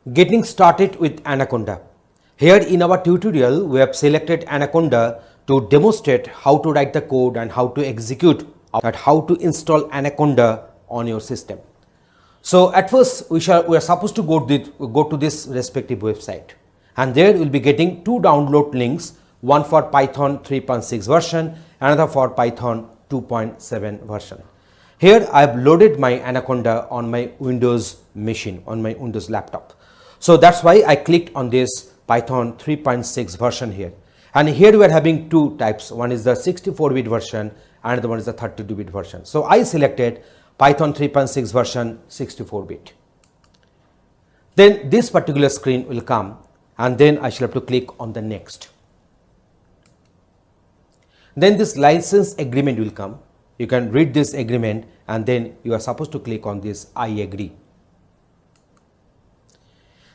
Getting started with Anaconda. Here in our tutorial, we have selected Anaconda to demonstrate how to write the code and how to execute and how to install Anaconda on your system. So at first we are supposed to go to this respective website, and there we will be getting two download links, one for Python 3.6 version, another for Python 2.7 version. Here I have loaded my Anaconda on my Windows machine, on my Windows laptop. So that's why I clicked on this Python 3.6 version here. And here we are having two types. One is the 64-bit version, and the one is the 32-bit version. So I selected Python 3.6 version 64-bit. Then this particular screen will come, and then I shall have to click on the next. Then this license agreement will come. You can read this agreement, and then you are supposed to click on this I agree.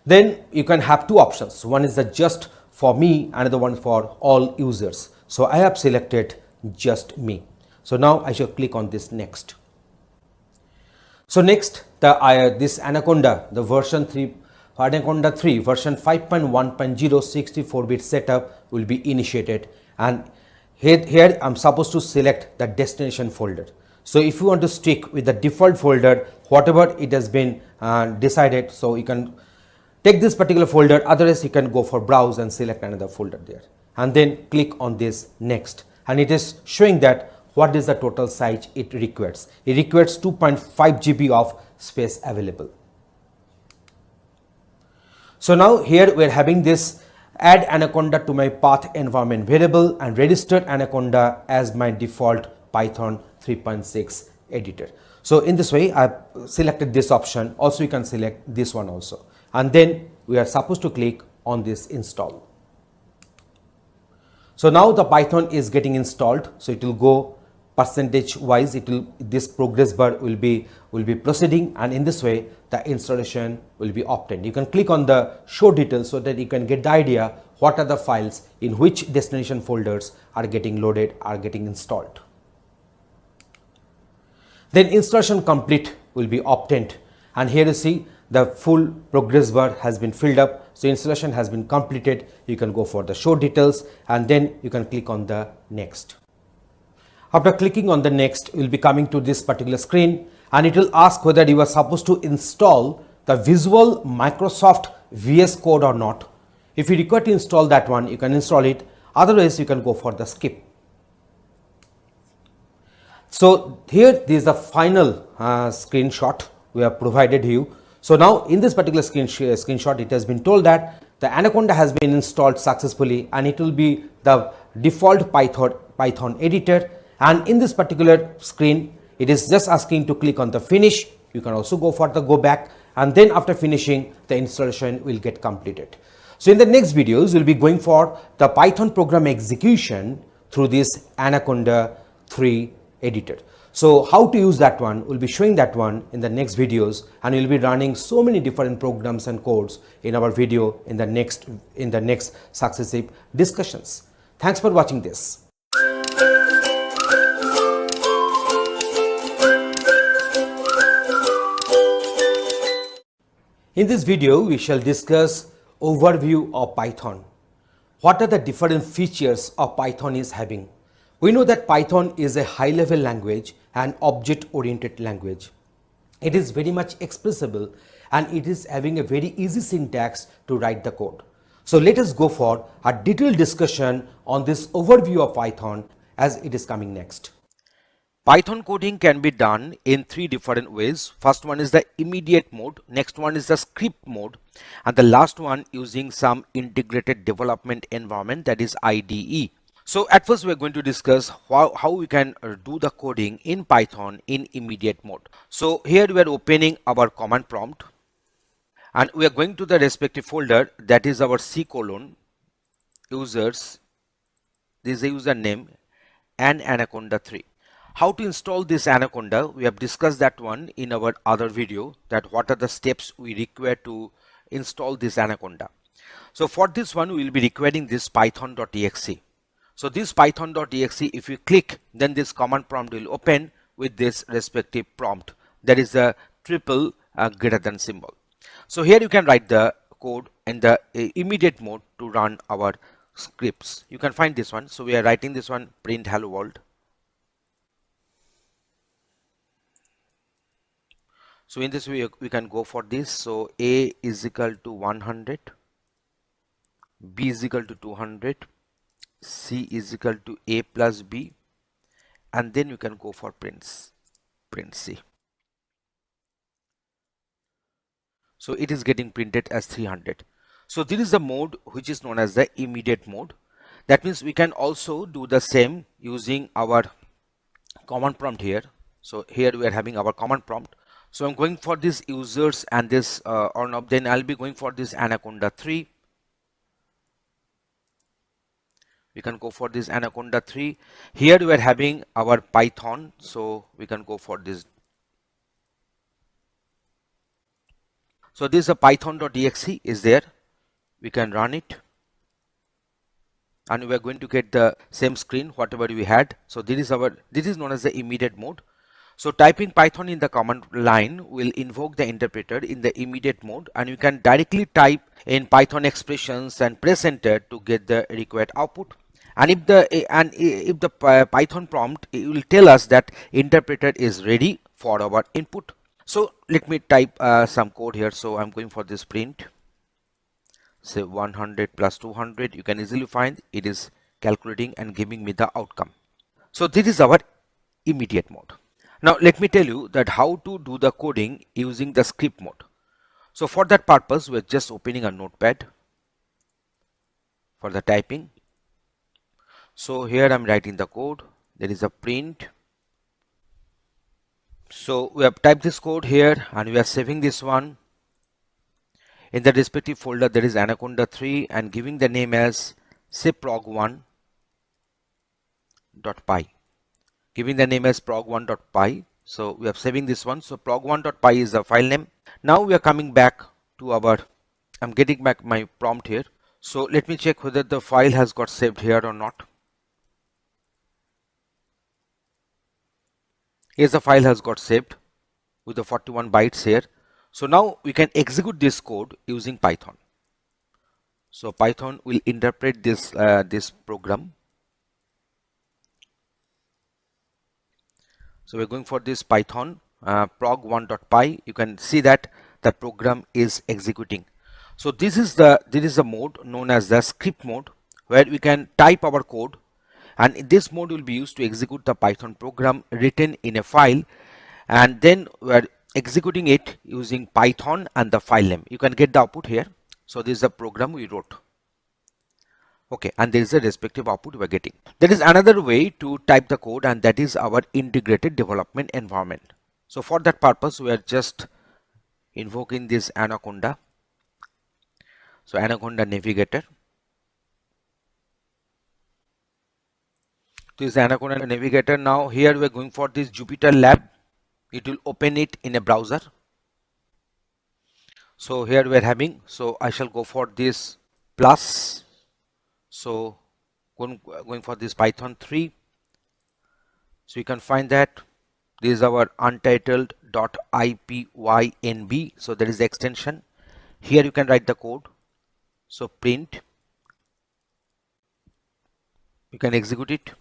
Then you can have two options. One is the just for me, another one for all users. So I have selected just me. So now I shall click on this next. So next, this Anaconda, the version 3, Anaconda 3 version 5.1.0 64-bit setup will be initiated, and here I'm supposed to select the destination folder. So if you want to stick with the default folder, whatever it has been decided, so you can take this particular folder, otherwise you can go for browse and select another folder there, and then click on this next, and it is showing that what is the total size it requires. It requires 2.5 GB of space available. So now here we are having this add Anaconda to my path environment variable and registered Anaconda as my default Python 3.6 editor. So in this way I have selected this option. Also you can select this one also, and then we are supposed to click on this install. So now the Python is getting installed, so it will go percentage wise, this progress bar will be proceeding, and in this way the installation will be obtained. You can click on the show details so that you can get the idea what are the files in which destination folders are getting loaded, are getting installed. Then installation complete will be obtained, and here you see the full progress bar has been filled up. So installation has been completed. You can go for the show details, and then you can click on the next. After clicking on the next, you will be coming to this particular screen, and it will ask whether you are supposed to install the Visual Microsoft VS Code or not. If you require to install that one, you can install it. Otherwise, you can go for the skip. So here this is the final screenshot we have provided you. So now in this particular screenshot, it has been told that the Anaconda has been installed successfully, and it will be the default Python editor. And in this particular screen, it is just asking to click on the finish. You can also go for the go back, and then after finishing, the installation will get completed. So in the next videos, we'll be going for the Python program execution through this Anaconda 3 editor. So how to use that one, we'll be showing that one in the next videos, and we'll be running so many different programs and codes in our video in the next successive discussions. Thanks for watching this. In this video, we shall discuss overview of Python. What are the different features of Python is having? We know that Python is a high-level language and object-oriented language. It is very much expressible, and it is having a very easy syntax to write the code. So let us go for a detailed discussion on this overview of Python as it is coming next. Python coding can be done in three different ways. First one is the immediate mode, next one is the script mode, and the last one using some integrated development environment, that is IDE. So at first we are going to discuss how we can do the coding in Python in immediate mode. So here we are opening our command prompt, and we are going to the respective folder, that is our C:, users, this is a username, and Anaconda 3. How to install this Anaconda, we have discussed that one in our other video, that what are the steps we require to install this Anaconda. So for this one, we will be requiring this python.exe. So this python.exe, if you click, then this command prompt will open with this respective prompt, that is the triple greater than symbol. So here you can write the code in the immediate mode to run our scripts. You can find this one. So we are writing this one, print hello world. So in this way we can go for this. So A is equal to 100, B is equal to 200, C is equal to A plus B, and then you can go for print C. So it is getting printed as 300. So this is the mode which is known as the immediate mode. That means we can also do the same using our command prompt here. So here we are having our command prompt. So I'm going for this users and this or not, then I'll be going for this Anaconda 3. We can go for this Anaconda 3. Here we are having our Python, so we can go for this. So this is a python.exe is there. We can run it, and we are going to get the same screen whatever we had. So this is known as the immediate mode. So typing Python in the command line will invoke the interpreter in the immediate mode, and you can directly type in Python expressions and press enter to get the required output. And if the Python prompt, it will tell us that interpreter is ready for our input. So let me type some code here. So I'm going for this print, say 100 plus 200. You can easily find it is calculating and giving me the outcome. So this is our immediate mode. Now let me tell you that how to do the coding using the script mode. So for that purpose, we're just opening a notepad for the typing. So here I'm writing the code. There is a print. So we have typed this code here, and we are saving this one. In the respective folder, there is Anaconda 3 and giving the name as say prog1.py. Giving the name as prog1.py. So we are saving this one. So prog1.py is the file name. Now we are coming back to our, I'm getting back my prompt here. So let me check whether the file has got saved here or not. Yes, the file has got saved with the 41 bytes here. So now we can execute this code using Python. So Python will interpret this this program. So we're going for this Python prog1.py. You can see that the program is executing. So this is the mode known as the script mode, where we can type our code, and this mode will be used to execute the Python program written in a file, and then we're executing it using Python and the file name. You can get the output here. So this is the program we wrote. Okay, and there is a respective output we're getting. There is another way to type the code, and that is our integrated development environment. So for that purpose, we are just invoking this Anaconda. So Anaconda Navigator. This is Anaconda Navigator. Now here we are going for this Jupyter Lab. It will open it in a browser. So here we are having, so I shall go for this plus. So going for this Python 3. So you can find that this is our untitled.ipynb. So there is the extension. Here you can write the code. So print. You can execute it.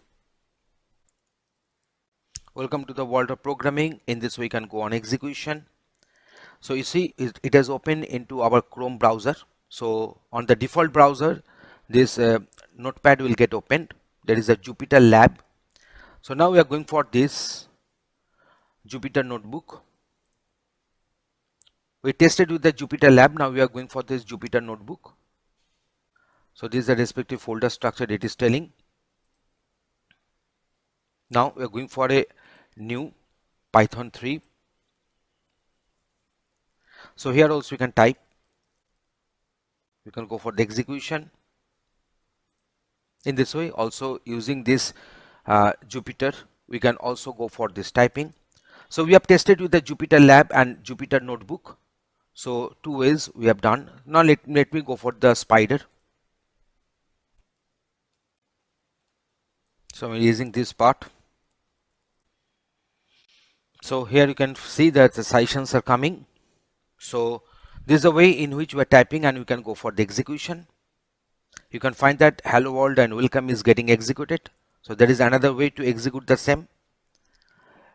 Welcome to the world of programming. In this way, you can go on execution. So you see it has opened into our Chrome browser. So on the default browser, this notepad will get opened. There is a Jupyter Lab. So now we are going for this Jupyter Notebook. We tested with the Jupyter Lab. Now we are going for this Jupyter Notebook. So this is the respective folder structure it is telling. Now we are going for a new Python 3. So here also you can type. You can go for the execution. In this way, also using this Jupyter, we can also go for this typing. So we have tested with the Jupyter Lab and Jupyter Notebook. So two ways we have done. Now let me go for the spider. So I'm using this part. So here you can see that the sessions are coming. So This is a way in which we are typing, and we can go for the execution. You can find that hello world and welcome is getting executed. So there is another way to execute the same.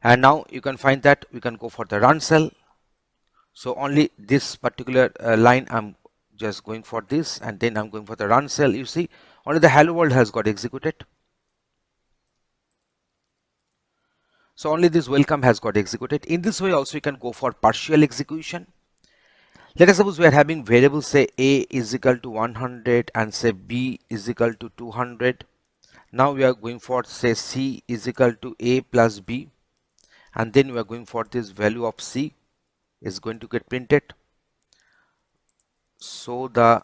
And now you can find that we can go for the run cell. So only this particular line I'm just going for this, and then I'm going for the run cell. You see only the hello world has got executed. So only this welcome has got executed. In this way also you can go for partial execution. Let us suppose we are having variables, say a is equal to 100 and say b is equal to 200. Now we are going for say c is equal to a plus b, and then we are going for this value of c is going to get printed. So the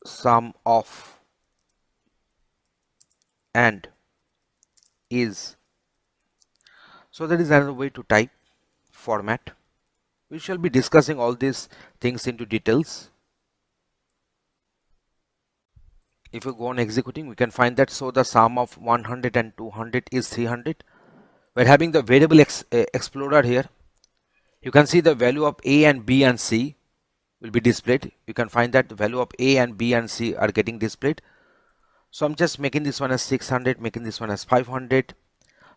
sum of and is. So that is another way to type format. We shall be discussing all these things into details. If you go on executing, we can find that so the sum of 100 and 200 is 300. We're having the variable explorer here. You can see the value of a and b and c will be displayed. You can find that the value of a and b and c are getting displayed. So I'm just making this one as 600, making this one as 500.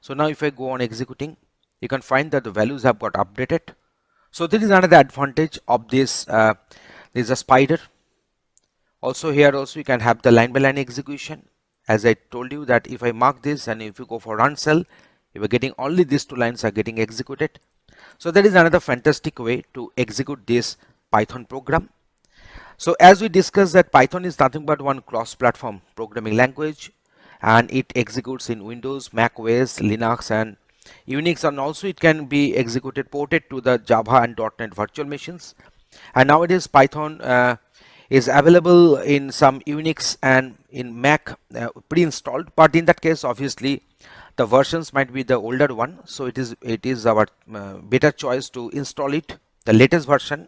So now if I go on executing, you can find that the values have got updated. So this is another advantage of this. This is a spider. Also here also you can have the line by line execution. As I told you that if I mark this and if you go for run cell, you are getting only these two lines are getting executed. So that is another fantastic way to execute this Python program. So as we discussed that Python is nothing but one cross-platform programming language, and it executes in Windows, Mac OS, Linux and Unix, and also it can be executed ported to the Java and .NET virtual machines. And nowadays Python is available in some Unix and in Mac pre-installed, but in that case obviously the versions might be the older one, so it is our better choice to install it the latest version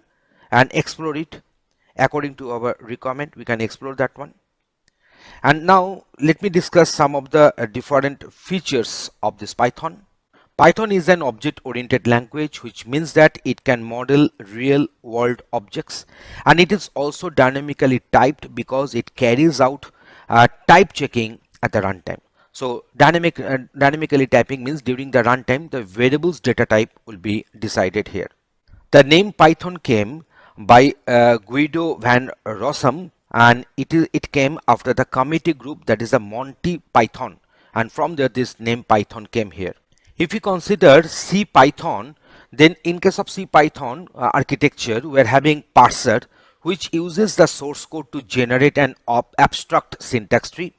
and explore it according to our requirement. We can explore that one. And now let me discuss some of the different features of this Python. Python is an object-oriented language, which means that it can model real-world objects, and it is also dynamically typed because it carries out type checking at the runtime. So dynamically typing means during the runtime the variables data type will be decided here. The name Python came by Guido van Rossum, and it came after the committee group, that is a Monty Python, and from there this name Python came here. If you consider C Python, then in case of C Python architecture, we are having parser, which uses the source code to generate an abstract syntax tree.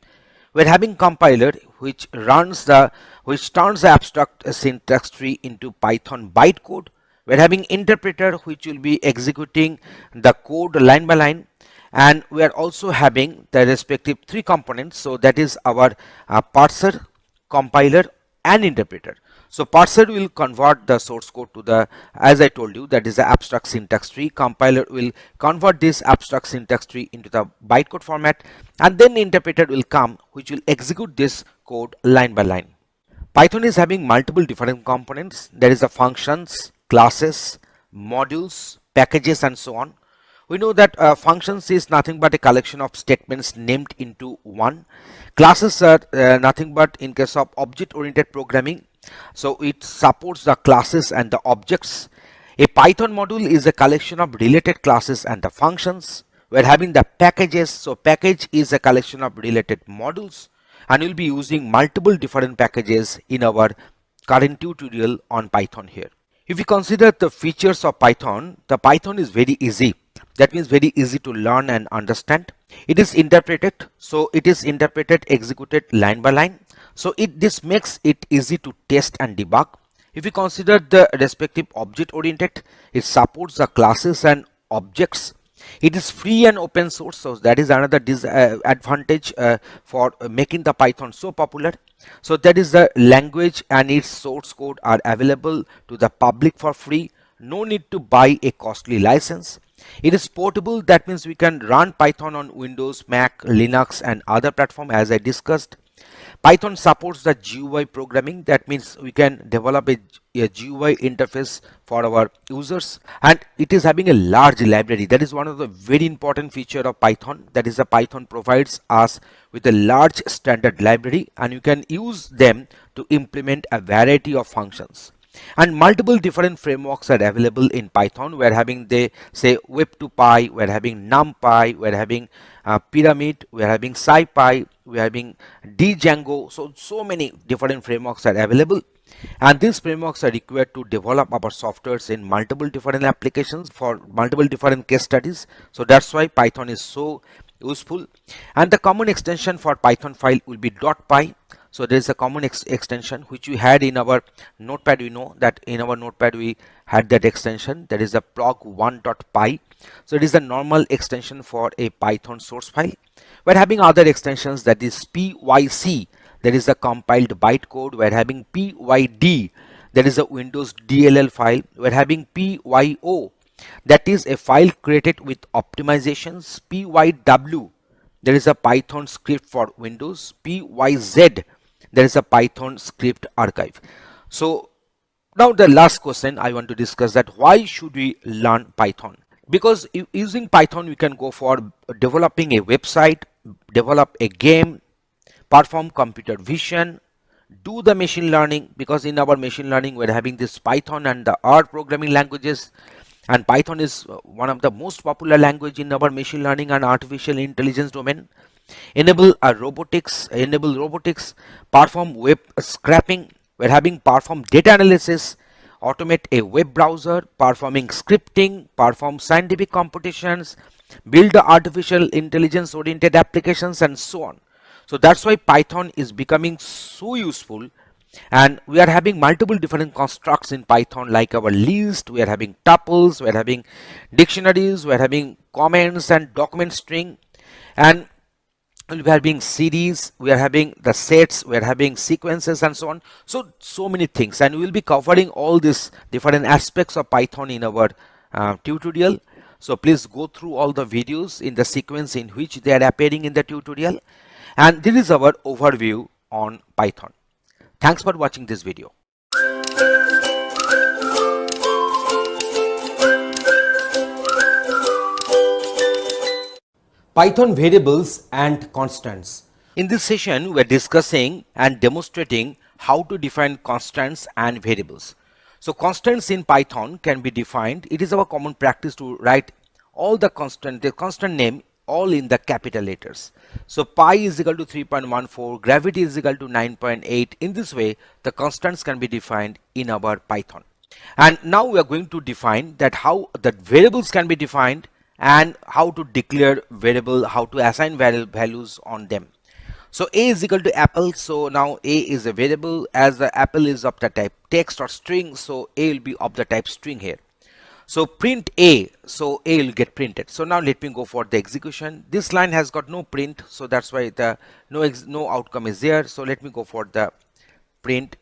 We are having compiler, which turns the abstract syntax tree into Python bytecode. We are having interpreter, which will be executing the code line by line, and we are also having the respective three components. So that is our parser, compiler and interpreter. So parser will convert the source code to the, as I told you, that is the abstract syntax tree. Compiler will convert this abstract syntax tree into the bytecode format, and then the interpreter will come, which will execute this code line by line. Python is having multiple different components. There is the functions, classes, modules, packages and so on. We know that functions is nothing but a collection of statements named into one. Classes are nothing but, in case of object-oriented programming, so it supports the classes and the objects. A Python module is a collection of related classes and the functions. We're having the packages, so package is a collection of related modules, and we'll be using multiple different packages in our current tutorial on Python here. If you consider the features of Python, the Python is very easy. That means very easy to learn and understand. It is interpreted, so it is interpreted, executed line by line. So this makes it easy to test and debug. If you consider the respective object oriented, it supports the classes and objects. It is free and open source, so that is another advantage for making the Python so popular. So that is the language, and its source code are available to the public for free. No need to buy a costly license. It is portable, that means we can run Python on Windows, Mac, Linux and other platforms as I discussed. Python supports the GUI programming. That means we can develop a GUI interface for our users, and it is having a large library. That is one of the very important feature of Python. That is, the Python provides us with a large standard library, and you can use them to implement a variety of functions. And multiple different frameworks are available in Python. We're having, they say, Web2Py, we're having NumPy, we're having Pyramid, we're having SciPy, we're having Django. So many different frameworks are available, and these frameworks are required to develop our softwares in multiple different applications for multiple different case studies. So that's why Python is so useful. And the common extension for Python file will be .py. So there is a common extension which we had in our notepad. We know that in our notepad we had that extension, that is the prog1.py. So it is the normal extension for a Python source file. We're having other extensions, that is pyc, that is the compiled bytecode. We're having pyd, that is a Windows DLL file. We're having pyo, that is a file created with optimizations. Pyw, there is a Python script for Windows. Pyz, there is a Python script archive. So now the last question I want to discuss, that why should we learn Python? Because using Python we can go for developing a website, develop a game, perform computer vision, do the machine learning, because in our machine learning we're having this Python and the R programming languages, and Python is one of the most popular language in our machine learning and artificial intelligence domain. Enable robotics, perform web scraping, we're having perform data analysis, automate a web browser, performing scripting, perform scientific computations, build the artificial intelligence oriented applications, and so on. So that's why Python is becoming so useful, and we are having multiple different constructs in Python, like our list, we are having tuples, we are having dictionaries, we are having comments and document string, and we are having series, we are having the sets, we are having sequences, and so on. So many things, and we will be covering all these different aspects of Python in our tutorial. So please go through all the videos in the sequence in which they are appearing in the tutorial. And this is our overview on Python. Thanks for watching this video. Python variables and constants. In this session, we are discussing and demonstrating how to define constants and variables. So constants in Python can be defined. It is our common practice to write all the constant name all in the capital letters. So pi is equal to 3.14, gravity is equal to 9.8. In this way, the constants can be defined in our Python. And now we are going to define that how the variables can be defined, and how to declare variable, how to assign values on them. So a is equal to apple. So now a is a variable, as the apple is of the type text or string, so a will be of the type string here. So print a, so a will get printed. So now let me go for the execution. This line has got no print, so that's why the no outcome is there. So let me go for the print.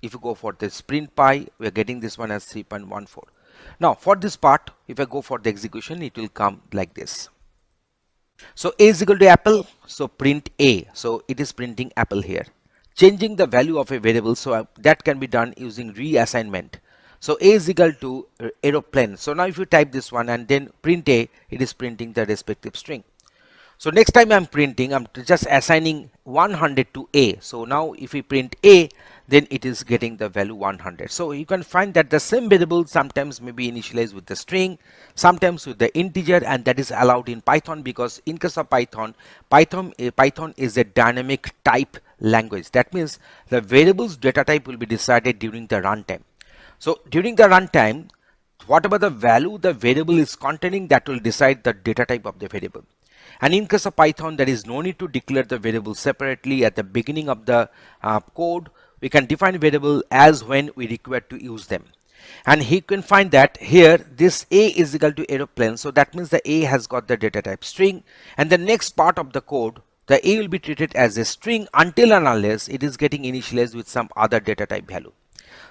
If you go for this print pi, we are getting this one as 3.14. Now for this part, if I go for the execution, it will come like this. So a is equal to apple, so print a, so it is printing apple here. Changing the value of a variable, so that can be done using reassignment. So a is equal to aeroplane. So now if you type this one and then print a, it is printing the respective string. So next time I'm printing, I'm just assigning 100 to a. So now if we print a, then it is getting the value 100. So you can find that the same variable sometimes may be initialized with the string, sometimes with the integer, and that is allowed in Python, because in case of Python is a dynamic type language. That means the variable's data type will be decided during the runtime. So during the runtime, whatever the value the variable is containing, that will decide the data type of the variable. And in case of Python, there is no need to declare the variable separately at the beginning of the code. We can define variable as when we require to use them. And he can find that here this a is equal to aeroplane. So that means the a has got the data type string, and the next part of the code, the a will be treated as a string until and unless it is getting initialized with some other data type value.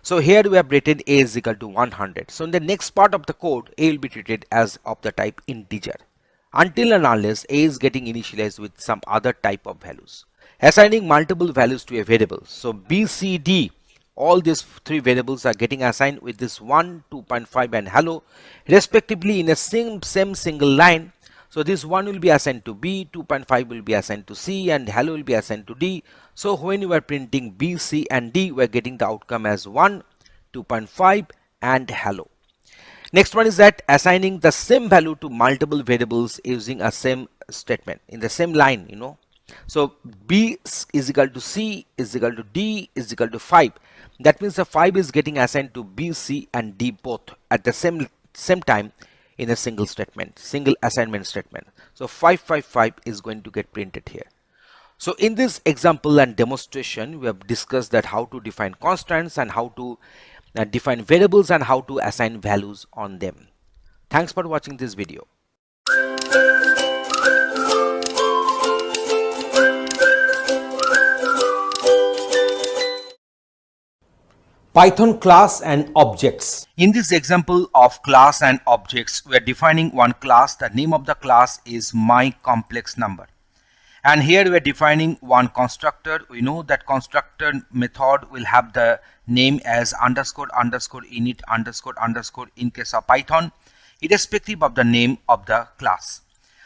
So here we have written a is equal to 100. So in the next part of the code, a will be treated as of the type integer. until and unless a is getting initialized with some other type of values. Assigning multiple values to a variable. So b, c, d, all these three variables are getting assigned with this 1, 2.5 and hello respectively in a same single line. So this 1 will be assigned to b, 2.5 will be assigned to c, and hello will be assigned to d. So when you are printing b, c and d, we are getting the outcome as 1, 2.5 and hello. Next one is that assigning the same value to multiple variables using a same statement in the same line, So b is equal to c is equal to d is equal to 5. That means the 5 is getting assigned to b, c and d both at the same time in a single statement, single assignment statement. So 555 is going to get printed here. So in this example and demonstration, we have discussed that how to define constants and how to define variables and how to assign values on them. Thanks for watching this video. Python class and objects. In this example of class and objects, we are defining one class. The name of the class is myComplexNumber. And here we are defining one constructor. We know that constructor method will have the name as underscore underscore init underscore underscore in case of Python, irrespective of the name of the class.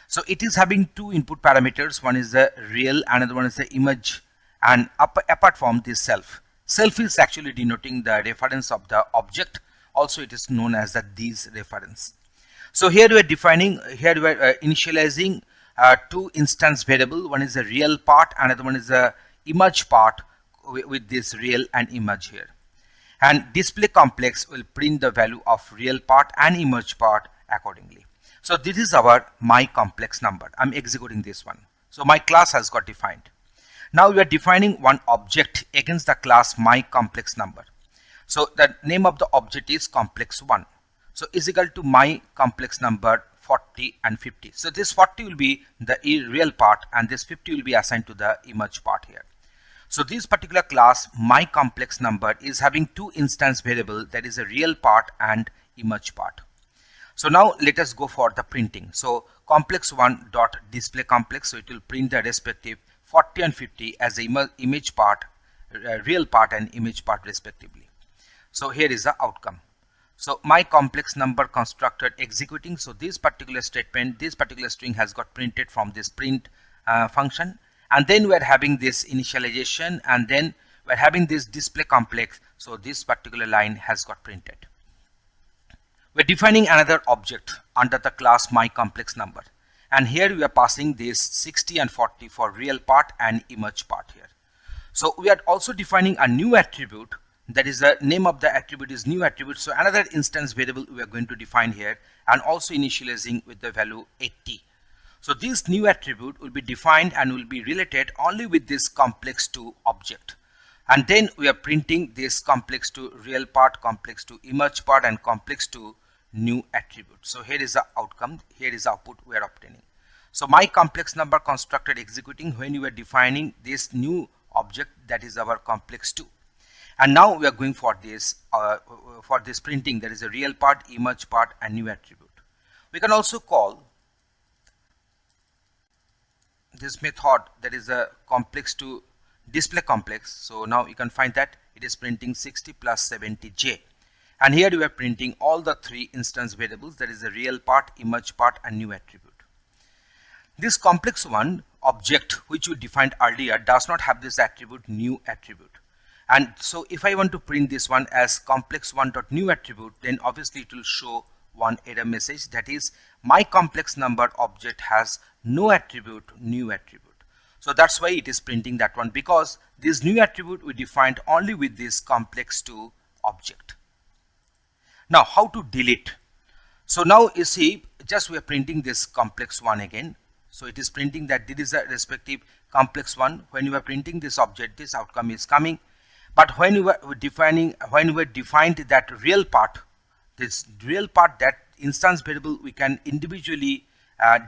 So it is having two input parameters. One is the real, another one is the image, and apart from this self. Self is actually denoting the reference of the object. Also it is known as the these reference. So here we are defining, here we are initializing two instance variable. One is the real part, another one is the image part with this real and image here. And display complex will print the value of real part and image part accordingly. So this is our myComplexNumber. I'm executing this one. So my class has got defined. Now we are defining one object against the class myComplexNumber. So the name of the object is complex1. So is equal to myComplexNumber 40 and 50. So this 40 will be the real part and this 50 will be assigned to the image part here. So this particular class myComplexNumber is having two instance variable, that is a real part and image part. So now let us go for the printing. So complex1 dot display complex, so it will print the respective 40 and 50 as the image part, real part and image part respectively. So here is the outcome. So myComplexNumber constructor executing. So this particular statement, this particular string has got printed from this print function, and then we are having this initialization, and then we are having this display complex. So this particular line has got printed. We are defining another object under the class myComplexNumber, and here we are passing this 60 and 40 for real part and image part here. So we are also defining a new attribute, that is the name of the attribute is new attribute. So another instance variable we are going to define here, and also initializing with the value 80. So this new attribute will be defined and will be related only with this complex2 object. And then we are printing this complex2 real part, complex2 image part and complex2 new attribute. So here is the outcome, here is the output we are obtaining. So myComplexNumber constructor executing when you are defining this new object, that is our complex2. And now we are going for this printing, that is a real part, image part and new attribute. We can also call this method, that is a complex2 display complex. So now you can find that it is printing 60 plus 70j, and here we are printing all the three instance variables, that is the real part, image part and new attribute. This complex1 object which we defined earlier does not have this attribute new attribute. And so if I want to print this one as complex1.new attribute, then obviously it will show one error message, that is myComplexNumber object has no attribute new attribute. So that's why it is printing that one, because this new attribute we defined only with this complex2 object. Now how to delete? So now you see, just we are printing this complex1 again. So it is printing that this is a respective complex1. When you are printing this object, this outcome is coming. But when we were defined that real part, this real part, that instance variable, we can individually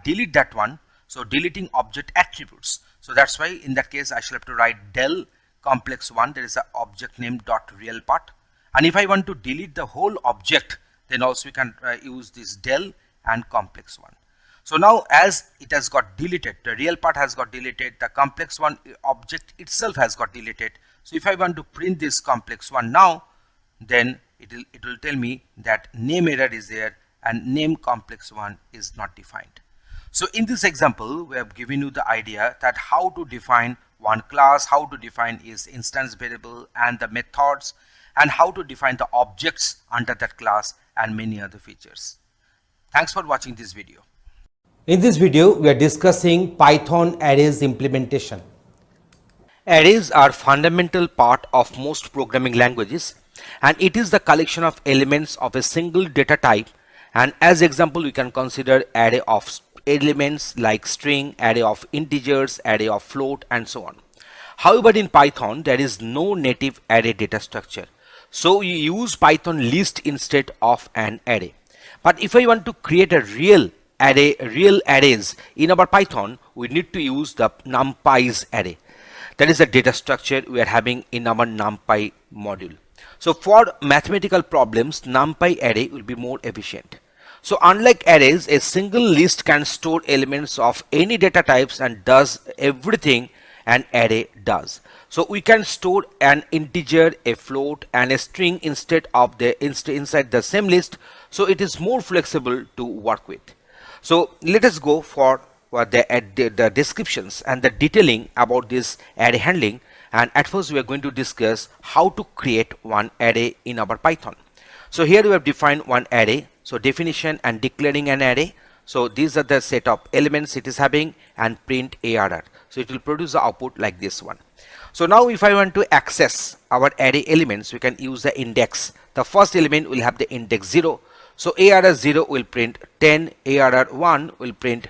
delete that one. So deleting object attributes. So that's why in that case I shall have to write del complex1, there is a object name dot real part. And if I want to delete the whole object, then also we can use this del and complex1. So now as it has got deleted, the real part has got deleted, the complex one object itself has got deleted. So if I want to print this complex one now, then it will tell me that name error is there and name complex one is not defined. So in this example, we have given you the idea that how to define one class, how to define its instance variable and the methods, and how to define the objects under that class and many other features. Thanks for watching this video. In this video, we are discussing Python arrays implementation. Arrays are fundamental part of most programming languages, and it is the collection of elements of a single data type. And as example, we can consider array of elements like string, array of integers, array of float, and so on. However, in Python, there is no native array data structure. So you use Python list instead of an array. But if I want to create a real arrays in our Python, we need to use the numpy's array. That is the data structure we are having in our numpy module. So for mathematical problems, numpy array will be more efficient. So unlike arrays, a single list can store elements of any data types and does everything an array does. So we can store an integer, a float, and a string instead of inside the same list. So it is more flexible to work with. So let us go for the descriptions and the detailing about this array handling. And at first we are going to discuss how to create one array in our Python. So here we have defined one array. So definition and declaring an array. So these are the set of elements it is having, and print ARR. So it will produce the output like this one. So now if I want to access our array elements, we can use the index. The first element will have the index 0. So ARR 0 will print 10, ARR 1 will print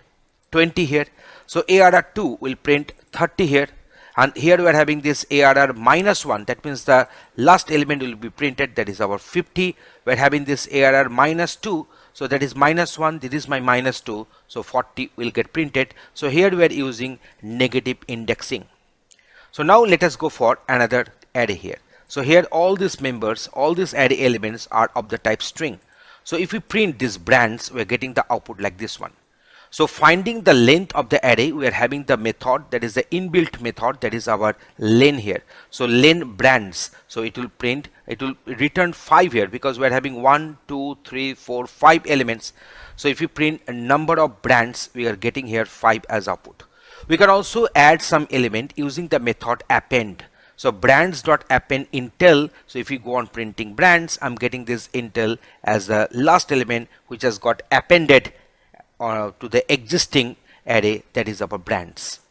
20 here. So ARR 2 will print 30 here. And here we are having this ARR minus 1. That means the last element will be printed. That is our 50. We are having this ARR minus 2. So that is minus 1. This is my minus 2. So 40 will get printed. So here we are using negative indexing. So now let us go for another array here. So here all these members, all these array elements are of the type string. So if we print these brands, we are getting the output like this one. So finding the length of the array, we are having the method, that is the inbuilt method, that is our len here. So len brands, so it will return 5 here because we are having 1, 2, 3, 4, 5 elements. So if we print a number of brands, we are getting here 5 as output. We can also add some element using the method append. So brands.append intel. So if you go on printing brands, I'm getting this intel as the last element which has got appended to the existing array, that is our brands.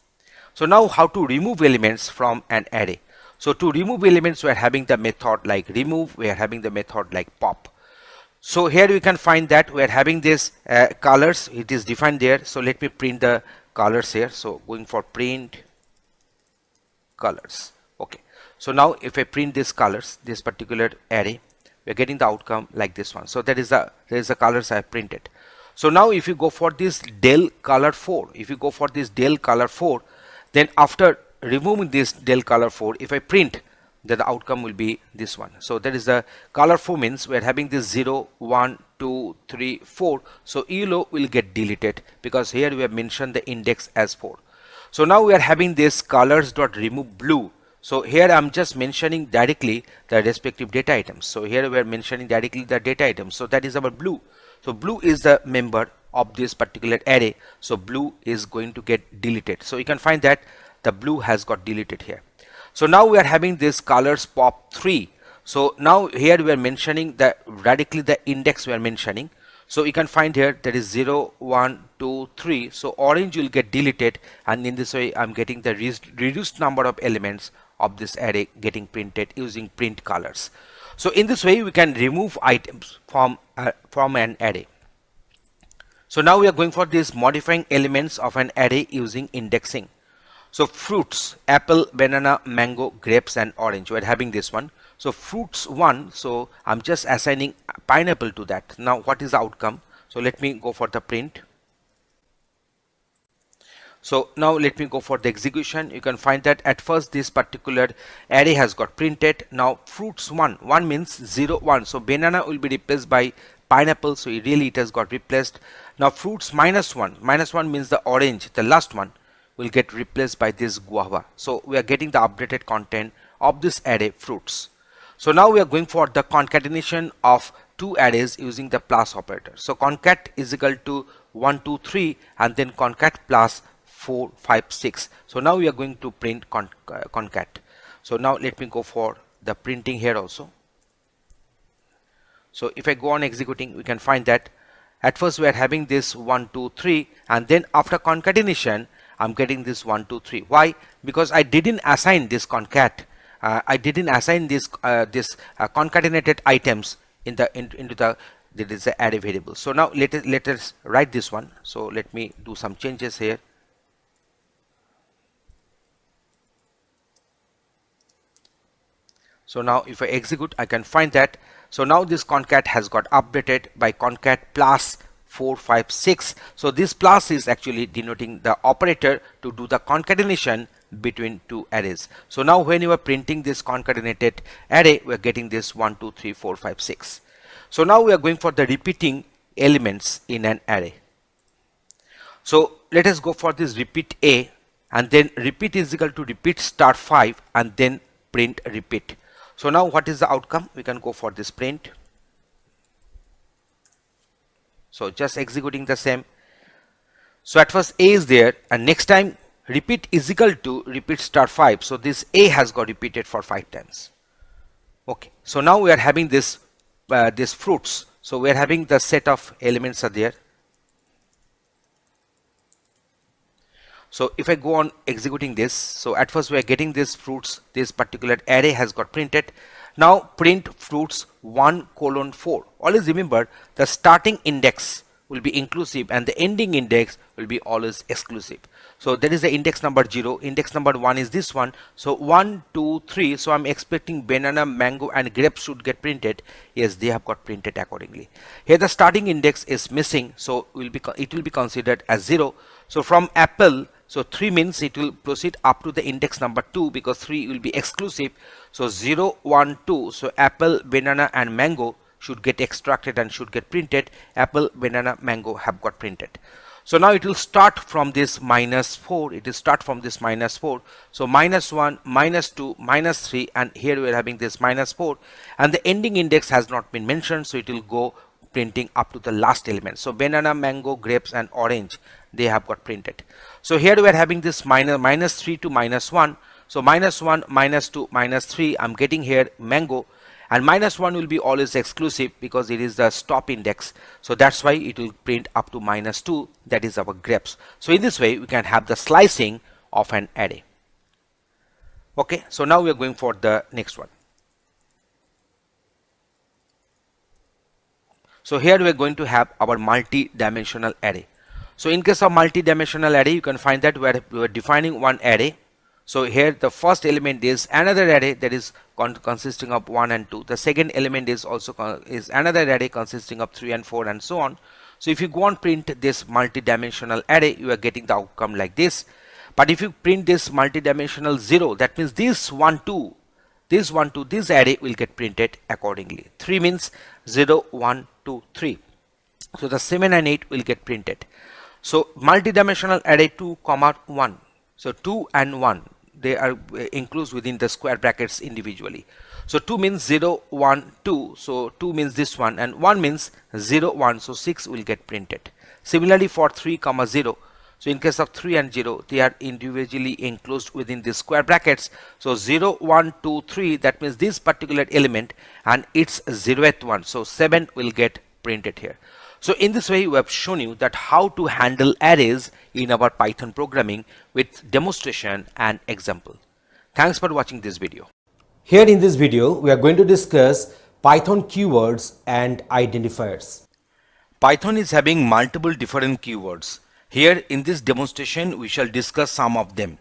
So now how to remove elements from an array. So to remove elements, we are having the method like remove, we are having the method like pop. So here we can find that we are having this colors, it is defined there. So let me print the colors here. So going for print colors. Okay. So now if I print these colors, this particular array, we are getting the outcome like this one. So that is the colors I have printed. So now if you go for this del color 4, then after removing this del color 4, if I print, then the outcome will be this one. So that is the color 4 means we are having this 0, 1, 2, 3, 4. So yellow will get deleted because here we have mentioned the index as 4. So now we are having this colors.remove blue. So here I'm just mentioning directly the respective data items. So here we are mentioning directly the data items. So that is our blue. So blue is the member of this particular array. So blue is going to get deleted. So you can find that the blue has got deleted here. So now we are having this colors pop 3. So now here we are mentioning that radically the index we are mentioning. So you can find here that is 0, 1, 2, 3. So orange will get deleted, and in this way I'm getting the reduced number of elements of this array getting printed using print colors. So in this way we can remove items from an array. So now we are going for this modifying elements of an array using indexing. So fruits, apple, banana, mango, grapes, and orange. We are having this one. So fruits 1. So I'm just assigning pineapple to that. Now what is the outcome? So let me go for the print. So now let me go for the execution. You can find that at first this particular array has got printed. Now fruits 1 means 0, 1. So banana will be replaced by pineapple, so it has got replaced. Now fruits -1 means the orange, the last one, will get replaced by this guava. So we are getting the updated content of this array fruits. So now we are going for the concatenation of two arrays using the plus operator. So concat is equal to 1 2 3 and then concat plus 4 5 6. So now we are going to print concat. So now let me go for the printing here also. So if I go on executing, we can find that at first we are having this 1 2 3 and then after concatenation I'm getting this 1 2 3. Why? Because I didn't assign this concat. I didn't assign this concatenated items into the array variable. So now let us write this one. So let me do some changes here. So now if I execute, I can find that. So now this concat has got updated by concat plus 4 5 6. So this plus is actually denoting the operator to do the concatenation between two arrays. So now when you are printing this concatenated array, we are getting this 1 2 3 4 5 6. So now we are going for the repeating elements in an array. So let us go for this repeat A, and then repeat is equal to repeat star 5 and then print repeat. So now what is the outcome? We can go for this print. So just executing the same. So at first A is there, and next time repeat is equal to repeat star 5. So this A has got repeated for 5 times. Okay. So now we are having this fruits. So we are having the set of elements are there. So if I go on executing this, so at first we are getting this fruits, this particular array has got printed. Now print fruits 1:4. Always remember the starting index will be inclusive and the ending index will be always exclusive. So there is the index number 0, index number 1 is this one. So 1 2 3, so I'm expecting banana, mango and grapes should get printed. Yes, they have got printed accordingly. Here the starting index is missing, so it will be considered as 0. So from apple, so 3 means it will proceed up to the index number 2 because 3 will be exclusive. So 0 1 2, so apple, banana and mango should get extracted and should get printed. Apple, banana, mango have got printed. So now it will start from this -4. It will start from this -4. So -1, -2, -3, and here we are having this -4, and the ending index has not been mentioned, so it will go printing up to the last element. So banana, mango, grapes and orange, they have got printed. So here we are having this -3 to -1. So -1, -2, -3, I'm getting here mango, and -1 will be always exclusive because it is the stop index. So that's why it will print up to -2, that is our grapes. So in this way we can have the slicing of an array. Okay, so now we are going for the next one. So here we are going to have our multi-dimensional array. So in case of multi-dimensional array, you can find that we are defining one array. So here the first element is another array that is consisting of 1 and 2. The second element is also another array consisting of 3 and 4 and so on. So if you go and print this multi-dimensional array, you are getting the outcome like this. But if you print this multi-dimensional 0, that means this 1 2, this array will get printed accordingly. 3 means 0 1 2 3. So the 7 and 8 will get printed. So multi-dimensional array 2, 1. So 2 and 1, they are enclosed within the square brackets individually. So 2 means 0 1 2, so 2 means this one, and 1 means 0 1, so 6 will get printed. Similarly for 3 0, so in case of 3 and 0, they are individually enclosed within the square brackets. So 0 1 2 3, that means this particular element and its 0th one, so 7 will get printed here. So in this way we have shown you that how to handle arrays in our Python programming with demonstration and example. Thanks for watching this video. Here in this video we are going to discuss Python keywords and identifiers. Python is having multiple different keywords. Here in this demonstration we shall discuss some of them.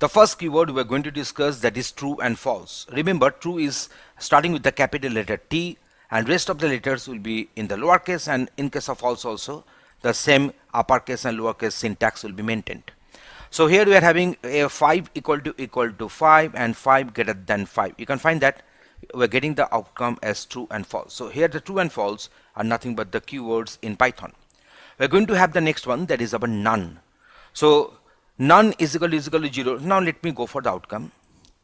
The first keyword we are going to discuss, that is true and false. Remember, true is starting with the capital letter T, and rest of the letters will be in the lowercase, and in case of false also the same uppercase and lowercase syntax will be maintained. So here we are having a 5 equal to 5 and 5 greater than 5. You can find that we are getting the outcome as true and false. So here the true and false are nothing but the keywords in Python. We're going to have the next one, that is our none. So none is equal to 0. Now let me go for the outcome.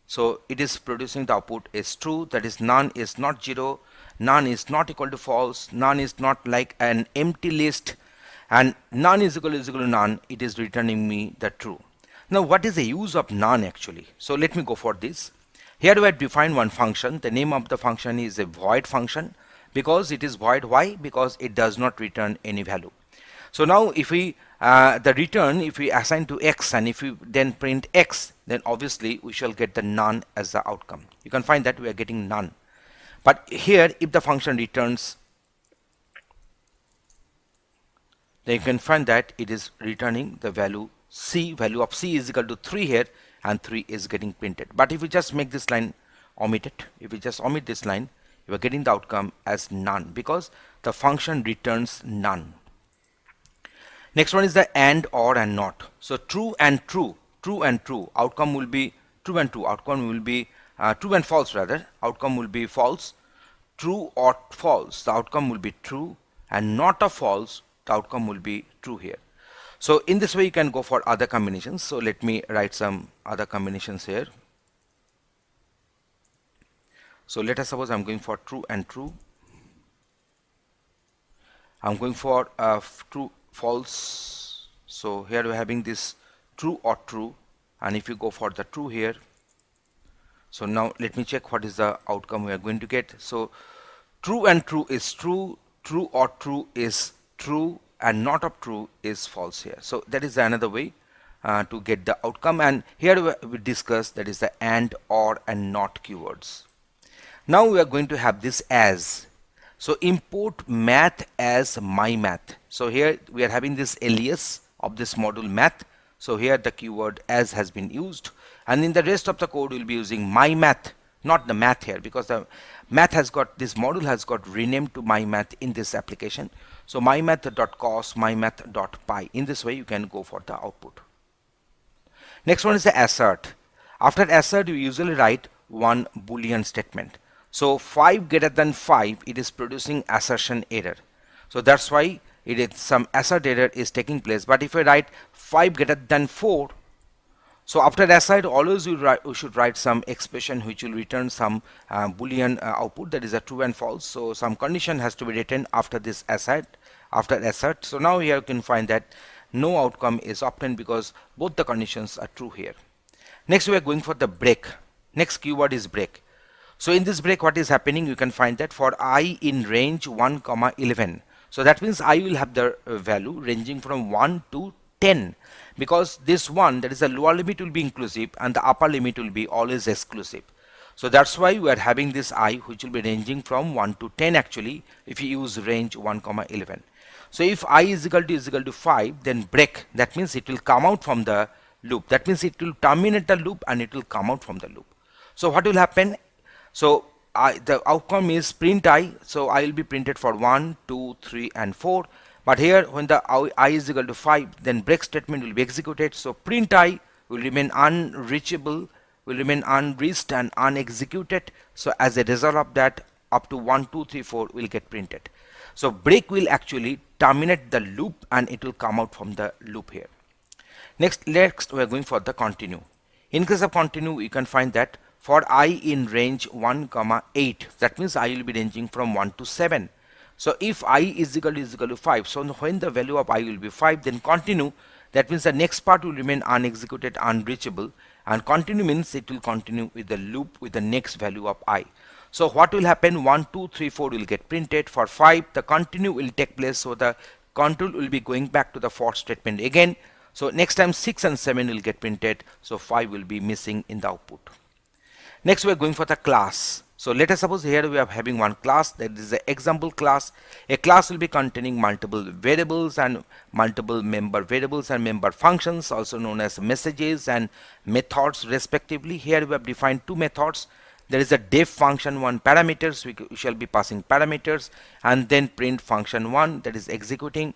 So it is producing the output is true, that is none is not 0, none is not equal to false, none is not like an empty list, and none is equal to none. It is returning me the true. Now what is the use of none actually? So let me go for this. Here we have defined one function. The name of the function is a void function. Because it is void, why? Because it does not return any value. So now if we the return, if we assign to x and if we then print x, then obviously we shall get the none as the outcome. You can find that we are getting none. But here if the function returns, then you can find that it is returning the value c. Value of c is equal to 3 here, and 3 is getting printed. But if we just make this line omitted, if we just omit this line, you are getting the outcome as none, because the function returns none. Next one is the and, or, and not. So true and true, true and true, outcome will be true and true, outcome will be true and false rather, outcome will be false. True or false, the outcome will be true, and not a false, the outcome will be true here. So in this way you can go for other combinations. So let me write some other combinations here. So let us suppose I'm going for true and true. I'm going for true false. So here we're having this true or true, and if you go for the true here, so now let me check what is the outcome we are going to get. So true and true is true, true or true is true, and not of true is false here. So that is another way to get the outcome. And here we discuss, that is the and, or, and not keywords. Now we are going to have this as. So import math as my math. So here we are having this alias of this module math. So here the keyword as has been used, and in the rest of the code we'll be using my math, not the math here, because the math has got, this module has got renamed to my math in this application. So mymath.cos, mymath.py. In this way you can go for the output. Next one is the assert. After assert you usually write one boolean statement. So 5 greater than 5, it is producing assertion error. So that's why it is some assert error is taking place. But if I write 5 greater than 4, so after assert always you should write some expression which will return some boolean output, that is a true and false. So some condition has to be written after this assert, after assert. So now here you can find that no outcome is obtained because both the conditions are true here. Next we are going for the break. Next keyword is break. So in this break what is happening, you can find that for I in range 1, 11. So that means I will have the value ranging from 1 to 10, because this one, that is the lower limit, will be inclusive and the upper limit will be always exclusive. So that's why we are having this I which will be ranging from 1 to 10 actually, if you use range 1, 11. So if I is equal to 5, then break, that means it will come out from the loop. That means it will terminate the loop and it will come out from the loop. So what will happen? So the outcome is print I. So I will be printed for 1, 2, 3 and 4. But here when the I is equal to 5, then break statement will be executed. So print I will remain unreachable, will remain unreached and unexecuted. So as a result of that, up to 1, 2, 3, 4 will get printed. So break will actually terminate the loop and it will come out from the loop here. Next we are going for the continue. In case of continue, you can find that for I in range 1, 8, that means I will be ranging from 1 to 7. So if I is equal to 5, so when the value of I will be 5, then continue, that means the next part will remain unexecuted, unreachable, and continue means it will continue with the loop with the next value of I. So what will happen? 1, 2, 3, 4 will get printed. For 5, the continue will take place, so the control will be going back to the for statement again. So next time 6 and 7 will get printed, so 5 will be missing in the output. Next we are going for the class. So let us suppose here we are having one class, that is the example class. A class will be containing multiple variables and multiple member variables and member functions, also known as messages and methods respectively. Here we have defined two methods. There is a def function 1 parameters, we shall be passing parameters, and then print function 1, that is executing.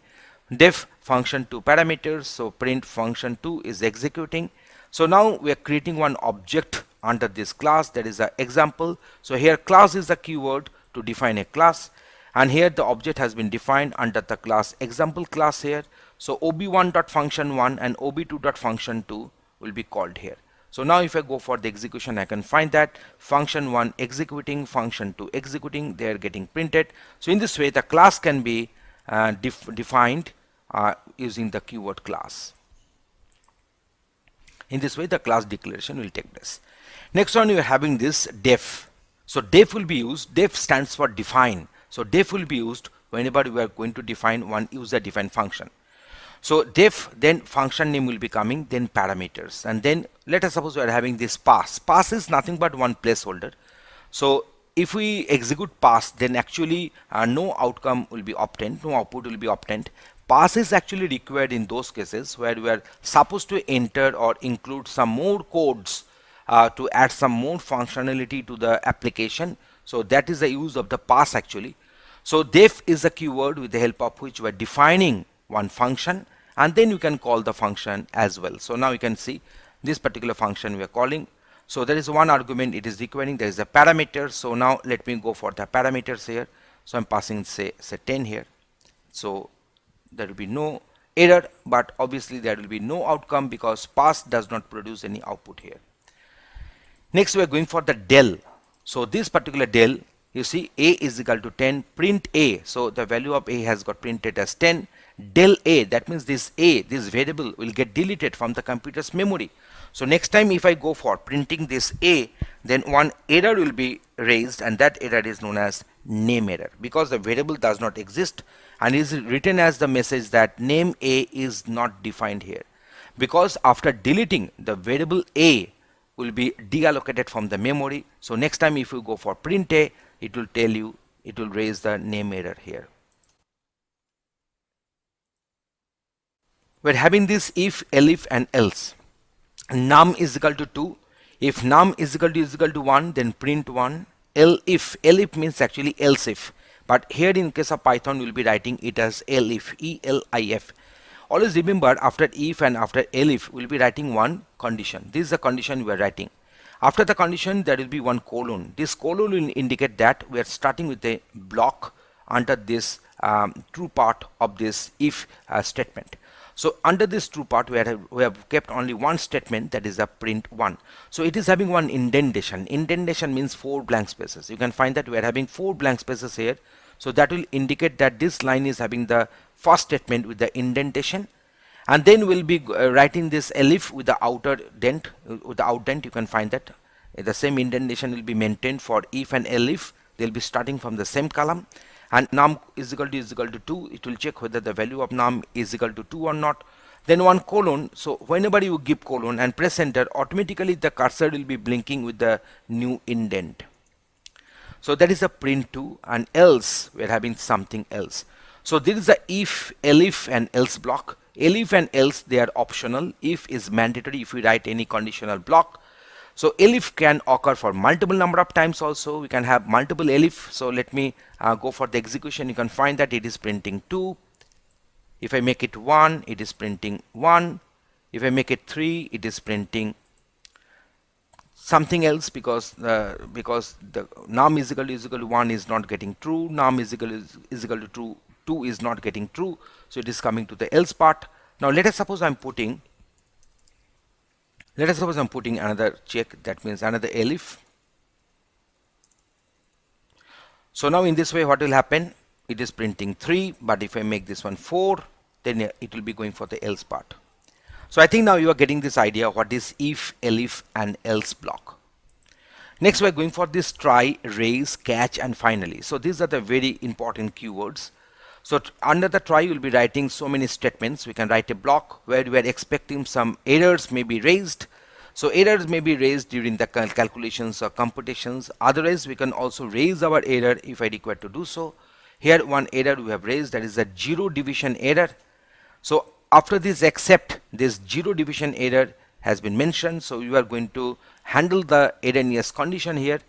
Def function 2 parameters, so print function 2 is executing. So now we are creating one object under this class, that is an example. So here class is the keyword to define a class, and here the object has been defined under the class example class here. So ob1.function1 and ob2.function2 will be called here. So now if I go for the execution, I can find that function1 executing, function2 executing, they are getting printed. So in this way the class can be defined using the keyword class. In this way the class declaration will take place. Next one, you are having this def. So def will be used. Def stands for define. So def will be used whenever we are going to define one user defined function. So def, then function name will be coming, then parameters, and then let us suppose we are having this pass. Pass is nothing but one placeholder. So if we execute pass, then actually no outcome will be obtained, no output will be obtained. Pass is actually required in those cases where we are supposed to enter or include some more codes to add some more functionality to the application. So that is the use of the pass actually. So def is a keyword with the help of which we are defining one function, and then you can call the function as well. So now you can see this particular function we are calling. So there is one argument it is requiring, there is a parameter. So now let me go for the parameters here. So I'm passing say 10 here. So there will be no error, but obviously there will be no outcome because pass does not produce any output here. Next we are going for the del. So this particular del, you see a is equal to 10, print a. So the value of a has got printed as 10. Del a, that means this variable will get deleted from the computer's memory. So next time if I go for printing this a, then one error will be raised, and that error is known as name error, because the variable does not exist and is written as the message that name a is not defined here, because after deleting the variable a will be deallocated from the memory. So next time if you go for print a, it will tell you, it will raise the name error here. We're having this if, elif and else. Num is equal to 2. If num is equal to 1, then print 1. Elif means actually else if, but here in case of Python we will be writing it as elif, E-L-I-F. Always remember, after if and after elif we will be writing one condition. This is the condition we are writing. After the condition there will be one colon. This colon will indicate that we are starting with a block under this true part of this if statement. So under this true part we have kept only one statement, that is a print 1. So it is having one indentation. Indentation means 4 blank spaces. You can find that we are having 4 blank spaces here. So that will indicate that this line is having the first statement with the indentation, and then we'll be writing this elif with the outer dent. With the outdent, you can find that the same indentation will be maintained for if and elif. They'll be starting from the same column. And num is equal to 2, it will check whether the value of num is equal to 2 or not. Then one colon. So whenever you give colon and press enter, automatically the cursor will be blinking with the new indent. So that is a print 2, and else we are having something else. So this is the if, elif and else block. Elif and else, they are optional. If is mandatory if we write any conditional block. So elif can occur for multiple number of times also. We can have multiple elif. So let me go for the execution. You can find that it is printing 2. If I make it 1, it is printing 1. If I make it 3, it is printing something else, because the num is equal to 1 is not getting true. Num is equal to 2 is not getting true. So it is coming to the else part. Now let us suppose I'm putting another check, that means another elif. So now in this way what will happen, it is printing 3, but if I make this one 4, then it will be going for the else part. So I think now you are getting this idea what is if, elif and else block. Next we are going for this try, raise, catch and finally. So these are the very important keywords. So under the try you will be writing so many statements. We can write a block where we are expecting some errors may be raised. So errors may be raised during the calculations or computations. Otherwise we can also raise our error if I require to do so. Here one error we have raised, that is a 0 division error. So after this except this 0 division error has been mentioned, so you are going to handle the erroneous condition here.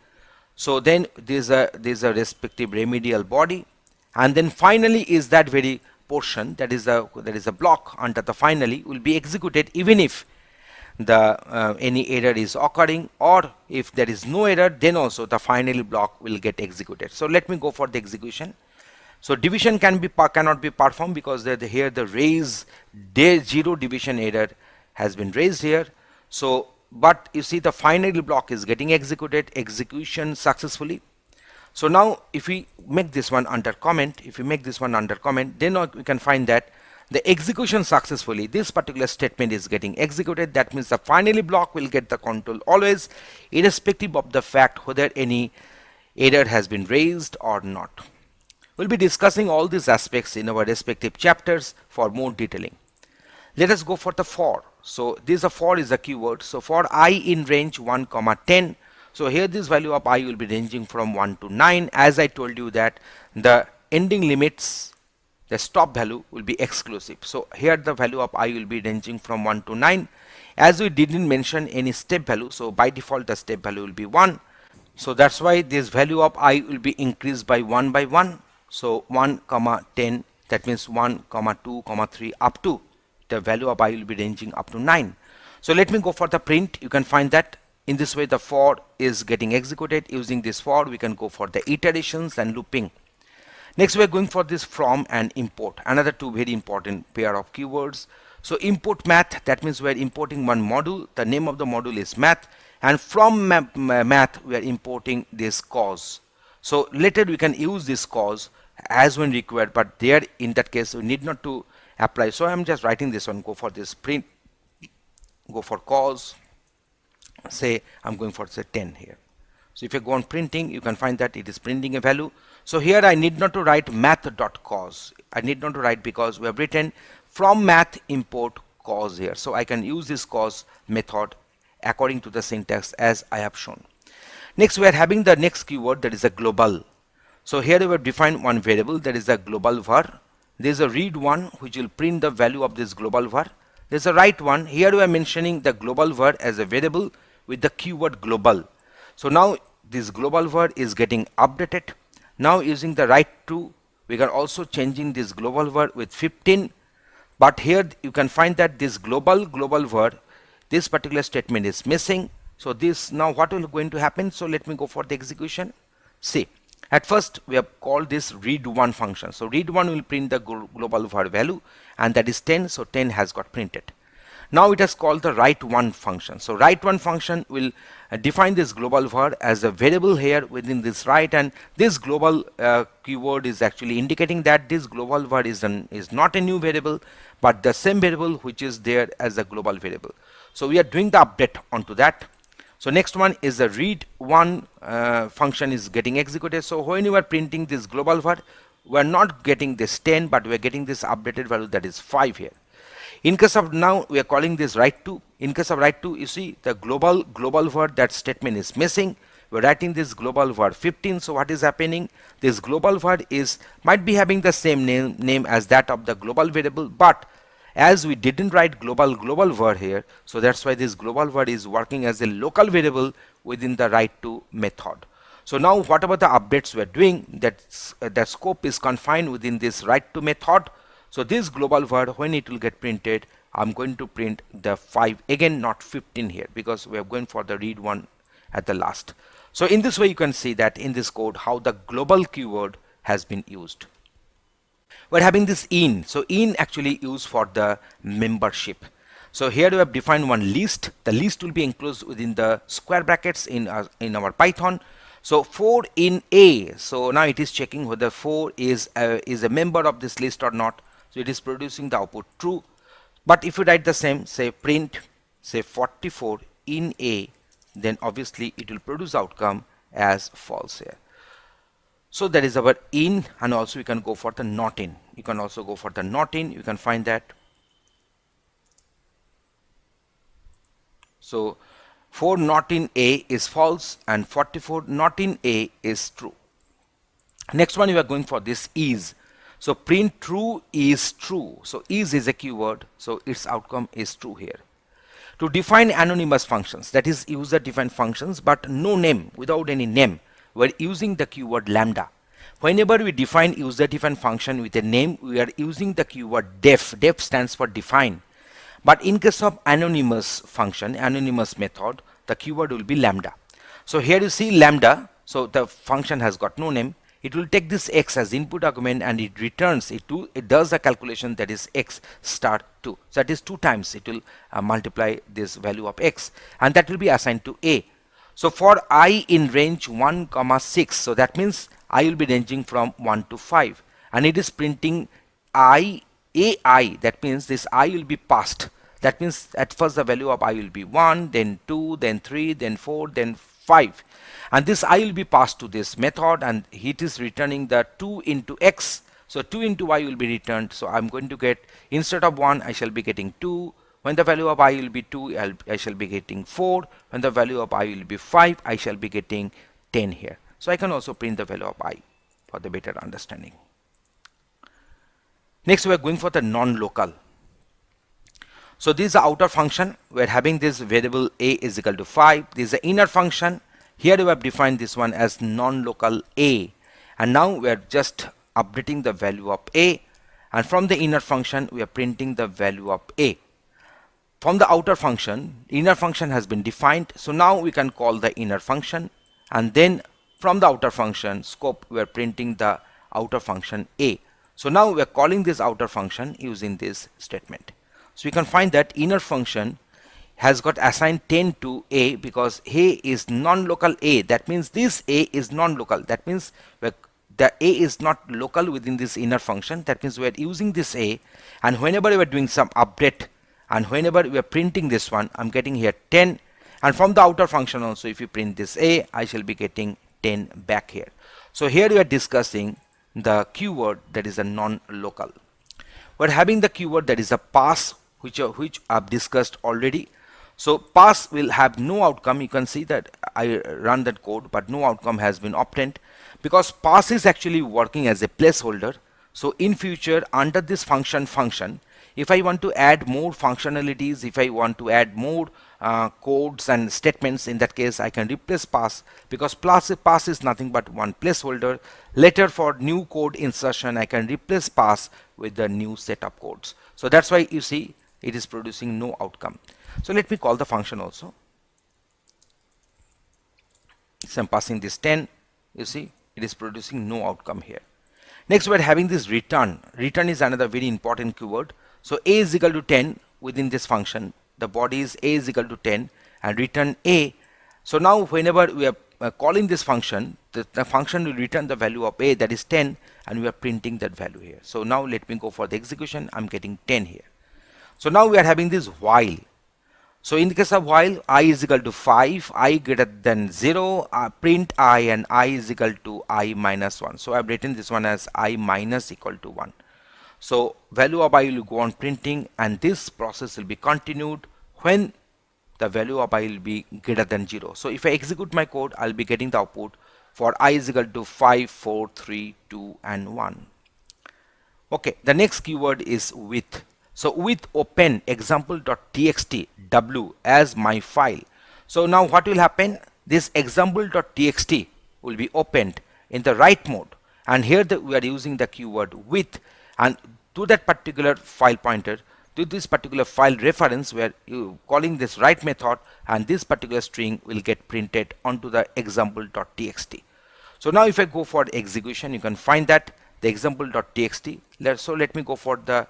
So then there's a respective remedial body, and then finally is that very portion, that is a block under the finally will be executed even if the any error is occurring, or if there is no error, then also the finally block will get executed. So let me go for the execution. So division cannot be performed because here the raise day 0 division error has been raised here. So but you see the final block is getting execution successfully. So now if we make this one under comment, then we can find that the execution successfully, this particular statement is getting executed. That means the finally block will get the control always, irrespective of the fact whether any error has been raised or not. We'll be discussing all these aspects in our respective chapters for more detailing. Let us go for the for. So this for is a keyword. So for I in range 1, 10. So here this value of I will be ranging from 1 to 9. As I told you that the ending limits, the stop value will be exclusive. So here the value of I will be ranging from 1 to 9. As we didn't mention any step value, so by default the step value will be 1. So that's why this value of I will be increased by 1 by 1. So 1, 10, that means 1, 2, 3 up to the value of I will be ranging up to 9. So let me go for the print. You can find that in this way the for is getting executed. Using this for, we can go for the iterations and looping. Next we are going for this from and import, another two very important pair of keywords. So import math, that means we are importing one module. The name of the module is math, and from math we are importing this cause. So later we can use this cause as when required, but there in that case we need not to apply. So I am just writing this one. Go for this print, go for cause, say I'm going for say 10 here. So if you go on printing, you can find that it is printing a value. So here I need not to write math.cause. I need not to write because we have written from math import cause here. So I can use this cause method according to the syntax as I have shown. Next we are having the next keyword, that is a global. So here we have defined one variable, that is a global var. There is a read one which will print the value of this global var. There is a write one. Here we are mentioning the global var as a variable with the keyword global. So now this global var is getting updated. Now using the write to, we can also changing this global var with 15. But here you can find that this global var, this particular statement is missing. So this now what will going to happen? So let me go for the execution. See, at first we have called this read one function. So read one will print the global var value, and that is 10. So 10 has got printed. Now it has called the write one function. So write one function will define this global var as a variable here within this write, and this global keyword is actually indicating that this global var is not a new variable, but the same variable which is there as a global variable. So we are doing the update onto that. So next one is the read one function is getting executed. So when you are printing this global var, we are not getting this 10, but we are getting this updated value, that is 5 here. In case of now, we are calling this write to. In case of write to, you see the global var, that statement is missing. We are writing this global var 15. So what is happening? This global var might be having the same name as that of the global variable, but as we didn't write global var here, so that's why this global var is working as a local variable within the write to method. So now whatever the updates we are doing, that scope is confined within this write to method. So this global var, when it will get printed, I'm going to print the 5 again, not 15 here, because we are going for the read one at the last. So in this way you can see that in this code how the global keyword has been used. We're having this in. So in actually used for the membership. So here we have defined one list. The list will be enclosed within the square brackets in our Python. So 4 in A. So now it is checking whether 4 is a member of this list or not. So it is producing the output true. But if you write the same, say print, say 44 in A, then obviously it will produce outcome as false here. So that is our in, and also you can go for the not in. You can also go for the not in. You can find that. So 4 not in A is false and 44 not in A is true. Next one, you are going for this is. So print true is true. So is a keyword. So its outcome is true here. To define anonymous functions, that is user defined functions, but no name, without any name, we're using the keyword lambda. Whenever we define user defined function with a name, we are using the keyword def. Def stands for define. But in case of anonymous function, anonymous method, the keyword will be lambda. So here you see lambda. So the function has got no name. it will take this x as input argument and it returns it does the calculation, that is x star 2. So that is 2 times it will multiply this value of x, and that will be assigned to a. So for I in range 1, 6, so that means I will be ranging from 1 to 5, and it is printing ai, that means this I will be passed. That means at first the value of I will be 1, then 2, then 3, then 4, then 5, and this I will be passed to this method, and it is returning the 2 into x. So 2 into y will be returned. So I'm going to get, instead of 1 I shall be getting 2. When the value of I will be 2, I shall be getting 4. When the value of I will be 5, I shall be getting 10 here. So I can also print the value of I for the better understanding. Next we are going for the non-local. So this is the outer function. We are having this variable a is equal to 5. This is the inner function. Here we have defined this one as non-local a, and now we are just updating the value of a, and from the inner function we are printing the value of a. From the outer function, inner function has been defined, so now we can call the inner function, and then from the outer function scope we are printing the outer function a. So now we are calling this outer function using this statement. So we can find that inner function has got assigned 10 to a because a is non-local a. That means this a is non-local. That means the a is not local within this inner function. That means we are using this a, and whenever we are doing some update and whenever we are printing this one, I'm getting here 10, and from the outer function also if you print this a, I shall be getting 10 back here. So here we are discussing the keyword that is a non-local. We're having the keyword that is a pass, which I've discussed already. So pass will have no outcome. You can see that I run that code, but no outcome has been obtained because pass is actually working as a placeholder. So in future under this function, if I want to add more functionalities, if I want to add more codes and statements, in that case I can replace pass, because pass is nothing but one placeholder. Later for new code insertion I can replace pass with the new set of codes. So that's why you see it is producing no outcome. So let me call the function also. So I'm passing this 10. You see it is producing no outcome here. Next we are having this return. Return is another very important keyword. So a is equal to 10 within this function. The body is a is equal to 10 and return a. So now whenever we are calling this function, the function will return the value of a, that is 10, and we are printing that value here. So now let me go for the execution. I'm getting 10 here. So now we are having this while. So in the case of while I is equal to 5, I greater than 0, print I, and I is equal to I minus 1. So I have written this one as I minus equal to 1. So value of I will go on printing, and this process will be continued when the value of I will be greater than 0. So if I execute my code, I'll be getting the output for I is equal to 5, 4, 3, 2 and 1. Okay, the next keyword is with. So with open example.txt w as my file. So now what will happen? This example.txt will be opened in the write mode, and here we are using the keyword with, and to that particular file pointer, to this particular file reference, where you calling this write method, and this particular string will get printed onto the example.txt. So now if I go for execution, you can find that the example.txt. So let me go for the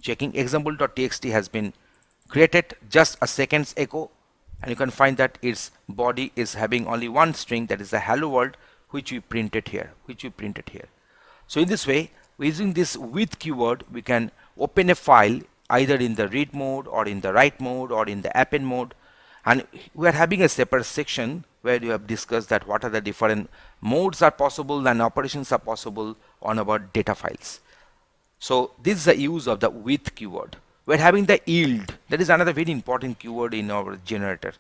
checking. Example.txt has been created just a second's ago, and you can find that its body is having only one string, that is the hello world, which we printed here. So in this way, using this with keyword, we can open a file either in the read mode or in the write mode or in the append mode, and we are having a separate section where you have discussed that what are the different modes are possible and operations are possible on our data files. So this is the use of the with keyword. We're having the yield. That is another very important keyword in our generator.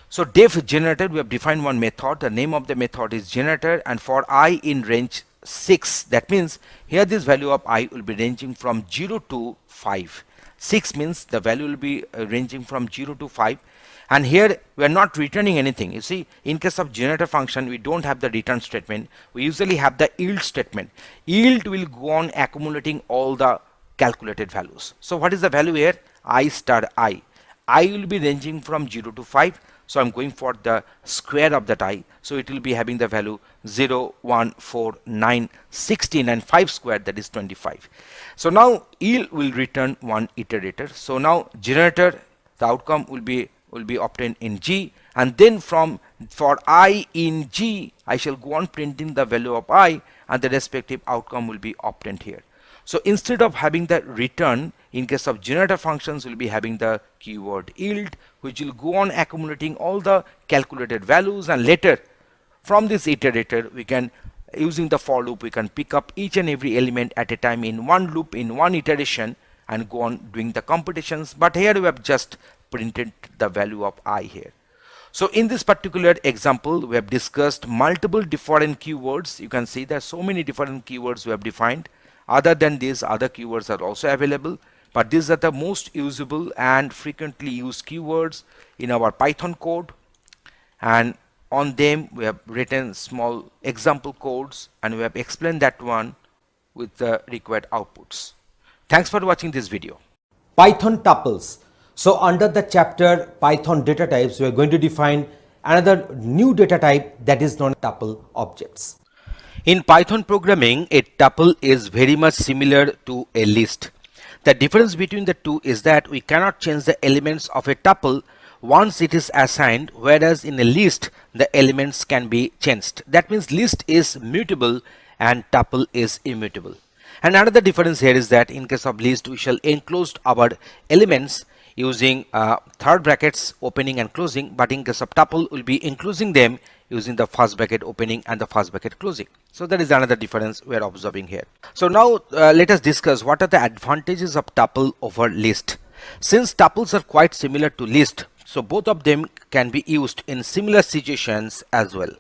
So def generator, we have defined one method. The name of the method is generator, and for I in range 6, that means here this value of I will be ranging from 0 to 5. 6 means the value will be ranging from 0 to 5. And here we are not returning anything. You see, in case of generator function, we don't have the return statement. We usually have the yield statement. Yield will go on accumulating all the calculated values. So what is the value here? I star I. I will be ranging from 0 to 5. So I'm going for the square of that I. So it will be having the value 0, 1, 4, 9, 16 and 5 square, that is 25. So now yield will return one iterator. So now generator, the outcome will be obtained in G, and then for I in G I shall go on printing the value of I, and the respective outcome will be obtained here. So instead of having the return, in case of generator functions, we'll be having the keyword yield, which will go on accumulating all the calculated values, and later from this iterator we can, using the for loop, we can pick up each and every element at a time in one loop, in one iteration, and go on doing the computations. But here we have just printed the value of I here. So in this particular example, we have discussed multiple different keywords. You can see there are so many different keywords we have defined. Other than these, other keywords are also available, but these are the most usable and frequently used keywords in our Python code, and on them we have written small example codes, and we have explained that one with the required outputs. Thanks for watching this video. Python tuples. So under the chapter Python data types, we are going to define another new data type, that is known as tuple objects. In Python programming, a tuple is very much similar to a list. The difference between the two is that we cannot change the elements of a tuple once it is assigned, whereas in a list the elements can be changed. That means list is mutable and tuple is immutable. And another difference here is that in case of list, we shall enclose our elements using third brackets opening and closing, but in case of tuple we'll be enclosing them using the first bracket opening and the first bracket closing. So that is another difference we are observing here. So now let us discuss what are the advantages of tuple over list. Since tuples are quite similar to list, so both of them can be used in similar situations as well.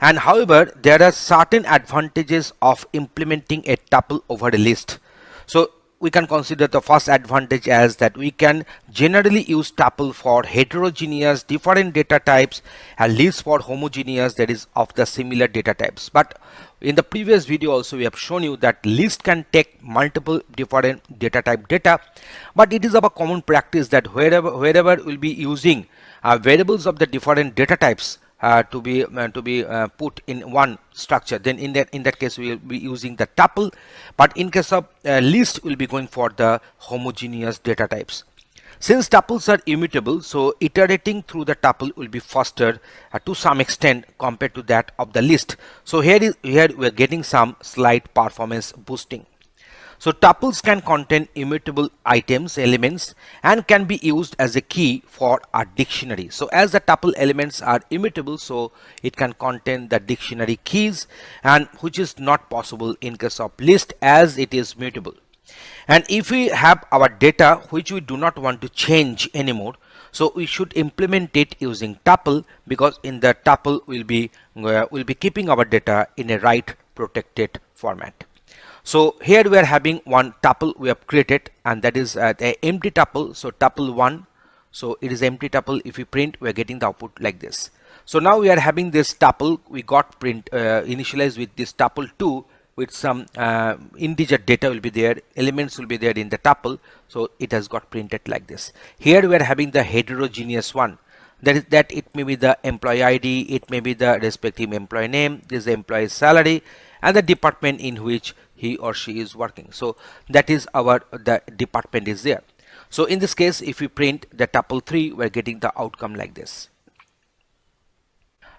And however, there are certain advantages of implementing a tuple over a list. So we can consider the first advantage as that we can generally use tuple for heterogeneous different data types and list for homogeneous, that is of the similar data types. But in the previous video also we have shown you that list can take multiple different data type data, but it is of a common practice that wherever we'll be using variables of the different data types to be put in one structure, then in that case we will be using the tuple. But in case of list, we'll be going for the homogeneous data types. Since tuples are immutable, so iterating through the tuple will be faster to some extent compared to that of the list. So here we are getting some slight performance boosting. So tuples can contain immutable items, elements, and can be used as a key for a dictionary. So as the tuple elements are immutable, so it can contain the dictionary keys, and which is not possible in case of list as it is mutable. And if we have our data which we do not want to change anymore, so we should implement it using tuple, because in the tuple we'll be keeping our data in a write protected format. So here we are having one tuple we have created, and that is the empty tuple. So tuple 1, so it is empty tuple. If we print, we are getting the output like this. So now we are having this tuple we got initialized with this tuple 2 with some integer data will be there, elements will be there in the tuple, so it has got printed like this. Here we are having the heterogeneous one, that is that it may be the employee ID, it may be the respective employee name, this is the employee's salary, and the department in which he or she is working. So that is the department is there. So in this case, if we print the tuple 3, we are getting the outcome like this.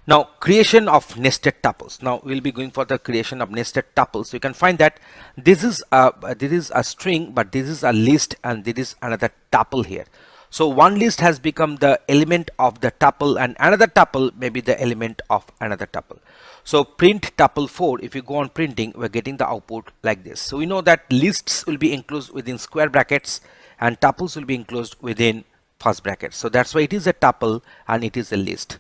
Now creation of nested tuples. Now we'll be going for the creation of nested tuples. So you can find that this is a string, but this is a list, and this is another tuple here. So one list has become the element of the tuple, and another tuple may be the element of another tuple. So print tuple 4, if you go on printing, we're getting the output like this. So we know that lists will be enclosed within square brackets and tuples will be enclosed within first brackets. So that's why it is a tuple and it is a list.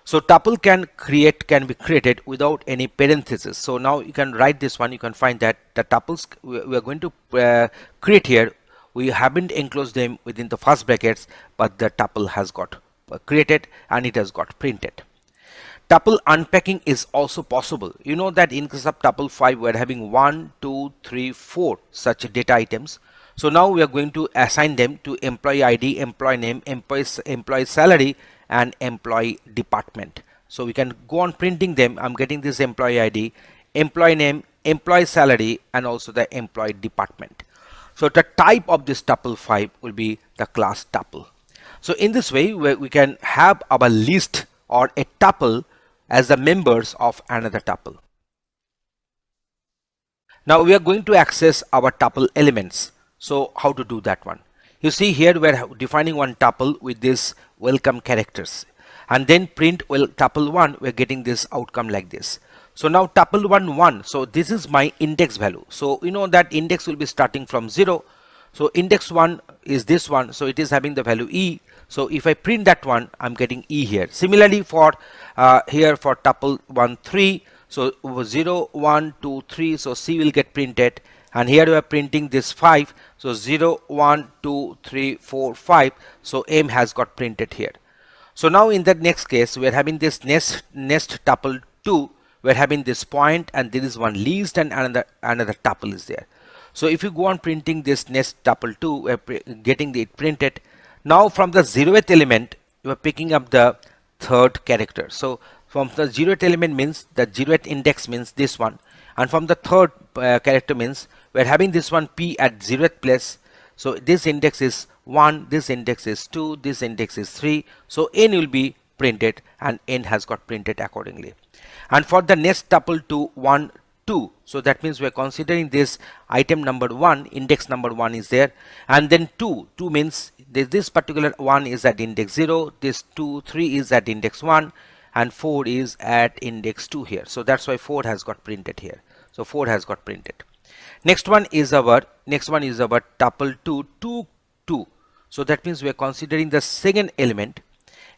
So tuple can be created without any parenthesis. So now you can write this one, you can find that the tuples we are going to create here, we haven't enclosed them within the first brackets, but the tuple has got created and it has got printed. Tuple unpacking is also possible. You know that in case of tuple 5 we are having 1, 2, 3, 4 such data items. So now we are going to assign them to employee ID, employee name, employee salary, and employee department. So we can go on printing them. I'm getting this employee ID, employee name, employee salary, and also the employee department. So the type of this tuple 5 will be the class tuple. So in this way, we can have our list or a tuple as the members of another tuple. Now we are going to access our tuple elements. So how to do that one? You see here we are defining one tuple with this welcome characters, and then print tuple 1, we are getting this outcome like this. So now tuple 1 so this is my index value. So you know that index will be starting from 0. So index 1 is this one, so it is having the value E. So if I print that one, I'm getting E here. Similarly for here for tuple 1 3, so 0 1 2 3, so C will get printed, and here we are printing this 5, so 0 1 2 3 4 5, so M has got printed here. So now in the next case, we are having this nest tuple 2, we are having this point, and there is one list and another tuple is there. So if you go on printing this nest tuple 2, we are getting it printed. Now from the 0th element, you are picking up the third character. So from the 0th element means the 0th index means this one, and from the third character means we are having this one P at 0th place. So this index is 1, this index is 2, this index is 3. So N will be printed, and N has got printed accordingly. And for the next tuple 2 1 2, so that means we are considering this item number 1, index number 1 is there, and then 2 means this particular one is at index 0, this 2 3 is at index 1, and 4 is at index 2 here. So that's why 4 has got printed here. So 4 has got printed. Next one is our tuple 2 2 2. So that means we are considering the second element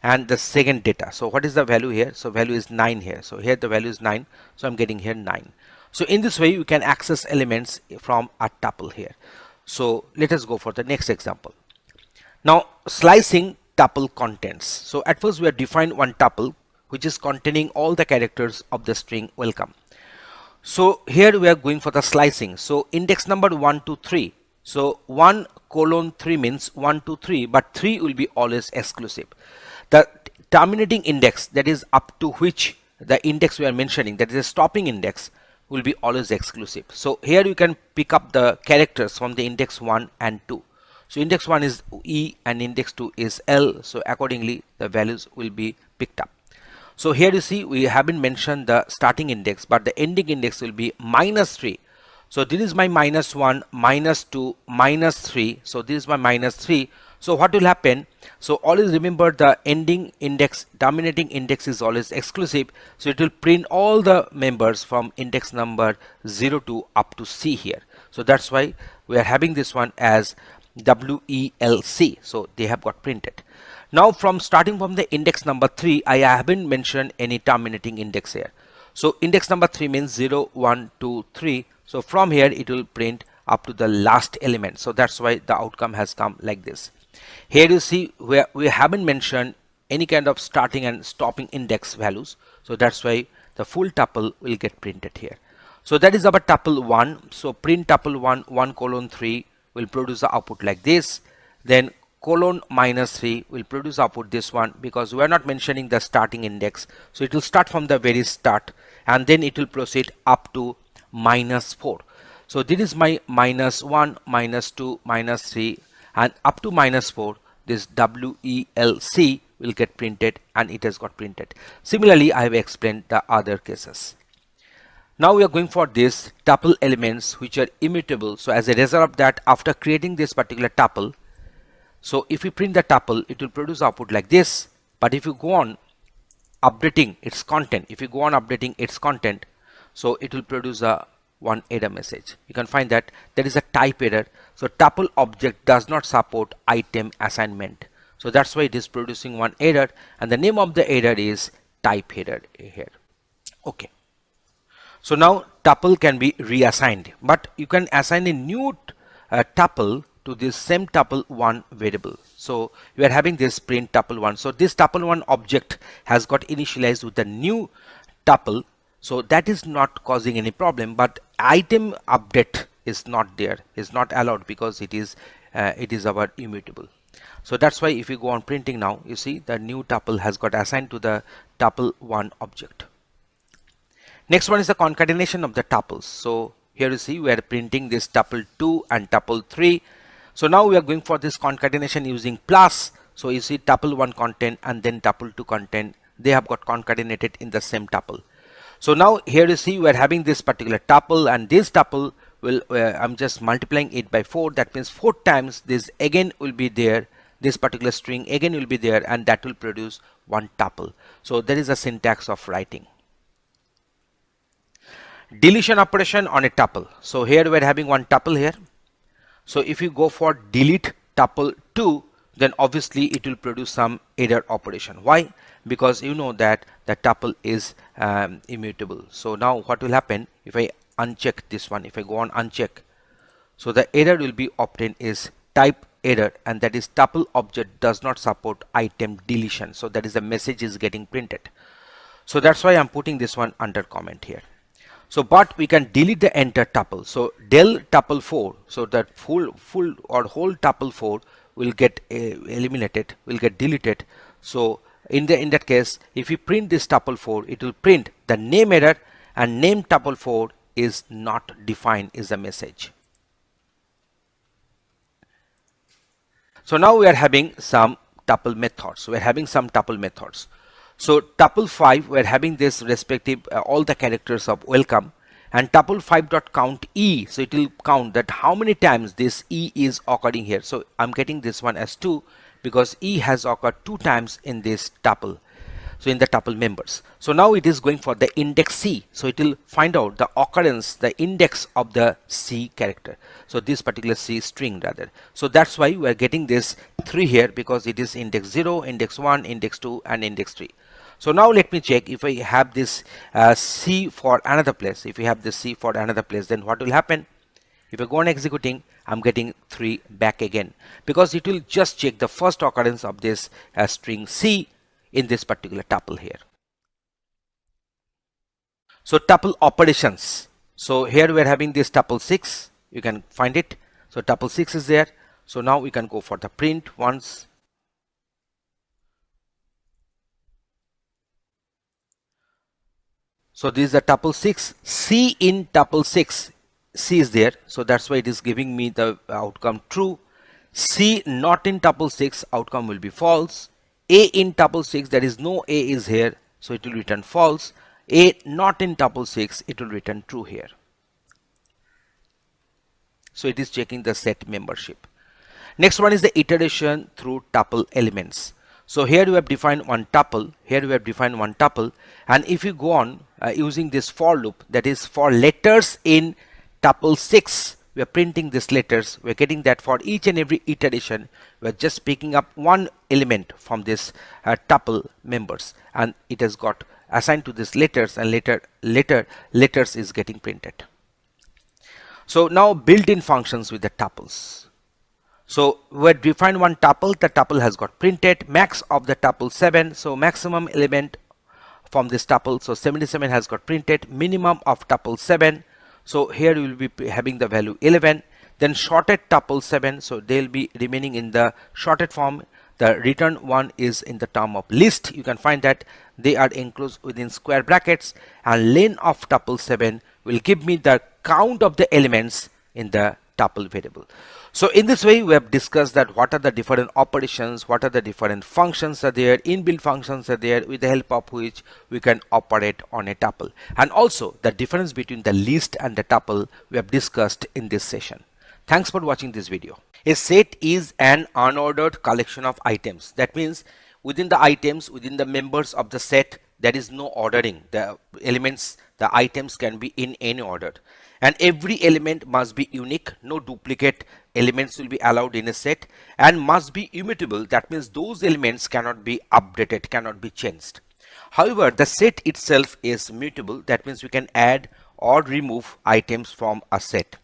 and the second data. So what is the value here? So value is 9 here. So here the value is 9. So I'm getting here 9. So in this way you can access elements from a tuple here. So let us go for the next example. Now slicing tuple contents. So at first we have defined one tuple which is containing all the characters of the string welcome. So here we are going for the slicing. So index number 1 to 3. So 1 colon 3 means 1 to 3, but 3 will be always exclusive. The terminating index, that is up to which the index we are mentioning, that is a stopping index, will be always exclusive. So here you can pick up the characters from the index 1 and 2. So index 1 is E and index 2 is L. So accordingly the values will be picked up. So here you see we haven't mentioned the starting index, but the ending index will be -3. So this is my -1, -2, -3. So this is my -3. So what will happen? So always remember the ending index, terminating index is always exclusive. So it will print all the members from index number 0 to up to C here. So that's why we are having this one as WELC. So they have got printed. Now from starting from the index number 3, I haven't mentioned any terminating index here. So index number 3 means 0, 1, 2, 3. So from here it will print up to the last element. So that's why the outcome has come like this. Here you see where we haven't mentioned any kind of starting and stopping index values. So that's why the full tuple will get printed here. So that is our tuple 1. So print tuple 1, 1 colon 3 will produce the output like this. Then colon -3 will produce output this one, because we are not mentioning the starting index. So it will start from the very start, and then it will proceed up to -4. So this is my -1, -2, -3, and up to -4. This WELC will get printed, and it has got printed. Similarly, I have explained the other cases. Now we are going for this tuple elements which are immutable. So as a result of that, after creating this particular tuple, so if we print the tuple, it will produce output like this. But if you go on updating its content, so it will produce a one error message. You can find that there is a type error. So tuple object does not support item assignment. So that's why it is producing one error, and the name of the error is type error here. Okay. So now tuple can be reassigned, but you can assign a new tuple to this same tuple 1 variable. So we are having this print tuple 1. So this tuple 1 object has got initialized with the new tuple. So that is not causing any problem, but item update is not there, is not allowed, because it is our immutable. So that's why if you go on printing now, you see the new tuple has got assigned to the tuple1 object. Next one is the concatenation of the tuples. So here you see we are printing this tuple2 and tuple3. So now we are going for this concatenation using plus. So you see tuple1 content and then tuple2 content, they have got concatenated in the same tuple. So now here you see we are having this particular tuple, and this tuple will I'm just multiplying it by 4. That means 4 times this again will be there, this particular string again will be there, and that will produce one tuple. So there is a syntax of writing. Deletion operation on a tuple. So here we are having one tuple here. So if you go for delete tuple2, then obviously it will produce some error operation. Why? Because you know that the tuple is immutable. So now what will happen if I uncheck this one, if I go on uncheck, so the error will be obtained is type error, and that is tuple object does not support item deletion. So that is the message is getting printed. So that's why I'm putting this one under comment here. So but we can delete the entire tuple. So del tuple4, so that full or whole tuple4 will get eliminated, will get deleted. So in that case, if we print this tuple4, it will print the name error, and name tuple4 is not defined is the message. So now we are having some tuple methods. We are having some tuple methods. So tuple5, we are having this respective all the characters of welcome, and tuple5.count e. So it will count that how many times this e is occurring here. So I'm getting this one as 2 because e has occurred 2 times in this tuple. So in the tuple members. So now it is going for the index C. So it will find out the occurrence, the index of the C character. So this particular C string rather. So that's why we are getting this 3 here, because it is index 0, index 1, index 2 and index 3. So now let me check if I have this C for another place. If you have this C for another place, then what will happen? If I go on executing, I'm getting 3 back again, because it will just check the first occurrence of this string C in this particular tuple here. So tuple operations. So here we are having this tuple 6. You can find it. So tuple 6 is there. So now we can go for the print once. So this is the tuple 6. C in tuple 6. C is there. So that's why it is giving me the outcome true. C not in tuple 6, outcome will be false. A in tuple 6, there is no A is here, so it will return false. A not in tuple 6, it will return true here. So it is checking the set membership. Next one is the iteration through tuple elements. So here we have defined one tuple, here we have defined one tuple, and if you go on using this for loop, that is for letters in tuple 6, we are printing these letters. We are getting that for each and every iteration, we are just picking up one element from this tuple members, and it has got assigned to this letters, and letters is getting printed. So now built-in functions with the tuples. So we have defined one tuple, the tuple has got printed, max of the tuple 7, so maximum element from this tuple, so 77 has got printed, minimum of tuple 7. So here we will be having the value 11, then shorted tuple 7, so they will be remaining in the shorted form. The return one is in the term of list. You can find that they are enclosed within square brackets, and len of tuple 7 will give me the count of the elements in the tuple variable. So in this way we have discussed that what are the different operations, what are the different functions are there, inbuilt functions are there, with the help of which we can operate on a tuple, and also the difference between the list and the tuple we have discussed in this session. Thanks for watching this video. A set is an unordered collection of items. That means within the items, within the members of the set, there is no ordering. The elements, the items can be in any order, and every element must be unique. No duplicate elements will be allowed in a set, and must be immutable. That means those elements cannot be updated, cannot be changed. However, the set itself is mutable. That means we can add or remove items from a set.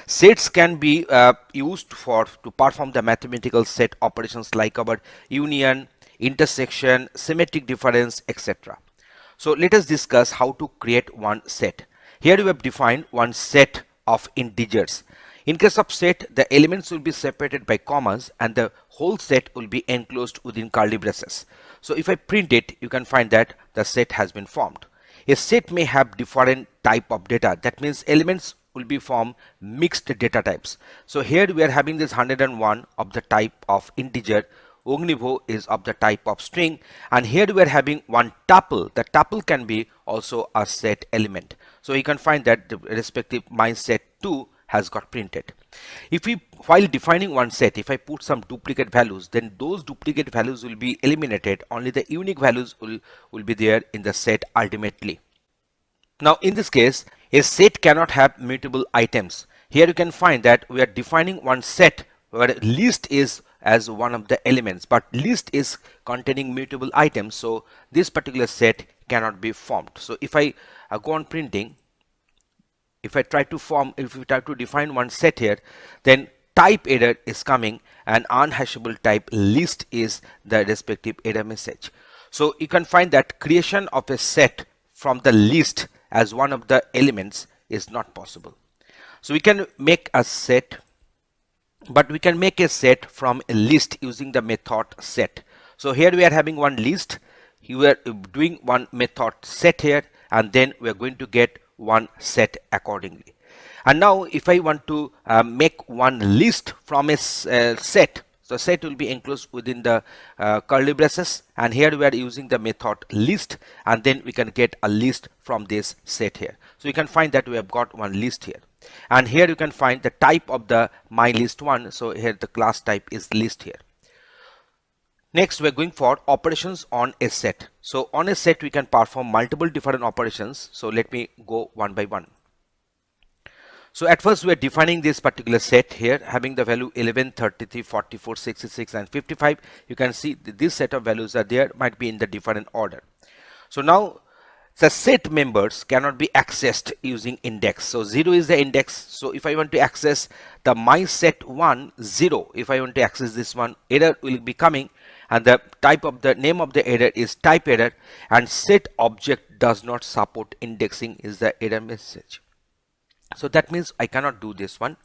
Sets can be used to perform the mathematical set operations like our union, intersection, symmetric difference, etc. So let us discuss how to create one set. Here we have defined one set of integers. In case of set, the elements will be separated by commas and the whole set will be enclosed within curly braces. So if I print it, you can find that the set has been formed. A set may have different type of data. That means elements will be from mixed data types. So here we are having this 101 of the type of integer, Ognivo is of the type of string, and here we are having one tuple. The tuple can be also a set element. So you can find that the respective my set2 has got printed. If we, while defining one set, if I put some duplicate values, then those duplicate values will be eliminated. Only the unique values will be there in the set ultimately. Now in this case, a set cannot have mutable items. Here you can find that we are defining one set where list is as one of the elements, but list is containing mutable items, so this particular set cannot be formed. So if I go on printing, if we try to define one set here, then type error is coming and unhashable type list is the respective error message. So you can find that creation of a set from the list as one of the elements is not possible. So we can make a set, but we can make a set from a list using the method set. So here we are having one list, we are doing one method set here, and then we are going to get one set accordingly. And now if I want to make one list from a set, so set will be enclosed within the curly braces, and here we are using the method list, and then we can get a list from this set here. So you can find that we have got one list here, and here you can find the type of the my list one. So here the class type is list here. Next, we're going for operations on a set. So on a set, we can perform multiple different operations. So let me go one by one. So at first, we're defining this particular set here, having the value 11, 33, 44, 66, and 55. You can see that this set of values are there, might be in the different order. So now the set members cannot be accessed using index. So 0 is the index. So if I want to access the my set 1, 0, if I want to access this one, error will be coming, and the type of the name of the error is type error, and set object does not support indexing is the error message. So that means I cannot do this one.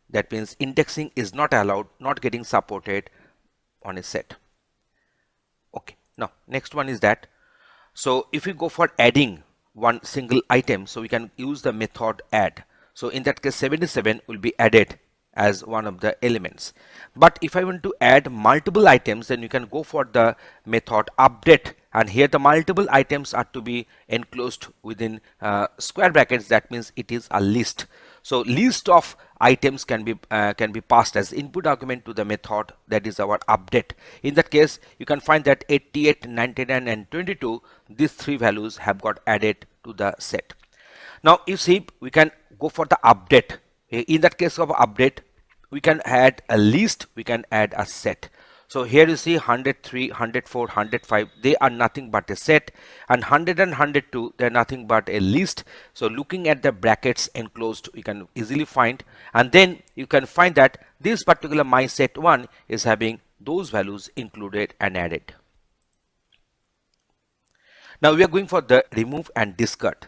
That means indexing is not allowed, not getting supported on a set. Okay, now next one is that, so if we go for adding one single item, so we can use the method add. So in that case 77 will be added as one of the elements. But if I want to add multiple items, then you can go for the method update, and here the multiple items are to be enclosed within square brackets. That means it is a list. So list of items can be passed as input argument to the method, that is our update. In that case, you can find that 88, 99, and 22, these three values have got added to the set. Now you see, we can go for the update. In that case of update, we can add a list, we can add a set. So here you see 103, 104, 105, they are nothing but a set, and 100 and 102, they are nothing but a list. So looking at the brackets enclosed, we can easily find, and then you can find that this particular my set 1 is having those values included and added. Now we are going for the remove and discard.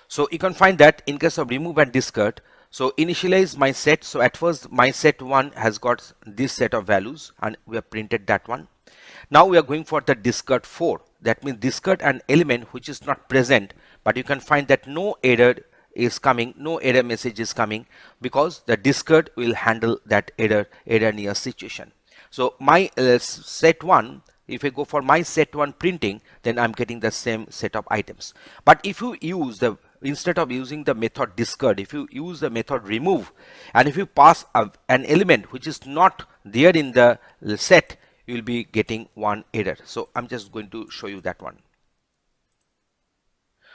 So you can find that in case of remove and discard, so initialize my set. So at first my set 1 has got this set of values, and we have printed that one. Now we are going for the discard 4. That means discard an element which is not present, but you can find that no error is coming, no error message is coming, because the discard will handle that error near situation. So my set 1, if I go for my set 1 printing, then I'm getting the same set of items. But if you use the, instead of using the method discard, if you use the method remove, and if you pass an element which is not there in the set, you will be getting one error. So I'm just going to show you that one.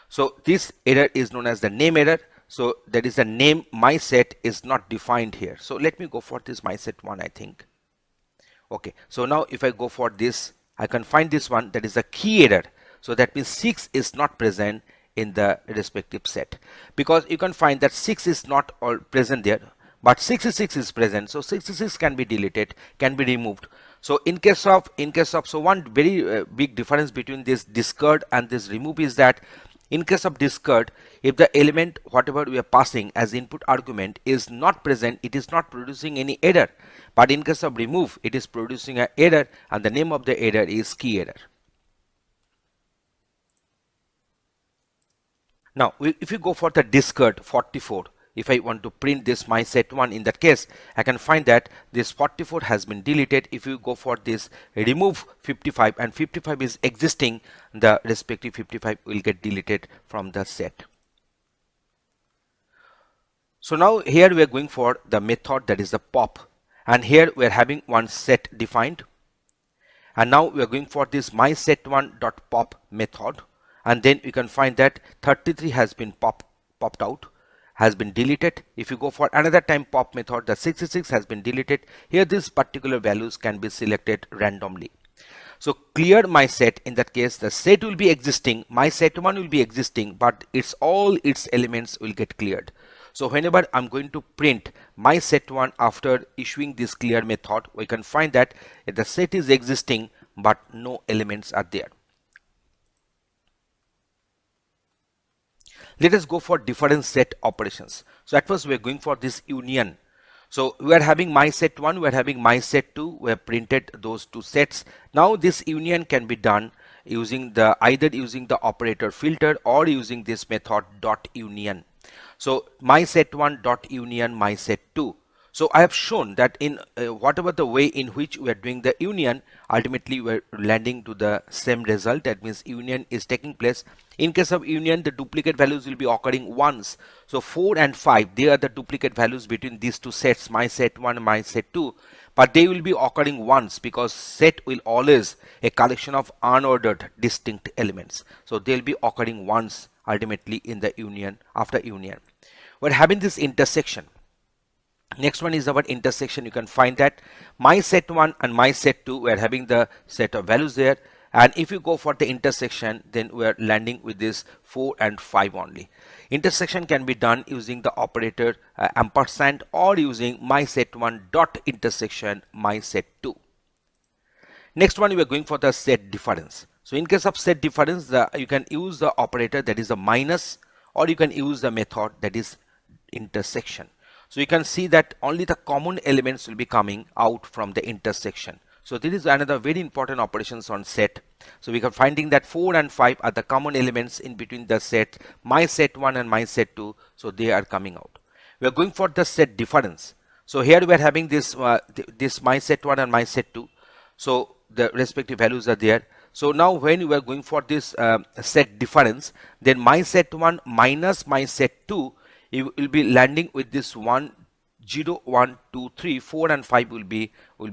So this error is known as the name error. So that is the name my set is not defined here. So let me go for this my set 1, I think. Okay, so now if I go for this, I can find this one, that is a key error. So that means 6 is not present in the respective set, because you can find that 6 is not all present there, but 66 is present. So 66 can be deleted, can be removed. So in case of so one very big difference between this discard and this remove is that In case of discard, if the element whatever we are passing as input argument is not present, it is not producing any error. But in case of remove, it is producing an error, and the name of the error is key error. Now, if you go for the discard 44, if I want to print this my set1, in that case, I can find that this 44 has been deleted. If you go for this remove 55 and 55 is existing, the respective 55 will get deleted from the set. So now here we are going for the method that is the pop, and here we are having one set defined, and now we are going for this my set1.pop method, and then you can find that 33 has been popped out, has been deleted. If you go for another time pop method, the 66 has been deleted. Here these particular values can be selected randomly. So clear my set, in that case the set will be existing, my set1 will be existing, but all its elements will get cleared. So whenever I'm going to print my set1 after issuing this clear method, we can find that the set is existing but no elements are there. Let us go for different set operations. So at first we are going for this union. So we are having my set1, we are having my set2, we have printed those two sets. Now this union can be done using either using the operator filter or using this method dot union. So my set1 dot union my set2. So I have shown that in whatever the way in which we are doing the union, ultimately we are landing to the same result. That means union is taking place. In case of union, the duplicate values will be occurring once. So 4 and 5, they are the duplicate values between these two sets, my set1 and my set2. But they will be occurring once because set will always a collection of unordered distinct elements. So they will be occurring once ultimately in the union, after union. We're having this intersection. Next one is our intersection. You can find that my set1 and my set2, we are having the set of values there, and if you go for the intersection, then we are landing with this 4 and 5 only. Intersection can be done using the operator ampersand or using my set1 dot intersection my set2. Next one, we are going for the set difference. So in case of set difference, you can use the operator that is a minus, or you can use the method that is intersection. So you can see that only the common elements will be coming out from the intersection. So this is another very important operations on set. So we are finding that 4 and 5 are the common elements in between the set my set1 and my set2. So they are coming out. We are going for the set difference. So here we are having this this my set1 and my set2. So the respective values are there. So now when we are going for this set difference, then my set1 minus my set2, you will be landing with this 1, 0, 1, 2, 3, 4 and 5 will be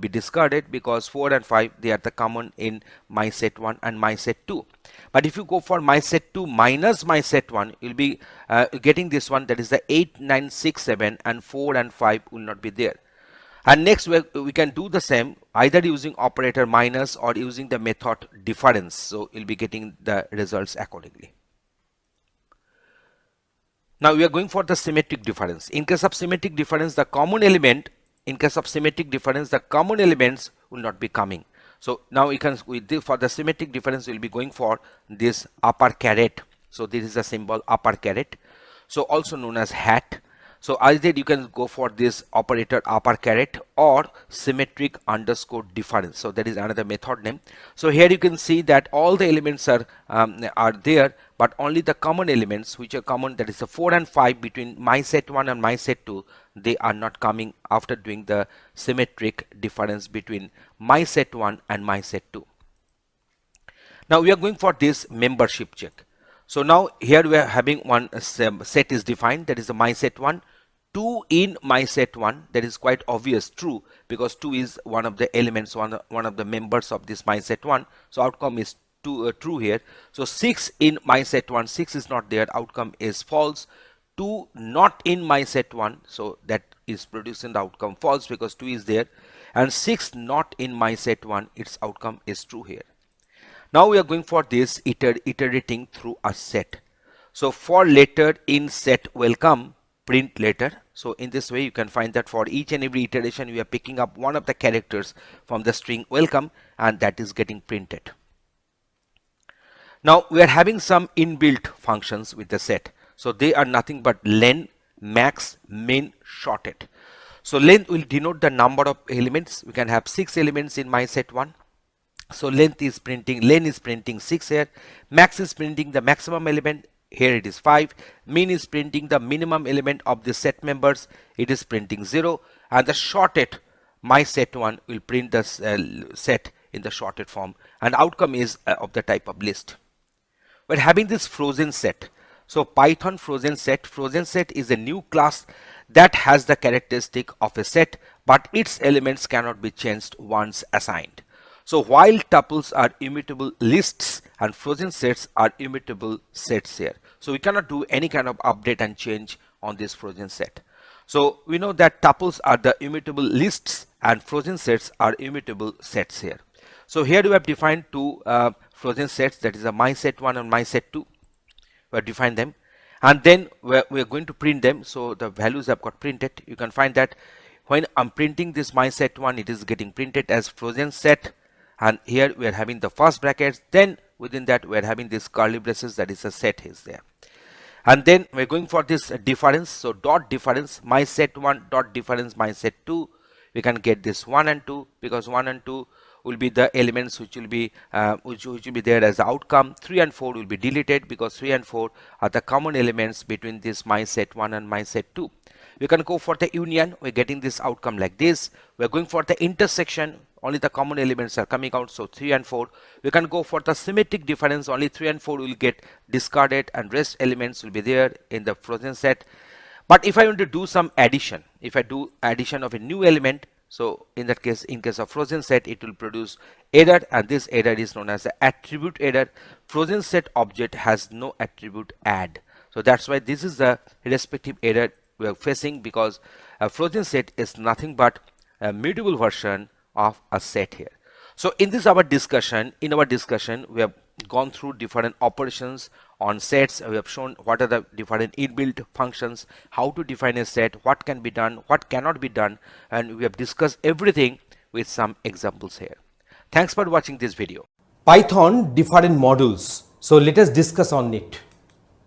discarded because 4 and 5 they are the common in my set1 and my set2. But if you go for my set2 minus my set1, you'll be getting this one, that is the 8, 9, 6, 7, and 4 and 5 will not be there. And next we can do the same either using operator minus or using the method difference. So you'll be getting the results accordingly. Now we are going for the symmetric difference. In case of symmetric difference, the common element, in case of symmetric difference, the common elements will not be coming. So now we can, for the symmetric difference, we will be going for this upper caret. So this is the symbol upper caret. So also known as hat. So either you can go for this operator upper caret or symmetric underscore difference. So that is another method name. So here you can see that all the elements are there, but only the common elements which are common, that is the 4 and 5 between my set1 and my set2, they are not coming after doing the symmetric difference between my set1 and my set2. Now we are going for this membership check. So now here we are having one set is defined, that is the my set1, 2 in my set1, that is quite obvious, true, because 2 is one of the elements, one of the members of this my set1. So outcome is true here. So 6 in my set1, 6 is not there, outcome is false. 2 not in my set1, so that is producing the outcome false because 2 is there, and 6 not in my set1, its outcome is true here. Now we are going for this iterating through a set. So for letter in set welcome, print letter. So in this way you can find that for each and every iteration we are picking up one of the characters from the string welcome, and that is getting printed. Now we are having some inbuilt functions with the set. So they are nothing but len, max, min, shorted. So length will denote the number of elements. We can have 6 elements in my set 1. So len is printing 6 here. Max is printing the maximum element. Here it is 5. Min is printing the minimum element of the set members. It is printing 0. And the shorted, my set 1 will print the set in the shorted form. And outcome is of the type of list. We're having this frozen set. So Python frozen set is a new class that has the characteristic of a set, but its elements cannot be changed once assigned. So while tuples are immutable lists and frozen sets are immutable sets here. So we cannot do any kind of update and change on this frozen set. So we know that tuples are the immutable lists and frozen sets are immutable sets here. So here we have defined two frozen sets, that is a my set 1 and my set 2. We have defined them, and then we're going to print them. So the values have got printed. You can find that when I'm printing this my set 1, it is getting printed as frozen set, and here we are having the first brackets. Then within that we are having this curly braces, that is a set is there. And then we're going for this difference. So dot difference, my set 1 dot difference my set 2. We can get this 1 and 2 because 1 and 2 will be the elements which will be there as the outcome. 3 and 4 will be deleted because 3 and 4 are the common elements between this my set 1 and my set 2. We can go for the union. We're getting this outcome like this. We're going for the intersection. Only the common elements are coming out, so 3 and 4. We can go for the symmetric difference. Only 3 and 4 will get discarded and rest elements will be there in the frozen set. But if I want to do some addition, if I do addition of a new element, so in that case, in case of frozen set, it will produce error, and this error is known as the attribute error. Frozen set object has no attribute add. So that's why this is the respective error we are facing, because a frozen set is nothing but a mutable version of a set here. So in our discussion, we have gone through different operations on sets. We have shown what are the different inbuilt functions, how to define a set, what can be done, what cannot be done, and we have discussed everything with some examples here. Thanks for watching this video. Python different modules. So let us discuss on it.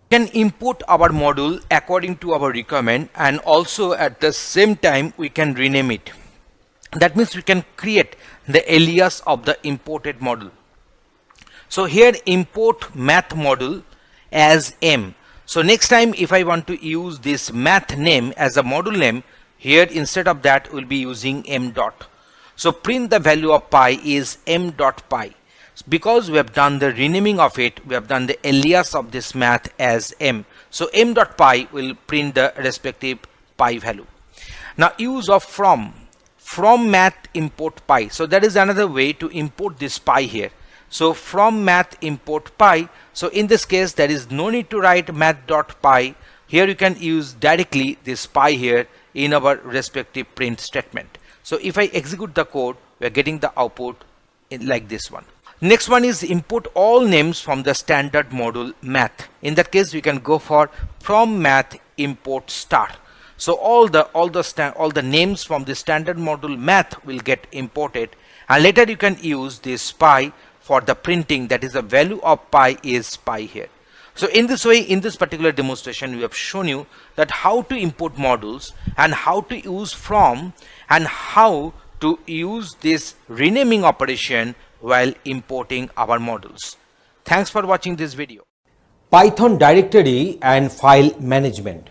We can import our module according to our requirement, and also at the same time we can rename it. That means we can create the alias of the imported module. So here import math module as m. So next time if I want to use this math name as a module name, here instead of that we'll be using m dot. So print the value of pi is m dot pi. Because we have done the renaming of it, we have done the alias of this math as m. So m dot pi will print the respective pi value. Now use of from math import pi. So that is another way to import this pi here. So from math import pi. So in this case there is no need to write math.py. Here you can use directly this pi here in our respective print statement. So if I execute the code, we are getting the output like this one. Next one is import all names from the standard module math. In that case we can go for from math import star. So all the names from the standard module math will get imported, and later you can use this pi for the printing, that is the value of pi is pi here. So in this way, in this particular demonstration, we have shown you that how to import modules and how to use from and how to use this renaming operation while importing our modules. Thanks for watching this video. Python directory and file management.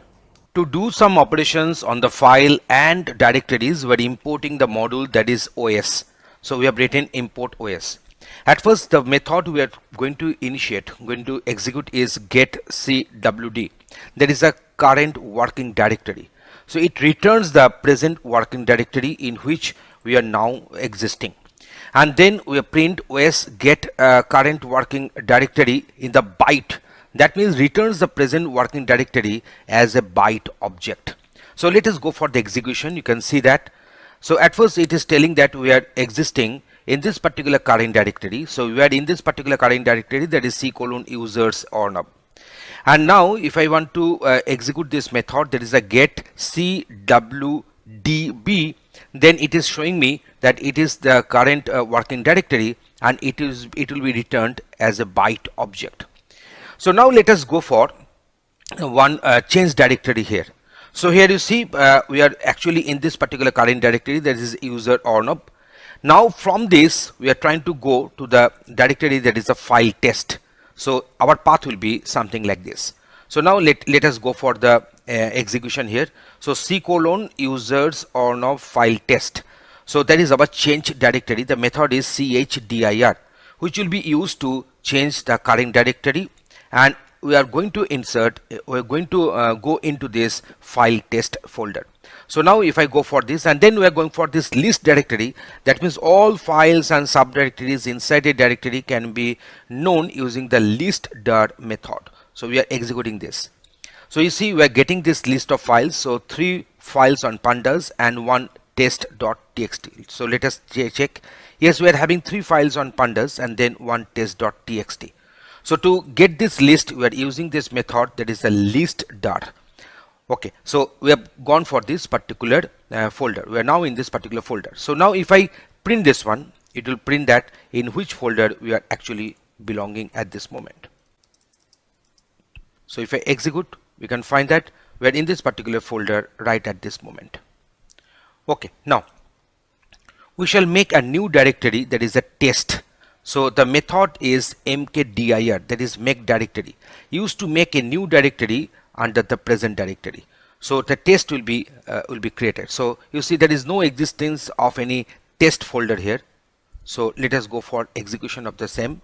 To do some operations on the file and directories, we're importing the module that is OS. So we have written import OS. At first, the method we are going to execute is get cwd. That is a current working directory. So it returns the present working directory in which we are now existing. And then we print os get current working directory in the byte. That means returns the present working directory as a byte object. So let us go for the execution. You can see that. So at first it is telling that we are existing in this particular current directory. So we are in this particular current directory, that is c:users or num. And now if I want to execute this method, there is a get cwdb. then it is showing me that it is the current working directory, and it will be returned as a byte object. So now let us go for one change directory here. So here you see we are actually in this particular current directory, that is user ornob. Now from this we are trying to go to the directory that is a file test. So our path will be something like this. So now let us go for the execution here. So c:, users ornob file test. So that is our change directory. The method is chdir, which will be used to change the current directory, and we are going to insert, we are going to go into this file test folder. So now if I go for this, and then we are going for this list directory, that means all files and subdirectories inside a directory can be known using the list.dir method. So we are executing this. So you see we are getting this list of files. So 3 files on pandas and 1 test.txt. So let us check. Yes, we are having 3 files on pandas and then 1 test.txt. So to get this list, we are using this method, that is the list.dir. Okay, so we have gone for this particular folder. We are now in this particular folder. So now if I print this one, it will print that in which folder we are actually belonging at this moment. So if I execute, we can find that we are in this particular folder right at this moment. Okay, now we shall make a new directory, that is a test. So the method is mkdir, that is make directory, used to make a new directory under the present directory. So the test will be created. So you see there is no existence of any test folder here. So let us go for execution of the same.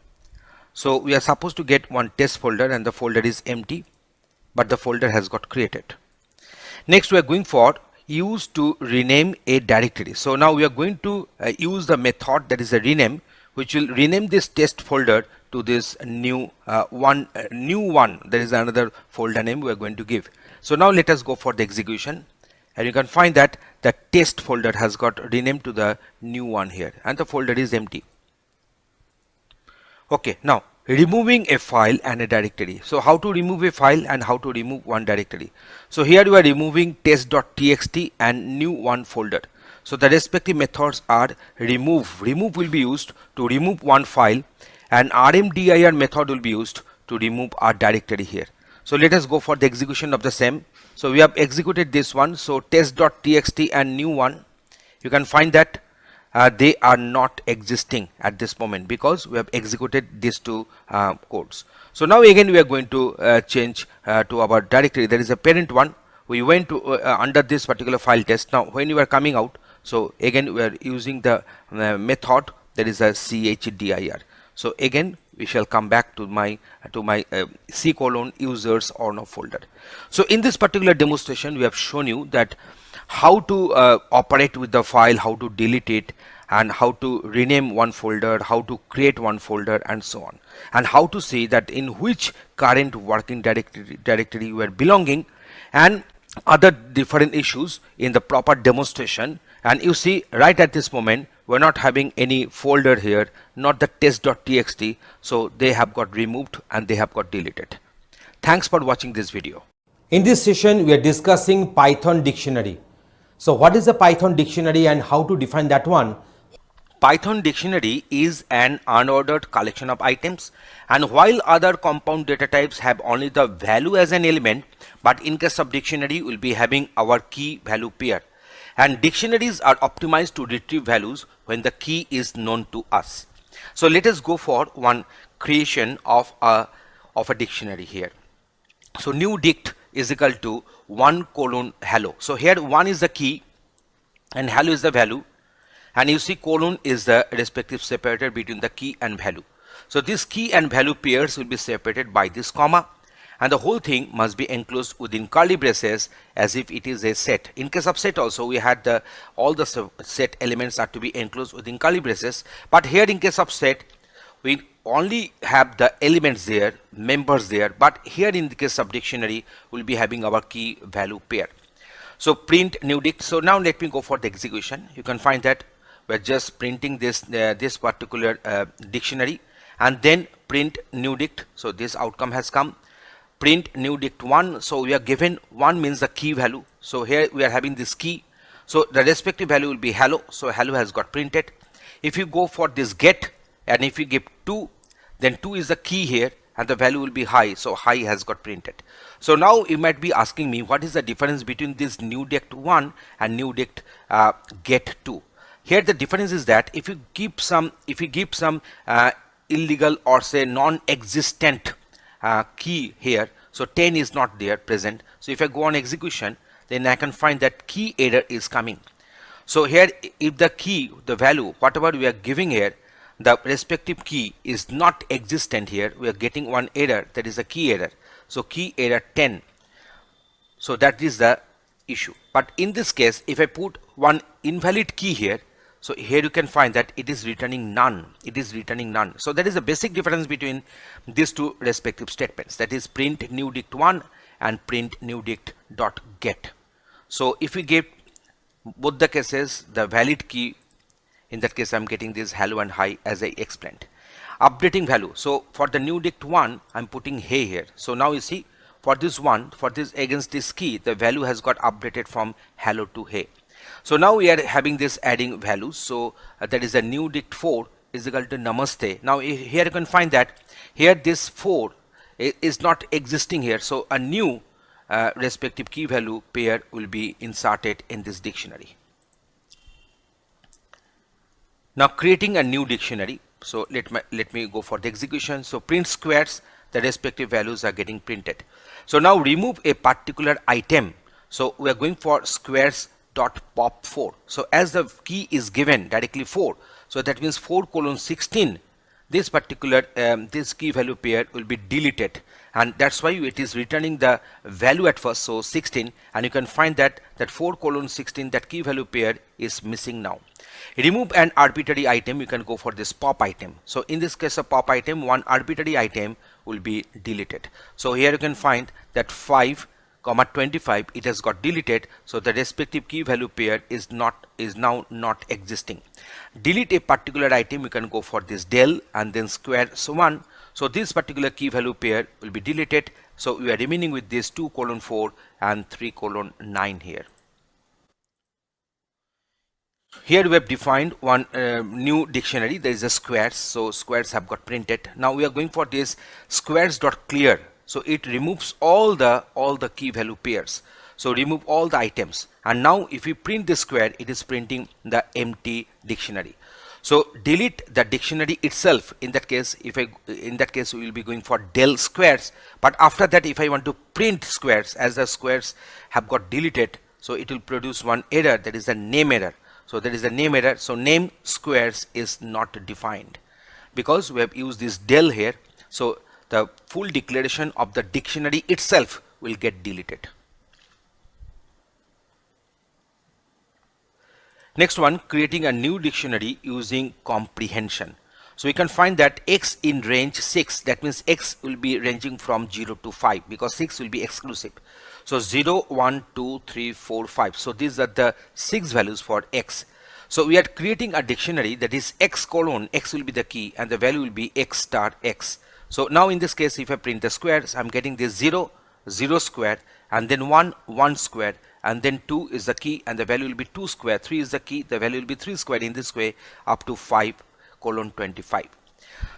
So we are supposed to get one test folder, and the folder is empty, but the folder has got created. Next we are going for use to rename a directory. So now we are going to use the method, that is a rename, which will rename this test folder to this new one. There is another folder name we are going to give. So now let us go for the execution, and you can find that the test folder has got renamed to the new one here, and the folder is empty. Okay, now removing a file and a directory. So how to remove a file and how to remove one directory. So here you are removing test.txt and new one folder. So the respective methods are remove. Remove will be used to remove one file, and rmdir method will be used to remove our directory here. So let us go for the execution of the same. So we have executed this one. So test.txt and new one, you can find that they are not existing at this moment because we have executed these two codes. So now again we are going to change to our directory, that is a parent one. We went to under this particular file test. Now when you are coming out, so again we are using the method, that is a chdir. So again we shall come back to my c:, users ornob folder. So in this particular demonstration we have shown you that how to operate with the file, how to delete it, and how to rename one folder, how to create one folder, and so on, and how to see that in which current working directory you are belonging, and other different issues in the proper demonstration. And you see right at this moment we're not having any folder here, not the test.txt, so they have got removed and they have got deleted. Thanks for watching this video. In this session, we are discussing Python dictionary. So what is a Python dictionary and how to define that one? Python dictionary is an unordered collection of items, and while other compound data types have only the value as an element, but in case of dictionary we'll be having our key value pair, and dictionaries are optimized to retrieve values when the key is known to us. So let us go for one creation of a dictionary here. So new dict is equal to 1:hello. So here 1 is the key and hello is the value, and you see colon is the respective separator between the key and value. So this key and value pairs will be separated by this comma, and the whole thing must be enclosed within curly braces as if it is a set. In case of set also we had all the set elements are to be enclosed within curly braces, but here in case of set we only have the elements there, members there, but here in the case of dictionary we'll be having our key value pair. So print new dict. So now let me go for the execution. You can find that we're just printing this particular dictionary, and then print new dict. So this outcome has come. Print new dict 1. So we are given 1 means the key value. So here we are having this key. So the respective value will be hello. So hello has got printed. If you go for this get, and if you give 2, then 2 is the key here and the value will be high. So high has got printed. So now you might be asking me, what is the difference between this new dict 1 and new dict get 2? Here the difference is that if you give some illegal or say non-existent key here, so 10 is not there present. So if I go on execution, then I can find that key error is coming. So here, if the key, the value, whatever we are giving here, the respective key is not existent here, we are getting one error, that is a key error. So key error 10. So that is the issue. But in this case, if I put one invalid key here, so here you can find that it is returning none. It is returning none. So that is the basic difference between these two respective statements. That is print new dict 1 and print new dict dot get. So if we give both the cases the valid key, in that case I'm getting this hello and hi as I explained. Updating value. So for the new dict 1, I'm putting hey here. So now you see, for this one, for this against this key, the value has got updated from hello to hey. So now we are having this adding values. So that is a new dict 4 is equal to namaste. Now here you can find that here this 4 is not existing here. So a new respective key value pair will be inserted in this dictionary. Now creating a new dictionary. So let me go for the execution. So print squares, the respective values are getting printed. So now remove a particular item. So we are going for squares dot pop 4. So as the key is given directly 4, so that means 4:16, this particular this key value pair will be deleted, and that's why it is returning the value at first, so 16, and you can find that 4:16, that key value pair is missing now. Remove an arbitrary item, you can go for this pop item. So in this case of pop item, one arbitrary item will be deleted. So here you can find that 5,25, it has got deleted, so the respective key value pair is now not existing. Delete a particular item, you can go for this del and then squares 1. So this particular key value pair will be deleted. So we are remaining with this 2:4 and 3:9 here. Here we have defined one new dictionary. There is a squares, so squares have got printed. Now we are going for this squares dot clear. So it removes all the key value pairs. So remove all the items, and now if we print the square, it is printing the empty dictionary. So delete the dictionary itself. In that case, we will be going for del squares. But after that, if I want to print squares, as the squares have got deleted, so it will produce one error, that is a name error. So there is a name error. So name squares is not defined because we have used this del here. So the full declaration of the dictionary itself will get deleted. Next one, creating a new dictionary using comprehension. So we can find that x in range 6, that means x will be ranging from 0 to 5 because 6 will be exclusive. So 0, 1, 2, 3, 4, 5. So these are the 6 values for x. So we are creating a dictionary that is x colon, x will be the key and the value will be x star x. So now in this case, if I print the squares, I'm getting this 0, 0 square, and then 1, 1 square, and then 2 is the key and the value will be 2 square, 3 is the key, the value will be 3 square, in this way up to 5:25.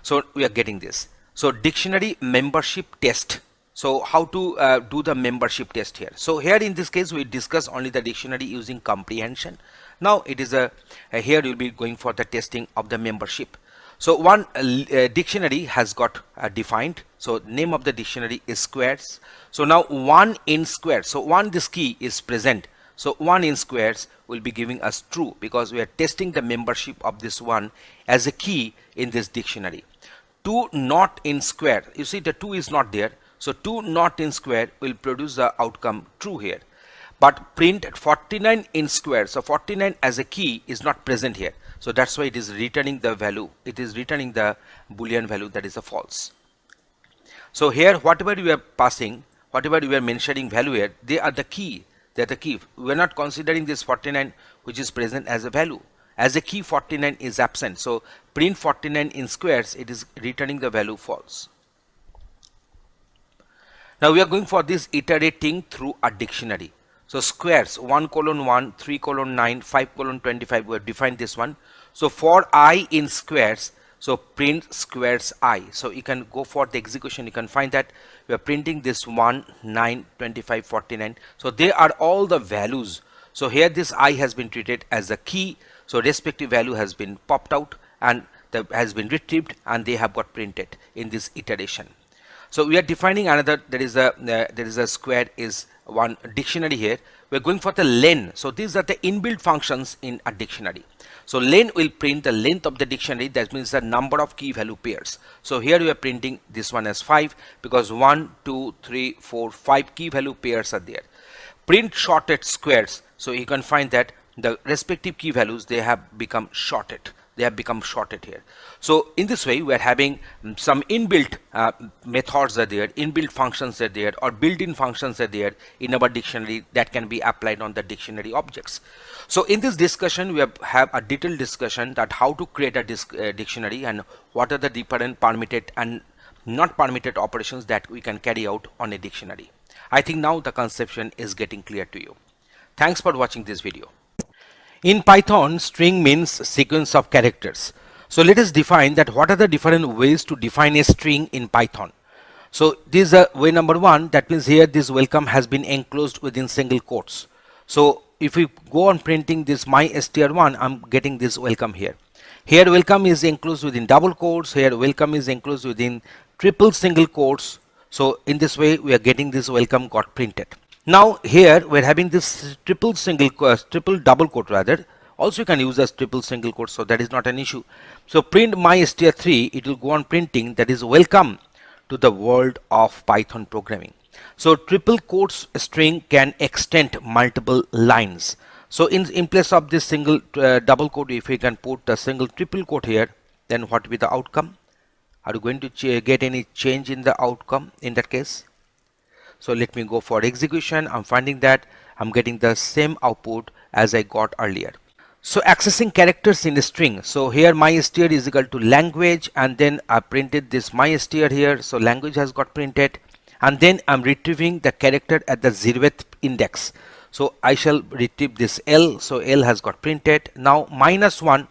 So we are getting this. So dictionary membership test. So how to do the membership test here? So here in this case, we discuss only the dictionary using comprehension. Now it is here you'll be going for the testing of the membership. So one dictionary has got defined. So name of the dictionary is squares. So now 1 in squares. So 1, this key is present. So 1 in squares will be giving us true because we are testing the membership of this one as a key in this dictionary. 2 not in square. You see the 2 is not there. So 2 not in square will produce the outcome true here. But print 49 in square. So 49 as a key is not present here. So that's why it is returning the value. It is returning the Boolean value, that is a false. So here whatever you are passing, whatever you are mentioning value here, they are the key. They are the key. We are not considering this 49 which is present as a value. As a key, 49 is absent. So print 49 in squares, it is returning the value false. Now we are going for this iterating through a dictionary. So squares 1 colon 1, 3 colon 9, 5 colon 25, we have defined this one. So for I in squares, so print squares I. So you can go for the execution, you can find that we are printing this 1, 9, 25, 49. So they are all the values. So here this I has been treated as a key. So respective value has been popped out and has been retrieved and they have got printed in this iteration. So we are defining another, there is a square is one dictionary here. We're going for the len. So these are the inbuilt functions in a dictionary. So len will print the length of the dictionary, that means the number of key value pairs. So here we are printing this one as 5 because 1, 2, 3, 4, 5 key value pairs are there. Print shorted squares. So you can find that the respective key values, they have become shorted. They have become shorted here. So in this way we are having some inbuilt methods are there, inbuilt functions are there, or built-in functions are there in our dictionary that can be applied on the dictionary objects. So in this discussion we have a detailed discussion that how to create a dictionary and what are the different permitted and not permitted operations that we can carry out on a dictionary. I think now the conception is getting clear to you. Thanks for watching this video. In Python, string means sequence of characters. So let us define that what are the different ways to define a string in Python. So this is way number 1, that means here this welcome has been enclosed within single quotes. So if we go on printing this my str1, I'm getting this welcome here. Here welcome is enclosed within double quotes, here welcome is enclosed within triple single quotes. So in this way we are getting this welcome got printed. Now here we're having this triple double quote rather. Also you can use as triple single quote, so that is not an issue. So print my str3, it will go on printing that is welcome to the world of Python programming. So triple quotes string can extend multiple lines. So in place of this single double quote, if we can put the single triple quote here, then what will be the outcome? Are you going to get any change in the outcome in that case? So let me go for execution. I'm finding that I'm getting the same output as I got earlier. So accessing characters in a string. So here my str is equal to language, and then I printed this my str here. So language has got printed, and then I'm retrieving the character at the 0th index. So I shall retrieve this L. So L has got printed. Now -1,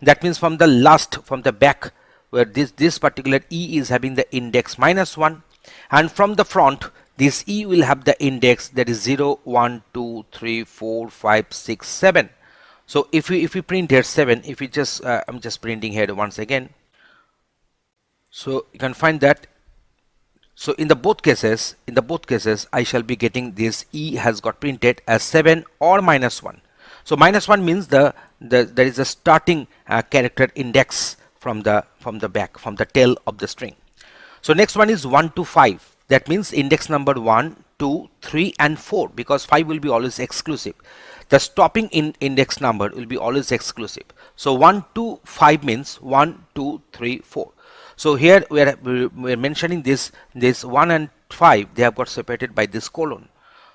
that means from the last, from the back where this particular E is having the index -1, and from the front this E will have the index that is 0, 1, 2, 3, 4, 5, 6, 7. So if we print here 7, if we just I'm just printing here once again. So you can find that. So in the both cases I shall be getting this E has got printed as 7 or -1. So -1 means there is a starting character index from the back, from the tail of the string. So next one is 1 to 5. That means index number 1, 2, 3 and 4, because 5 will be always exclusive. The stopping in index number will be always exclusive. So 1 to 5 means 1, 2, 3, 4. So here we are mentioning this 1 and 5, they have got separated by this colon.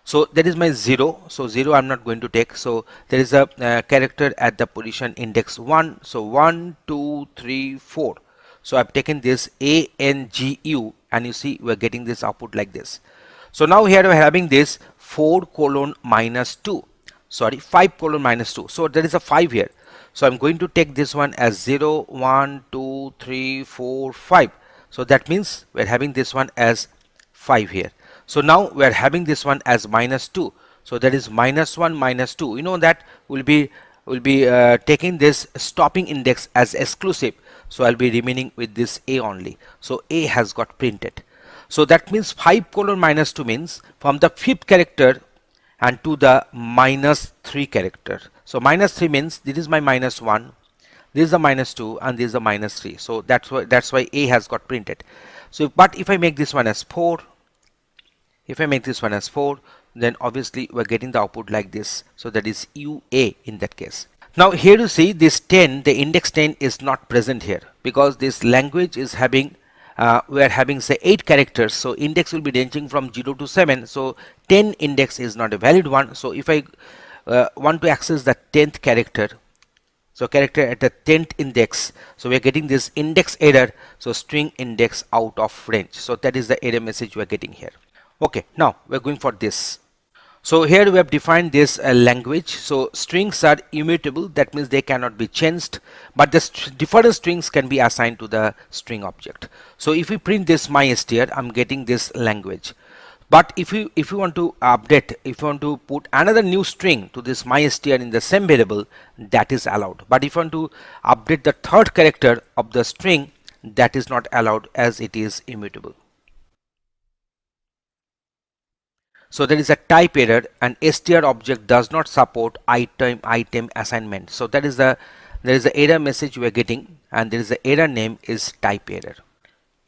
So that is my 0. So 0 I'm not going to take. So there is a character at the position index 1. So 1, 2, 3, 4. So I've taken this ANGU, and you see we're getting this output like this. So now here we're having this 4 colon -2. Sorry, 5 colon -2. So there is a 5 here. So I'm going to take this one as 0, 1, 2, 3, 4, 5. So that means we're having this one as 5 here. So now we're having this one as -2. So that is -1, -2. You know that we'll be taking this stopping index as exclusive. So I'll be remaining with this A only. So A has got printed. So that means 5 colon -2 means from the 5th character and to the -3 character. So -3 means this is my -1, this is a -2, and this is a -3. So that's why A has got printed. So but if I make this one as 4, then obviously we're getting the output like this. So that is UA in that case. Now here you see this 10, the index 10 is not present here because this language is having we are having say 8 characters. So index will be ranging from 0 to 7. So 10 index is not a valid one. So if I want to access the 10th character, so character at the 10th index, so we are getting this index error. So string index out of range. So that is the error message we are getting here. Okay, now we're going for this. So here we have defined this language. So strings are immutable, that means they cannot be changed, but the different strings can be assigned to the string object. So if we print this mystr, I'm getting this language. But if you want to update, if you want to put another new string to this mystr in the same variable, that is allowed. But if you want to update the third character of the string, that is not allowed as it is immutable. So there is a type error, and str object does not support item assignment. So that is there is the error message we are getting, and there is the error name is type error.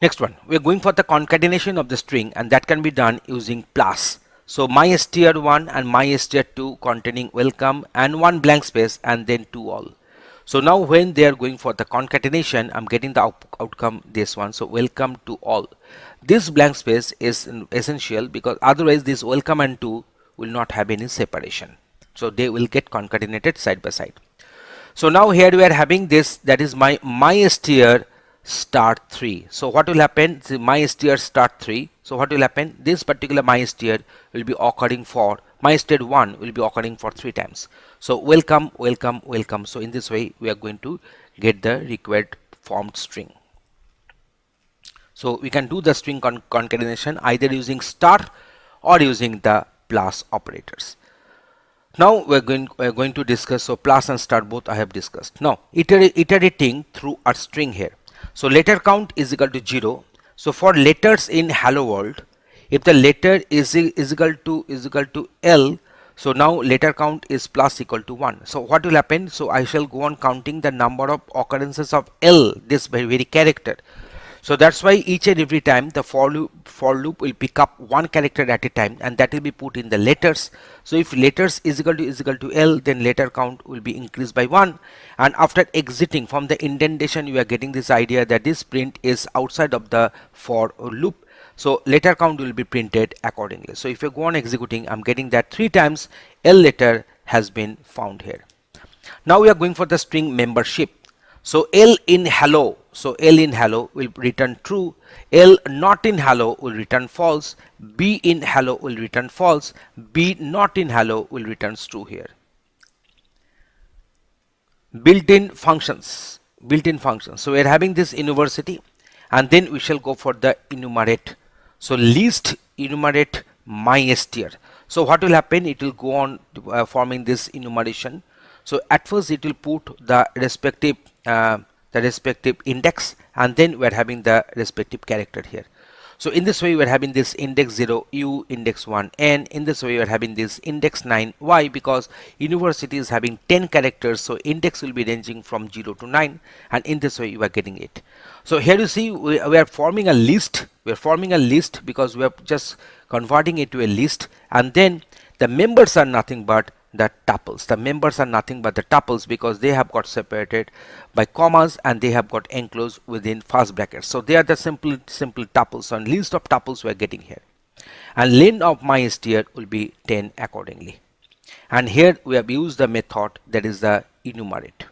Next one, we are going for the concatenation of the string, and that can be done using plus. So mystr1 and mystr2 containing welcome and one blank space and then to all. So now when they are going for the concatenation, I'm getting the outcome this one. So welcome to all. This blank space is essential because otherwise this welcome and to will not have any separation. So they will get concatenated side by side. So now here we are having this, that is my mystr start 3. So what will happen? Mystr start 3. So what will happen? This particular mystr will be occurring for mystr1 will be occurring for 3 times. So welcome, welcome, welcome. So in this way we are going to get the required formed string. So we can do the string concatenation either using star or using the plus operators. Now we are going to discuss, so plus and star both I have discussed. Now iterating through a string here. So letter count is equal to 0. So for letters in hello world, if the letter is equal to L, so now letter count is plus equal to 1. So what will happen? So I shall go on counting the number of occurrences of L, this very character. So that's why each and every time the for loop will pick up one character at a time, and that will be put in the letters. So if letters is equal to L, then letter count will be increased by 1, and after exiting from the indentation you are getting this idea that this print is outside of the for loop. So letter count will be printed accordingly. So if you go on executing, I'm getting that 3 times L letter has been found here. Now we are going for the string membership. So L in hello, so L in hello will return true, L not in hello will return false, B in hello will return false, B not in hello will return true here. Built-in functions, so we are having this university, and then we shall go for the enumerate. So list enumerate mystr. So what will happen? It will go on forming this enumeration. So at first it will put the respective index, and then we are having the respective character here. So in this way we are having this index 0 u, index 1 n. In this way we are having this index 9. Why? Because university is having 10 characters, so index will be ranging from 0 to 9, and in this way you are getting it. So here you see we are forming a list. We are forming a list because we are just converting it to a list, and then the members are nothing but the tuples. The members are nothing but the tuples because they have got separated by commas and they have got enclosed within first brackets. So they are the simple tuples, and list of tuples we are getting here, and length of mystr will be 10 accordingly. And here we have used the method that is the enumerate.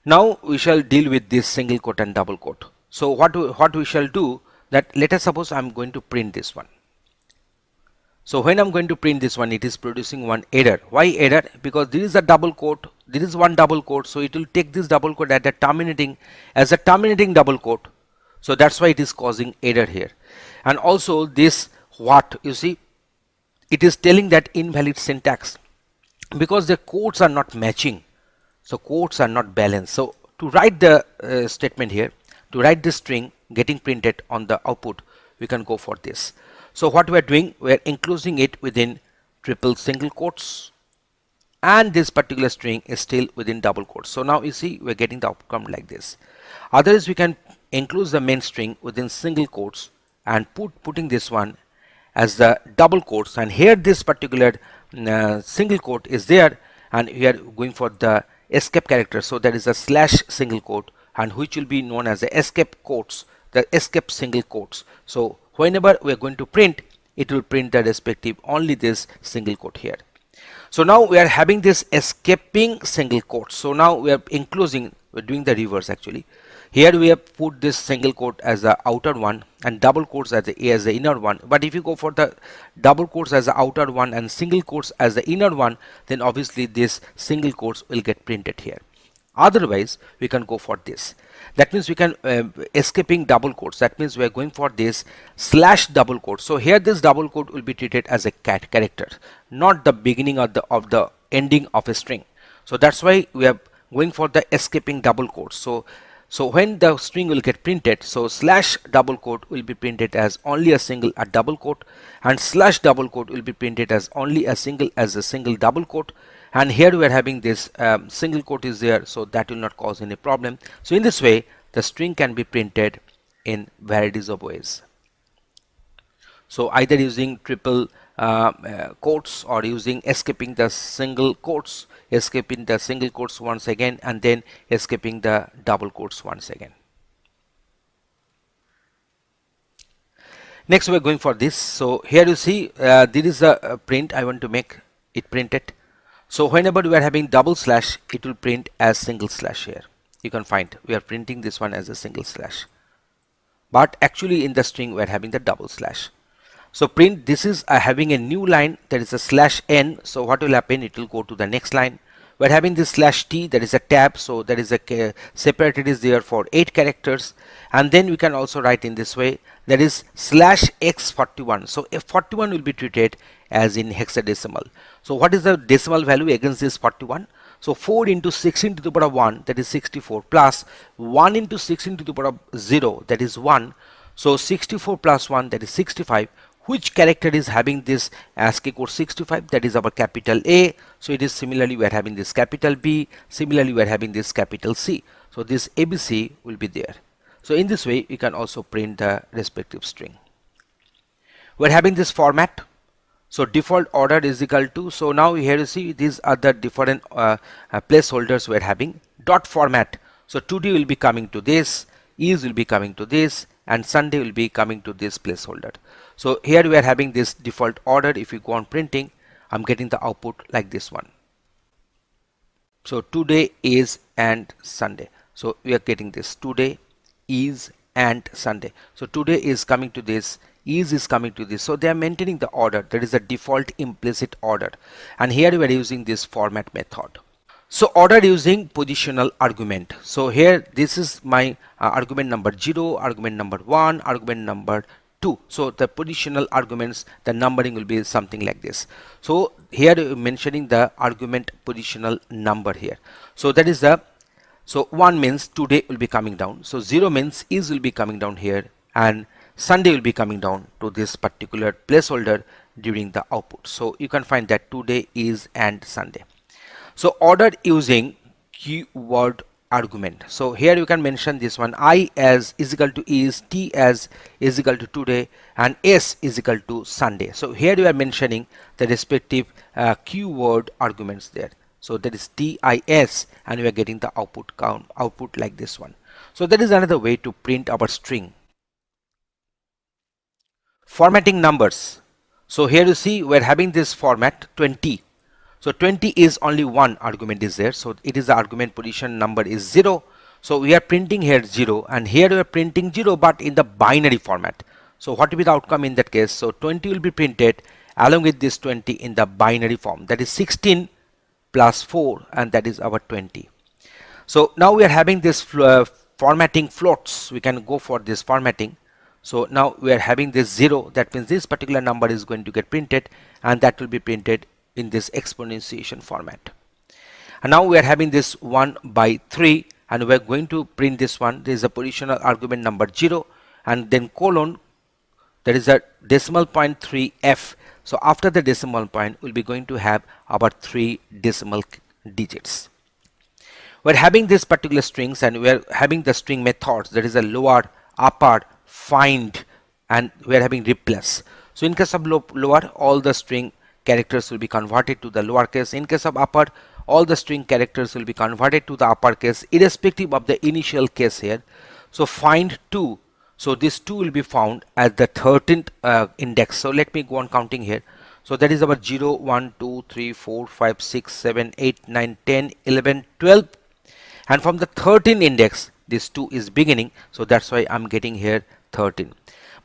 Now we shall deal with this single quote and double quote. So what we shall do, that let us suppose I'm going to print this one. So when I'm going to print this one, it is producing one error. Why error? Because there is a double quote, there is one double quote, so it will take this double quote as a terminating double quote. So that's why it is causing error here. And also this what, you see, it is telling that invalid syntax because the quotes are not matching. So quotes are not balanced. So to write the statement here, to write this string getting printed on the output, we can go for this. So what we are doing, we are enclosing it within triple single quotes, and this particular string is still within double quotes. So now you see we are getting the outcome like this. Otherwise we can enclose the main string within single quotes and putting this one as the double quotes, and here this particular single quote is there, and we are going for the escape character. So that is a slash single quote, and which will be known as the escape quotes, the escape single quotes. So whenever we are going to print, it will print the respective only this single quote here. So now we are having this escaping single quote. So now we are enclosing, we are doing the reverse actually. Here we have put this single quote as the outer one and double quotes as the inner one. But if you go for the double quotes as the outer one and single quotes as the inner one, then obviously this single quotes will get printed here. Otherwise, we can go for this. That means we can escaping double quotes. That means we are going for this slash double quote. So here this double quote will be treated as a character, not the beginning of the ending of a string. So that's why we are going for the escaping double quotes. So when the string will get printed, so slash double quote will be printed as only a double quote, and slash double quote will be printed as only a single double quote. And here we are having this single quote is there, so that will not cause any problem. So in this way, the string can be printed in varieties of ways. So either using triple quotes or using escaping the single quotes, escaping the single quotes once again, and then escaping the double quotes once again. Next we are going for this. So here you see there is a print I want to make it printed. So whenever we are having double slash, it will print as single slash. Here you can find we are printing this one as a single slash, but actually in the string we are having the double slash. So print this is having a new line, that is a slash n. So what will happen, it will go to the next line. We are having this slash t, that is a tab, so that is a separated is there for 8 characters. And then we can also write in this way, that is slash x41. So f41 will be treated as in hexadecimal. So what is the decimal value against this 41? So 4 into 16 to the power of 1, that is 64, plus 1 into 16 to the power of 0, that is 1. So 64 plus 1, that is 65. Which character is having this ASCII code 65? That is our capital A. So it is similarly we are having this capital B. Similarly we are having this capital C. So this ABC will be there. So in this way we can also print the respective string. We are having this format. So default order is equal to, so now here you see these are the different placeholders we are having. Dot format. So today will be coming to this, is will be coming to this, and Sunday will be coming to this placeholder. So here we are having this default order. If you go on printing, I'm getting the output like this one. So today is and Sunday. So we are getting this today is and Sunday. So today is coming to this, is coming to this. So they are maintaining the order. That is the default implicit order. And here we are using this format method. So order using positional argument. So here this is my argument number 0, argument number 1, argument number 2. So the positional arguments, the numbering will be something like this. So here mentioning the argument positional number here. So that is the, so 1 means today will be coming down. So 0 means is will be coming down here, and Sunday will be coming down to this particular placeholder during the output. So you can find that today is and Sunday. So ordered using keyword argument. So here you can mention this one, I as is equal to is, T as is equal to today, and S is equal to Sunday. So here you are mentioning the respective keyword arguments there. So that is TIS, and we are getting the output like this one. So that is another way to print our string. Formatting numbers. So here you see we are having this format 20. So 20 is only one argument is there. So it is the argument position number is 0. So we are printing here 0, and here we are printing 0 but in the binary format. So what will be the outcome in that case? So 20 will be printed along with this 20 in the binary form. That is 16 plus 4, and that is our 20. So now we are having this formatting floats. We can go for this formatting. So now we are having this 0. That means this particular number is going to get printed, and that will be printed in this exponentiation format. And now we are having this 1 by 3, and we are going to print this one. There is a positional argument number 0, and then colon, there is a decimal point 3f. So after the decimal point we'll be going to have our 3 decimal digits. We're having this particular strings, and we are having the string methods. There is a lower, upper, find, and we are having replace. So in case of lower, all the string characters will be converted to the lowercase. In case of upper, all the string characters will be converted to the uppercase irrespective of the initial case here. So find 2. So this 2 will be found at the 13th index. So let me go on counting here. So that is our 0, 1, 2, 3, 4, 5, 6, 7, 8, 9, 10, 11, 12. And from the 13th index, this 2 is beginning, so that's why I'm getting here 13.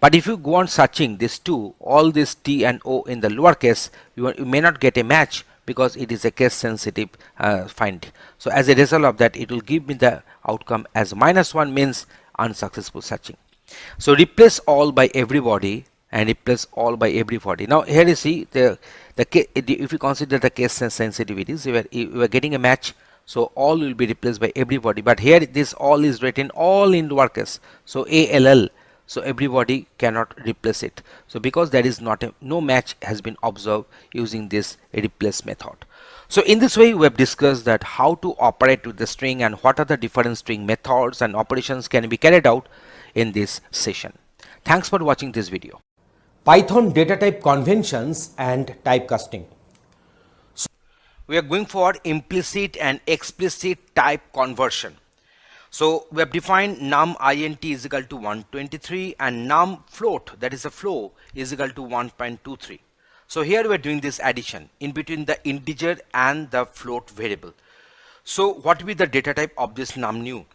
But if you go on searching this 2, all this T and O in the lowercase, you may not get a match because it is a case sensitive find. So as a result of that, it will give me the outcome as -1, means unsuccessful searching. So replace all by everybody and replace all by everybody. Now here you see if you consider the case sensitivities, you are getting a match, so all will be replaced by everybody. But here this all is written all in lowercase, so ALL. So everybody cannot replace it. So because there is no match has been observed using this replace method. So in this way, we have discussed that how to operate with the string and what are the different string methods and operations can be carried out in this session. Thanks for watching this video. Python data type conventions and typecasting. We are going for implicit and explicit type conversion. So we have defined num int is equal to 123 and num float, that is a flow, is equal to 1.23. So here we are doing this addition in between the integer and the float variable. So what will be the data type of this num new?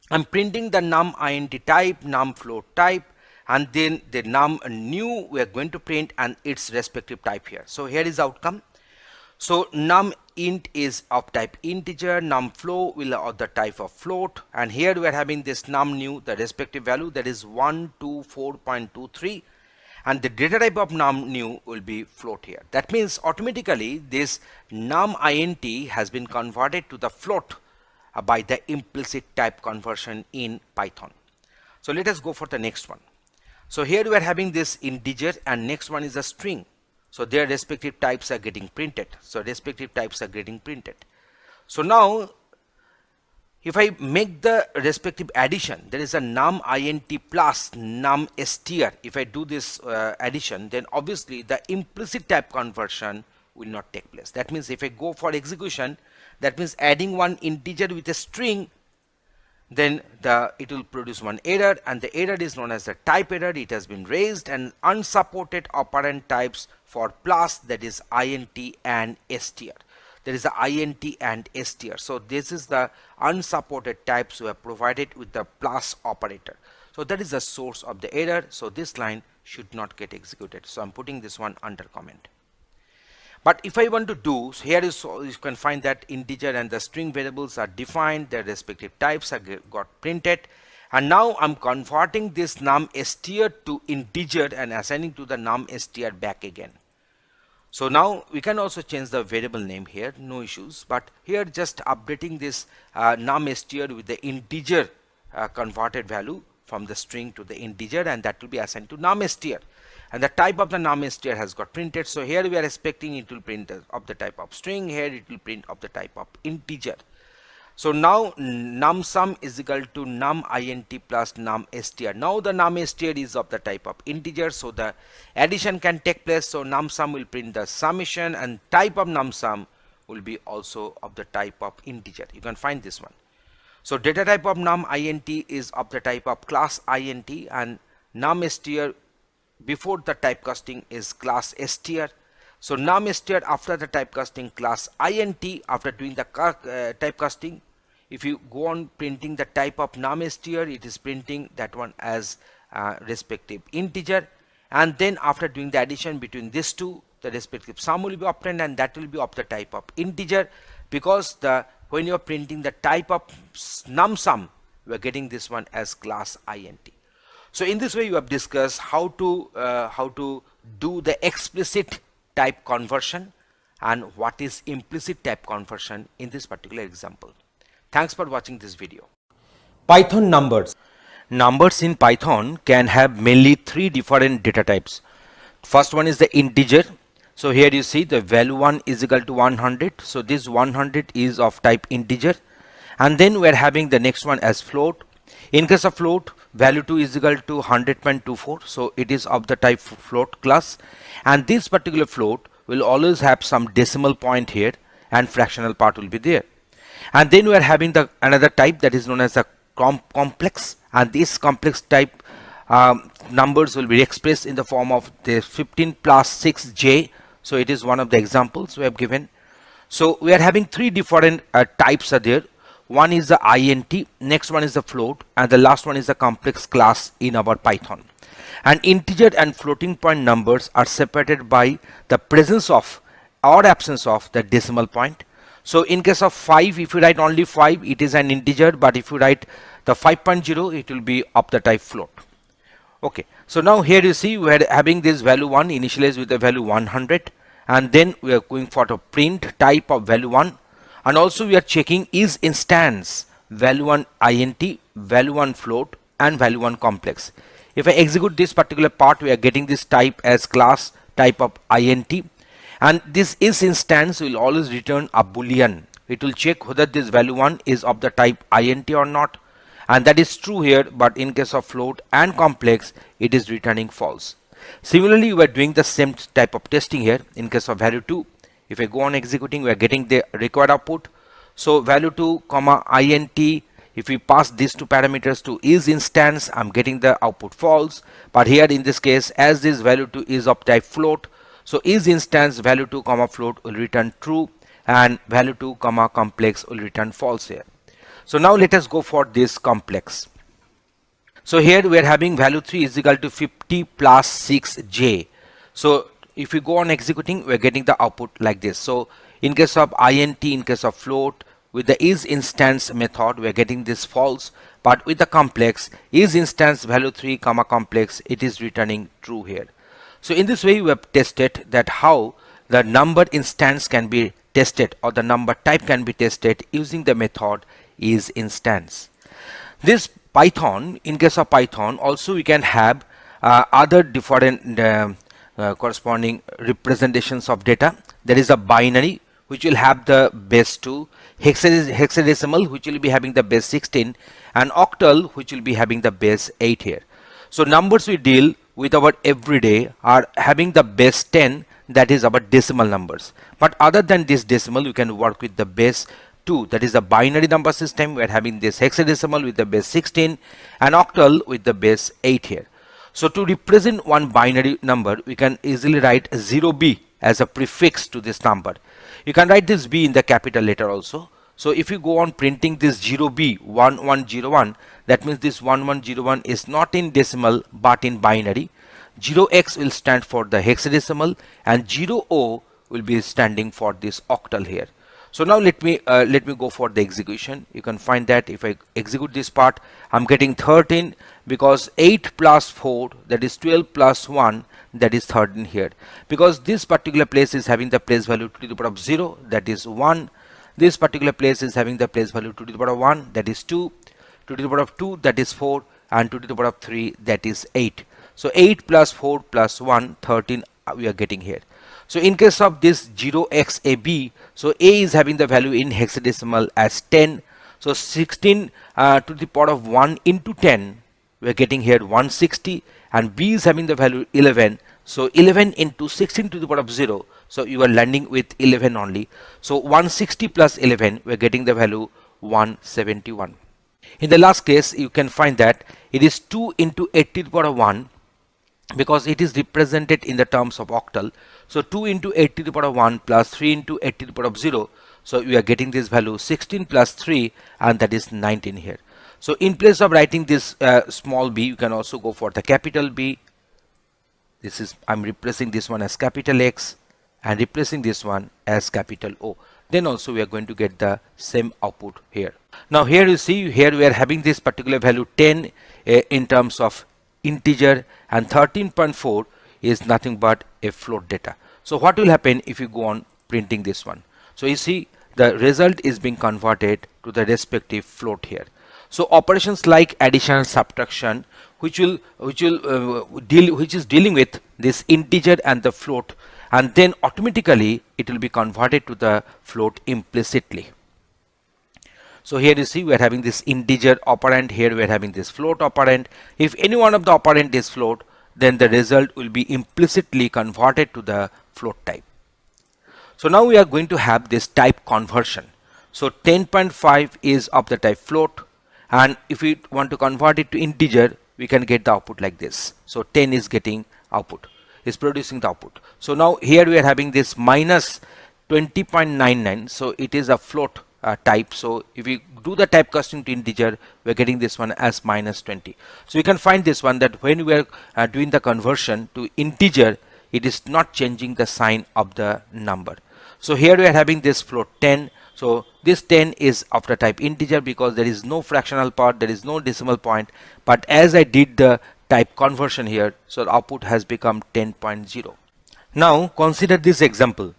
I'm printing the num int type, num float type, and then the num new we are going to print and its respective type here. So here is the outcome. So num int is of type integer, num flow will of the type of float, and here we are having this num new, the respective value, that is 124.23, and the data type of num new will be float here. That means automatically this num int has been converted to the float by the implicit type conversion in Python. So let us go for the next one. So here we are having this integer and next one is a string. So their respective types are getting printed. So respective types are getting printed. So now if I make the respective addition, there is a num int plus num str. If I do this addition, then obviously the implicit type conversion will not take place. That means if I go for execution, that means adding one integer with a string, then it will produce one error, and the error is known as the type error. It has been raised, and unsupported operand types for plus, that is int and str. There is a int and str. So this is the unsupported types we have provided with the plus operator. So that is the source of the error. So this line should not get executed. So I'm putting this one under comment. But if I want to do, so here is, you can find that integer and the string variables are defined, their respective types are got printed, and now I'm converting this num str to integer and assigning to the num str back again. So now we can also change the variable name here, no issues, but here just updating this num str with the integer converted value from the string to the integer, and that will be assigned to num str. And the type of the num str has got printed. So here we are expecting it will print of the type of string, here it will print of the type of integer. So now num sum is equal to num int plus num str. Now the num str is of the type of integer, so the addition can take place. So num sum will print the summation, and type of num sum will be also of the type of integer. You can find this one. So data type of num int is of the type of class int, and num str before the typecasting is class str. So num str after the typecasting class int. After doing the typecasting, if you go on printing the type of num str, it is printing that one as respective integer, and then after doing the addition between these two, the respective sum will be obtained, and that will be of the type of integer, because when you are printing the type of num sum, we are getting this one as class int. So in this way, you have discussed how to do the explicit type conversion and what is implicit type conversion in this particular example. Thanks for watching this video. Python numbers. Numbers in Python can have mainly three different data types. First one is the integer. So here you see the value 1 is equal to 100. So this 100 is of type integer. And then we are having the next one as float. In case of float, value 2 is equal to 100.24. So it is of the type float class. And this particular float will always have some decimal point here, and fractional part will be there. And then we are having another type that is known as a complex, and this complex type numbers will be expressed in the form of the 15 plus 6j. So it is one of the examples we have given. So we are having three different types are there. one is the int, next one is the float, and the last one is the complex class in our Python. And integer and floating point numbers are separated by the presence of or absence of the decimal point. So in case of 5, if you write only 5, it is an integer, but if you write the 5.0, it will be of the type float. Okay, so now here you see we are having this value 1 initialized with the value 100, and then we are going for the print type of value 1, and also we are checking is instance value 1 int, value 1 float, and value 1 complex. If I execute this particular part, we are getting this type as class type of int, and this is instance will always return a boolean. It will check whether this value 1 is of the type int or not, and that is true here, but in case of float and complex, it is returning false. Similarly, we are doing the same type of testing here in case of value 2. If I go on executing, we are getting the required output. So value 2 comma int, if we pass these two parameters to is instance, I'm getting the output false. But here in this case, as this value 2 is of type float, so is instance value 2 comma float will return true, and value 2 comma complex will return false here. So now let us go for this complex. So here we are having value 3 is equal to 50 plus 6j. So if we go on executing, we are getting the output like this. So in case of int, in case of float, with the is instance method, we are getting this false, but with the complex is instance value 3 comma complex, it is returning true here. So in this way, we have tested that how the number instance can be tested, or the number type can be tested using the method is instance. This Python, in case of Python, also we can have other different corresponding representations of data. There is a binary which will have the base 2, hexadecimal which will be having the base 16, and octal which will be having the base 8 here. So numbers we deal with our everyday are having the base 10, that is our decimal numbers. But other than this decimal, you can work with the base 2, that is the binary number system. We are having this hexadecimal with the base 16 and octal with the base 8 here. So to represent one binary number, we can easily write 0b as a prefix to this number. You can write this b in the capital letter also. So if you go on printing this 0b 1101, that means this 1101 is not in decimal but in binary. 0x will stand for the hexadecimal, and 0o will be standing for this octal here. So now let me go for the execution. You can find that if I execute this part, I'm getting 13 because 8 plus 4, that is 12 plus 1, that is 13 here. Because this particular place is having the place value to the power of 0, that is 1. This particular place is having the place value to the power of 1, that is 2. To the power of 2, that is 4, and to the power of 3, that is 8. So 8 plus 4 plus 1, 13 we are getting here. So in case of this 0xab, so a is having the value in hexadecimal as 10. So 16 to the power of 1 into 10, we are getting here 160, and b is having the value 11. So 11 into 16 to the power of 0, so you are landing with 11 only. So 160 plus 11, we are getting the value 171. In the last case, you can find that it is 2 into 8 to the power of 1, because it is represented in the terms of octal. So 2 into 8 to the power of 1 plus 3 into 8 to the power of 0. So we are getting this value 16 plus 3, and that is 19 here. So in place of writing this small b, you can also go for the capital B. This is, I'm replacing this one as capital X and replacing this one as capital O. Then also we are going to get the same output here. Now here you see, here we are having this particular value 10 in terms of integer, and 13.4 is nothing but a float data. So what will happen if you go on printing this one? So you see the result is being converted to the respective float here. So operations like addition, subtraction, which is dealing with this integer and the float, and then automatically it will be converted to the float implicitly. So here you see we are having this integer operand, here we are having this float operand. If any one of the operand is float, then the result will be implicitly converted to the float type. So now we are going to have this type conversion. So 10.5 is of the type float, and if we want to convert it to integer, we can get the output like this. So 10 is getting output, is producing the output. So now here we are having this minus 20.99, so it is a float type. So if we do the type casting to integer, we're getting this one as -20. So you can find this one that when we are doing the conversion to integer, it is not changing the sign of the number. So here we are having this float 10. So this 10 is of the type integer because there is no fractional part, there is no decimal point. But as I did the type conversion here, so the output has become 10.0. Now consider this example.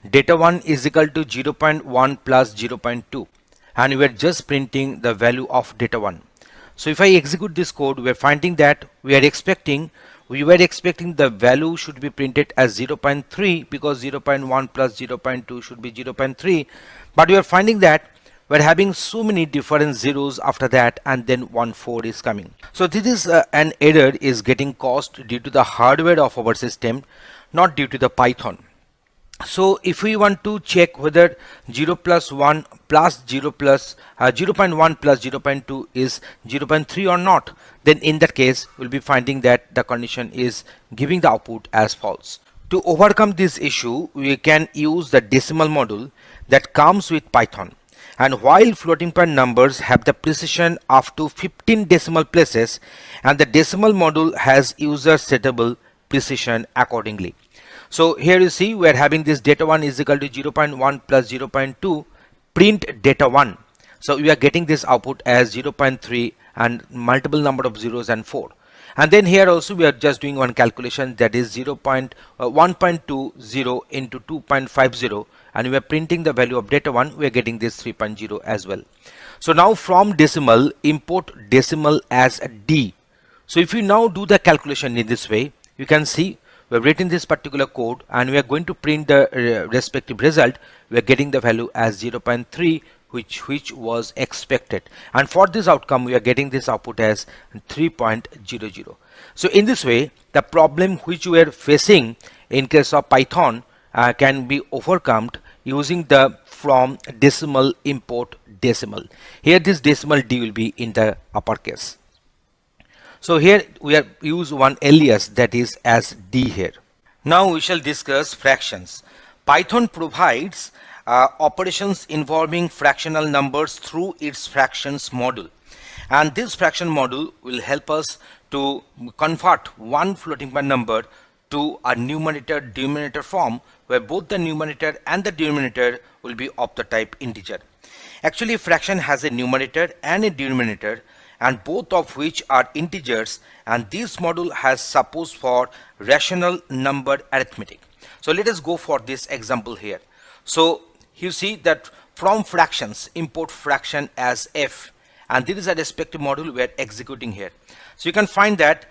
Data 1 is equal to 0.1 plus 0.2, and we are just printing the value of data 1. So if I execute this code, we are finding that we were expecting the value should be printed as 0.3 because 0.1 plus 0.2 should be 0.3, but we are finding that we're having so many different zeros after that, and then 1.4 is coming. So this is an error is getting caused due to the hardware of our system, not due to the Python. So if we want to check whether 0 plus 1 plus 0 plus 0.1 plus 0.2 is 0.3 or not, then in that case we'll be finding that the condition is giving the output as false. To overcome this issue, we can use the decimal module that comes with Python. And while floating point numbers have the precision up to 15 decimal places, and the decimal module has user settable precision accordingly. So here you see we are having this data 1 is equal to 0.1 plus 0.2 print data 1. So we are getting this output as 0.3 and multiple number of zeros and 4. And then here also we are just doing one calculation, that is 1.20 into 2.50, and we are printing the value of data 1. We are getting this 3.0 as well. So now from decimal, import decimal as a D. So if you now do the calculation in this way, you can see we have written this particular code and we are going to print the respective result. We are getting the value as 0.3, which was expected, and for this outcome we are getting this output as 3.00. So in this way, the problem which we are facing in case of Python can be overcome using the from decimal import decimal. Here this decimal D will be in the uppercase. So here we are use one alias, that is as D here. Now we shall discuss fractions. Python provides operations involving fractional numbers through its fractions module, and this fraction module will help us to convert one floating point number to a numerator denominator form, where both the numerator and the denominator will be of the type integer. Actually, fraction has a numerator and a denominator, and both of which are integers, and this module has support for rational number arithmetic. So let us go for this example here. So you see that from fractions, import fraction as f, and this is a respective module we are executing here. So you can find that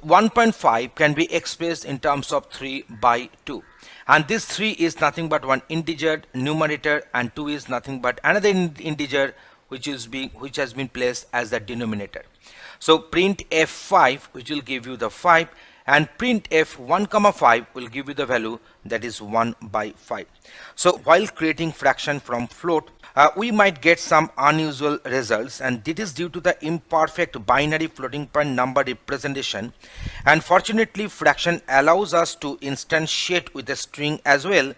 1.5 can be expressed in terms of 3 by 2, and this 3 is nothing but one integer numerator, and 2 is nothing but another integer which has been placed as the denominator. So print f5, which will give you the 5, and print f1 comma 5 will give you the value, that is 1 by 5. So while creating fraction from float, we might get some unusual results, and this is due to the imperfect binary floating point number representation. And fortunately, fraction allows us to instantiate with a string as well,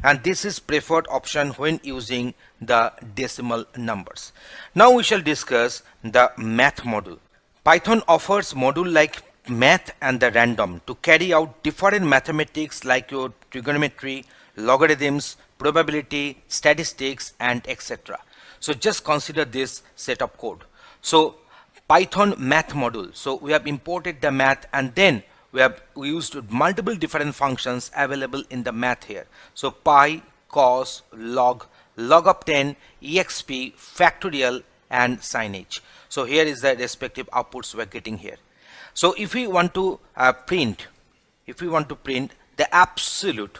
and this is preferred option when using the decimal numbers. Now we shall discuss the math module. Python offers module like math and the random to carry out different mathematics like your trigonometry, logarithms, probability, statistics, and etc. So just consider this set of code. So Python math module. So we have imported the math, and then we used multiple different functions available in the math here. So pi, cos, log, log of 10, exp, factorial, and signage. So here is the respective outputs we are getting here. So if we want to print the absolute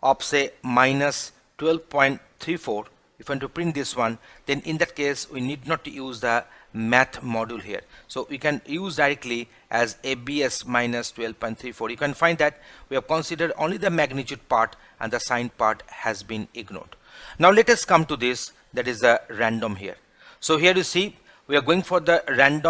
of say minus 12.34, if we want to print this one, then in that case we need not to use the math module here. So we can use directly as abs minus 12.34. You can find that we have considered only the magnitude part and the sign part has been ignored. Now let us come to this, that is the random here. So here you see we are going for the rand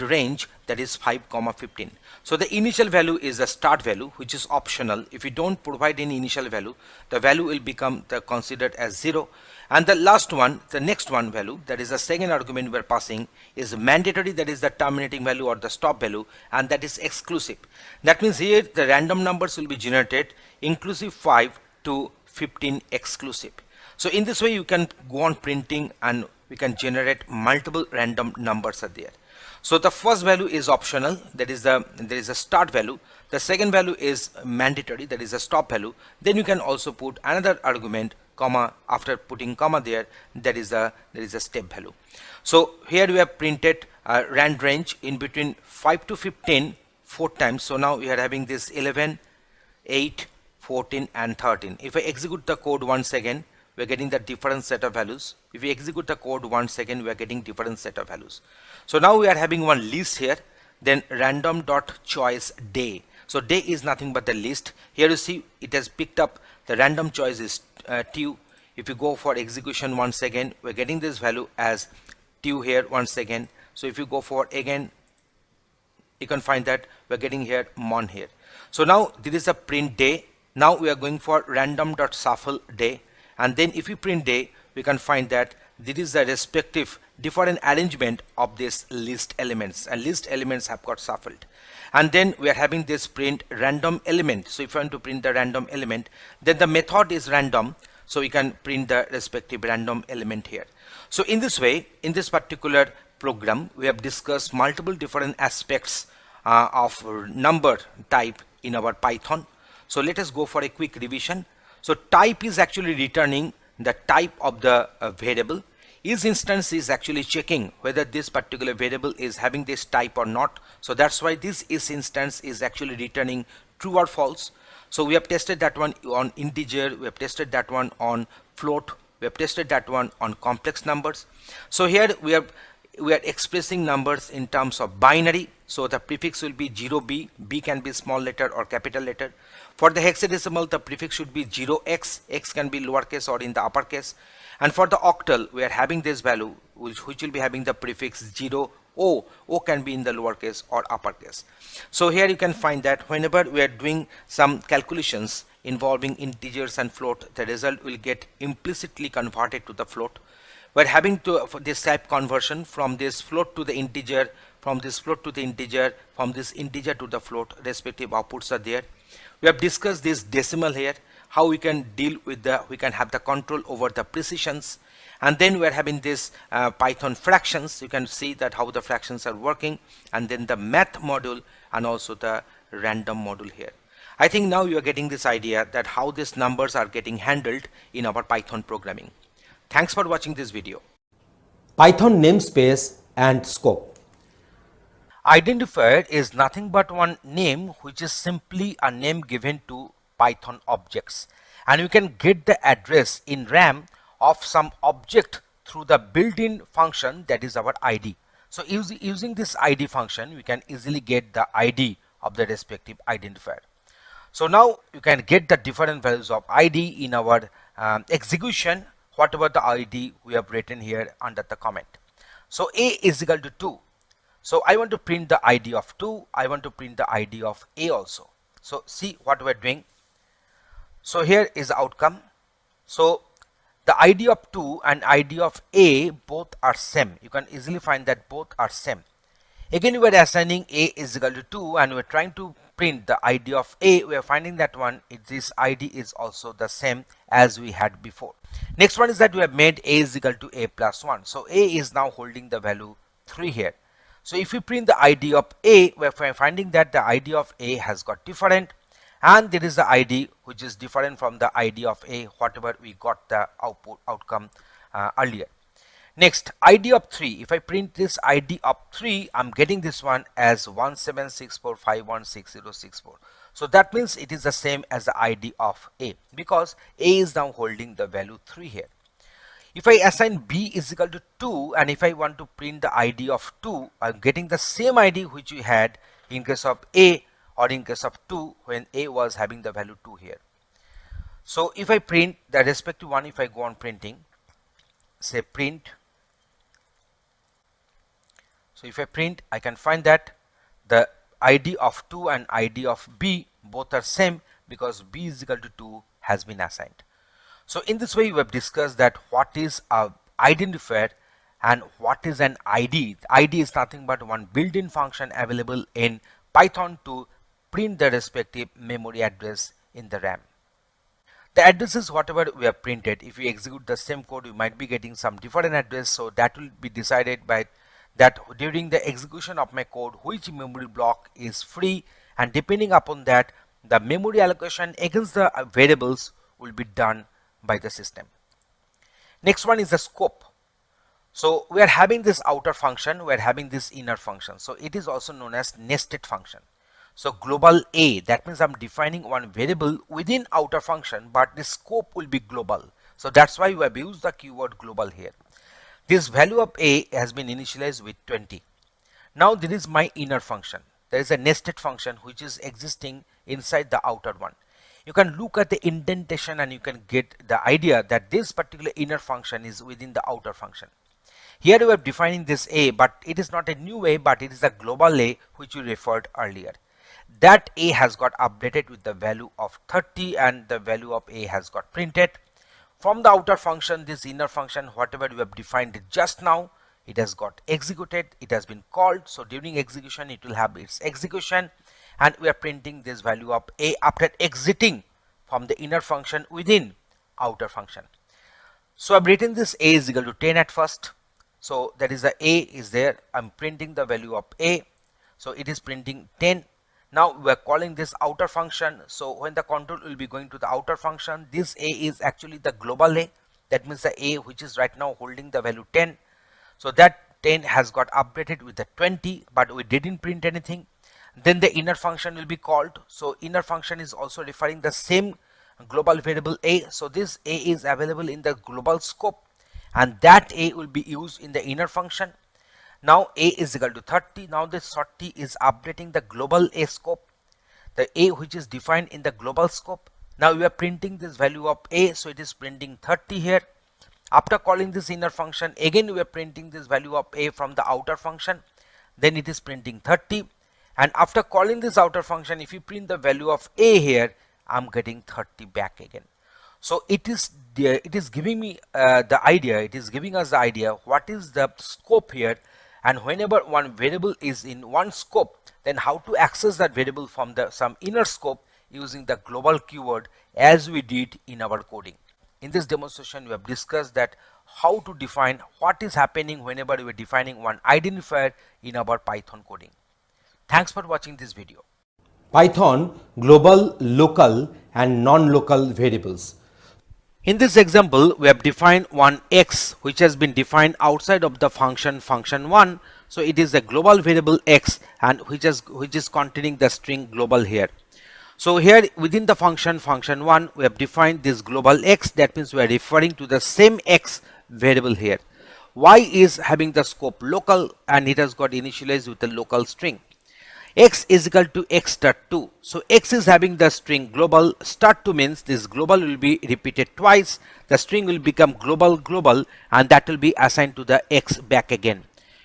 range, that is 5,15. So the initial value is the start value, which is optional. If you don't provide any initial value, the value will become considered as 0, And the last one, the next one value, that is the second argument we are passing, is mandatory, that is the terminating value or the stop value, and that is exclusive. That means here the random numbers will be generated inclusive 5 to 15 exclusive. So in this way you can go on printing and we can generate multiple random numbers are there. So the first value is optional, that is there is a start value. The second value is mandatory, that is a stop value. Then you can also put another argument, comma, after putting comma there, there is a step value. So here we have printed rand range in between 5 to 15 4 times. So now we are having this 11, 8, 14 and 13. If I execute the code once again, we are getting the different set of values. If we execute the code once again, we are getting different set of values. So now we are having one list here, then random dot choice day. So day is nothing but the list. Here you see it has picked up the random choice is 2. If you go for execution once again, we're getting this value as 2 here once again. So if you go for again, you can find that we're getting here mon here. So now this is a print day. Now we are going for random dot shuffle day, and then if we print day, we can find that this is the respective different arrangement of this list elements, and list elements have got shuffled. And then we are having this print random element. So if you want to print the random element, then the method is random, so we can print the respective random element here. So in this way, in this particular program, we have discussed multiple different aspects of number type in our Python. So let us go for a quick revision. So type is actually returning the type of the variable. Each instance is actually checking whether this particular variable is having this type or not. So that's why this is instance is actually returning true or false. So we have tested that one on integer, we have tested that one on float, we have tested that one on complex numbers. So here we are expressing numbers in terms of binary. So the prefix will be 0b, b can be small letter or capital letter. For the hexadecimal, the prefix should be 0x, x can be lowercase or in the uppercase. And for the octal, we are having this value which will be having the prefix 0, o can be in the lowercase or uppercase. So here you can find that whenever we are doing some calculations involving integers and float, the result will get implicitly converted to the float. We're having to for this type conversion from this float to the integer, from this float to the integer, from this integer to the float, respective outputs are there. We have discussed this decimal here, how we can deal with we can have the control over the precisions. And then we're having this Python fractions. You can see that how the fractions are working, and then the math module and also the random module here. I think now you are getting this idea that how these numbers are getting handled in our Python programming. Thanks for watching this video. Python namespace and scope. Identifier is nothing but one name which is simply a name given to Python objects, and you can get the address in RAM of some object through the built-in function, that is our ID. So using this ID function, we can easily get the ID of the respective identifier. So now you can get the different values of ID in our execution, whatever the ID we have written here under the comment. So A is equal to 2. So I want to print the ID of 2. I want to print the ID of A also. So see what we're doing. So here is the outcome. So the ID of 2 and ID of A both are same. You can easily find that both are same. Again, we are assigning A is equal to 2 and we are trying to print the ID of A. We are finding that one, this ID is also the same as we had before. Next one is that we have made A is equal to A plus 1. So A is now holding the value 3 here. So if we print the ID of A, we are finding that the ID of A has got different, and there is the ID which is different from the ID of A, whatever we got the outcome earlier. Next, ID of 3. If I print this ID of 3, I'm getting this one as 1764516064. So that means it is the same as the ID of A, because A is now holding the value 3 here. If I assign B is equal to 2, and if I want to print the ID of 2, I'm getting the same ID which we had in case of A or in case of 2 when A was having the value 2 here. So if I print the respective one, if I go on printing, say print. So if I print, I can find that the ID of 2 and ID of B both are same, because B is equal to 2 has been assigned. So in this way we have discussed that what is a identifier and what is an ID. ID is nothing but one built-in function available in Python to print the respective memory address in the RAM. The address is whatever we have printed. If we execute the same code, we might be getting some different address, so that will be decided by that during the execution of my code which memory block is free, and depending upon that the memory allocation against the variables will be done by the system. Next one is the scope. So we are having this outer function, we are having this inner function, so it is also known as nested function. So global A, that means I'm defining one variable within outer function, but the scope will be global. So that's why we have used the keyword global here. This value of A has been initialized with 20. Now there is my inner function. There is a nested function which is existing inside the outer one. You can look at the indentation and you can get the idea that this particular inner function is within the outer function. Here we are defining this A, but it is not a new A, but it is a global A which we referred earlier. That A has got updated with the value of 30 and the value of A has got printed. From the outer function, this inner function, whatever we have defined just now, it has got executed, it has been called. So during execution, it will have its execution, and we are printing this value of A after exiting from the inner function within outer function. So I've written this A is equal to 10 at first. So that is the A is there. I'm printing the value of A. So it is printing 10. Now we are calling this outer function. So when the control will be going to the outer function, this A is actually the global A. That means the A which is right now holding the value 10. So that 10 has got updated with the 20, but we didn't print anything. Then the inner function will be called. So inner function is also referring the same global variable A. So this A is available in the global scope, and that A will be used in the inner function. Now A is equal to 30. Now this 30 is updating the global A scope, the A which is defined in the global scope. Now we are printing this value of A, so it is printing 30 here. After calling this inner function, again we are printing this value of A from the outer function, then it is printing 30. And after calling this outer function, if you print the value of A here, I'm getting 30 back again. So it is giving me the idea, it is giving us the idea what is the scope here, and whenever one variable is in one scope, then how to access that variable from the some inner scope using the global keyword as we did in our coding. In this demonstration, we have discussed that how to define what is happening whenever we are defining one identifier in our Python coding. Thanks for watching this video. Python global, local and non-local variables. In this example, we have defined one x which has been defined outside of the function1. So it is a global variable x, and which is containing the string global here. So here within the function1, we have defined this global x. That means we are referring to the same x variable here. Y is having the scope local, and it has got initialized with the local string. X is equal to x star 2. So x is having the string global. Star 2 means this global will be repeated twice. The string will become global, and that will be assigned to the x back again.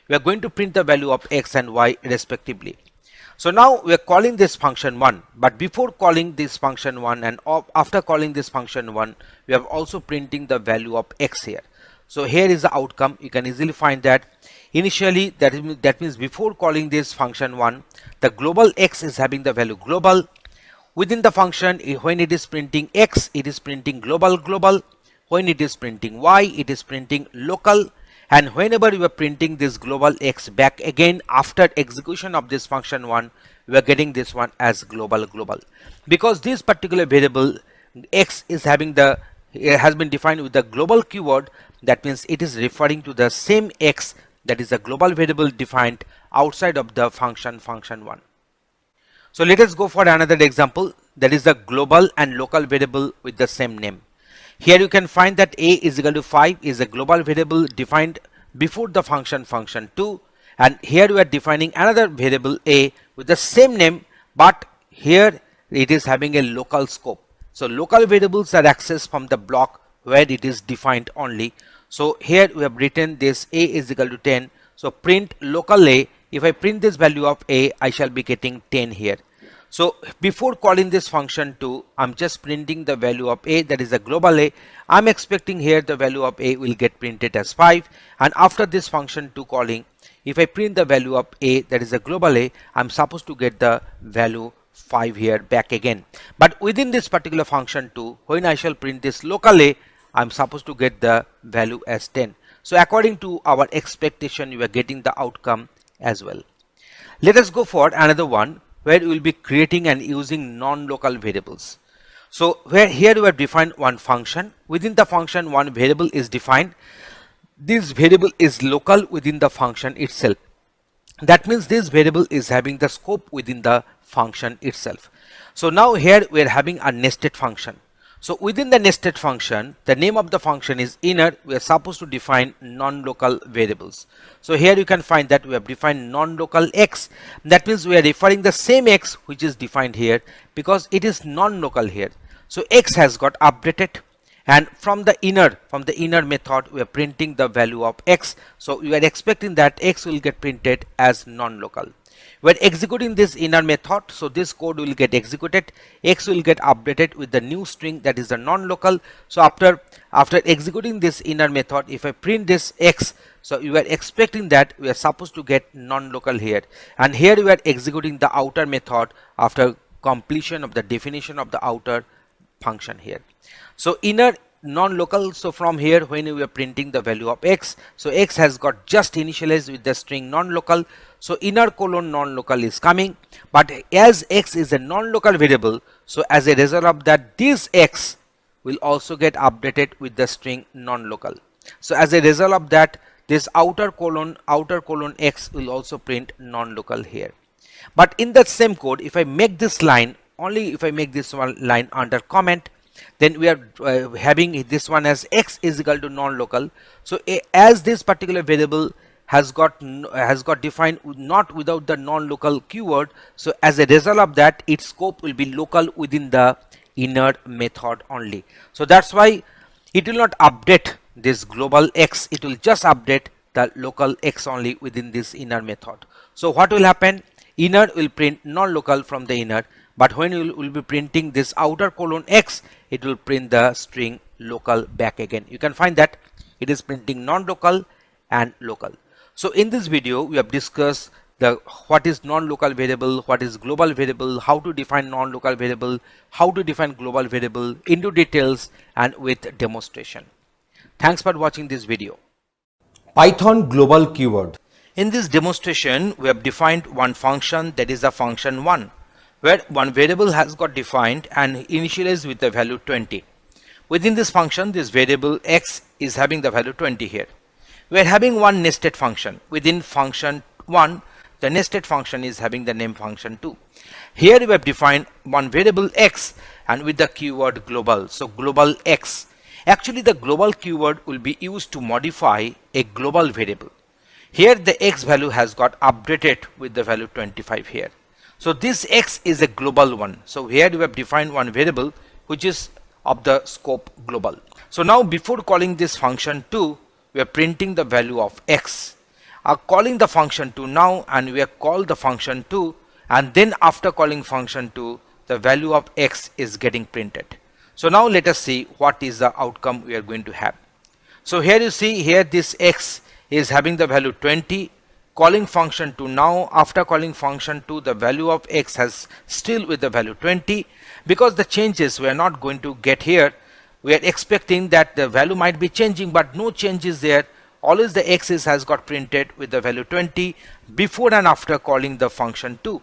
We are going to print the value of x and y respectively. So now we are calling this function1, but before calling this function1 and after calling this function1, we are also printing the value of x here. So here is the outcome. You can easily find that initially, that means before calling this function1, the global x is having the value global. Within the function, when it is printing x, it is printing global. When it is printing y, it is printing local. And whenever we are printing this global x back again after execution of this function1, we are getting this one as global. Because this particular variable x is having the has been defined with the global keyword, that means it is referring to the same x, that is a global variable defined outside of the function1. So let us go for another example, that is the global and local variable with the same name. Here you can find that a is equal to 5 is a global variable defined before the function2, and here we are defining another variable a with the same name, but here it is having a local scope. So local variables are accessed from the block where it is defined only. So here we have written this a is equal to 10. So print local a. If I print this value of a, I shall be getting 10 here. So before calling this function 2, I'm just printing the value of a, that is a global a. I'm expecting here the value of a will get printed as 5, and after this function 2 calling, if I print the value of a, that is a global a, I'm supposed to get the value 5 here back again. But within this particular function 2, when I shall print this local a, I'm supposed to get the value as 10. So according to our expectation, you are getting the outcome as well. Let us go for another one where we will be creating and using non-local variables. So where here we have defined one function. Within the function, one variable is defined. This variable is local within the function itself. That means this variable is having the scope within the function itself. So now here we are having a nested function. So within the nested function, the name of the function is inner. We are supposed to define non-local variables. So here you can find that we have defined non-local x. That means we are referring the same x which is defined here because it is non-local here. So x has got updated, and from the inner method we are printing the value of x. So we are expecting that x will get printed as non-local. We are executing this inner method, so this code will get executed. X will get updated with the new string, that is the non-local. So after executing this inner method, if I print this x, so you are expecting that we are supposed to get non-local here, and here we are executing the outer method after completion of the definition of the outer function here. So inner non-local, so from here when we are printing the value of x, so x has got just initialized with the string non-local. So inner colon non-local is coming, but as x is a non-local variable, so as a result of that, this x will also get updated with the string non-local. So as a result of that, this outer colon x will also print non-local here. But in that same code, if I make this line, only if I make this one line under comment, then we are having this one as x is equal to non-local. So as this particular variable has got defined not without the non-local keyword, so as a result of that, its scope will be local within the inner method only. So that's why it will not update this global x, it will just update the local x only within this inner method. So what will happen? Inner will print non-local from the inner, but when you will be printing this outer colon x, it will print the string local back again. You can find that it is printing non-local and local. So in this video, we have discussed what is non-local variable, what is global variable, how to define non-local variable, how to define global variable into details and with demonstration. Thanks for watching this video. Python global keyword. In this demonstration, we have defined one function, that is a function 1, where one variable has got defined and initialized with the value 20. Within this function, this variable x is having the value 20 here. We are having one nested function. Within function 1, the nested function is having the name function 2. Here we have defined one variable x and with the keyword global. So global x. Actually, the global keyword will be used to modify a global variable. Here the x value has got updated with the value 25 here. So this x is a global one. So here we have defined one variable which is of the scope global. So now before calling this function 2, we are printing the value of x. Calling the function 2 now, and we have called the function 2, and then after calling function 2, the value of x is getting printed. So now let us see what is the outcome we are going to have. So here you see here this x is having the value 20. Calling function 2 now, after calling function 2, the value of x has still with the value 20. Because the changes we are not going to get here, we are expecting that the value might be changing, but no change is there. Always the x has got printed with the value 20 before and after calling the function 2,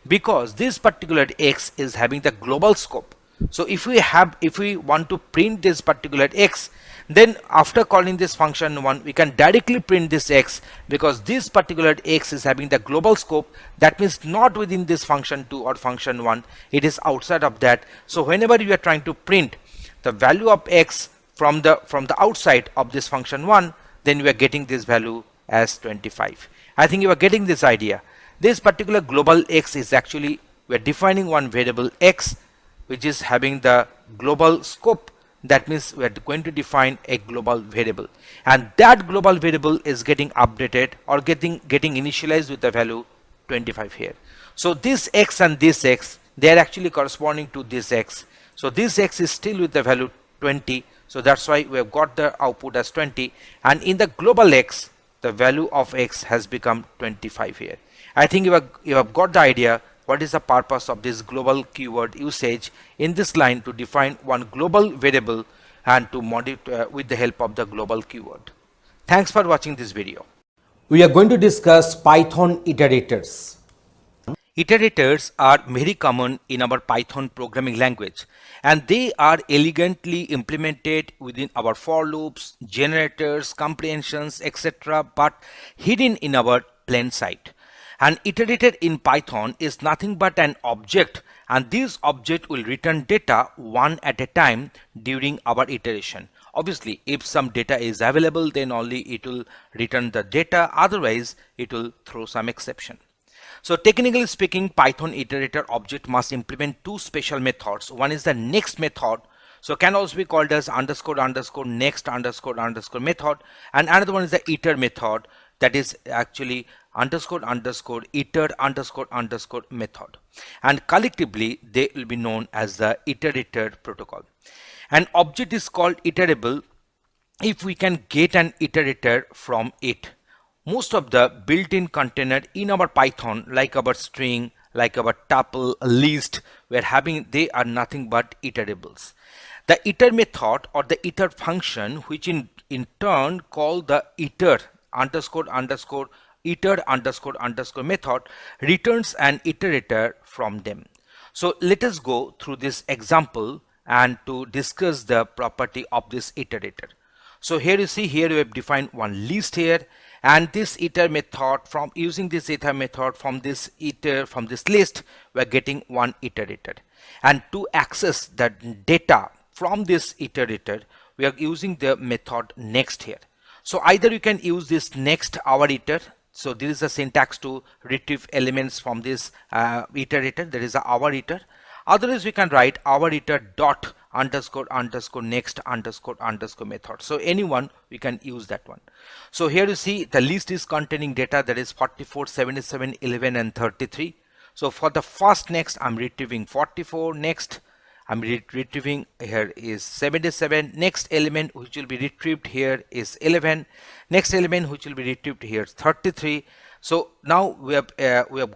because this particular x is having the global scope. So if we want to print this particular x, then after calling this function 1, we can directly print this x, because this particular x is having the global scope. That means not within this function 2 or function 1, it is outside of that. So whenever you are trying to print the value of x from the outside of this function 1, then we are getting this value as 25. I think you are getting this idea. This particular global x is actually, we are defining one variable x which is having the global scope. That means we are going to define a global variable, and that global variable is getting updated or getting initialized with the value 25 here. So this x and this x, they are actually corresponding to this x. So this x is still with the value 20, so that's why we have got the output as 20, and in the global x the value of x has become 25 here. I think you have got the idea what is the purpose of this global keyword usage in this line, to define one global variable and to modify with the help of the global keyword. Thanks for watching this video. We are going to discuss Python iterators. Iterators are very common in our Python programming language, and they are elegantly implemented within our for loops, generators, comprehensions, etc., but hidden in our plain sight. An iterator in Python is nothing but an object, and this object will return data one at a time during our iteration. Obviously, if some data is available, then only it will return the data, otherwise it will throw some exception. So technically speaking, Python iterator object must implement two special methods. One is the next method, so can also be called as underscore underscore next underscore underscore method, and another one is the iter method, that is actually underscore underscore iter underscore underscore method, and collectively they will be known as the iterator protocol. An object is called iterable if we can get an iterator from it. Most of the built-in container in our Python, like our string, like our tuple, list, they are nothing but iterables. The iter method or the iter function, which in turn call the iter underscore underscore iter underscore underscore method, returns an iterator from them. So let us go through this example and to discuss the property of this iterator. So here you see, here we have defined one list here, and this iter method, from using this iter method from this list, we are getting one iterator. And to access the data from this iterator, we are using the method next here. So either you can use this next our iter. So this is the syntax to retrieve elements from this iterator, that is our iter. Otherwise we can write our iter dot underscore underscore next underscore underscore method. So anyone we can use that one. So here you see the list is containing data, that is 44, 77, 11 and 33. So for the first next I'm retrieving 44, next I'm retrieving here is 77, next element which will be retrieved here is 11, next element which will be retrieved here is 33. So now we have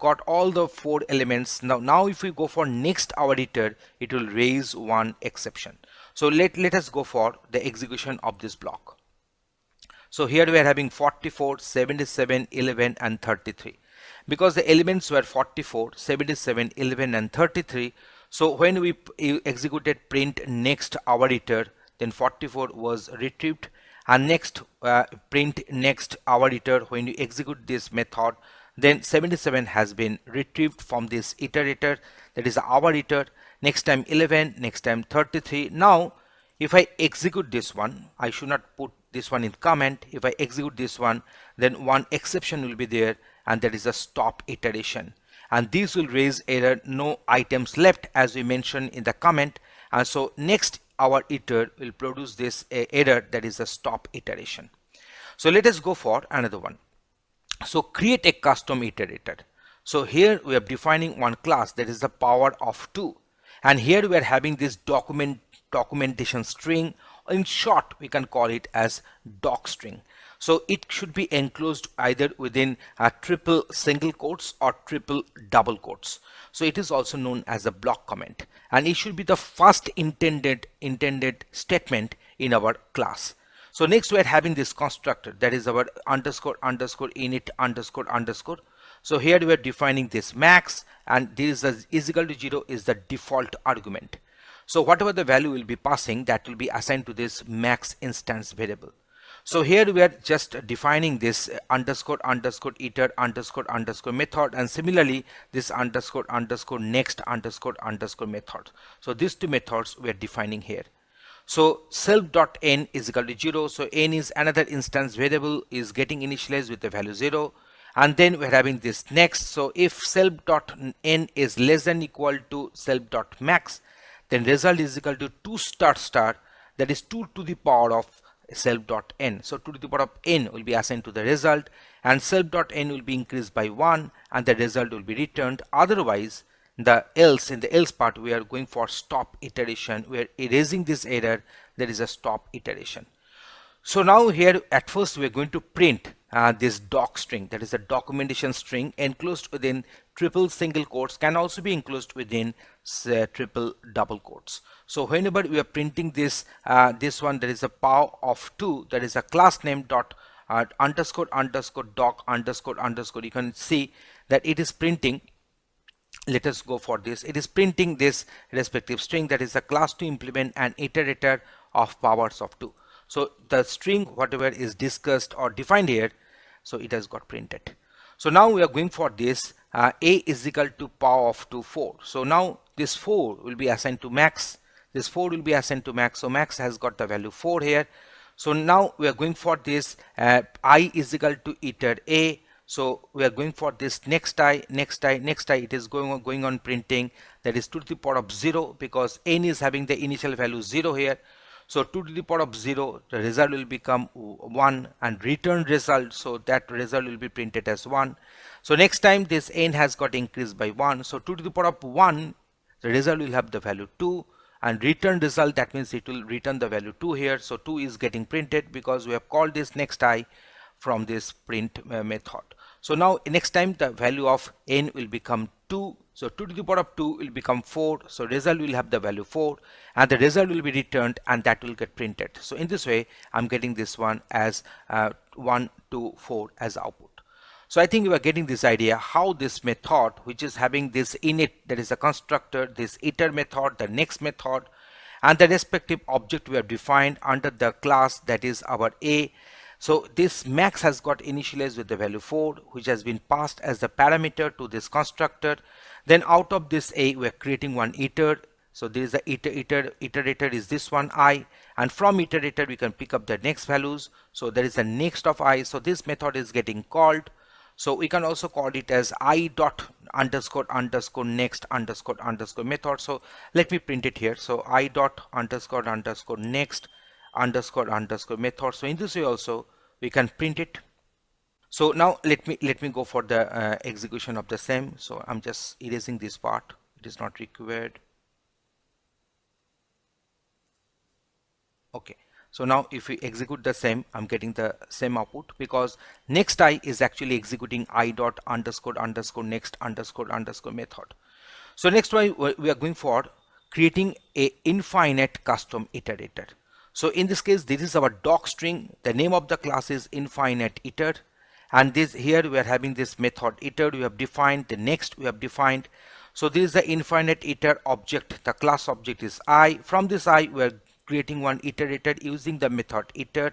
got all the four elements. Now if we go for next our iter, it will raise one exception. So let us go for the execution of this block. So here we are having 44, 77, 11 and 33. Because the elements were 44, 77, 11 and 33, so when we executed print next our iter, then 44 was retrieved, and next print next our iter, when you execute this method, then 77 has been retrieved from this iterator, that is our iter. Next time 11, next time 33. Now if I execute this one, I should not put this one in comment. If I execute this one, then one exception will be there, and that is a stop iteration, and this will raise error no items left, as we mentioned in the comment. And so next our iter will produce this error, that is a stop iteration. So let us go for another one. So create a custom iterator. So here we are defining one class, that is the power of 2, and here we are having this documentation string. In short we can call it as doc string. So it should be enclosed either within triple single quotes or triple double quotes. So it is also known as a block comment, and it should be the first intended statement in our class. So next we are having this constructor, that is our underscore underscore init underscore underscore. So here we are defining this max, and this is equal to 0 is the default argument. So whatever the value will be passing, that will be assigned to this max instance variable. So here we are just defining this underscore underscore iter underscore underscore method, and similarly this underscore underscore next underscore underscore method. So these two methods we are defining here. So self.n is equal to 0. So n is another instance variable, is getting initialized with the value 0. And then we're having this next. So if self.n is less than equal to self.max, then result is equal to 2 star star, that is 2 to the power of self.n. So 2 to the power of n will be assigned to the result, and self.n will be increased by 1, and the result will be returned. Otherwise the else, in the else part we are going for stop iteration. We are erasing this error. There is a stop iteration. So now here at first we are going to print this doc string, that is a documentation string enclosed within triple single quotes, can also be enclosed within triple double quotes. So whenever we are printing this this one, there is a power of 2, that is a class name dot underscore underscore doc underscore underscore. You can see that it is printing. Let us go for this. It is printing this respective string, that is a class to implement an iterator of powers of 2. So the string whatever is discussed or defined here, so it has got printed. So now we are going for this a is equal to power of 2 4. So now this 4 will be assigned to max. This 4 will be assigned to max. So max has got the value 4 here. So now we are going for this I is equal to iter a. So we are going for this next I, next I, next I. It is going on printing, that is 2 to the power of 0, because n is having the initial value 0 here. So 2 to the power of 0, the result will become 1, and return result, so that result will be printed as 1. So next time this n has got increased by 1. So 2 to the power of 1, the result will have the value 2, and return result, that means it will return the value 2 here. So 2 is getting printed because we have called this next I from this print method. So now next time the value of n will become 2. So 2 to the power of 2 will become 4. So result will have the value 4, and the result will be returned, and that will get printed. So in this way I'm getting this one as 1 2 4 as output. So I think you are getting this idea how this method, which is having this init, that is a constructor, this iter method, the next method, and the respective object we have defined under the class, that is our a. So this max has got initialized with the value 4, which has been passed as the parameter to this constructor. Then out of this a, we are creating one iter. So there is a iterator is this one I, and from iterator we can pick up the next values. So there is a next of I. So this method is getting called. So we can also call it as I dot underscore underscore next underscore underscore method. So let me print it here. So I dot underscore underscore next underscore underscore method. So in this way also we can print it. So now let me go for the execution of the same. So I'm just erasing this part, it is not required. Okay, so now if we execute the same, I'm getting the same output, because next I is actually executing I dot underscore underscore next underscore underscore method. So next one we are going for creating a infinite custom iterator. So in this case, this is our doc string. The name of the class is infinite iter, and this here we are having this method iter we have defined, the next we have defined. So this is the infinite iter object. The class object is I. From this I, we are creating one iterator using the method iter,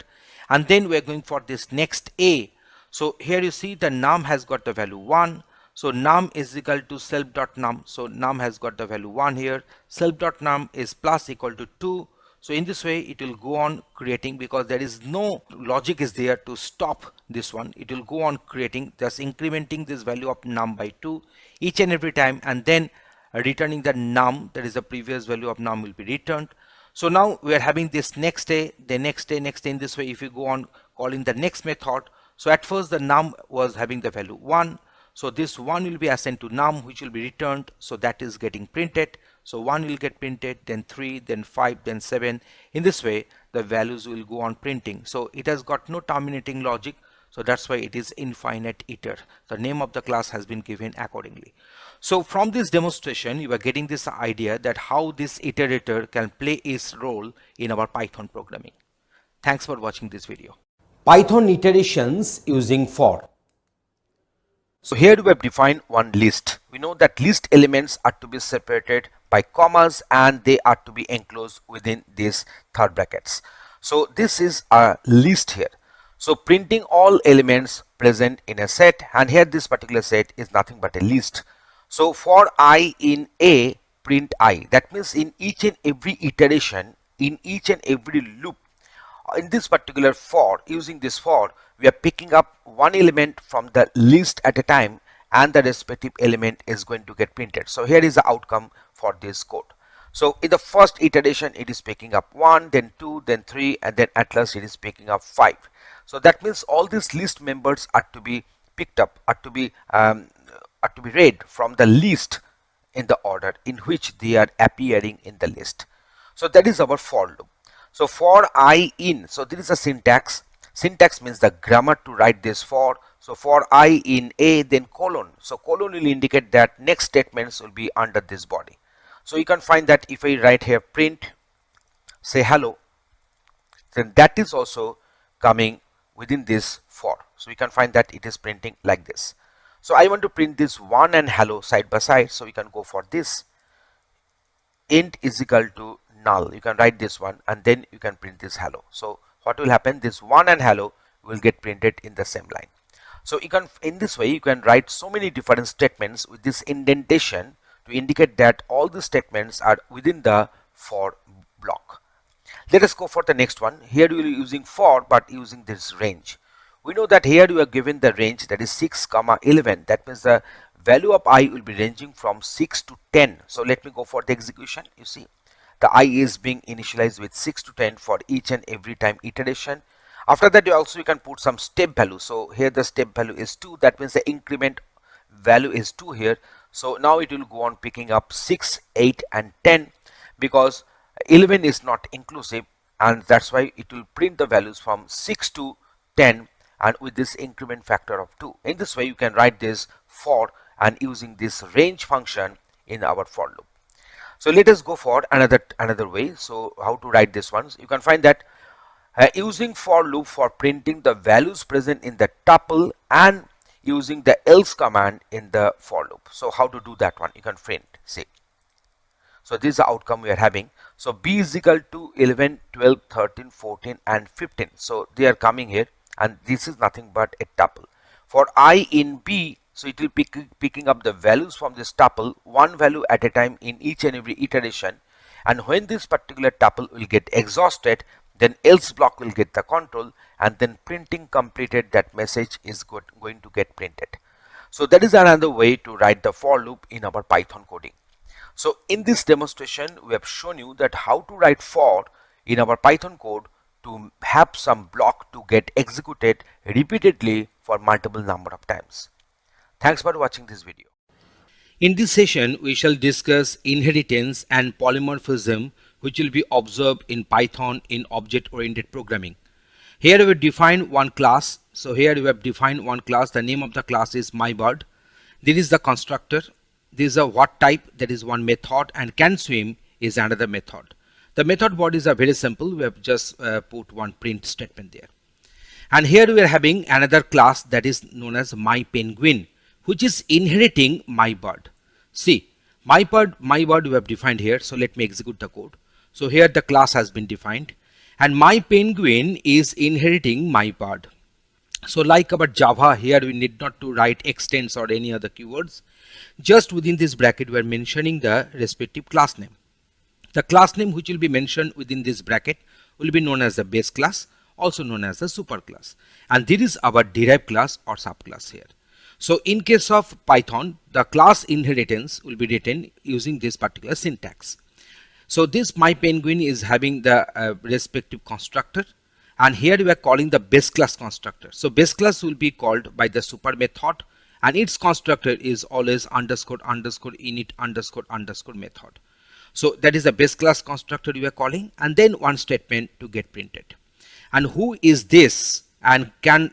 and then we are going for this next a. So here you see the num has got the value 1. So num is equal to self.num. So num has got the value 1 here. Self.num is plus equal to 2. So in this way it will go on creating, because there is no logic is there to stop this one. It will go on creating, just incrementing this value of num by 2 each and every time, and then returning the num, that is the previous value of num will be returned. So now we are having this next day, the next day, next day. In this way if you go on calling the next method, so at first the num was having the value 1. So this 1 will be assigned to num, which will be returned. So that is getting printed. So 1 will get printed, then 3, then 5, then 7. In this way the values will go on printing. So it has got no terminating logic. So that's why it is infinite iter. The name of the class has been given accordingly. So from this demonstration you are getting this idea that how this iterator can play its role in our Python programming. Thanks for watching this video. Python iterations using for. So here we have defined one list. We know that list elements are to be separated by commas, and they are to be enclosed within these third brackets. So this is a list here. So printing all elements present in a set, and here this particular set is nothing but a list. So for I in A, print I. That means in each and every iteration, in each and every loop, in this particular for, using this for, we are picking up one element from the list at a time, and the respective element is going to get printed. So here is the outcome for this code. So in the first iteration it is picking up 1, then 2, then 3, and then at last it is picking up 5. So that means all these list members are to be picked up, are to be read from the list in the order in which they are appearing in the list. So that is our for loop. So for I in, so this is a syntax. Syntax means the grammar to write this for. So for I in A, then colon. So colon will indicate that next statements will be under this body. So you can find that if I write here print, say hello, then that is also coming within this for. So we can find that it is printing like this. So I want to print this 1 and hello side by side. So we can go for this int is equal to null. You can write this one and then you can print this hello. So what will happen, this 1 and hello will get printed in the same line. So you can, in this way you can write so many different statements with this indentation to indicate that all the statements are within the for block. Let us go for the next one. Here we are using for but using this range. We know that here you are given the range, that is 6, 11. That means the value of I will be ranging from 6 to 10. So let me go for the execution. You see the I is being initialized with 6 to 10 for each and every time iteration. After that you can put some step value. So here the step value is 2. That means the increment value is 2 here. So now it will go on picking up 6, 8 and 10 because 11 is not inclusive, and that's why it will print the values from 6 to 10 and with this increment factor of 2. In this way you can write this for and using this range function in our for loop. So let us go for another way. So how to write this one? You can find that using for loop for printing the values present in the tuple and using the else command in the for loop. So how to do that one? You can print, see. So this is the outcome we are having. So b is equal to 11, 12, 13, 14 and 15. So they are coming here and this is nothing but a tuple. For I in b, so it will be picking up the values from this tuple, one value at a time in each and every iteration, and when this particular tuple will get exhausted, then else block will get the control, and then printing completed, that message is going to get printed. So that is another way to write the for loop in our Python coding. So in this demonstration we have shown you that how to write for in our Python code to have some block to get executed repeatedly for multiple number of times. Thanks for watching this video. In this session, we shall discuss inheritance and polymorphism, which will be observed in Python in object-oriented programming. Here we have defined one class. So here we have defined one class. The name of the class is myBird. This is the constructor. This is a what type, that is one method, and can swim is another method. The method bodies are very simple. We have just put one print statement there. And here we are having another class that is known as myPenguin, which is inheriting myBird. See, myBird we have defined here. So let me execute the code. So here the class has been defined and myPenguin is inheriting myBird. So like our Java, here we need not to write extends or any other keywords. Just within this bracket we are mentioning the respective class name. The class name which will be mentioned within this bracket will be known as the base class, also known as the super class, and this is our derived class or subclass here. So in case of Python, the class inheritance will be written using this particular syntax. So this myPenguin is having the respective constructor, and here we are calling the base class constructor. So base class will be called by the super method, and its constructor is always underscore underscore init underscore underscore method. So that is the base class constructor we are calling, and then one statement to get printed. And who is this and can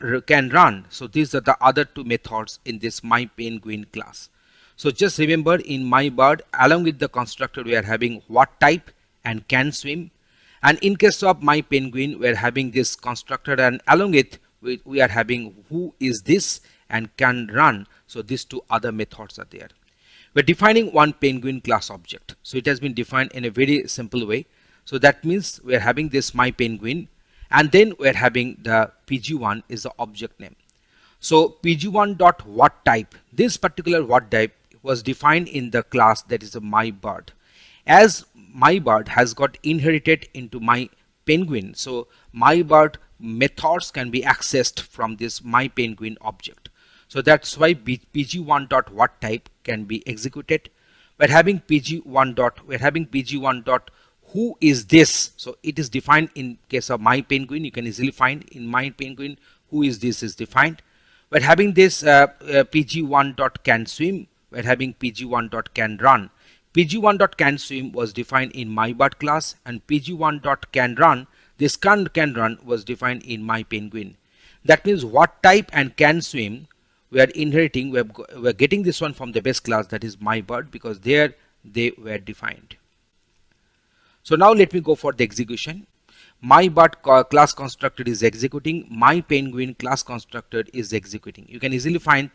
run? So these are the other two methods in this myPenguin class. So just remember, in myBird, along with the constructor we are having what type and can swim, and in case of myPenguin we are having this constructor, and along with we are having who is this and can run. So these two other methods are there. We're defining one penguin class object. So it has been defined in a very simple way. So that means we're having this myPenguin, and then we're having the pg1 is the object name. So pg1 dot what type, this particular what type was defined in the class that is a myBird. As myBird has got inherited into myPenguin, so myBird methods can be accessed from this myPenguin object. So that's why pg1 dot what type can be executed. We're having pg1 dot who is this. So it is defined in case of myPenguin. You can easily find in myPenguin who is this is defined. We're having this pg1 dot can swim, we're having pg1.canRun. pg1.canSwim was defined in myBird class, and pg1.canRun, this can_run was defined in myPenguin. That means what type and canSwim we are inheriting, we're getting this one from the base class, that is myBird, because there they were defined. So now let me go for the execution. MyBird class constructor is executing, myPenguin class constructor is executing. You can easily find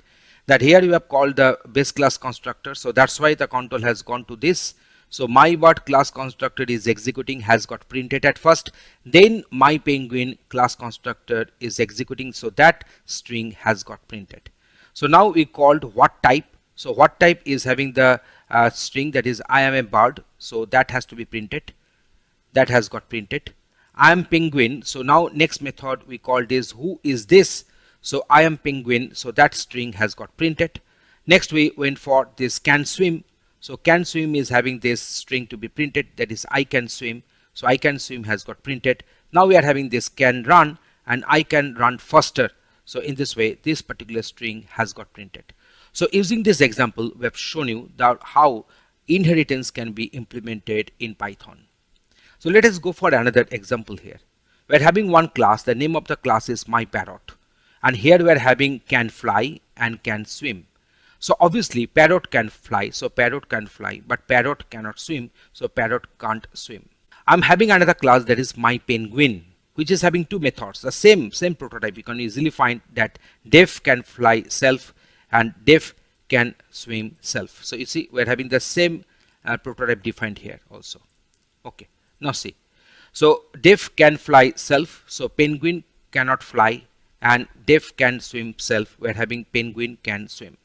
that here you have called the base class constructor, so that's why the control has gone to this. So MyBird class constructor is executing, has got printed at first, then myPenguin class constructor is executing, so that string has got printed. So now we called what type. So what type is having the string, that is I am a bird, so that has to be printed, that has got printed. I am penguin, so now next method we called is who is this, so I am penguin, so that string has got printed. Next we went for this can swim, so can swim is having this string to be printed, that is I can swim, so I can swim has got printed. Now we are having this can run, and I can run faster, so in this way this particular string has got printed. So using this example we have shown you that how inheritance can be implemented in Python. So let us go for another example here. We are having one class, the name of the class is myParrot, and here we are having can fly and can swim. So obviously parrot can fly, so parrot can fly, but parrot cannot swim, so parrot can't swim. I'm having another class, that is myPenguin, which is having two methods, the same prototype. You can easily find that def can fly self and def can swim self. So you see we're having the same prototype defined here also. Okay. Now see, so def can fly self, so penguin cannot fly, and def can swim self, we're having penguin can swim.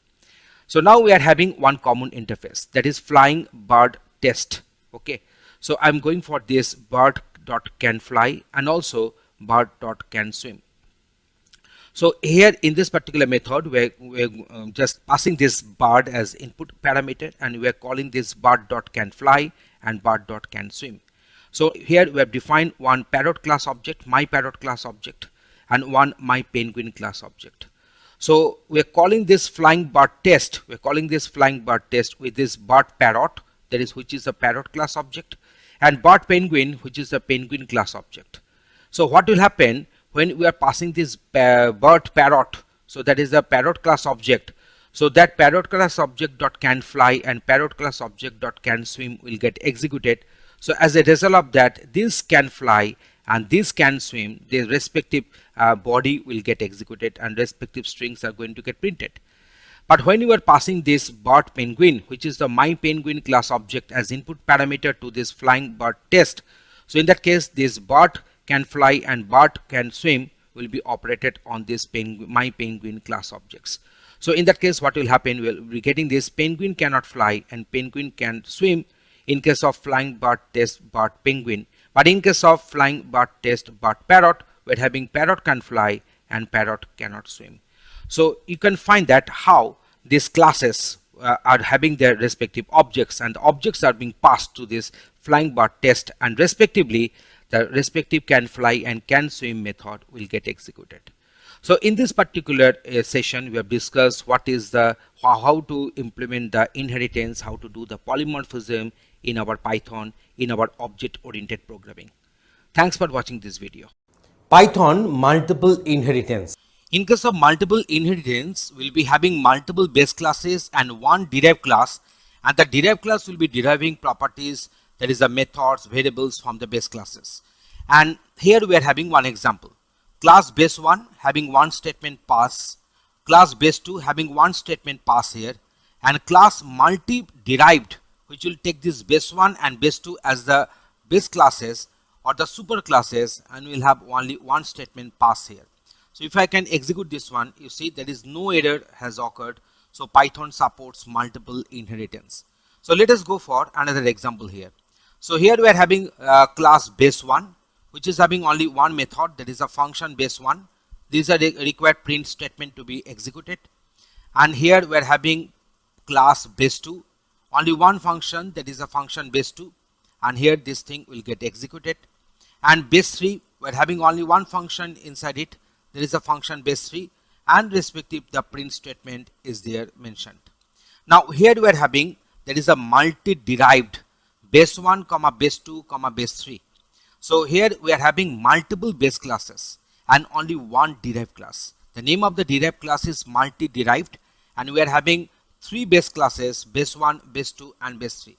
So now we are having one common interface, that is flying bird test. Okay, so I'm going for this bird.canFly and also bird.canSwim. So here in this particular method we're just passing this bird as input parameter, and we are calling this bird.canFly and bird.canSwim. So here we have defined one parrot class object, myParrot class object, and one myPenguin class object. So we are calling this flying bird test. We are calling this flying bird test with this bird parrot, that is which is a parrot class object, and bird penguin, which is a penguin class object. So what will happen when we are passing this bird parrot? So that is a parrot class object. So that parrot class object dot can fly and parrot class object dot can swim will get executed. So as a result of that, this can fly and this can swim, their respective body will get executed and respective strings are going to get printed. But when you are passing this bird penguin, which is the myPenguin class object, as input parameter to this flying bird test, so in that case this bird can fly and bird can swim will be operated on this myPenguin class objects. So in that case what will happen, we will be getting this penguin cannot fly and penguin can swim in case of flying bird test bird penguin, but in case of flying bird test bird parrot, we're having parrot can fly and parrot cannot swim. So you can find that how these classes are having their respective objects, and the objects are being passed to this flying bird test, and respectively the respective can fly and can swim method will get executed. So in this particular session we have discussed what is the how to implement the inheritance, how to do the polymorphism in our Python, in our object oriented programming. Thanks for watching this video. Python multiple inheritance. In case of multiple inheritance, we'll be having multiple base classes and one derived class, and the derived class will be deriving properties, that is the methods, variables from the base classes. And here we are having one example. Class base 1 having one statement pass, class base 2 having one statement pass here, and class multi derived, which will take this base 1 and base 2 as the base classes or the super classes, and we'll have only one statement pass here. So if I can execute this one, you see there is no error has occurred. So Python supports multiple inheritance. So let us go for another example here. So here we are having class base 1, which is having only one method, that is a function base 1. These are the required print statement to be executed. And here we are having class base 2, only one function, that is a function base 2, and here this thing will get executed. And base 3, we are having only one function inside it, there is a function base 3, and respective the print statement is there mentioned. Now here we are having, there is a multi-derived base 1 comma base 2 comma base 3. So here we are having multiple base classes and only one derived class. The name of the derived class is multi-derived, and we are having three base classes, base 1, base 2 and base 3.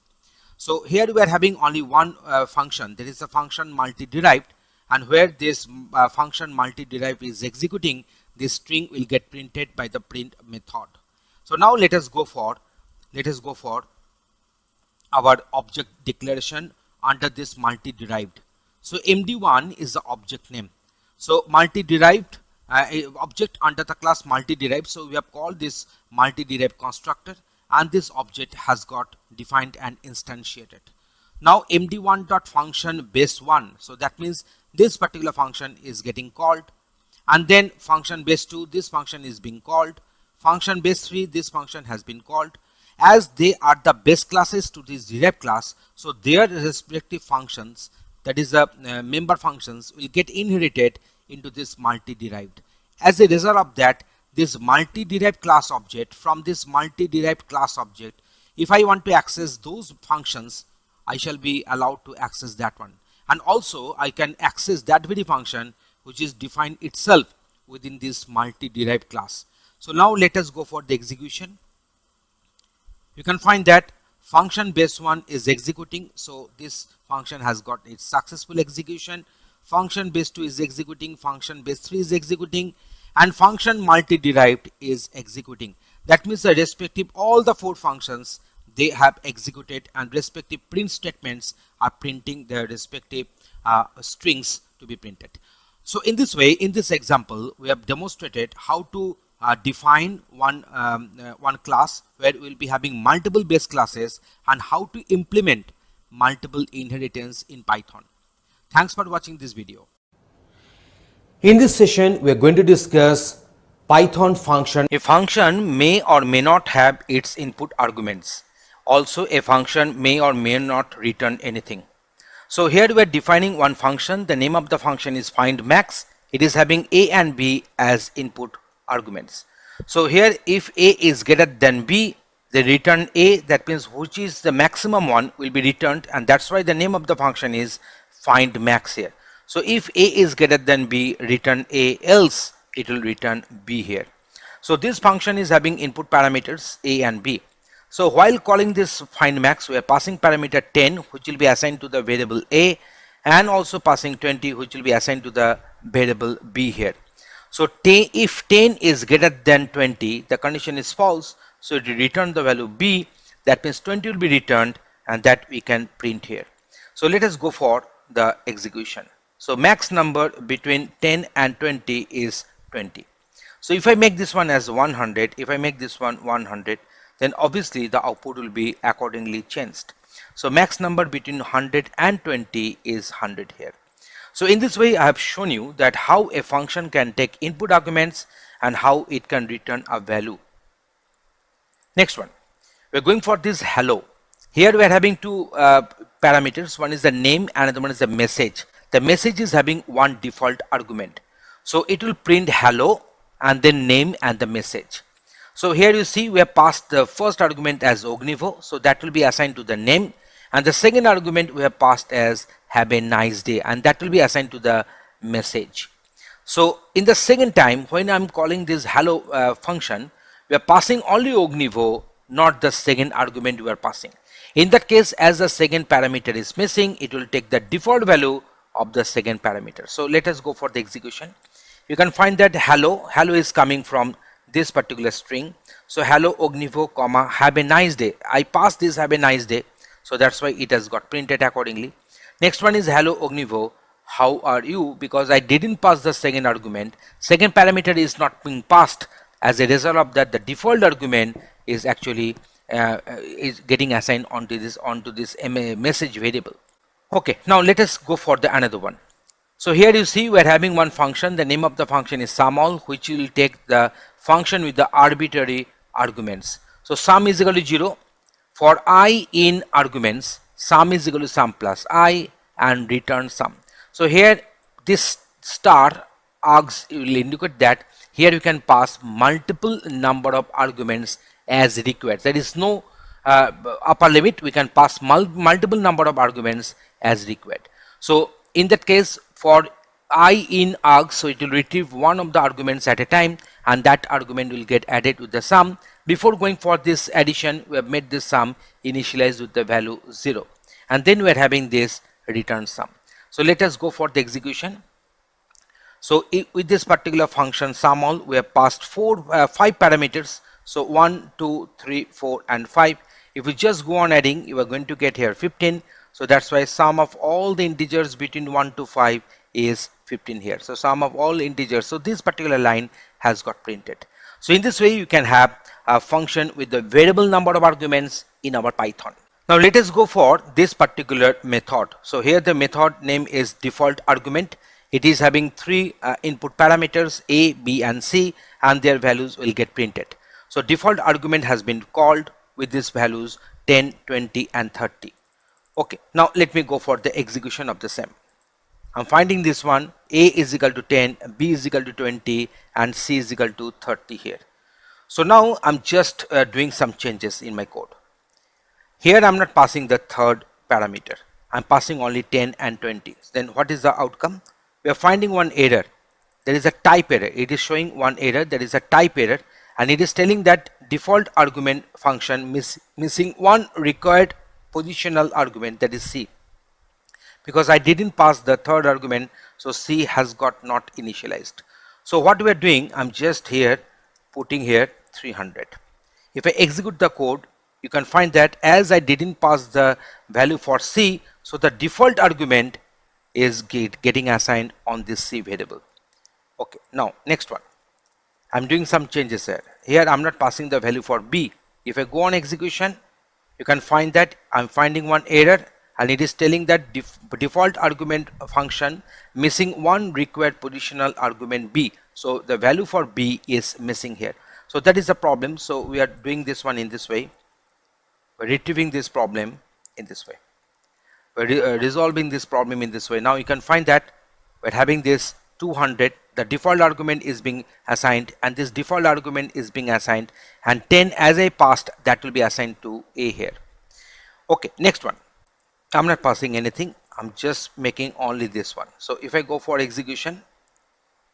So here we are having only one function. There is a function multi-derived, and where this function multi-derived is executing, this string will get printed by the print method. So now let us go for our object declaration under this multi-derived. So MD1 is the object name. So multi-derived object under the class multi-derived. So we have called this multi-derived constructor, and this object has got defined and instantiated. Now MD1 dot function base 1. So that means this particular function is getting called, and then function base 2, this function is being called. Function base 3, this function has been called. As they are the base classes to this derived class, so their respective functions, that is the member functions, will get inherited into this multi-derived. As a result of that, this multi-derived class object, from this multi-derived class object, if I want to access those functions, I shall be allowed to access that one. And also I can access that very function which is defined itself within this multi-derived class. So now let us go for the execution. You can find that function base 1 is executing, so this function has got its successful execution. Function base 2 is executing, function base 3 is executing, and function multi-derived is executing. That means the respective, all the four functions, they have executed, and respective print statements are printing their respective strings to be printed. So in this way, in this example, we have demonstrated how to define one class where we will be having multiple base classes, and how to implement multiple inheritance in Python. Thanks for watching this video. In this session, we are going to discuss Python function. A function may or may not have its input arguments. Also, a function may or may not return anything. So here we are defining one function. The name of the function is findMax. It is having a and b as input arguments. So here, if a is greater than b, they return a. That means which is the maximum one will be returned, and that's why the name of the function is findMax here. So if a is greater than b, return a, else it will return b here. So this function is having input parameters a and b. So while calling this findMax, we are passing parameter 10, which will be assigned to the variable a, and also passing 20, which will be assigned to the variable b here. So if 10 is greater than 20, the condition is false, so it will return the value b. That means 20 will be returned, and that we can print here. So let us go for the execution. So max number between 10 and 20 is 20. So if I make this one as 100, if I make this one 100, then obviously the output will be accordingly changed. So max number between 100 and 20 is 100 here. So in this way, I have shown you that how a function can take input arguments and how it can return a value. Next one, we're going for this hello. Here we are having two parameters. One is the name, another one is the message. The message is having one default argument. So it will print hello and then name and the message. So here you see we have passed the first argument as Ognivo, so that will be assigned to the name, and the second argument we have passed as have a nice day, and that will be assigned to the message. So in the second time, when I'm calling this hello function, we are passing only Ognivo, not the second argument we are passing. In that case, as the second parameter is missing, it will take the default value of the second parameter. So let us go for the execution. You can find that hello is coming from this particular string. So hello Ognivo comma have a nice day. I passed this have a nice day, so that's why it has got printed accordingly. Next one is hello Ognivo, how are you? Because I didn't pass the second argument, second parameter is not being passed. As a result of that, the default argument is actually is getting assigned onto this message variable. Okay, now let us go for the another one. So here you see we are having one function. The name of the function is sumall, which will take the function with the arbitrary arguments. So sum is equal to 0. For I in arguments, sum is equal to sum plus I and return sum. So here this star args will indicate that here you can pass multiple number of arguments as required. There is no upper limit. We can pass multiple number of arguments as required. So in that case, for I in arg, so it will retrieve one of the arguments at a time, and that argument will get added with the sum. Before going for this addition, we have made this sum initialized with the value 0, and then we are having this return sum. So let us go for the execution. So with this particular function sum all, we have passed 5 parameters. So 1, 2, 3, 4 and 5. If we just go on adding, you are going to get here 15. So that's why sum of all the integers between 1 to 5 is 15 here. So sum of all integers. So this particular line has got printed. So in this way you can have a function with the variable number of arguments in our Python. Now let us go for this particular method. So here the method name is default argument. It is having 3 input parameters A, B and C, and their values will get printed. So default argument has been called with these values 10, 20 and 30. Okay, now let me go for the execution of the same. I'm finding this one. A is equal to 10, B is equal to 20 and C is equal to 30 here. So now I'm just doing some changes in my code. Here I'm not passing the third parameter. I'm passing only 10 and 20. Then what is the outcome? We are finding one error. There is a type error. It is showing one error. There is a type error, and it is telling that default argument function missing one required positional argument, that is C. Because I didn't pass the third argument, so C has got not initialized. So what we are doing, I'm just here putting here 300. If I execute the code, you can find that as I didn't pass the value for C, so the default argument is getting assigned on this C variable. Okay, now next one. I'm doing some changes here. Here I'm not passing the value for B. If I go on execution, you can find that I'm finding one error, and it is telling that default argument function missing one required positional argument B. So the value for B is missing here. So that is the problem. So we are doing this one in this way. We're retrieving this problem in this way. We're resolving this problem in this way. Now you can find that we're having this 200. The default argument is being assigned, and this default argument is being assigned, and 10 as I passed, that will be assigned to A here. Okay, next one. I'm not passing anything. I'm just making only this one. So if I go for execution,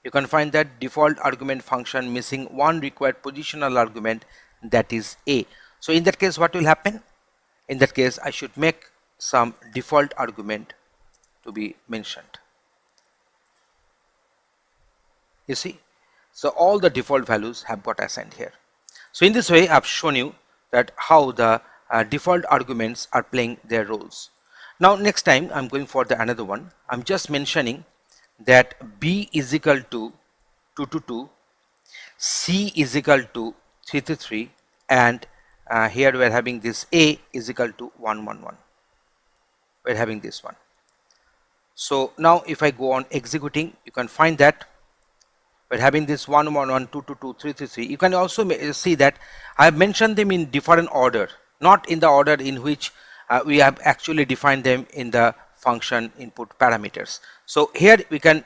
you can find that default argument function missing one required positional argument, that is A. So in that case, what will happen? In that case, I should make some default argument to be mentioned. You see, so all the default values have got assigned here. So in this way, I've shown you that how the default arguments are playing their roles. Now next time I'm going for the another one. I'm just mentioning that B is equal to 222, C is equal to 333, and here we're having this A is equal to 111. We're having this one. So now if I go on executing, you can find that we're having this 111, 222, 333. You can also see that I have mentioned them in different order, not in the order in which we have actually defined them in the function input parameters. So here we can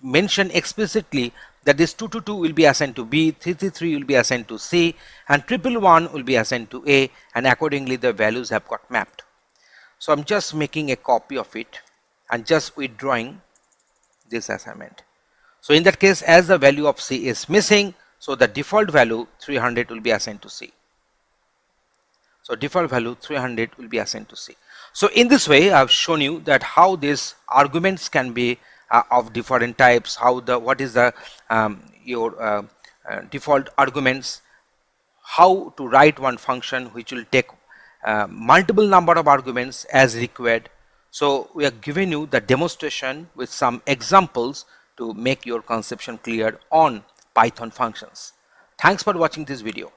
mention explicitly that this 222 will be assigned to B, 333 will be assigned to C, and 111 will be assigned to A, and accordingly the values have got mapped. So I'm just making a copy of it and just withdrawing this assignment. So in that case, as the value of C is missing, so the default value 300 will be assigned to C. So default value 300 will be assigned to C. So in this way, I have shown you that how these arguments can be of different types, how the what is the default arguments, how to write one function which will take multiple number of arguments as required. So we are giving you the demonstration with some examples to make your conception clear on Python functions. Thanks for watching this video.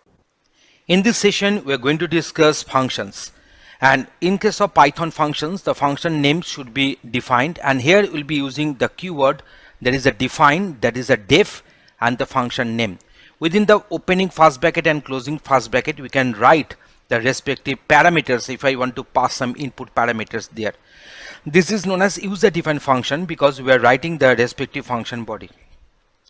In this session, we are going to discuss functions. And in case of Python functions, the function name should be defined, and here we'll be using the keyword. There is a define, that is a def, and the function name. Within the opening first bracket and closing first bracket, we can write the respective parameters if I want to pass some input parameters there. This is known as user defined function because we are writing the respective function body.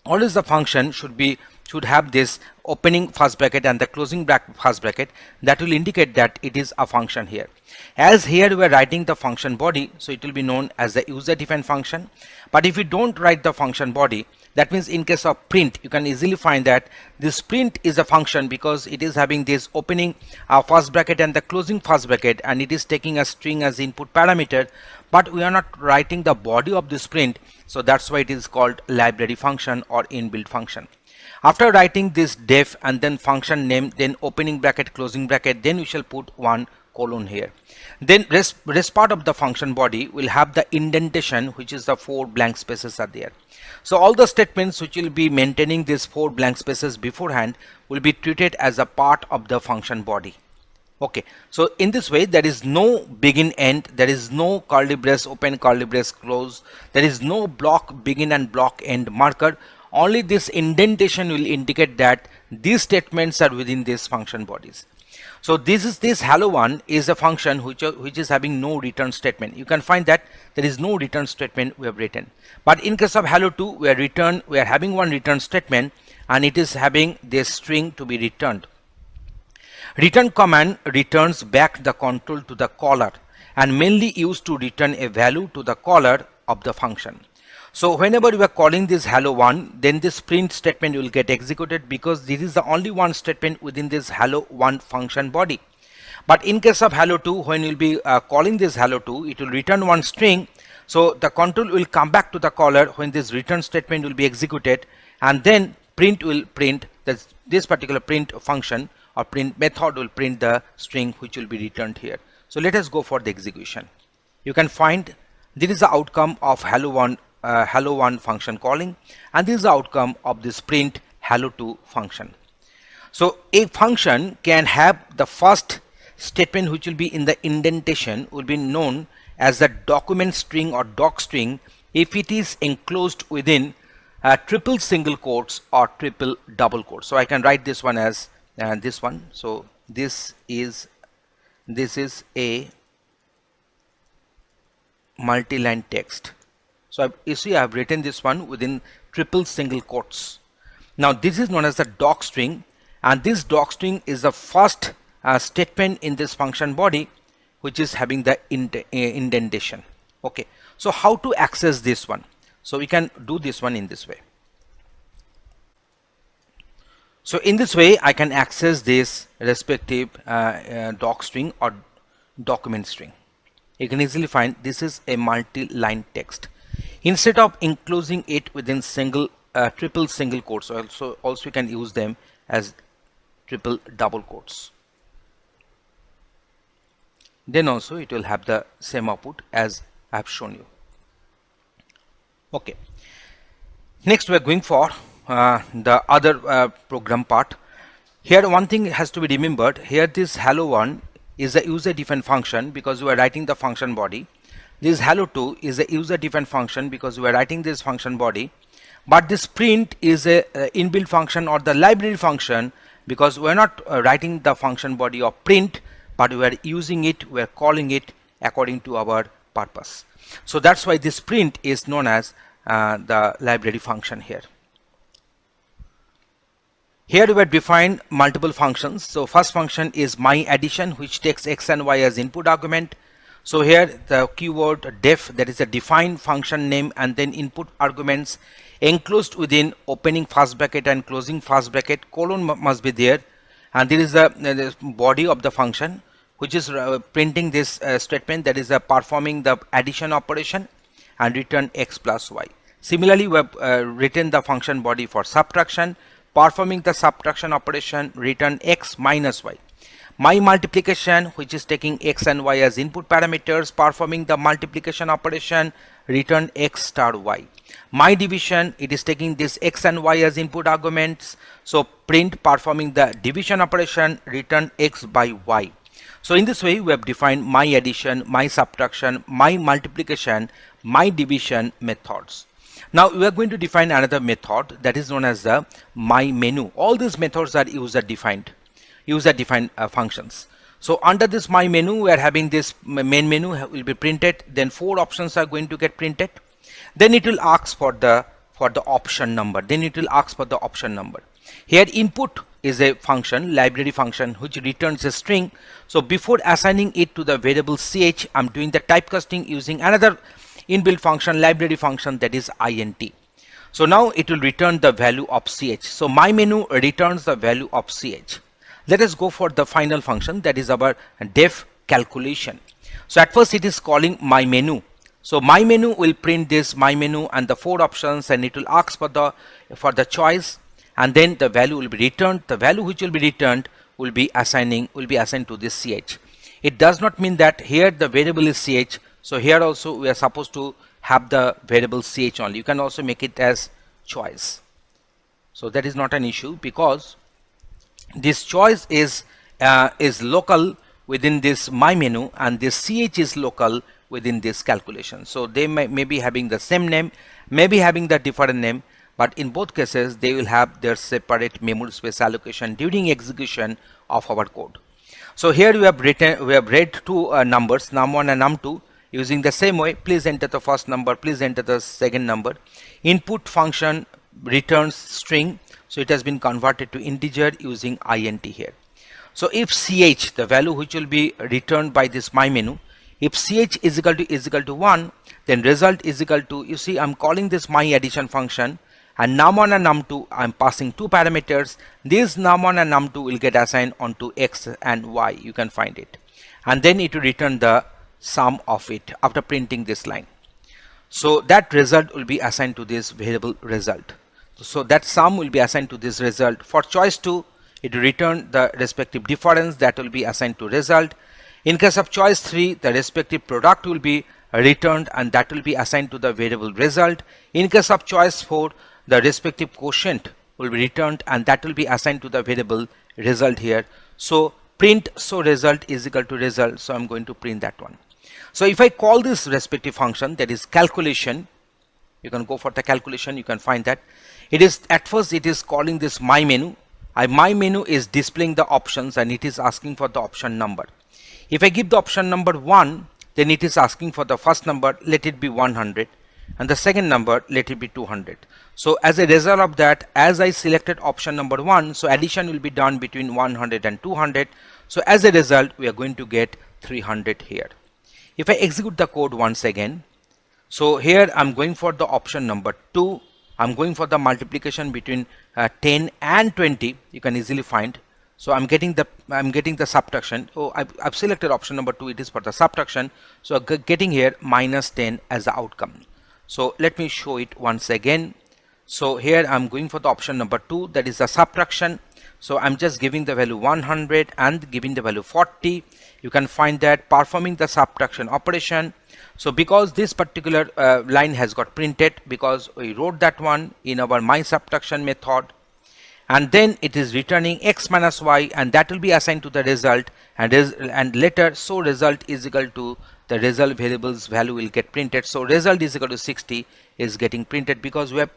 always the function should have this opening first bracket and the closing first bracket. That will indicate that it is a function here. As here we are writing the function body, so it will be known as the user defined function. But if you don't write the function body, that means in case of print, you can easily find that this print is a function because it is having this opening first bracket and the closing first bracket, and it is taking a string as input parameter, but we are not writing the body of this print, so that's why it is called library function or inbuilt function. After writing this def and then function name, then opening bracket, closing bracket, then we shall put 1 colon here. Then rest part of the function body will have the indentation, which is the 4 blank spaces are there. So all the statements which will be maintaining these 4 blank spaces beforehand will be treated as a part of the function body. Okay, so in this way there is no begin end, there is no curly brace open, curly brace close, there is no block begin and block end marker. Only this indentation will indicate that these statements are within these function bodies. So this hello1 is a function which is having no return statement. You can find that there is no return statement we have written. But in case of hello2, we are having one return statement, and it is having this string to be returned. Return command returns back the control to the caller and mainly used to return a value to the caller of the function. So whenever you are calling this hello1, then this print statement will get executed because this is the only one statement within this hello1 function body. But in case of hello2, when you will be calling this hello2, it will return one string. So the control will come back to the caller when this return statement will be executed, and then print will print this particular print function or print method will print the string which will be returned here. So let us go for the execution. You can find this is the outcome of hello1 function calling, and this is the outcome of this print hello2 function. So a function can have the first statement which will be in the indentation will be known as the document string or doc string if it is enclosed within triple single quotes or triple double quotes. So I can write this one as this one. So this is a multi-line text. So you see I have written this one within triple single quotes. Now this is known as the doc string, and this doc string is the first statement in this function body which is having the indentation. Okay, so how to access this one? So we can do this one in this way. So in this way I can access this respective doc string or document string. You can easily find this is a multi-line text. Instead of enclosing it within triple single quotes, also you can use them as triple double quotes. Then also it will have the same output as I have shown you. Okay. Next we are going for the other program part. Here one thing has to be remembered. Here this hello1 is a user defined function because we are writing the function body. This hello2 is a user defined function because we are writing this function body. But this print is a inbuilt function or the library function because we are not writing the function body of print, but we are using it, we are calling it according to our purpose. So that's why this print is known as the library function here. Here we have defined multiple functions. So first function is my addition, which takes x and y as input argument. So here the keyword def, that is a defined function name, and then input arguments enclosed within opening first bracket and closing first bracket, colon must be there, and there is the body of the function which is printing this statement, that is performing the addition operation and return x plus y. Similarly we have written the function body for subtraction, performing the subtraction operation, return x minus y. My multiplication, which is taking x and y as input parameters, performing the multiplication operation, return x star y. My division, it is taking this x and y as input arguments, so print performing the division operation, return x by y. So in this way we have defined my addition, my subtraction, my multiplication, my division methods. Now we are going to define another method that is known as the my menu. All these methods are user defined functions. So under this my menu we are having this main menu will be printed, then 4 options are going to get printed, then it will ask for the for the option number. Then it will ask for the option number. Here input is a function, library function, which returns a string. So before assigning it to the variable ch, I'm doing the typecasting using another inbuilt function, library function, that is int. So now it will return the value of ch. So my menu returns the value of ch. Let us go for the final function, that is our def calculation. So at first it is calling my menu. So my menu will print this my menu and the 4 options, and it will ask for the choice, and then the value will be returned. The value which will be returned will be assigned to this ch. It does not mean that here the variable is ch. So here also we are supposed to have the variable ch only. You can also make it as choice. So that is not an issue, because this choice is local within this my menu, and this ch is local within this calculation. So they may be having the same name, maybe having the different name, but in both cases they will have their separate memory space allocation during execution of our code. So here we have read two numbers, num1 and num2. Using the same way, please enter the first number, please enter the second number. Input function returns string, so it has been converted to integer using int here. So if ch, the value which will be returned by this my menu, if ch is equal to 1, then result is equal to, you see I'm calling this my addition function, and num1 and num2 I'm passing 2 parameters. These num1 and num2 will get assigned onto x and y, you can find it, and then it will return the sum of it after printing this line. So that result will be assigned to this variable result. So that sum will be assigned to this result. For choice 2, it will return the respective difference, that will be assigned to result. In case of choice 3, the respective product will be returned, and that will be assigned to the variable result. In case of choice 4, the respective quotient will be returned, and that will be assigned to the variable result here. So print so result is equal to result. So I'm going to print that one. So if I call this respective function, that is calculation, you can go for the calculation, you can find that it is, at first it is calling this my menu. My menu is displaying the options, and it is asking for the option number. If I give the option number 1, then it is asking for the first number, let it be 100, and the second number, let it be 200. So as a result of that, as I selected option number 1, so addition will be done between 100 and 200. So as a result, we are going to get 300 here. If I execute the code once again, so here I'm going for the option number 2. I'm going for the multiplication between 10 and 20. You can easily find. So I'm getting the subtraction. Oh, I've selected option number 2. It is for the subtraction. So I'm getting here minus 10 as the outcome. So let me show it once again. So here I'm going for the option number 2, that is the subtraction. So I'm just giving the value 100 and giving the value 40. You can find that performing the subtraction operation. So because this particular line has got printed, because we wrote that one in our my subtraction method, and then it is returning x minus y, and that will be assigned to the result, and later so result is equal to the result variable's value will get printed. So result is equal to 60 is getting printed, because we have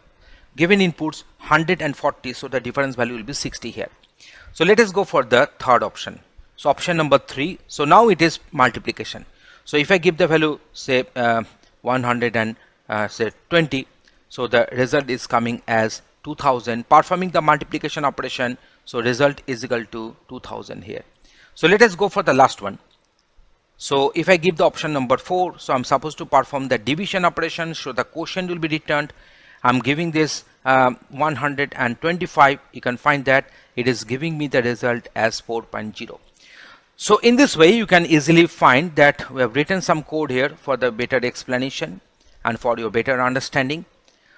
given inputs 100 and 40, so the difference value will be 60 here. So let us go for the third option. So option number 3. So now it is multiplication. So if I give the value say 100 and say 20, so the result is coming as 2000, performing the multiplication operation. So result is equal to 2000 here. So let us go for the last one. So if I give the option number 4, so I'm supposed to perform the division operation, so the quotient will be returned. I'm giving this 125. You can find that it is giving me the result as 4.0. So in this way, you can easily find that we have written some code here for the better explanation and for your better understanding.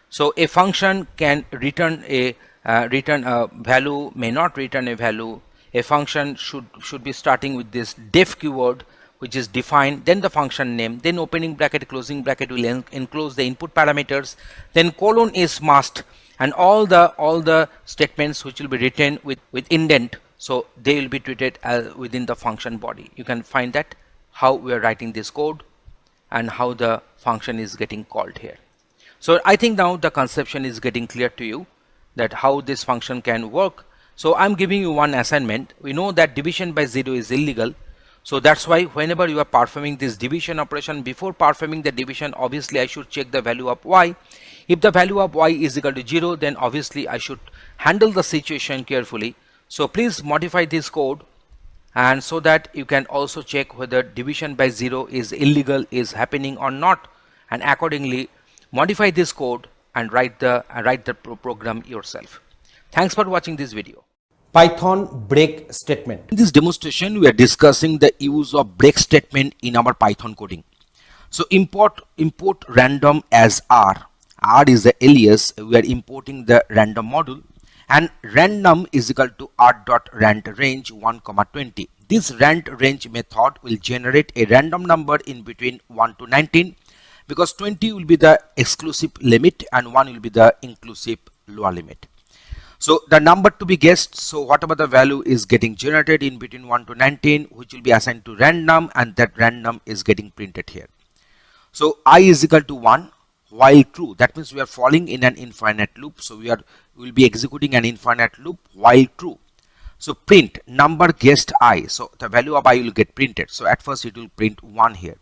So a function can return a value, may not return a value. A function should be starting with this def keyword, which is defined, then the function name, then opening bracket, closing bracket will enclose the input parameters, then colon is must, and all the statements which will be written with indent, so they will be treated as within the function body. You can find that how we are writing this code and how the function is getting called here. So I think now the conception is getting clear to you, that how this function can work. So I'm giving you one assignment. We know that division by 0 is illegal. So that's why whenever you are performing this division operation, before performing the division, obviously I should check the value of y. If the value of y is equal to 0, then obviously I should handle the situation carefully. So please modify this code, and so that you can also check whether division by 0 is illegal, is happening or not, and accordingly modify this code and write the program yourself. Thanks for watching this video. Python break statement. In this demonstration, we are discussing the use of break statement in our Python coding. So import random as R. R is the alias. We are importing the random module, and random is equal to r.rand range 1, 20. This rand range method will generate a random number in between 1 to 19, because 20 will be the exclusive limit and 1 will be the inclusive lower limit. So the number to be guessed, so whatever the value is getting generated in between 1 to 19, which will be assigned to random, and that random is getting printed here. So I is equal to 1 while true. That means we are falling in an infinite loop. So we will be executing an infinite loop while true. So print number guessed I. So the value of I will get printed. So at first it will print 1 here.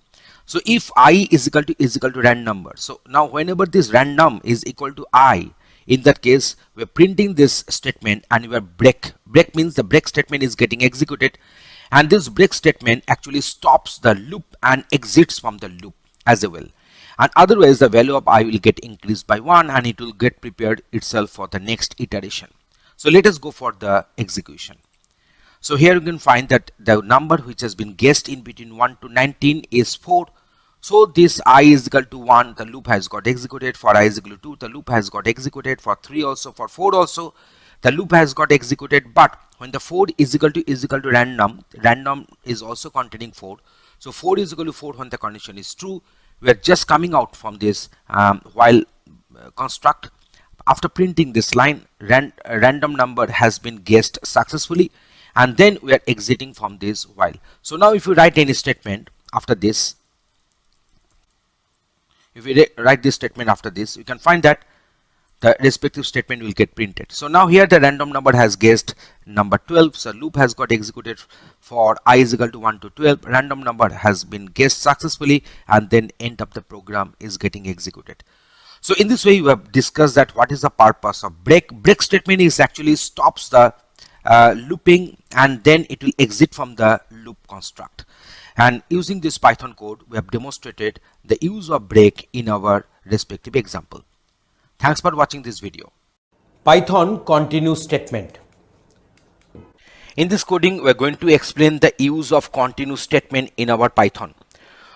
So if I is equal to rand number. So now whenever this random is equal to I, in that case we are printing this statement, and we are break means the break statement is getting executed, and this break statement actually stops the loop and exits from the loop as well. And otherwise the value of I will get increased by 1, and it will get prepared itself for the next iteration. So let us go for the execution. So here you can find that the number which has been guessed in between 1 to 19 is 4. So this I is equal to 1, the loop has got executed. For I is equal to 2, the loop has got executed. For 3 also, for 4 also, the loop has got executed. But when the 4 is equal to random is also containing 4. So 4 is equal to 4 when the condition is true. We are just coming out from this while construct. After printing this line, random number has been guessed successfully, and then we are exiting from this while. So now if you write any statement after this, if we write this statement after this, you can find that the respective statement will get printed. So now here the random number has guessed number 12. So loop has got executed for I is equal to 1 to 12. Random number has been guessed successfully, and then end of the program is getting executed. So in this way we have discussed that what is the purpose of break. Break statement is actually stops the looping, and then it will exit from the loop construct. And using this Python code, we have demonstrated the use of break in our respective example. Thanks for watching this video. Python continue statement. In this coding, we are going to explain the use of continue statement in our Python.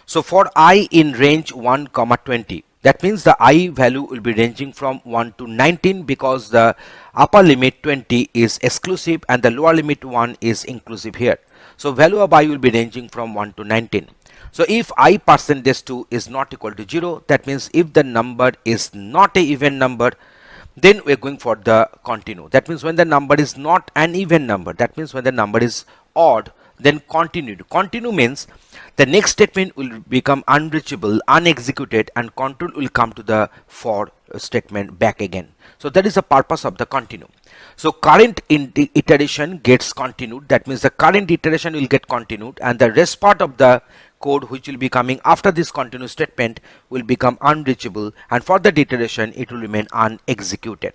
So for I in range 1, 20, that means the I value will be ranging from 1 to 19, because the upper limit 20 is exclusive and the lower limit 1 is inclusive here. So value of I will be ranging from 1 to 19. So if I %2 is not equal to 0, that means if the number is not a even number, then we are going for the continue. That means when the number is not an even number, that means when the number is odd, then continue. Continue means the next statement will become unreachable, unexecuted, and control will come to the for statement back again. So that is the purpose of the continue. So current iteration gets continued. That means the current iteration will get continued, and the rest part of the code which will be coming after this continue statement will become unreachable, and for that iteration it will remain unexecuted.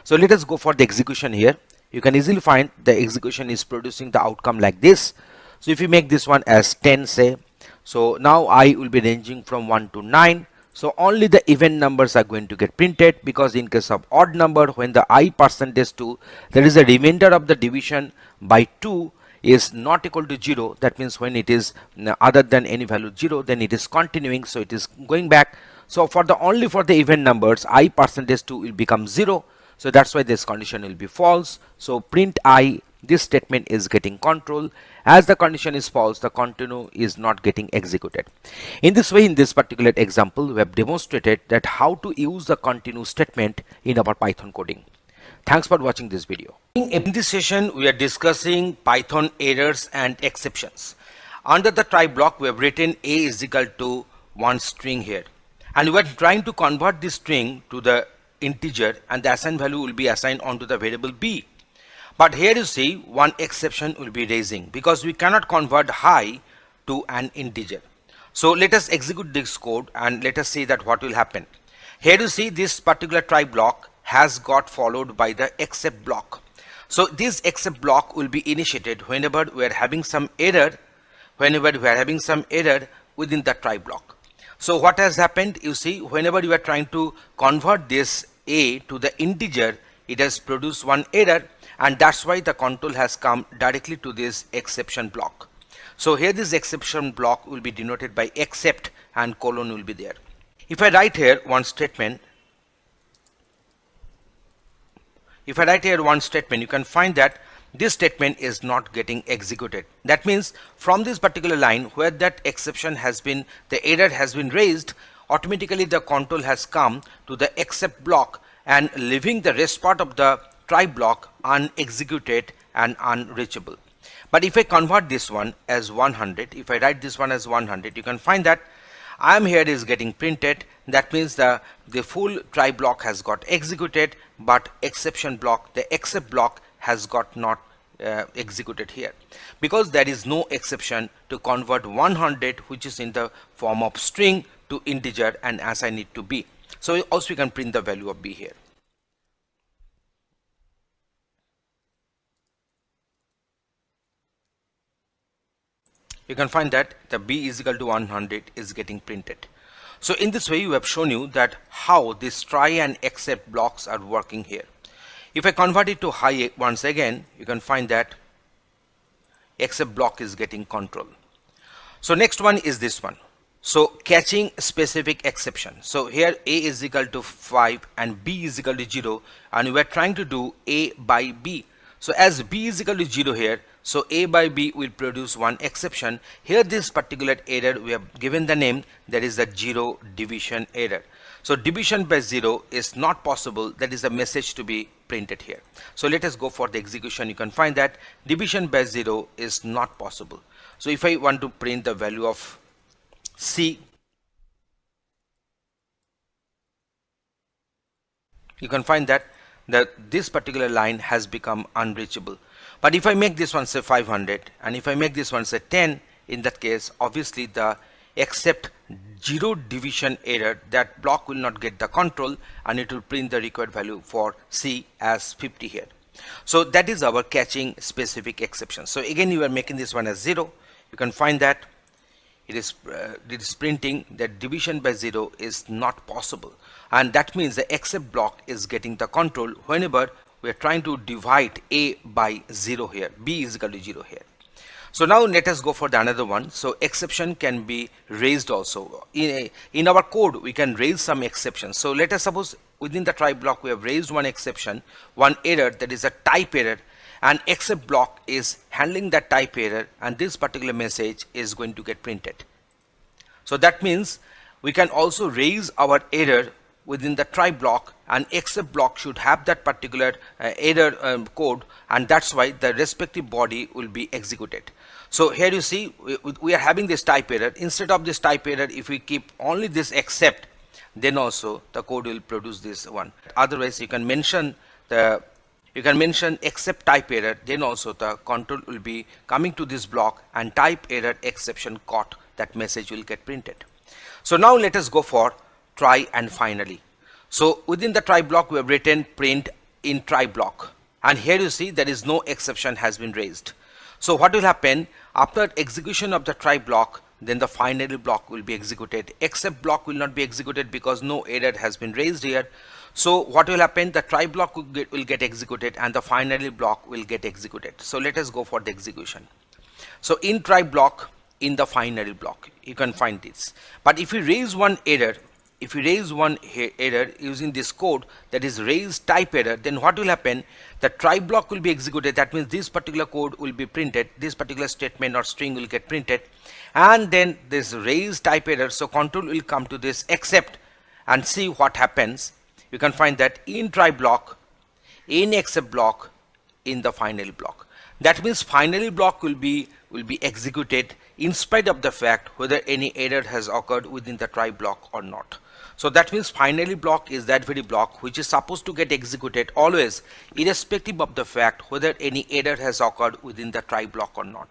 So let us go for the execution here. You can easily find the execution is producing the outcome like this. So if you make this one as 10, say, so now I will be ranging from 1 to 9. So only the even numbers are going to get printed, because in case of odd number, when the I %2, there is a remainder of the division by 2 is not equal to 0. That means when it is other than any value 0, then it is continuing, so it is going back. So for the only for the even numbers, I %2 will become 0. So that's why this condition will be false. So print I, this statement is getting control. As the condition is false, the continue is not getting executed. In this way, in this particular example, we have demonstrated that how to use the continue statement in our Python coding. Thanks for watching this video. In this session, we are discussing Python errors and exceptions. Under the try block, we have written a is equal to one string here, and we are trying to convert this string to the integer, and the assigned value will be assigned onto the variable b. But here you see one exception will be raising, because we cannot convert high to an integer. So let us execute this code and let us see that what will happen. Here you see this particular try block has got followed by the except block. So this except block will be initiated whenever we are having some error, within the try block. So what has happened, you see, whenever you are trying to convert this a to the integer, it has produced one error, and that's why the control has come directly to this exception block. So here this exception block will be denoted by except and colon will be there. If I write here one statement, you can find that this statement is not getting executed. That means from this particular line where that exception has been, the error has been raised, automatically the control has come to the except block and leaving the rest part of the try block unexecuted and unreachable. But if I convert this one as 100, if I write this one as 100, you can find that I am here is getting printed. That means the full try block has got executed, but exception block, the except block has got not executed here, because there is no exception to convert 100, which is in the form of string, to integer and assign it to b. So also we can print the value of b here. You can find that the b is equal to 100 is getting printed. So in this way we have shown you that how this try and except blocks are working here. If I convert it to high once again, you can find that except block is getting control. So next one is this one. So catching specific exception. So here a is equal to 5 and b is equal to 0, and we are trying to do a by b. So as b is equal to 0 here, so a by b will produce one exception. Here this particular error we have given the name, that is the 0 division error. So division by 0 is not possible, that is the message to be printed here. So let us go for the execution. You can find that division by 0 is not possible. So if I want to print the value of c, you can find that this particular line has become unreachable. But if I make this one say 500 and if I make this one say 10, in that case obviously the except 0 division error, that block will not get the control and it will print the required value for c as 50 here. So that is our catching specific exception. So again you are making this one as 0. You can find that it is printing that division by 0 is not possible, and that means the except block is getting the control whenever we are trying to divide a by 0 here, b is equal to 0 here. So now let us go for the another one. So exception can be raised also. In our code we can raise some exceptions. So let us suppose within the try block we have raised one exception, one error, that is a type error, and except block is handling that type error, and this particular message is going to get printed. So that means we can also raise our error within the try block, and except block should have that particular error code, and that's why the respective body will be executed. So here you see we are having this type error. Instead of this type error, if we keep only this except, then also the code will produce this one. Otherwise you can mention except type error, then also the control will be coming to this block and type error exception caught, that message will get printed. So now let us go for try and finally. So within the try block we have written print in try block, and here you see there is no exception has been raised. So what will happen after execution of the try block, then the finally block will be executed. Except block will not be executed because no error has been raised here. So what will happen, the try block will get executed and the finally block will get executed. So let us go for the execution. So in try block, in the finally block, you can find this. But if we raise one error, using this code, that is raise type error, then what will happen, the try block will be executed. That means this particular code will be printed, this particular statement or string will get printed, and then this raise type error, so control will come to this except and see what happens. You can find that in try block, in except block, in the finally block. That means finally block will be executed in spite of the fact whether any error has occurred within the try block or not. So that means finally block is that very block which is supposed to get executed always, irrespective of the fact whether any error has occurred within the try block or not.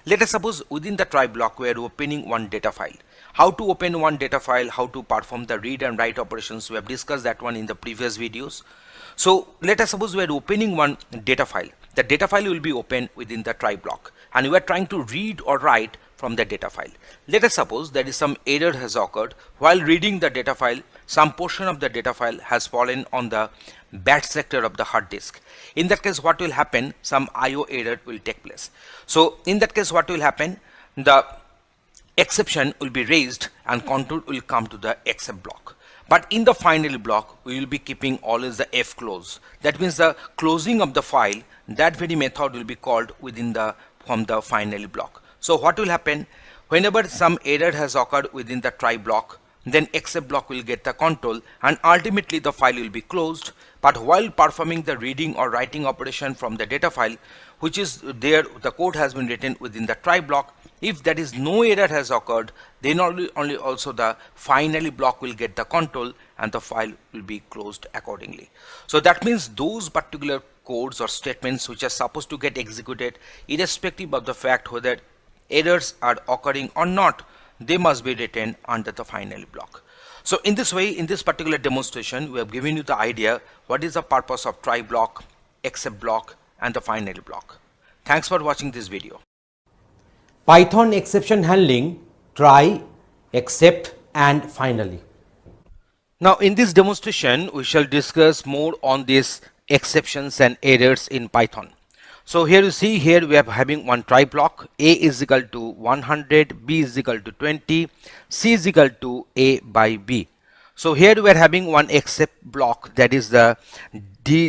Let us suppose within the try block we are opening one data file. How to open one data file, how to perform the read and write operations, we have discussed that one in the previous videos. So let us suppose we are opening one data file. The data file will be open within the try block and we are trying to read or write from the data file. Let us suppose there is some error has occurred while reading the data file. Some portion of the data file has fallen on the bad sector of the hard disk. In that case, what will happen? Some IO error will take place. So in that case, what will happen? The exception will be raised and control will come to the except block. But in the finally block, we will be keeping always the F close. That means the closing of the file, that very method will be called within the from the finally block. So what will happen? Whenever some error has occurred within the try block, then except block will get the control and ultimately the file will be closed. But while performing the reading or writing operation from the data file, which is there, the code has been written within the try block. If that is no error has occurred, then only also the finally block will get the control and the file will be closed accordingly. So that means those particular codes or statements which are supposed to get executed irrespective of the fact whether errors are occurring or not, they must be written under the finally block. So in this way, in this particular demonstration, we have given you the idea what is the purpose of try block, except block and the finally block. Thanks for watching this video. Python exception handling, try, except and finally. Now in this demonstration we shall discuss more on these exceptions and errors in Python. So here you see, here we are having one try block. A is equal to 100, B is equal to 20, C is equal to A by B. So here we are having one except block, that is the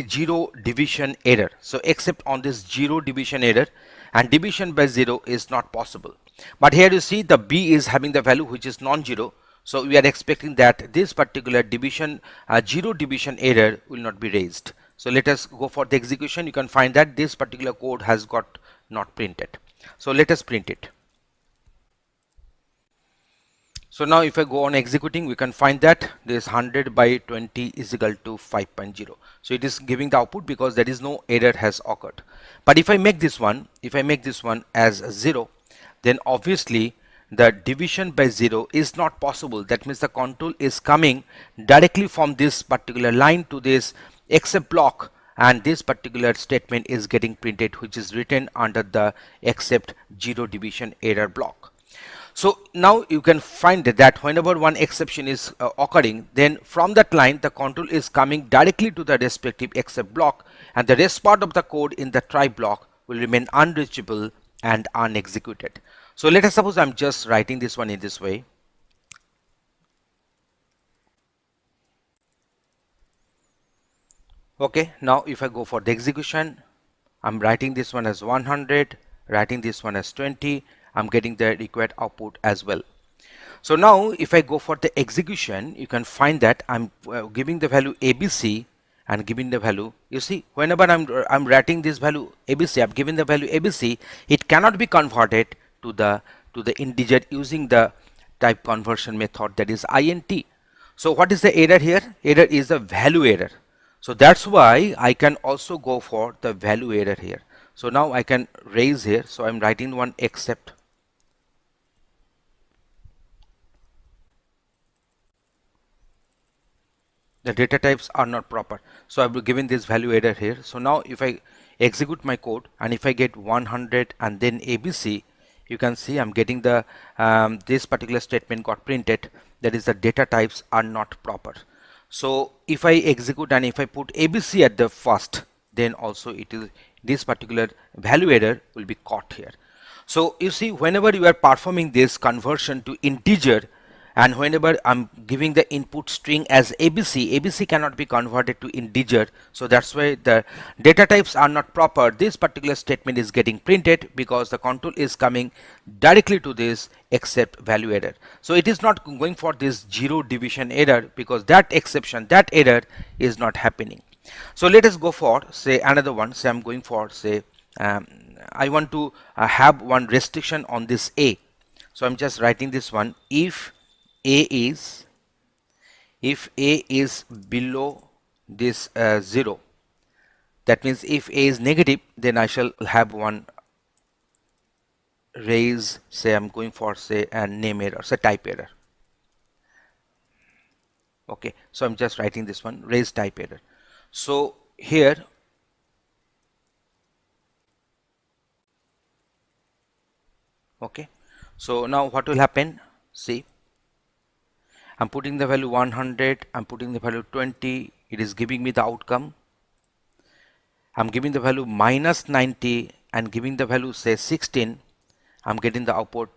zero division error. So except on this zero division error, and division by 0 is not possible. But here you see the B is having the value which is non-zero. So we are expecting that this particular division, zero division error will not be raised. So let us go for the execution. You can find that this particular code has got not printed. So let us print it. So now if I go on executing, we can find that this 100 by 20 is equal to 5.0. So it is giving the output because there is no error has occurred. But if I make this one, as 0, then obviously the division by 0 is not possible. That means the control is coming directly from this particular line to this except block, and this particular statement is getting printed, which is written under the except zero division error block. So now you can find that whenever one exception is occurring, then from that line the control is coming directly to the respective except block, and the rest part of the code in the try block will remain unreachable and unexecuted. So let us suppose I'm just writing this one in this way. Okay, now if I go for the execution, I'm writing this one as 100, writing this one as 20, I'm getting the required output as well. So now if I go for the execution, you can find that I'm giving the value ABC and giving the value, you see, whenever I'm writing this value ABC, I've given the value ABC, it cannot be converted to the integer using the type conversion method, that is int. So what is the error here? Error is a value error. So that's why I can also go for the value error here. So now I can raise here. So I'm writing one except. The data types are not proper. So I've given this value error here. So now if I execute my code and if I get 100 and then ABC, you can see I'm getting the this particular statement got printed, that is the data types are not proper. So if I execute and if I put ABC at the first, then also it is this particular value error will be caught here. So you see, whenever you are performing this conversion to integer and whenever I'm giving the input string as ABC cannot be converted to integer. So that's why the data types are not proper. This particular statement is getting printed because the control is coming directly to this except value error. So it is not going for this zero division error because that exception, that error is not happening. So let us go for say another one. Say I'm going for say I want to have one restriction on this A. So I'm just writing this one, if A is if A is below this 0, that means if A is negative, then I shall have one raise, say I'm going for say a name error, say type error. Okay, so I'm just writing this one, raise type error. So here okay, so now what will happen? See, I'm putting the value 100, I'm putting the value 20, it is giving me the outcome. I'm giving the value minus 90 and giving the value say 16. I'm getting the output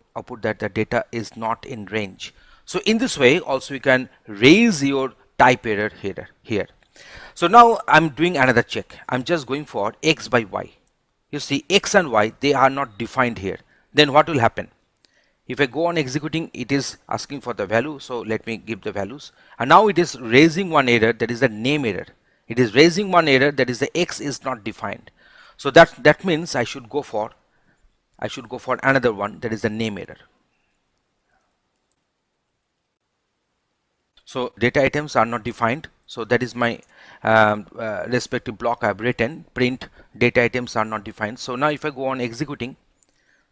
that the data is not in range. So in this way also you can raise your type error here. So now I'm doing another check. I'm just going for x by y. You see x and y, they are not defined here. Then what will happen? If I go on executing, it is asking for the value. So let me give the values. And now it is raising one error, that is the name error. It is raising one error, that is the x is not defined. So that means I should go for another one, that is the name error. So data items are not defined. So that is my respective block I have written, print data items are not defined. So now if I go on executing,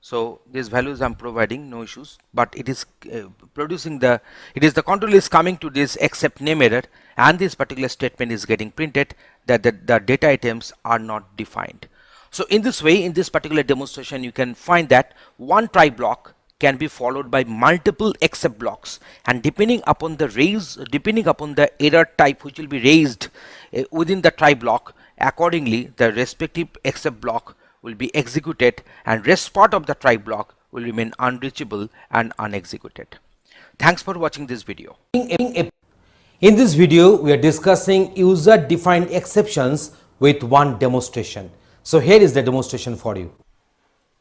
so these values I'm providing, no issues, but it is producing the control is coming to this except name error, and this particular statement is getting printed that the data items are not defined. So in this way, in this particular demonstration, you can find that one try block can be followed by multiple except blocks, and depending upon the error type which will be raised within the try block, accordingly the respective except block will be executed and rest part of the try block will remain unreachable and unexecuted. Thanks for watching this video. In this video, we are discussing user-defined exceptions with one demonstration. So here is the demonstration for you.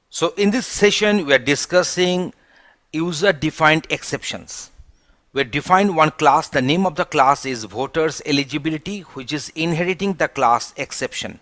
So in this session, we are discussing user-defined exceptions. We define one class. The name of the class is voters eligibility, which is inheriting the class exception.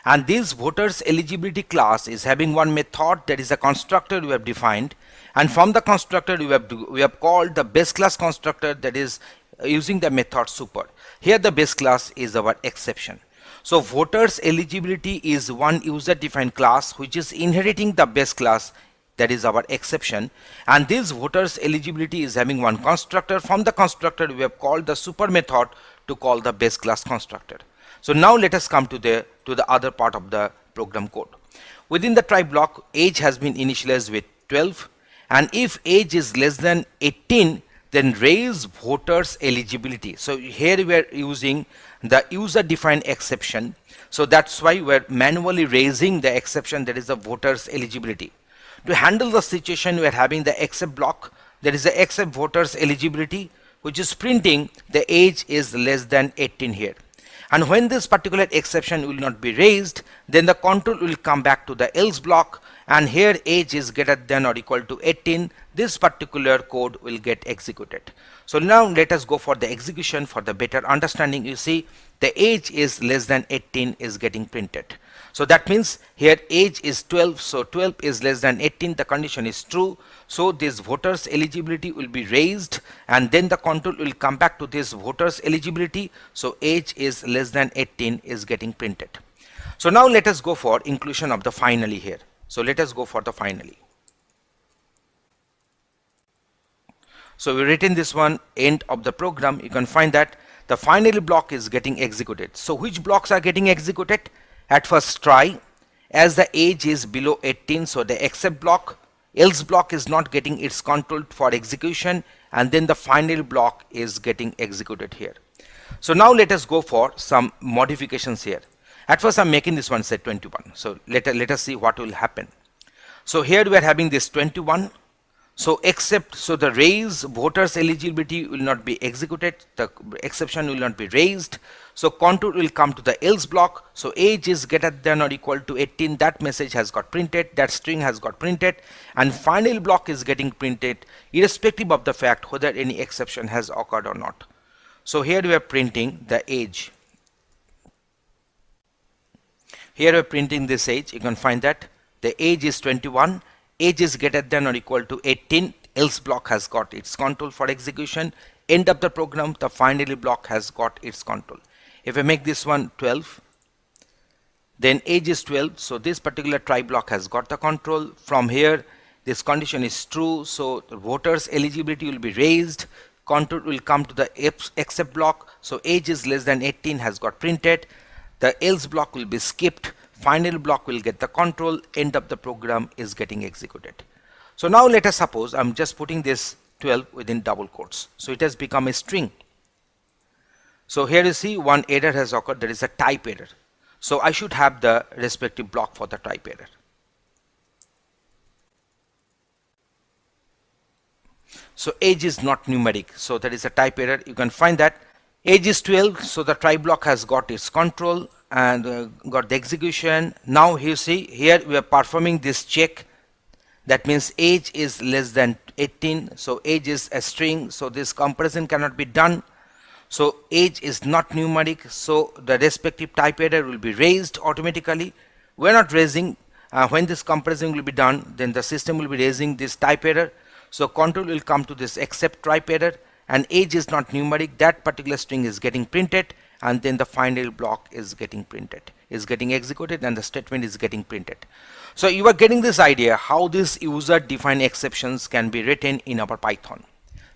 And this voters eligibility class is having one method, that is a constructor we have defined, and from the constructor we have called the base class constructor, that is using the method super. Here the base class is our exception. So voters eligibility is one user defined class which is inheriting the base class, that is our exception, and this voters eligibility is having one constructor. From the constructor we have called the super method to call the base class constructor. So now let us come to the other part of the program code. Within the try block, age has been initialized with 12, and if age is less than 18, then raise voters eligibility. So here we are using the user defined exception. So that's why we're manually raising the exception, that is the voters eligibility. To handle the situation, we are having the except block, that is the except voters eligibility, which is printing the age is less than 18 here. And when this particular exception will not be raised, then the control will come back to the else block, and here age is greater than or equal to 18. This particular code will get executed. So now let us go for the execution for the better understanding. You see the age is less than 18 is getting printed. So that means here age is 12, so 12 is less than 18, the condition is true. So this voters eligibility will be raised, and then the control will come back to this voters eligibility. So age is less than 18 is getting printed. So now let us go for inclusion of the finally here. So let us go for the finally. So we written this one end of the program. You can find that the finally block is getting executed. So which blocks are getting executed? At first try, as the age is below 18, so the except block, else block is not getting its control for execution, and then the final block is getting executed here. So now let us go for some modifications here. At first I'm making this one set 21. So let us see what will happen. So here we are having this 21. So the raise voters eligibility will not be executed, the exception will not be raised. So control will come to the else block. So age is greater than or equal to 18, that message has got printed, that string has got printed, and final block is getting printed irrespective of the fact whether any exception has occurred or not. So here we are printing the age. Here we are printing this age. You can find that the age is 21, age is greater than or equal to 18, else block has got its control for execution, End of the program, the finally block has got its control. If I make this one 12, then age is 12, so this particular try block has got the control. From here, this condition is true, so the voters eligibility will be raised, control will come to the except block, so age is less than 18 has got printed, the else block will be skipped, final block will get the control, end of the program is getting executed. So now let us suppose I'm just putting this 12 within double quotes, so it has become a string. So here you see one error has occurred, that is a type error. So I should have the respective block for the type error. So age is not numeric, so that is a type error. You can find that age is 12, so the try block has got its control and got the execution. Now you see here we are performing this check, that means age is less than 18, so age is a string, so this comparison cannot be done. So age is not numeric, so the respective type error will be raised automatically. We are not raising, when this comparison will be done, then the system will be raising this type error. So control will come to this except type error, and age is not numeric, that particular string is getting printed, and then the final block is getting printed, is getting executed, and the statement is getting printed. So you are getting this idea how these user defined exceptions can be written in our Python.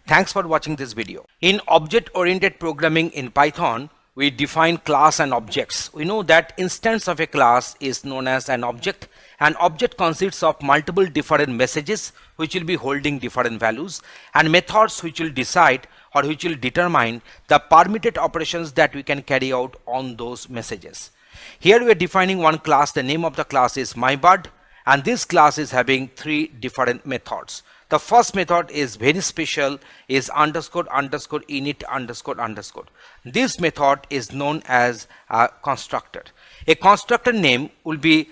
Thanks for watching this video. In object-oriented programming in Python, we define class and objects. We know that instance of a class is known as an object. An object consists of multiple different messages which will be holding different values, and methods which will decide or which will determine the permitted operations that we can carry out on those messages. Here we are defining one class. The name of the class is MyBird, and this class is having three different methods. The first method is very special, is underscore underscore init underscore underscore. This method is known as a constructor. A constructor name will be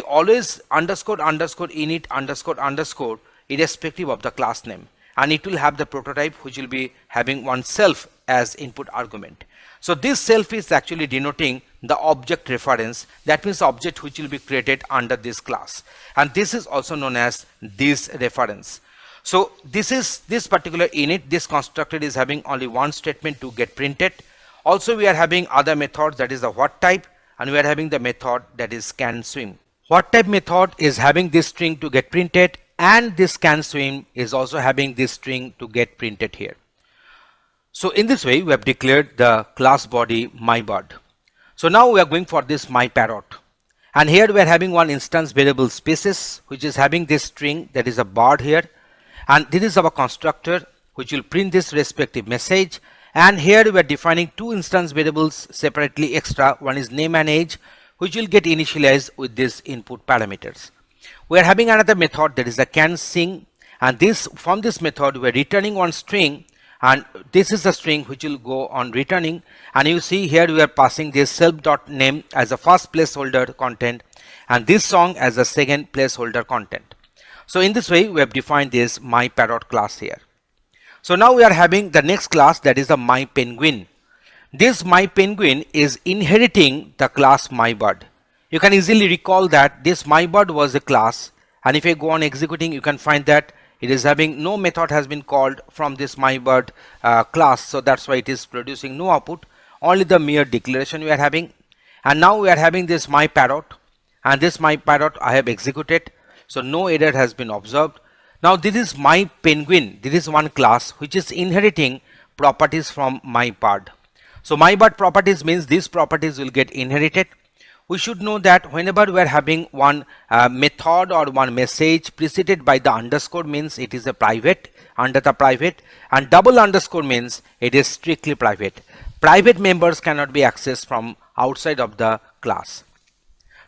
always underscore underscore init underscore underscore irrespective of the class name, and it will have the prototype which will be having one self as input argument. So this self is actually denoting the object reference, that means object which will be created under this class, and this is also known as this reference. So this particular init, this constructor is having only one statement to get printed. Also we are having other methods, that is the what type, and we are having the method that is can swim. What type method is having this string to get printed, and this can swim is also having this string to get printed here. So in this way we have declared the class body MyBird. So now we are going for this MyParrot, and here we are having one instance variable species which is having this string, that is a bird here, and this is our constructor which will print this respective message. And here we are defining two instance variables separately extra, one is name and age, which will get initialized with these input parameters. We are having another method, that is the can sing, and this from this method we are returning one string, and this is the string which will go on returning. And you see here we are passing this self.name as a first placeholder content, and this song as a second placeholder content. So in this way we have defined this MyParrot class here. So now we are having the next class, that is the MyPenguin. This MyPenguin is inheriting the class MyBird. You can easily recall that this MyBird was a class, and if I go on executing, you can find that it is having no method has been called from this MyBird class, so that's why it is producing no output, only the mere declaration we are having. And now we are having this MyParrot, and this MyParrot I have executed, so no error has been observed. Now this is MyPenguin. This is one class which is inheriting properties from MyBird. So MyBird properties means these properties will get inherited. We should know that whenever we are having one method or one message preceded by the underscore means it is a private, under the private, and double underscore means it is strictly private. Private members cannot be accessed from outside of the class.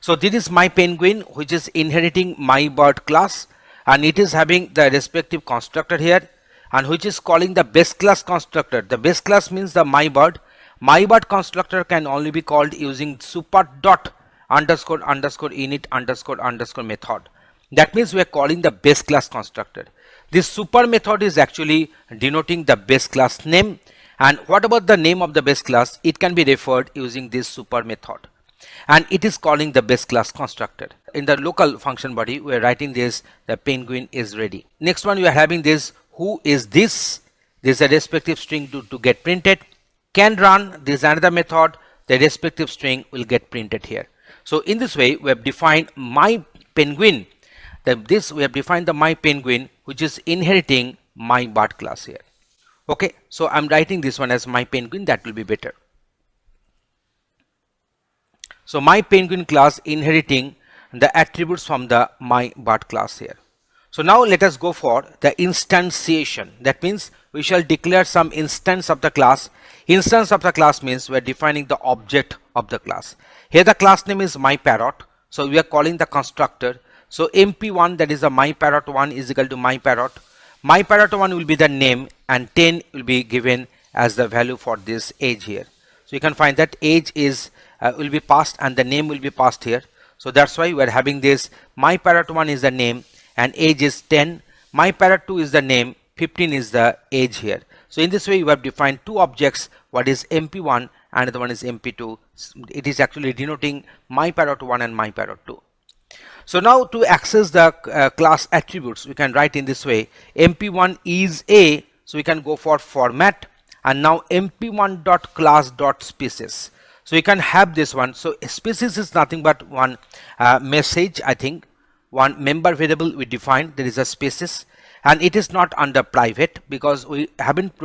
So this is MyPenguin which is inheriting MyBird class, and it is having the respective constructor here, and which is calling the base class constructor. The base class means the MyBird. MyBird constructor can only be called using super dot underscore underscore init underscore underscore method. That means we are calling the base class constructor. This super method is actually denoting the base class name, and what about the name of the base class? It can be referred using this super method, and it is calling the base class constructor. In the local function body we are writing this, the penguin is ready. Next one we are having this who is this. This is a respective string to get printed. Can run, this is another method, the respective string will get printed here. So in this way we have defined my penguin. We have defined the my penguin which is inheriting my bird class here. Okay, so I'm writing this one as my penguin, that will be better. So my penguin class inheriting the attributes from the my bird class here. So now let us go for the instantiation. That means we shall declare some instance of the class. Instance of the class means we are defining the object of the class. Here the class name is my parrot. So we are calling the constructor. So mp1, that is the my parrot 1, is equal to my parrot. My parrot 1 will be the name and 10 will be given as the value for this age here. So you can find that age is will be passed and the name will be passed here. So that's why we are having this my parrot 1 is the name and age is 10. My parrot 2 is the name, 15 is the age here. So in this way you have defined two objects, one is mp1 and the one is mp2. It is actually denoting my parrot 1 and my parrot 2. So now to access the class attributes, we can write in this way, mp1 is a, so we can go for format and now mp1.class.species. So you can have this one. So species is nothing but one message, I think, one member variable we defined, there is a species, and it is not under private because we haven't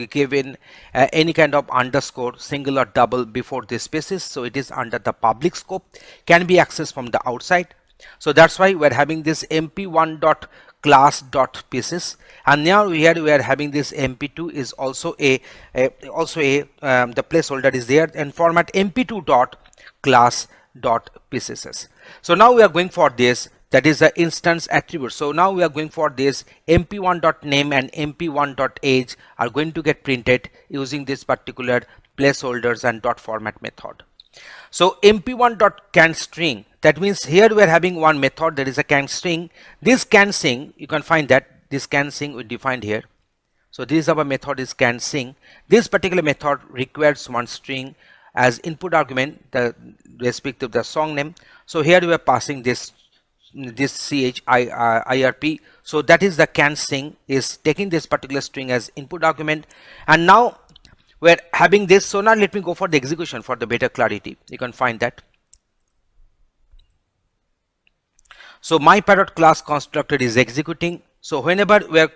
given any kind of underscore, single or double before this species. So it is under the public scope, can be accessed from the outside. So that's why we're having this mp1.class.species, and now here we are having this mp2 is also the placeholder is there, and format mp2.class.species. So now we are going for this, that is the instance attribute. So now we are going for this mp1.name and mp1.age are going to get printed using this particular placeholders and dot format method. So mp1.canString, that means here we are having one method, that is a canString. This canSing, you can find that this canSing we defined here. So this our method is canSing. This particular method requires one string as input argument, the respective the song name. So here we are passing this chirp. So that is the canSing is taking this particular string as input argument, and now we're having this. So now let me go for the execution for the better clarity. You can find that. So my parrot class constructor is executing. So whenever we're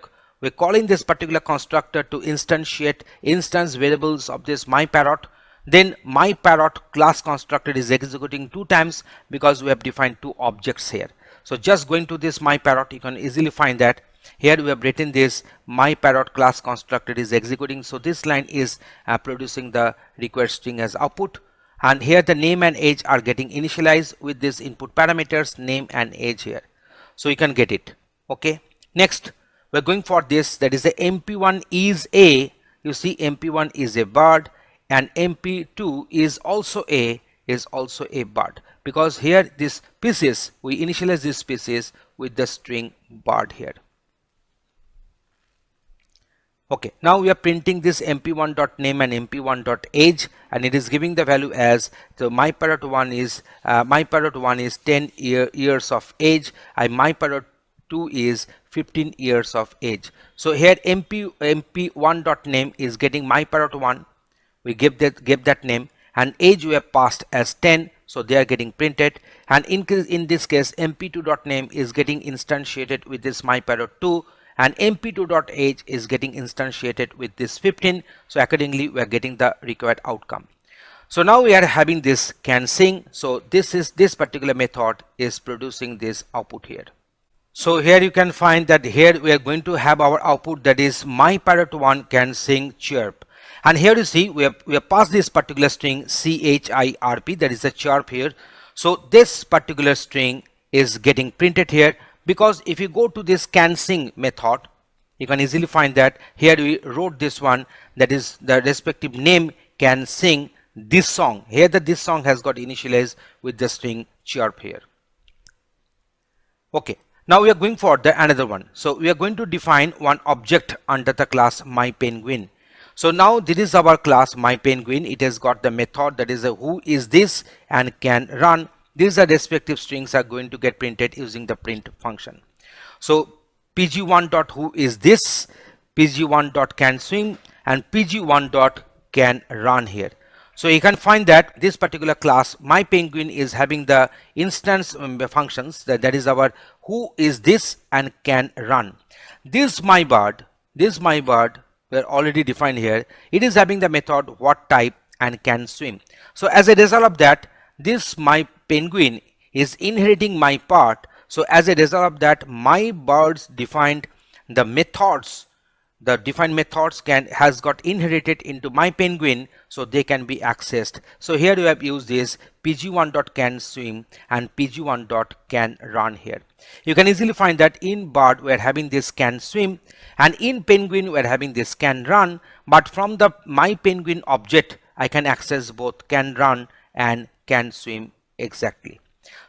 calling this particular constructor to instantiate instance variables of this my parrot, then my parrot class constructor is executing two times because we have defined two objects here. So just going to this my parrot, you can easily find that here we have written this my parrot class constructor is executing. So this line is producing the required string as output, and here the name and age are getting initialized with this input parameters name and age here. So you can get it. Okay, next we're going for this, that is the mp1 is a. You see mp1 is a bird and mp2 is also a bird, because here this species we initialize this species with the string bird here. Okay, now we are printing this mp1.name and mp1.age, and it is giving the value as the my parrot 1 is 10 years of age and my parrot 2 is 15 years of age. So here mp1.name is getting my parrot 1, we give that name, and age we have passed as 10, so they are getting printed, and in this case mp2.name is getting instantiated with this my parrot 2 and mp2.age is getting instantiated with this 15. So accordingly we are getting the required outcome. So now we are having this canSing. So this particular method is producing this output here. So here you can find that here we are going to have our output, that is my parrot 1 canSing chirp. And here you see we have passed this particular string chirp, that is a chirp here. So this particular string is getting printed here, because if you go to this canSing method, you can easily find that here we wrote this one, that is the respective name canSing this song. Here this song has got initialized with the string chirp here. Okay, now we are going for the another one. So we are going to define one object under the class my penguin. So now this is our class my penguin. It has got the method, that is a who is this and can run. These are respective strings are going to get printed using the print function. So pg1.who is this, pg1.canSwim and pg1.canRun here. So you can find that this particular class myPenguin is having the instance functions that is our who is this and can run. This mybird were already defined here. It is having the method what type and can swim. So as a result of that, this myPenguin is inheriting my part. So as a result of that, my birds defined the methods, the defined methods has got inherited into myPenguin, so they can be accessed. So here we have used this pg1.canSwim and pg1.canRun here. You can easily find that in bird we are having this canSwim and in penguin we are having this canRun, but from the myPenguin object I can access both canRun and canSwim exactly.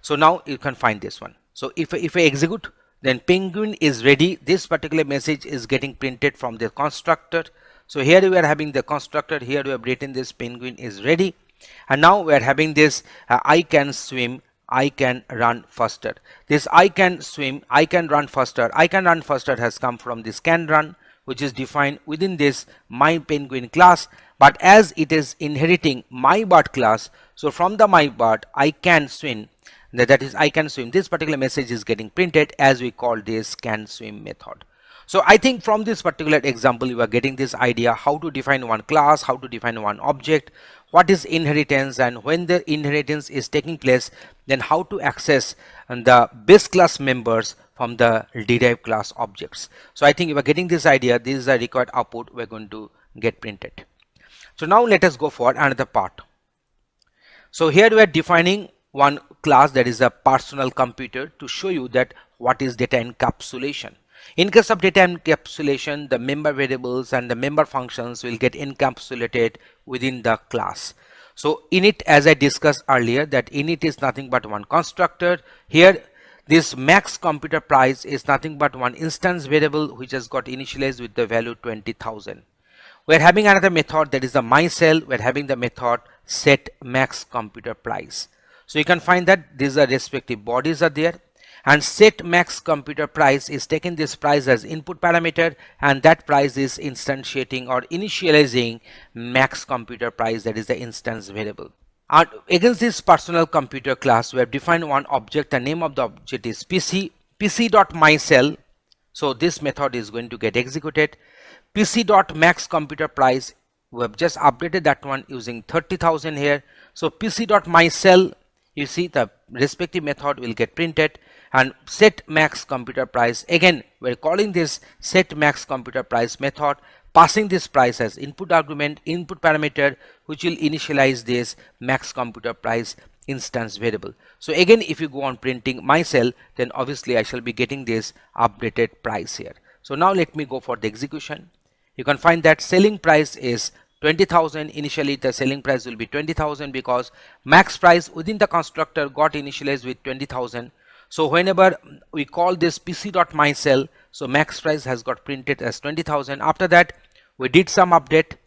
So now you can find this one. So if I execute, then penguin is ready. This particular message is getting printed from the constructor. So here we are having the constructor. Here we have written this penguin is ready, and now we are having this I can swim, I can run faster. This I can swim, I can run faster. I can run faster has come from this can run, which is defined within this myPenguin class. But as it is inheriting mybird class, so from the mybird I can swim, that is I can swim, this particular message is getting printed as we call this can swim method. So I think from this particular example you are getting this idea how to define one class, how to define one object, what is inheritance, and when the inheritance is taking place, then how to access the base class members from the derived class objects. So I think you are getting this idea. This is the required output we are going to get printed. So now let us go for another part. So here we are defining one class, that is a personal computer, to show you that what is data encapsulation. In case of data encapsulation, the member variables and the member functions will get encapsulated within the class. So init, as I discussed earlier, that init is nothing but one constructor. Here this max computer price is nothing but one instance variable which has got initialized with the value 20,000. We are having another method, that is the myCell. We are having the method set max computer price. So you can find that these are respective bodies are there, and set max computer price is taking this price as input parameter, and that price is instantiating or initializing max computer price, that is the instance variable. And against this personal computer class we have defined one object. The name of the object is pc.myCell. So this method is going to get executed. pc.maxComputerPrice, we have just updated that one using 30,000 here. So pc.myCell, you see the respective method will get printed, and set max computer price, again we're calling this set max computer price method, passing this price as input argument, input parameter, which will initialize this max computer price instance variable. So again if you go on printing myCell, then obviously I shall be getting this updated price here. So now let me go for the execution. You can find that selling price is 20,000. Initially the selling price will be 20,000 because max price within the constructor got initialized with 20,000. So whenever we call this pc.myCell, so max price has got printed as 20,000. After that we did some update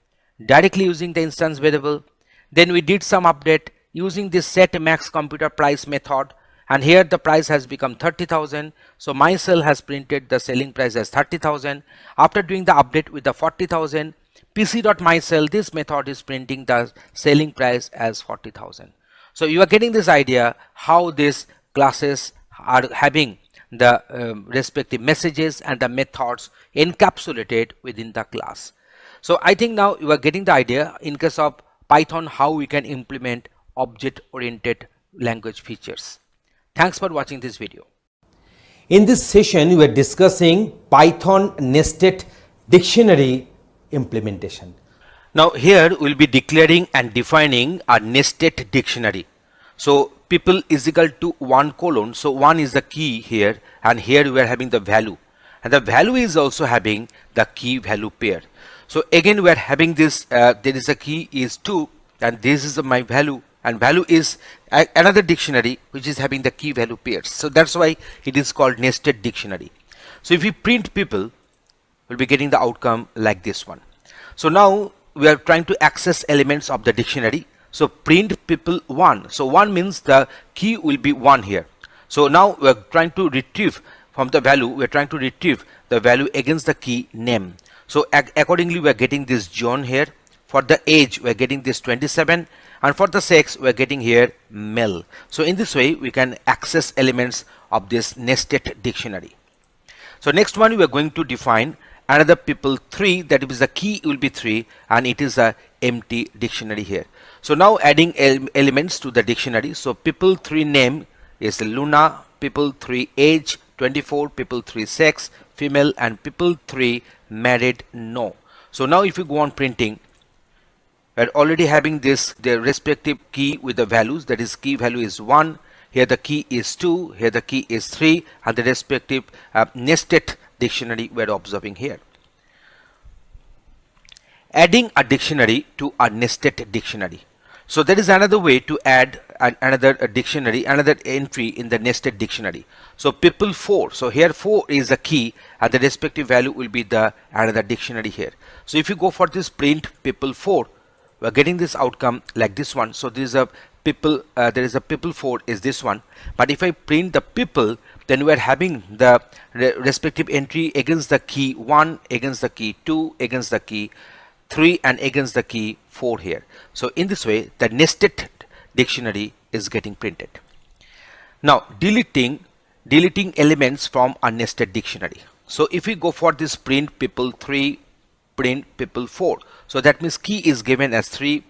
directly using the instance variable. Then we did some update using this set max computer price method, and here the price has become 30,000. So myCell has printed the selling price as 30,000. After doing the update with the 40,000, pc.myCell, this method is printing the selling price as 40,000. So you are getting this idea how these classes are having the respective messages and the methods encapsulated within the class. So I think now you are getting the idea in case of Python how we can implement object oriented language features. Thanks for watching this video. In this session, we are discussing Python nested dictionary implementation. Now here we'll be declaring and defining a nested dictionary. So people is equal to 1 : so 1 is the key here, and here we are having the value, and the value is also having the key value pair. So again we are having this there is a key is 2, and this is my value, and value is another dictionary which is having the key value pairs. So that's why it is called nested dictionary. So if we print people, we'll be getting the outcome like this one. So now we are trying to access elements of the dictionary. So print people 1. So 1 means the key will be 1 here. So now we are trying to retrieve from the value, we are trying to retrieve the value against the key name. So accordingly we are getting this John here. For the age we are getting this 27, and for the sex we are getting here male. So in this way we can access elements of this nested dictionary. So next one we are going to define another people 3, that is the key will be 3 and it is a empty dictionary here. So now adding elements to the dictionary. So people 3 name is Luna, people 3 age 24, people 3 sex female, and people 3 married no. So now if you go on printing, we are already having this the respective key with the values, that is key value is 1, here the key is 2, here the key is 3, and the respective nested dictionary we are observing here. Adding a dictionary to a nested dictionary. So there is another way to add another dictionary, another entry in the nested dictionary. So people 4, so here 4 is a key and the respective value will be the another dictionary here. So if you go for this print people 4, we are getting this outcome like this one. So there is a people, there is a people 4 is this one, but if I print the people, then we are having the respective entry against the key 1, against the key 2, against the key 3, and against the key 4 here. So in this way the nested dictionary is getting printed. Now deleting elements from a nested dictionary. So if we go for this print people 3, print people 4, so that means key is given as 3,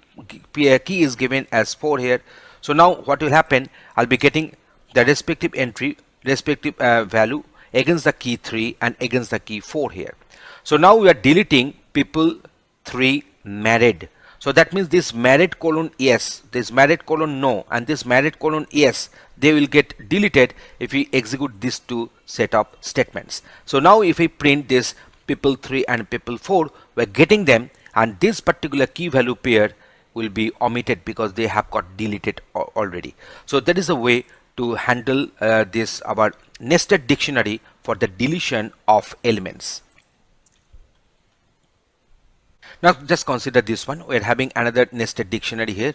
key is given as 4 here. So now what will happen, I'll be getting the respective entry, respective value against the key 3 and against the key 4 here. So now we are deleting people 3 married. So that means this married colon yes, this married colon no, and this married colon yes, they will get deleted if we execute these two set of statements. So now if we print this people 3 and people 4, we're getting them, and this particular key value pair will be omitted because they have got deleted already. So that is a way to handle this our nested dictionary for the deletion of elements. Now just consider this one. We're having another nested dictionary here.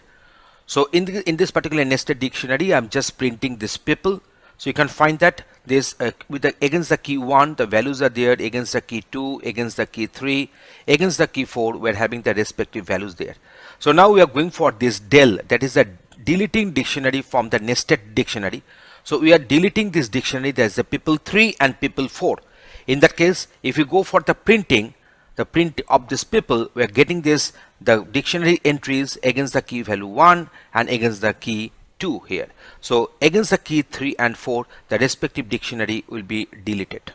So in this particular nested dictionary, I'm just printing this people. So you can find that this with the against the key 1 the values are there, against the key 2, against the key 3, against the key 4 we're having the respective values there. So now we are going for this del, that is a deleting dictionary from the nested dictionary. So we are deleting this dictionary, there's the people 3 and people 4. In that case, if you go for the printing, the print of this people, we are getting this the dictionary entries against the key value 1 and against the key 2 here. So against the key 3 and 4 the respective dictionary will be deleted.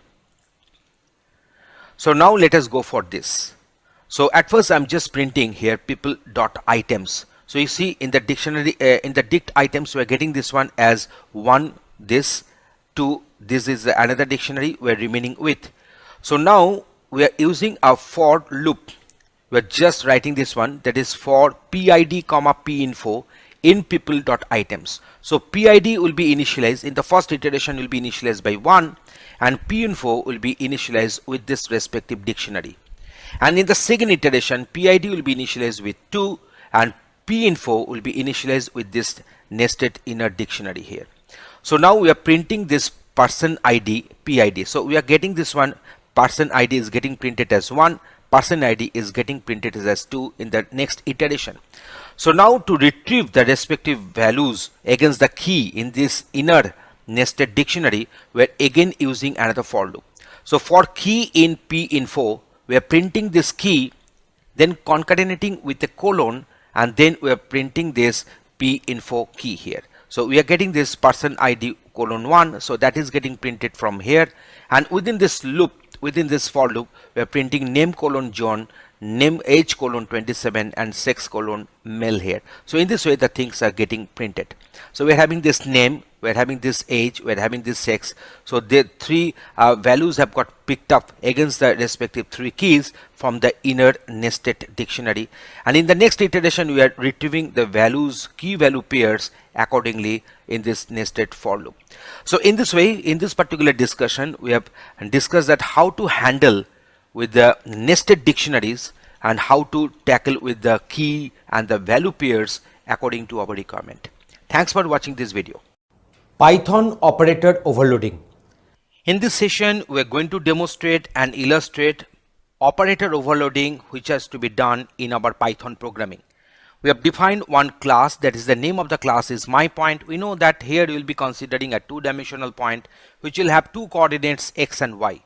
So now let us go for this. So at first I'm just printing here people dot items. So you see in the dictionary in the dict items we are getting this one as 1, this 2, this is another dictionary we are remaining with. So now we are using a for loop. We are just writing this one, that is for PID comma pinfo in people dot items. So PID will be initialized in the first iteration, will be initialized by 1, and pinfo will be initialized with this respective dictionary. And in the second iteration, PID will be initialized with 2 and pinfo will be initialized with this nested inner dictionary here. So now we are printing this person ID PID. So we are getting this one, person ID is getting printed as 1, person ID is getting printed as 2 in the next iteration. So now to retrieve the respective values against the key in this inner nested dictionary, we are again using another for loop. So for key in pinfo, we are printing this key, then concatenating with a colon, and then we are printing this pinfo key here. So we are getting this person ID colon 1, so that is getting printed from here, and within this loop, within this for loop, we are printing name colon John, name age colon 27, and sex colon male here. So in this way the things are getting printed. So we are having this name, we are having this age, we are having this sex. So the three values have got picked up against the respective 3 keys from the inner nested dictionary, and in the next iteration we are retrieving the values, key value pairs accordingly in this nested for loop. So in this way, in this particular discussion, we have discussed that how to handle with the nested dictionaries and how to tackle with the key and the value pairs according to our requirement. Thanks for watching this video. Python operator overloading. In this session, we are going to demonstrate and illustrate operator overloading which has to be done in our Python programming. We have defined one class, that is the name of the class is myPoint. We know that here we will be considering a two-dimensional point which will have two coordinates x and y.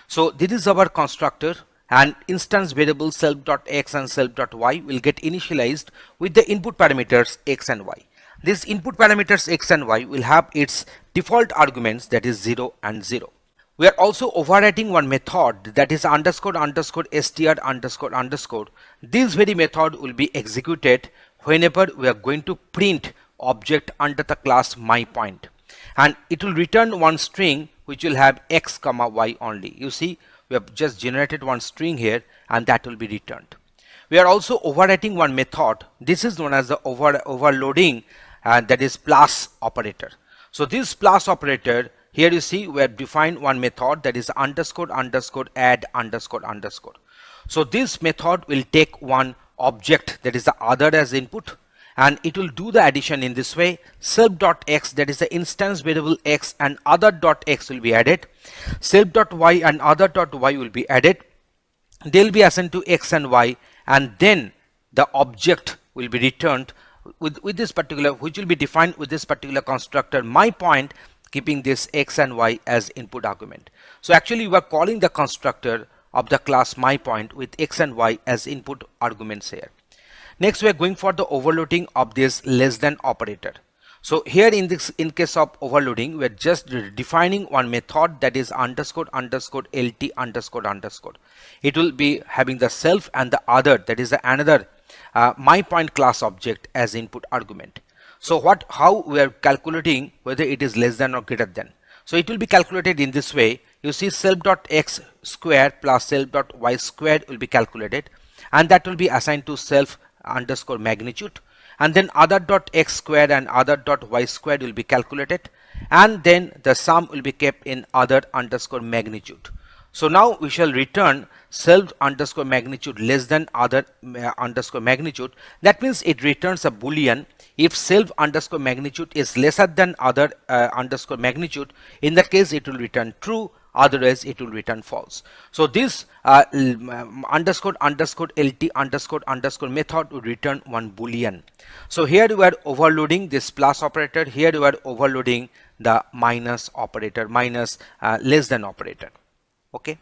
So this is our constructor, and instance variables self.x and self.y will get initialized with the input parameters x and y. These input parameters x and y will have its default arguments, that is 0 and 0. We are also overriding one method, that is underscore underscore str underscore underscore. This very method will be executed whenever we are going to print object under the class myPoint, and it will return one string which will have x comma y only. You see, we have just generated one string here, and that will be returned. We are also overriding one method. This is known as the overloading, and that is plus operator. So this plus operator, here you see we have defined one method, that is underscore underscore add underscore underscore. So this method will take one object, that is the other, as input, and it will do the addition in this way. Self.x, that is the instance variable x, and other.x will be added. Self.y and other.y will be added. They will be assigned to x and y, and then the object will be returned with this particular, which will be defined with this particular constructor myPoint, keeping this x and y as input argument. So actually we are calling the constructor of the class myPoint with x and y as input arguments here. Next, we are going for the overloading of this less than operator. So here in case of overloading, we are just defining one method, that is underscore underscore lt underscore underscore. It will be having the self and the other, that is another myPoint class object as input argument. So how we are calculating whether it is less than or greater than. So it will be calculated in this way. You see, self.x square plus self.y square will be calculated, and that will be assigned to self underscore magnitude, and then other.x square and other.y square will be calculated, and then the sum will be kept in other underscore magnitude. So now we shall return self underscore magnitude less than other underscore magnitude. That means it returns a boolean if self underscore magnitude is lesser than other underscore magnitude. In that case it will return true, otherwise it will return false. So this underscore underscore lt underscore underscore method will return one boolean. So here we are overloading this plus operator, here we are overloading the minus operator, minus less than operator. Okay,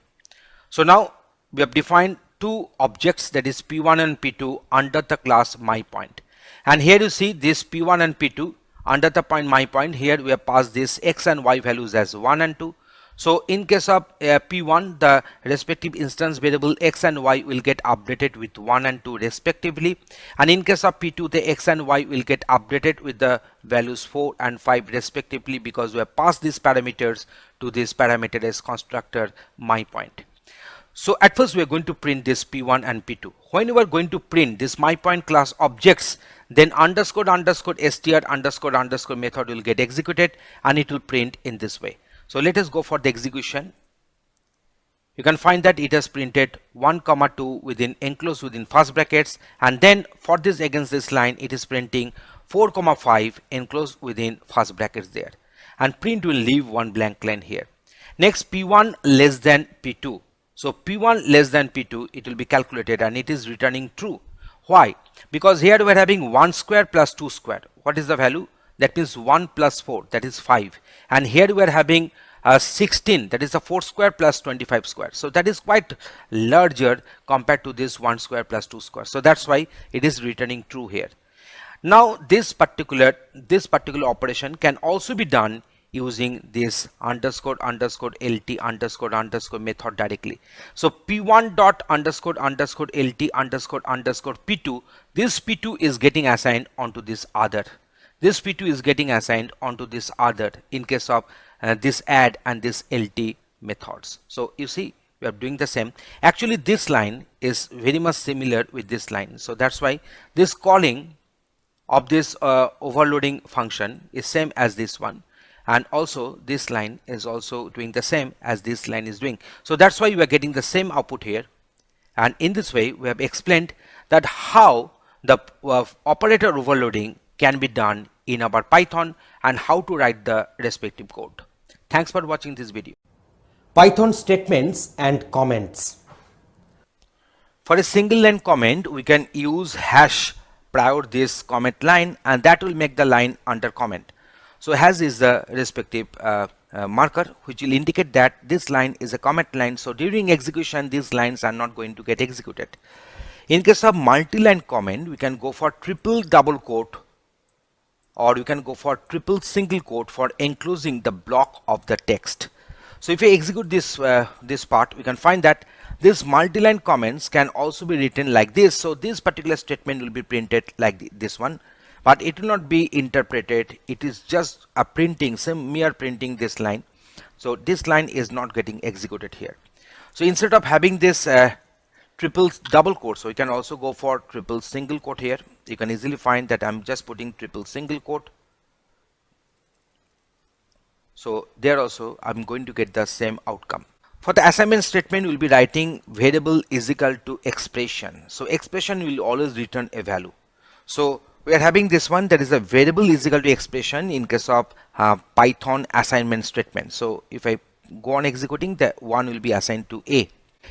so now we have defined two objects, that is p1 and p2 under the class myPoint, and here you see this p1 and p2 under the point myPoint. Here we have passed this x and y values as 1 and 2. So in case of p1, the respective instance variable x and y will get updated with 1 and 2 respectively, and in case of p2, the x and y will get updated with the values 4 and 5 respectively, because we have passed these parameters to this parameterized constructor myPoint. So at first we are going to print this p1 and p2. When we are going to print this myPoint class objects, then underscore underscore str underscore underscore method will get executed, and it will print in this way. So let us go for the execution. You can find that it has printed 1 comma 2 within enclosed within first brackets, and then for this against this line it is printing 4 comma 5 enclosed within first brackets there, and print will leave one blank line here. Next, p1 less than p2. So p1 less than p2, it will be calculated, and it is returning true. Why? Because here we are having 1 square plus 2 square. What is the value? That means 1 plus 4, that is 5, and here we are having 16, that is a 4 square plus 25 square. So that is quite larger compared to this 1 square plus 2 square. So that's why it is returning true here. Now this particular operation can also be done using this underscore underscore lt underscore underscore method directly. So p1 dot underscore underscore lt underscore underscore p2, this p2 is getting assigned onto this other. This p2 is getting assigned onto this other in case of this add and this lt methods. So you see we are doing the same. Actually this line is very much similar with this line, so that's why this calling of this overloading function is same as this one, and also this line is also doing the same as this line is doing. So that's why we are getting the same output here, and in this way we have explained that how the operator overloading can be done in our Python and how to write the respective code. Thanks for watching this video. Python statements and comments. For a single line comment, we can use hash prior this comment line, and that will make the line under comment. So hash is the respective marker which will indicate that this line is a comment line. So during execution, these lines are not going to get executed. In case of multi-line comment, we can go for triple double quote, or you can go for triple single quote for enclosing the block of the text. So if we execute this this part, we can find that these multi-line comments can also be written like this. So this particular statement will be printed like this one, but it will not be interpreted. It is just a printing, some mere printing this line. So this line is not getting executed here. So instead of having this triple double quote, so you can also go for triple single quote here. You can easily find that I'm just putting triple single quote. So there also I'm going to get the same outcome. For the assignment statement, we'll be writing variable is equal to expression. So expression will always return a value. So we are having this one, that is a variable is equal to expression in case of Python assignment statement. So if I go on executing, the one will be assigned to A.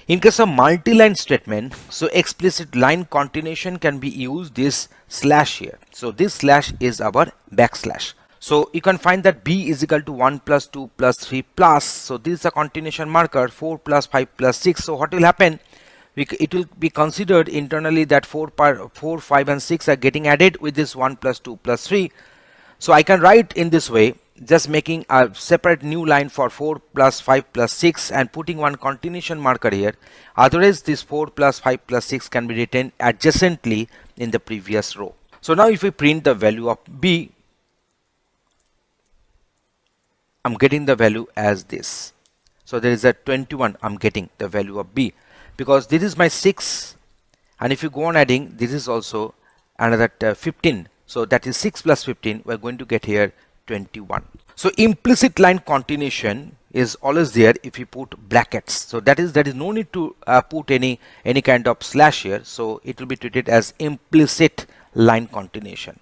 In case of multi-line statement, so explicit line continuation can be used this slash here. So this slash is our backslash. So you can find that B is equal to 1 plus 2 plus 3 plus. So this is a continuation marker, 4 plus 5 plus 6. So what will happen? It will be considered internally that 4, 5 and 6 are getting added with this 1 plus 2 plus 3. So I can write in this way, just making a separate new line for 4 plus 5 plus 6 and putting one continuation marker here. Otherwise this 4 plus 5 plus 6 can be written adjacently in the previous row. So now if we print the value of B, I'm getting the value as this. So there is a 21, I'm getting the value of B, because this is my 6, and if you go on adding, this is also another 15. So that is 6 plus 15, we're going to get here 21. So implicit line continuation is always there if you put brackets. So that is no need to put any kind of slash here. So it will be treated as implicit line continuation.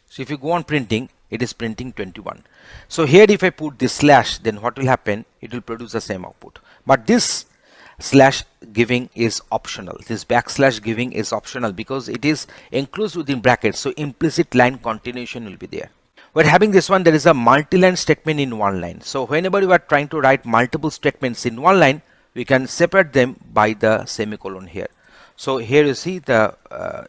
So if you go on printing, it is printing 21. So here if I put this slash, then what will happen? It will produce the same output. But this slash giving is optional. This backslash giving is optional because it is enclosed within brackets. So implicit line continuation will be there. We're having this one, there is a multi-line statement in one line. So whenever you are trying to write multiple statements in one line, we can separate them by the semicolon here. So here you see the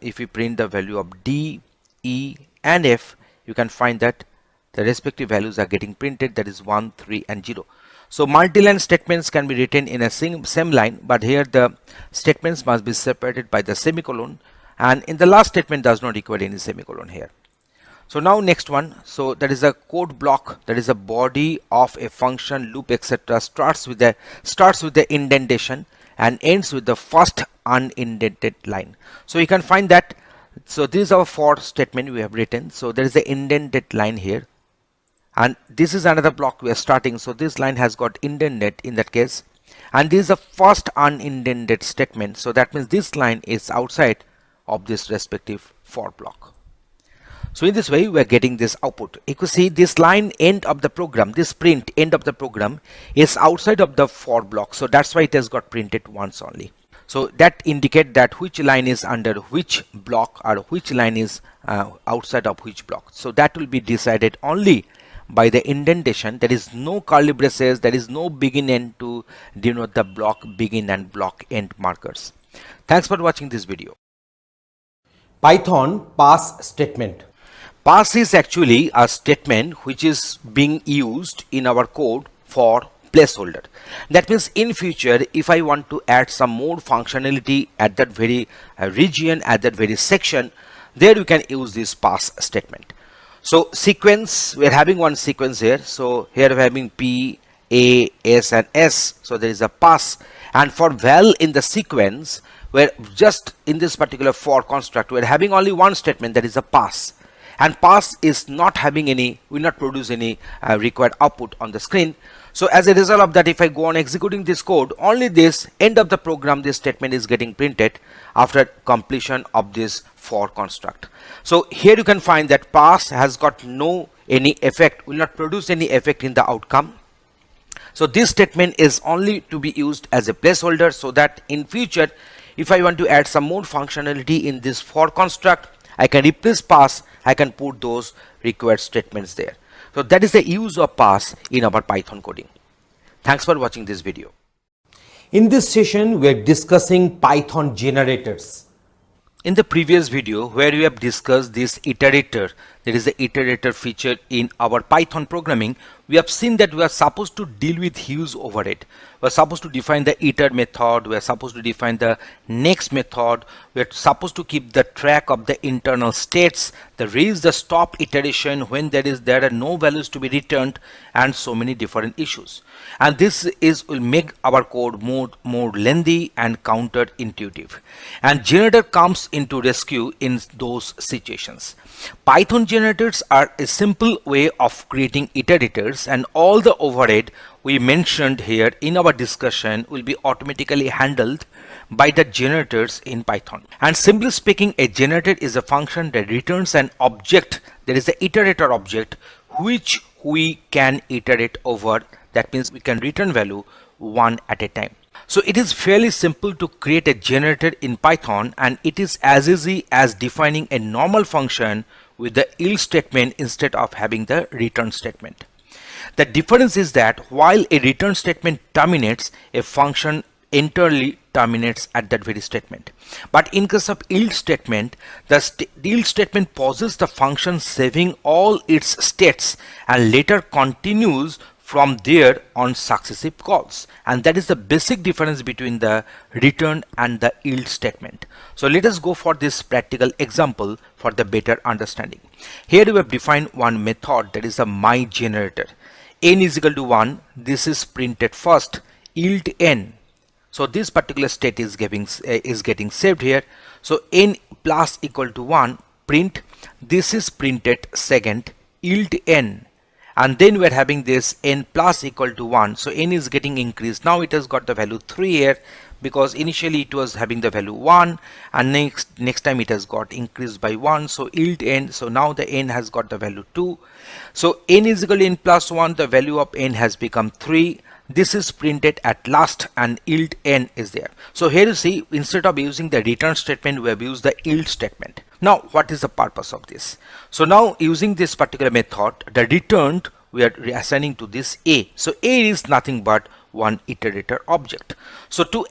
if we print the value of D, E and F, you can find that the respective values are getting printed, that is 1, 3 and 0. So multi-line statements can be written in a same line, but here the statements must be separated by the semicolon, and in the last statement does not require any semicolon here. So now next one, so that is a code block, that is a body of a function, loop, etc. starts with the indentation and ends with the first unindented line. So you can find that. So this is our for statement we have written. So there is the indented line here, and this is another block we are starting. So this line has got indented in that case, and this is the first unindented statement. So that means this line is outside of this respective for block. So in this way we are getting this output. You can see this line end of the program, this print end of the program is outside of the for block. So that's why it has got printed once only. So that indicate that which line is under which block or which line is outside of which block. So that will be decided only by the indentation. There is no curly braces, there is no begin end to denote the block begin and block end markers. Thanks for watching this video. Python pass statement. Pass is actually a statement which is being used in our code for placeholder. That means in future, if I want to add some more functionality at that very region, at that very section, there you can use this pass statement. So sequence, we are having one sequence here. So here we are having P, A, S and S. So there is a pass, and for val in the sequence, where just in this particular for construct, we are having only one statement, that is a pass. And pass is not having any, will not produce any required output on the screen. So as a result of that, if I go on executing this code, only this end of the program, this statement is getting printed after completion of this for construct. So here you can find that pass has got no any effect, will not produce any effect in the outcome. So this statement is only to be used as a placeholder, so that in future if I want to add some more functionality in this for construct, I can replace pass, I can put those required statements there. So that is the use of pass in our Python coding. Thanks for watching this video. In this session, we are discussing Python generators. In the previous video where we have discussed this iterator, there is the iterator feature in our Python programming, we have seen that we are supposed to deal with huge overhead. We are supposed to define the iter method, we are supposed to define the next method, we are supposed to keep the track of the internal states, the raise, the stop iteration when there are no values to be returned, and so many different issues. And this will make our code more lengthy and counterintuitive. And generator comes into rescue in those situations. Python generators are a simple way of creating iterators, and all the overhead we mentioned here in our discussion will be automatically handled by the generators in Python. And simply speaking, a generator is a function that returns an object. There is an iterator object which we can iterate over. That means we can return value one at a time. So it is fairly simple to create a generator in Python, and it is as easy as defining a normal function with the yield statement instead of having the return statement. The difference is that while a return statement terminates, a function entirely terminates at that very statement. But in case of yield statement, the yield statement pauses the function, saving all its states, and later continues from there on successive calls. And that is the basic difference between the return and the yield statement. So let us go for this practical example for the better understanding. Here we have defined one method, that is a my generator. N is equal to 1, this is printed first, yield n. So this particular state is getting saved here. So n plus equal to 1, print, this is printed second, yield n. And then we are having this n plus equal to 1. So n is getting increased. Now it has got the value 3 here, because initially it was having the value 1, and next time it has got increased by 1. So yield n. So now the n has got the value 2. So n is equal to n plus 1. The value of n has become 3. This is printed at last, and yield n is there. So here you see, instead of using the return statement, we have used the yield statement. Now what is the purpose of this? So now using this particular method, the returned we are assigning to this a. So a is nothing but one iterator object. So to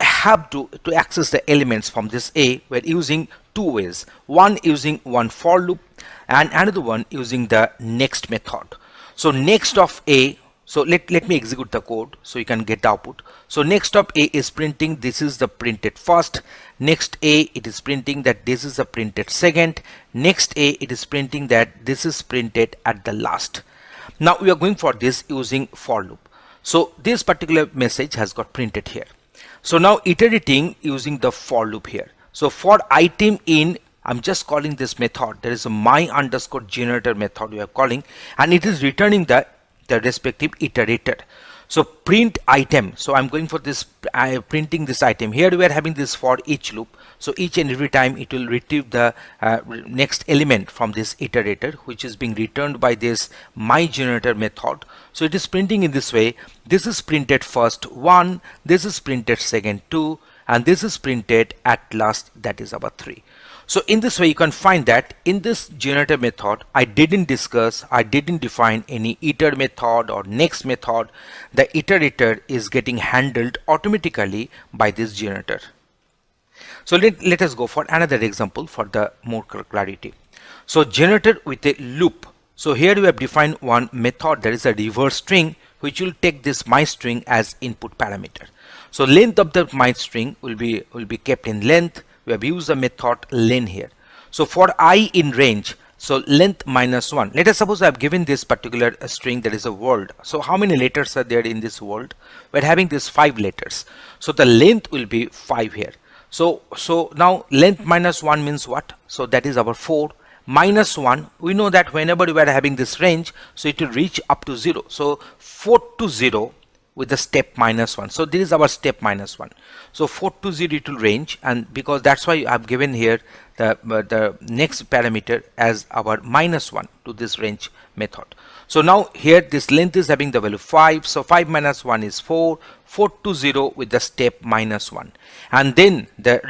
access the elements from this a, we are using two ways. One using one for loop, and another one using the next method. So next of a, so let me execute the code so you can get the output. So next of a is printing, this is the printed first. Next a, it is printing that this is the printed second. Next a, it is printing that this is printed at the last. Now we are going for this using for loop. So this particular message has got printed here. So now iterating using the for loop here. So for item in, I'm just calling this method. There is a my underscore generator method we are calling, and it is returning the respective iterator. So print item. So I'm going for this printing this item. Here we are having this for each loop. So each and every time it will retrieve the next element from this iterator, which is being returned by this my generator method. So it is printing in this way. This is printed first 1, this is printed second 2, and this is printed at last, that is our 3. So in this way you can find that in this generator method, I didn't define any iter method or next method. The iterator is getting handled automatically by this generator. So let us go for another example for the more clarity. So generator with a loop. So here we have defined one method, that is a reverse string, which will take this my string as input parameter. So length of the my string will be kept in length. We have used the method len here. So for I in range, so length minus 1. Let us suppose I have given this particular string, that is a world. So how many letters are there in this world? We are having this 5 letters. So the length will be 5 here. So now length minus 1 means what? So that is our 4. Minus 1, we know that whenever we are having this range, so it will reach up to 0. So 4 to 0 with the step minus 1. So this is our step minus 1. So 4 to 0 it will range, and because that's why I've given here the next parameter as our minus 1 to this range method. So now here this length is having the value 5. So 5 minus 1 is 4. 4 to 0 with the step minus 1. And then the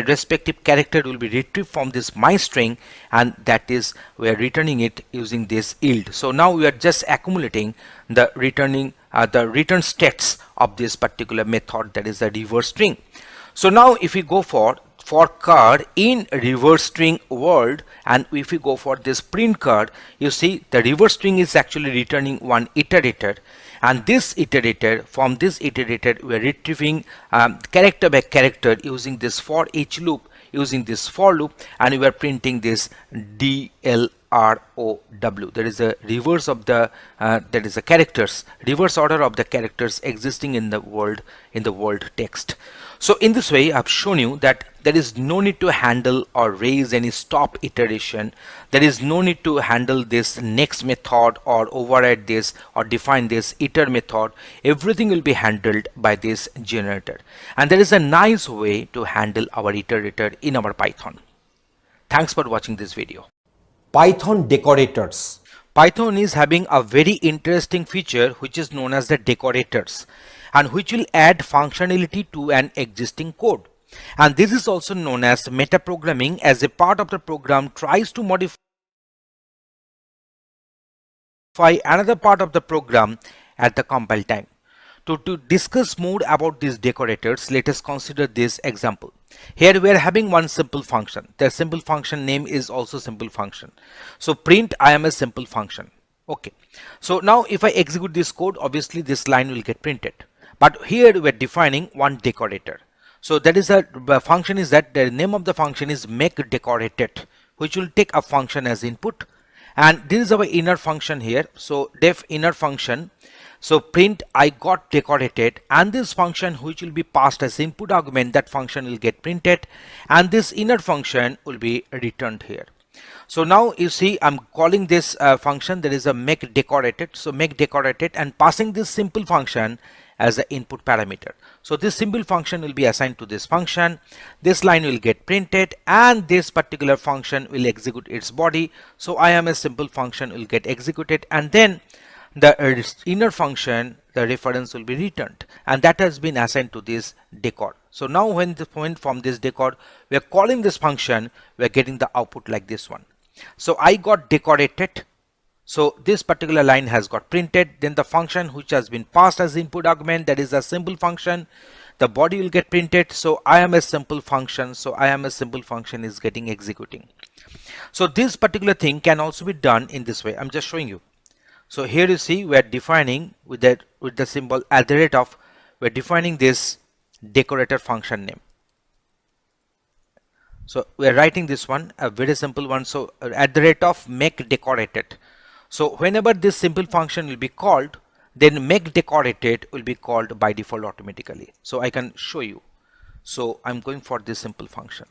respective character will be retrieved from this my string, and that is we are returning it using this yield. So now we are just accumulating the return states of this particular method, that is the reverse string. So now if we go for card in reverse string world, and if we go for this print card, you see the reverse string is actually returning one iterator, and this iterator, from this iterator we are retrieving character by character using this for each loop, using this for loop, and we are printing this DLROW. That is the reverse of the that is the characters, reverse order of the characters existing in the world text. So in this way I've shown you that there is no need to handle or raise any stop iteration. There is no need to handle this next method or override this or define this iter method. Everything will be handled by this generator, and there is a nice way to handle our iterator in our Python. Thanks for watching this video. Python decorators. Python is having a very interesting feature which is known as the decorators, and which will add functionality to an existing code. And this is also known as metaprogramming, as a part of the program tries to modify another part of the program at the compile time. To discuss more about these decorators, let us consider this example. Here we are having one simple function. The simple function name is also simple function. So print I am a simple function. Okay. So now if I execute this code, obviously this line will get printed. But here we are defining one decorator. So that is the function is that the name of the function is make decorated, which will take a function as input. And this is our inner function here. So def inner function. So print I got decorated, and this function which will be passed as input argument, that function will get printed, and this inner function will be returned here. So now you see I'm calling this function, there is a make decorated. So make decorated and passing this simple function as the input parameter. So this simple function will be assigned to this function. This line will get printed, and this particular function will execute its body. So I am a simple function will get executed, and then the inner function, the reference will be returned, and that has been assigned to this decor. So now when from this decor we are calling this function, we are getting the output like this one. So I got decorated. So this particular line has got printed. Then the function which has been passed as input argument, that is a simple function, the body will get printed. So I am a simple function. So I am a simple function is getting executing. So this particular thing can also be done in this way. I'm just showing you. So here you see we are defining with the symbol at the rate of, we are defining this decorator function name. So we are writing this one, a very simple one. So at the rate of make decorated. So whenever this simple function will be called, then make decorated will be called by default automatically. So I can show you. So I'm going for this simple function.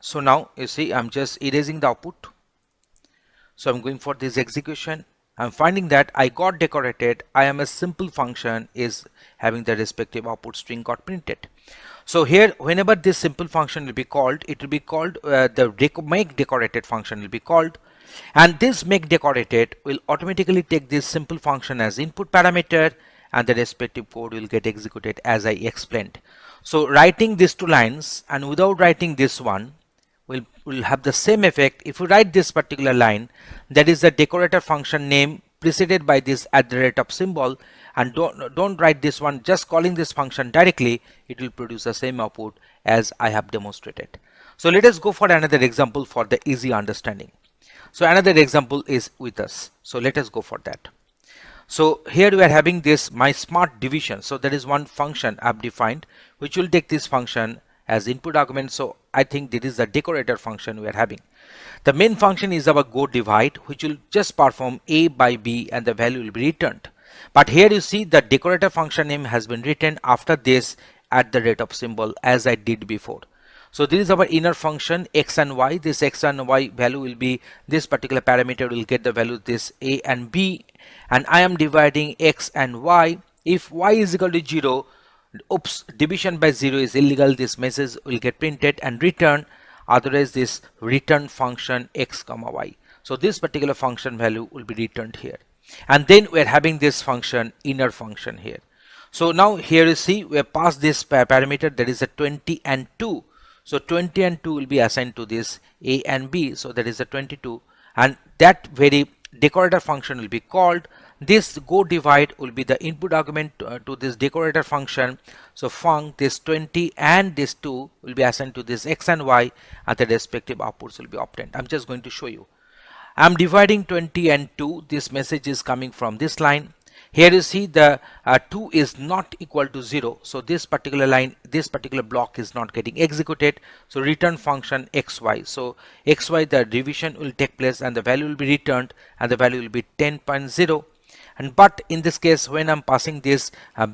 So now you see I'm just erasing the output. So I'm going for this execution. I'm finding that I got decorated. I am a simple function is having the respective output string got printed. So here whenever this simple function will be called, it will be called the make decorated function will be called, and this make decorated will automatically take this simple function as input parameter, and the respective code will get executed as I explained. So writing these two lines and without writing this one will have the same effect. If you write this particular line, that is the decorator function name preceded by this at the rate of symbol, and don't write this one, just calling this function directly, it will produce the same output as I have demonstrated. So let us go for another example for the easy understanding. So another example is with us. So let us go for that. So here we are having this my smart division. So there is one function I have defined which will take this function as input argument. So I think this is the decorator function we are having. The main function is our go divide, which will just perform a by b and the value will be returned. But here you see the decorator function name has been written after this at the rate of symbol as I did before. So this is our inner function x and y. This x and y value will be this particular parameter will get the value this a and b, and I am dividing x and y. If y is equal to 0, oops, division by 0 is illegal. This message will get printed and returned. Otherwise this return function x comma y. So this particular function value will be returned here. And then we're having this function, inner function here. So now here you see we have passed this parameter, that is a 20 and 2. So 20 and 2 will be assigned to this a and b, so that is a 22, and that very decorator function will be called. This go divide will be the input argument to this decorator function. So func this 20 and this 2 will be assigned to this x and y, and the respective outputs will be obtained. I'm just going to show you. I'm dividing 20 and 2. This message is coming from this line. Here you see the 2 is not equal to 0. So this particular line, this particular block is not getting executed. So return function xy. So xy, the division will take place and the value will be returned, and the value will be 10.0. And but in this case, when I'm passing this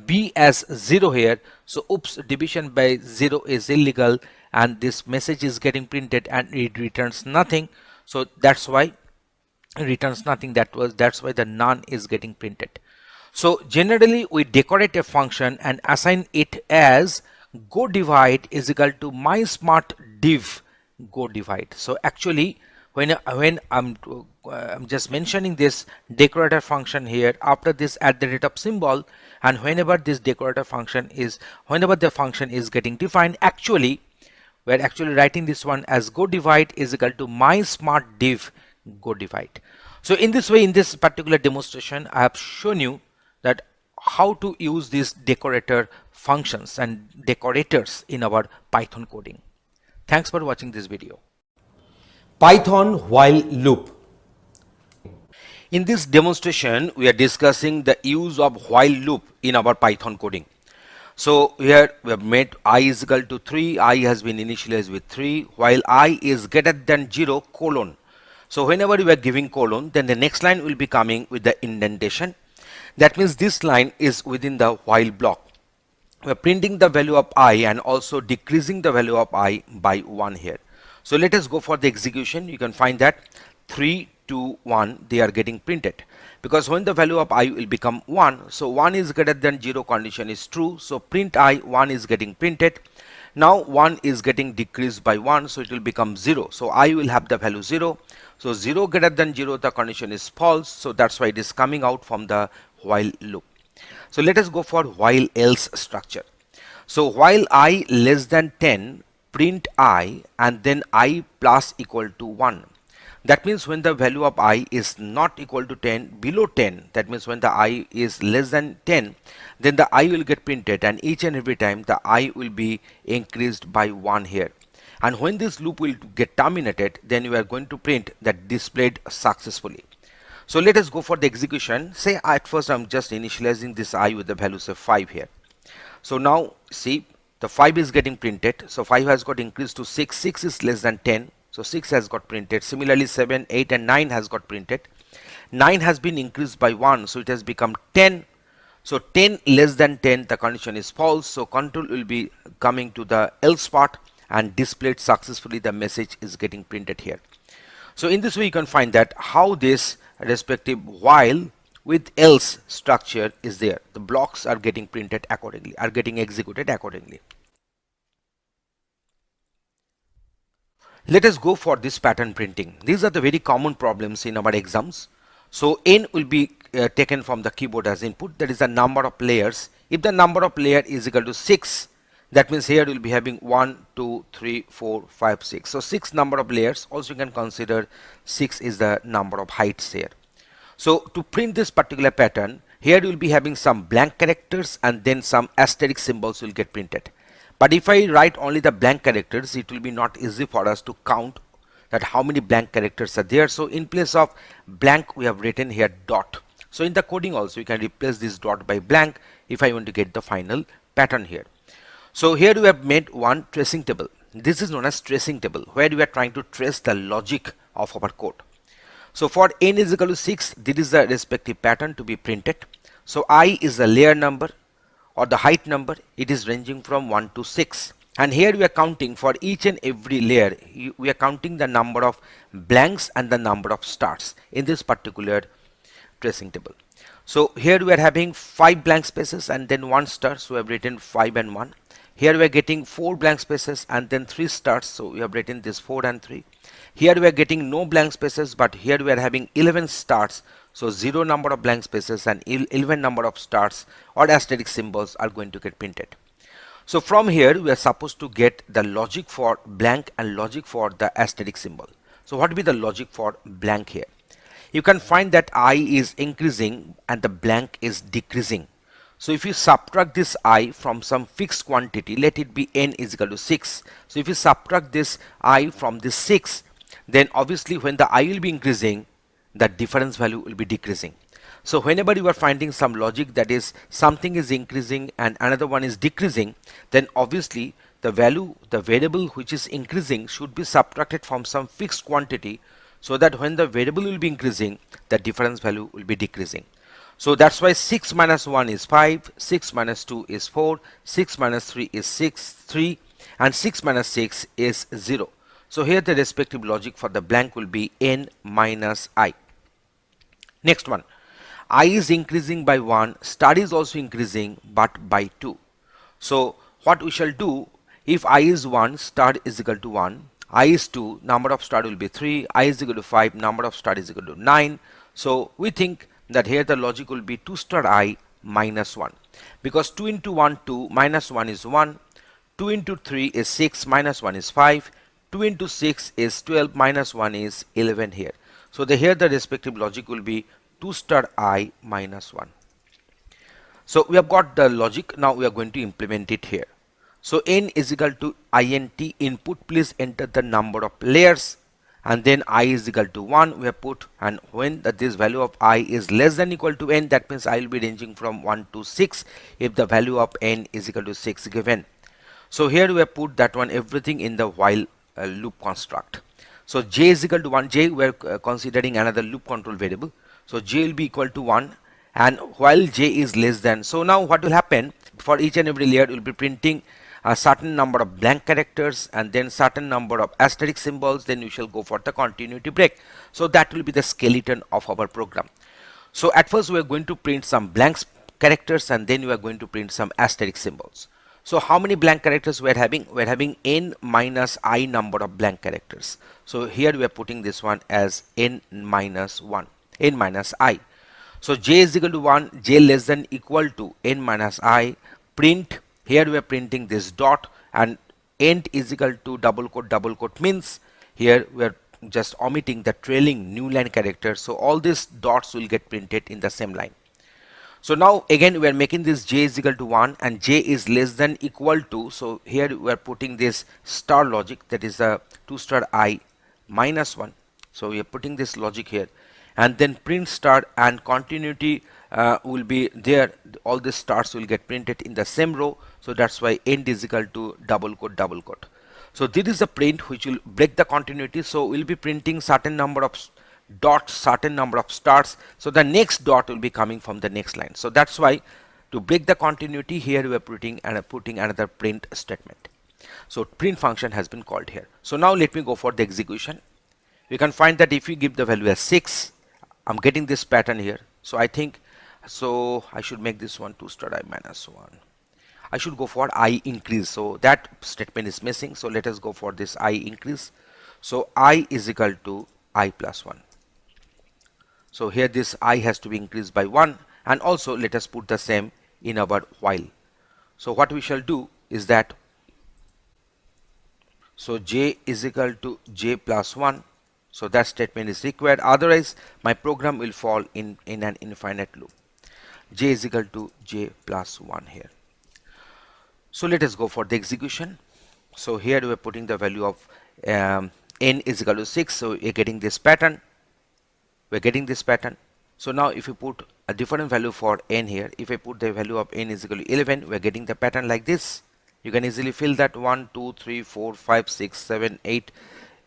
b as 0 here, so oops, division by 0 is illegal, and this message is getting printed and it returns nothing. So that's why it returns nothing. That's why the none is getting printed. So generally we decorate a function and assign it as go divide is equal to my smart div go divide. So actually when I'm just mentioning this decorator function here, after this at the rate of symbol, and whenever this decorator function is, whenever the function is getting defined, actually we're actually writing this one as go divide is equal to my smart div go divide. So in this way, in this particular demonstration, I have shown you that how to use these decorator functions and decorators in our Python coding. Thanks for watching this video. Python while loop. In this demonstration, we are discussing the use of while loop in our Python coding. So here we have made I is equal to 3, I has been initialized with 3, while I is greater than 0 colon. So whenever we are giving colon, then the next line will be coming with the indentation. That means this line is within the while block. We are printing the value of I and also decreasing the value of I by 1 here. So let us go for the execution. You can find that 3, 2, 1 they are getting printed, because when the value of I will become 1, so 1 is greater than 0 condition is true. So print I, 1 is getting printed. Now 1 is getting decreased by 1, so it will become 0. So I will have the value 0. So 0 greater than 0, the condition is false. So that's why it is coming out from the while loop. So let us go for while else structure. So while I less than 10, print I and then I plus equal to 1. That means when the value of I is not equal to 10, below 10, that means when the I is less than 10, then the I will get printed, and each and every time the I will be increased by 1 here. And when this loop will get terminated, then you are going to print that displayed successfully. So let us go for the execution. Say at first I'm just initializing this I with the value say 5 here. So now see the 5 is getting printed. So 5 has got increased to 6. 6 is less than 10. So 6 has got printed. Similarly 7, 8 and 9 has got printed. 9 has been increased by 1. So it has become 10. So 10 less than 10, the condition is false. So control will be coming to the else part and displayed successfully. The message is getting printed here. So in this way you can find that how this respective while with else structure is there. The blocks are getting printed accordingly, are getting executed accordingly. Let us go for this pattern printing. These are the very common problems in our exams. So n will be taken from the keyboard as input, that is the number of layers. If the number of layer is equal to 6, that means here we will be having 1, 2, 3, 4, 5, 6. So 6 number of layers. Also you can consider 6 is the number of heights here. So to print this particular pattern, here you will be having some blank characters and then some asterisk symbols will get printed. But if I write only the blank characters, it will be not easy for us to count that how many blank characters are there. So in place of blank we have written here dot. So in the coding also you can replace this dot by blank if I want to get the final pattern here. So here we have made one tracing table. This is known as tracing table, where we are trying to trace the logic of our code. So for n is equal to 6, this is the respective pattern to be printed. So I is the layer number or the height number. It is ranging from 1 to 6. And here we are counting for each and every layer. We are counting the number of blanks and the number of stars in this particular tracing table. So here we are having 5 blank spaces and then 1 star. So we have written 5 and 1. Here we are getting 4 blank spaces and then 3 starts. So we have written this 4 and 3. Here we are getting no blank spaces, but here we are having 11 starts. So 0 number of blank spaces and 11 number of starts or asterisk symbols are going to get printed. So from here we are supposed to get the logic for blank and logic for the asterisk symbol. So what will be the logic for blank here? You can find that I is increasing and the blank is decreasing. So if you subtract this I from some fixed quantity, let it be n is equal to 6. So if you subtract this I from this 6, then obviously when the I will be increasing, the difference value will be decreasing. So whenever you are finding some logic that is something is increasing and another one is decreasing, then obviously the value, the variable which is increasing should be subtracted from some fixed quantity, so that when the variable will be increasing, the difference value will be decreasing. So that's why 6 minus 1 is 5, 6 minus 2 is 4, 6 minus 3 is 3, and 6 minus 6 is 0. So here the respective logic for the blank will be n minus I. Next one, I is increasing by 1, star is also increasing but by 2. So what we shall do, if I is 1, star is equal to 1, I is 2, number of star will be 3, I is equal to 5, number of star is equal to 9. So we think that here the logic will be 2 star I minus 1, because 2 into 1 2, minus 1 is 1, 2 into 3 is 6, minus 1 is 5, 2 into 6 is 12, minus 1 is 11 here. So here the respective logic will be 2 star I minus 1. So we have got the logic. Now we are going to implement it here. So n is equal to int input, please enter the number of layers, and then I is equal to 1 we have put, and when this value of I is less than equal to n, that means I will be ranging from 1 to 6 if the value of n is equal to 6 given. So here we have put that one everything in the while loop construct. So j is equal to 1, j we are considering another loop control variable. So j will be equal to 1, and while j is less than, so now what will happen, for each and every layer we will be printing a certain number of blank characters and then certain number of asterisk symbols, then we shall go for the continuity break. So that will be the skeleton of our program. So at first we are going to print some blank characters and then we are going to print some asterisk symbols. So how many blank characters we are having? We are having n minus I number of blank characters. So here we are putting this one as n minus 1, n minus I. So j is equal to 1, j less than equal to n minus I, print. Here we are printing this dot, and int is equal to double quote means here we are just omitting the trailing new line character. So all these dots will get printed in the same line. So now again we are making this j is equal to 1 and j is less than equal to, so here we are putting this star logic, that is a 2 star I minus 1. So we are putting this logic here, and then print star and continuity will be there. All these stars will get printed in the same row. So that's why end is equal to double quote. So this is the print which will break the continuity. So we'll be printing certain number of dots, certain number of stars. So the next dot will be coming from the next line. So that's why to break the continuity, here we are putting another print statement. So print function has been called here. So now let me go for the execution. We can find that if we give the value as 6, I'm getting this pattern here. So I think, so I should make this one 2 star I minus 1. I should go for I increase. So that statement is missing. So let us go for this I increase. So I is equal to I plus 1. So here this I has to be increased by 1, and also let us put the same in our while. So what we shall do is that, so j is equal to j plus 1. So that statement is required, otherwise my program will fall in an infinite loop. J is equal to j plus 1 here. So let us go for the execution. So here we are putting the value of n is equal to 6. So we are getting this pattern. So now if you put a different value for n here, if I put the value of n is equal to 11, we are getting the pattern like this. You can easily fill that 1, 2, 3, 4, 5, 6, 7, 8,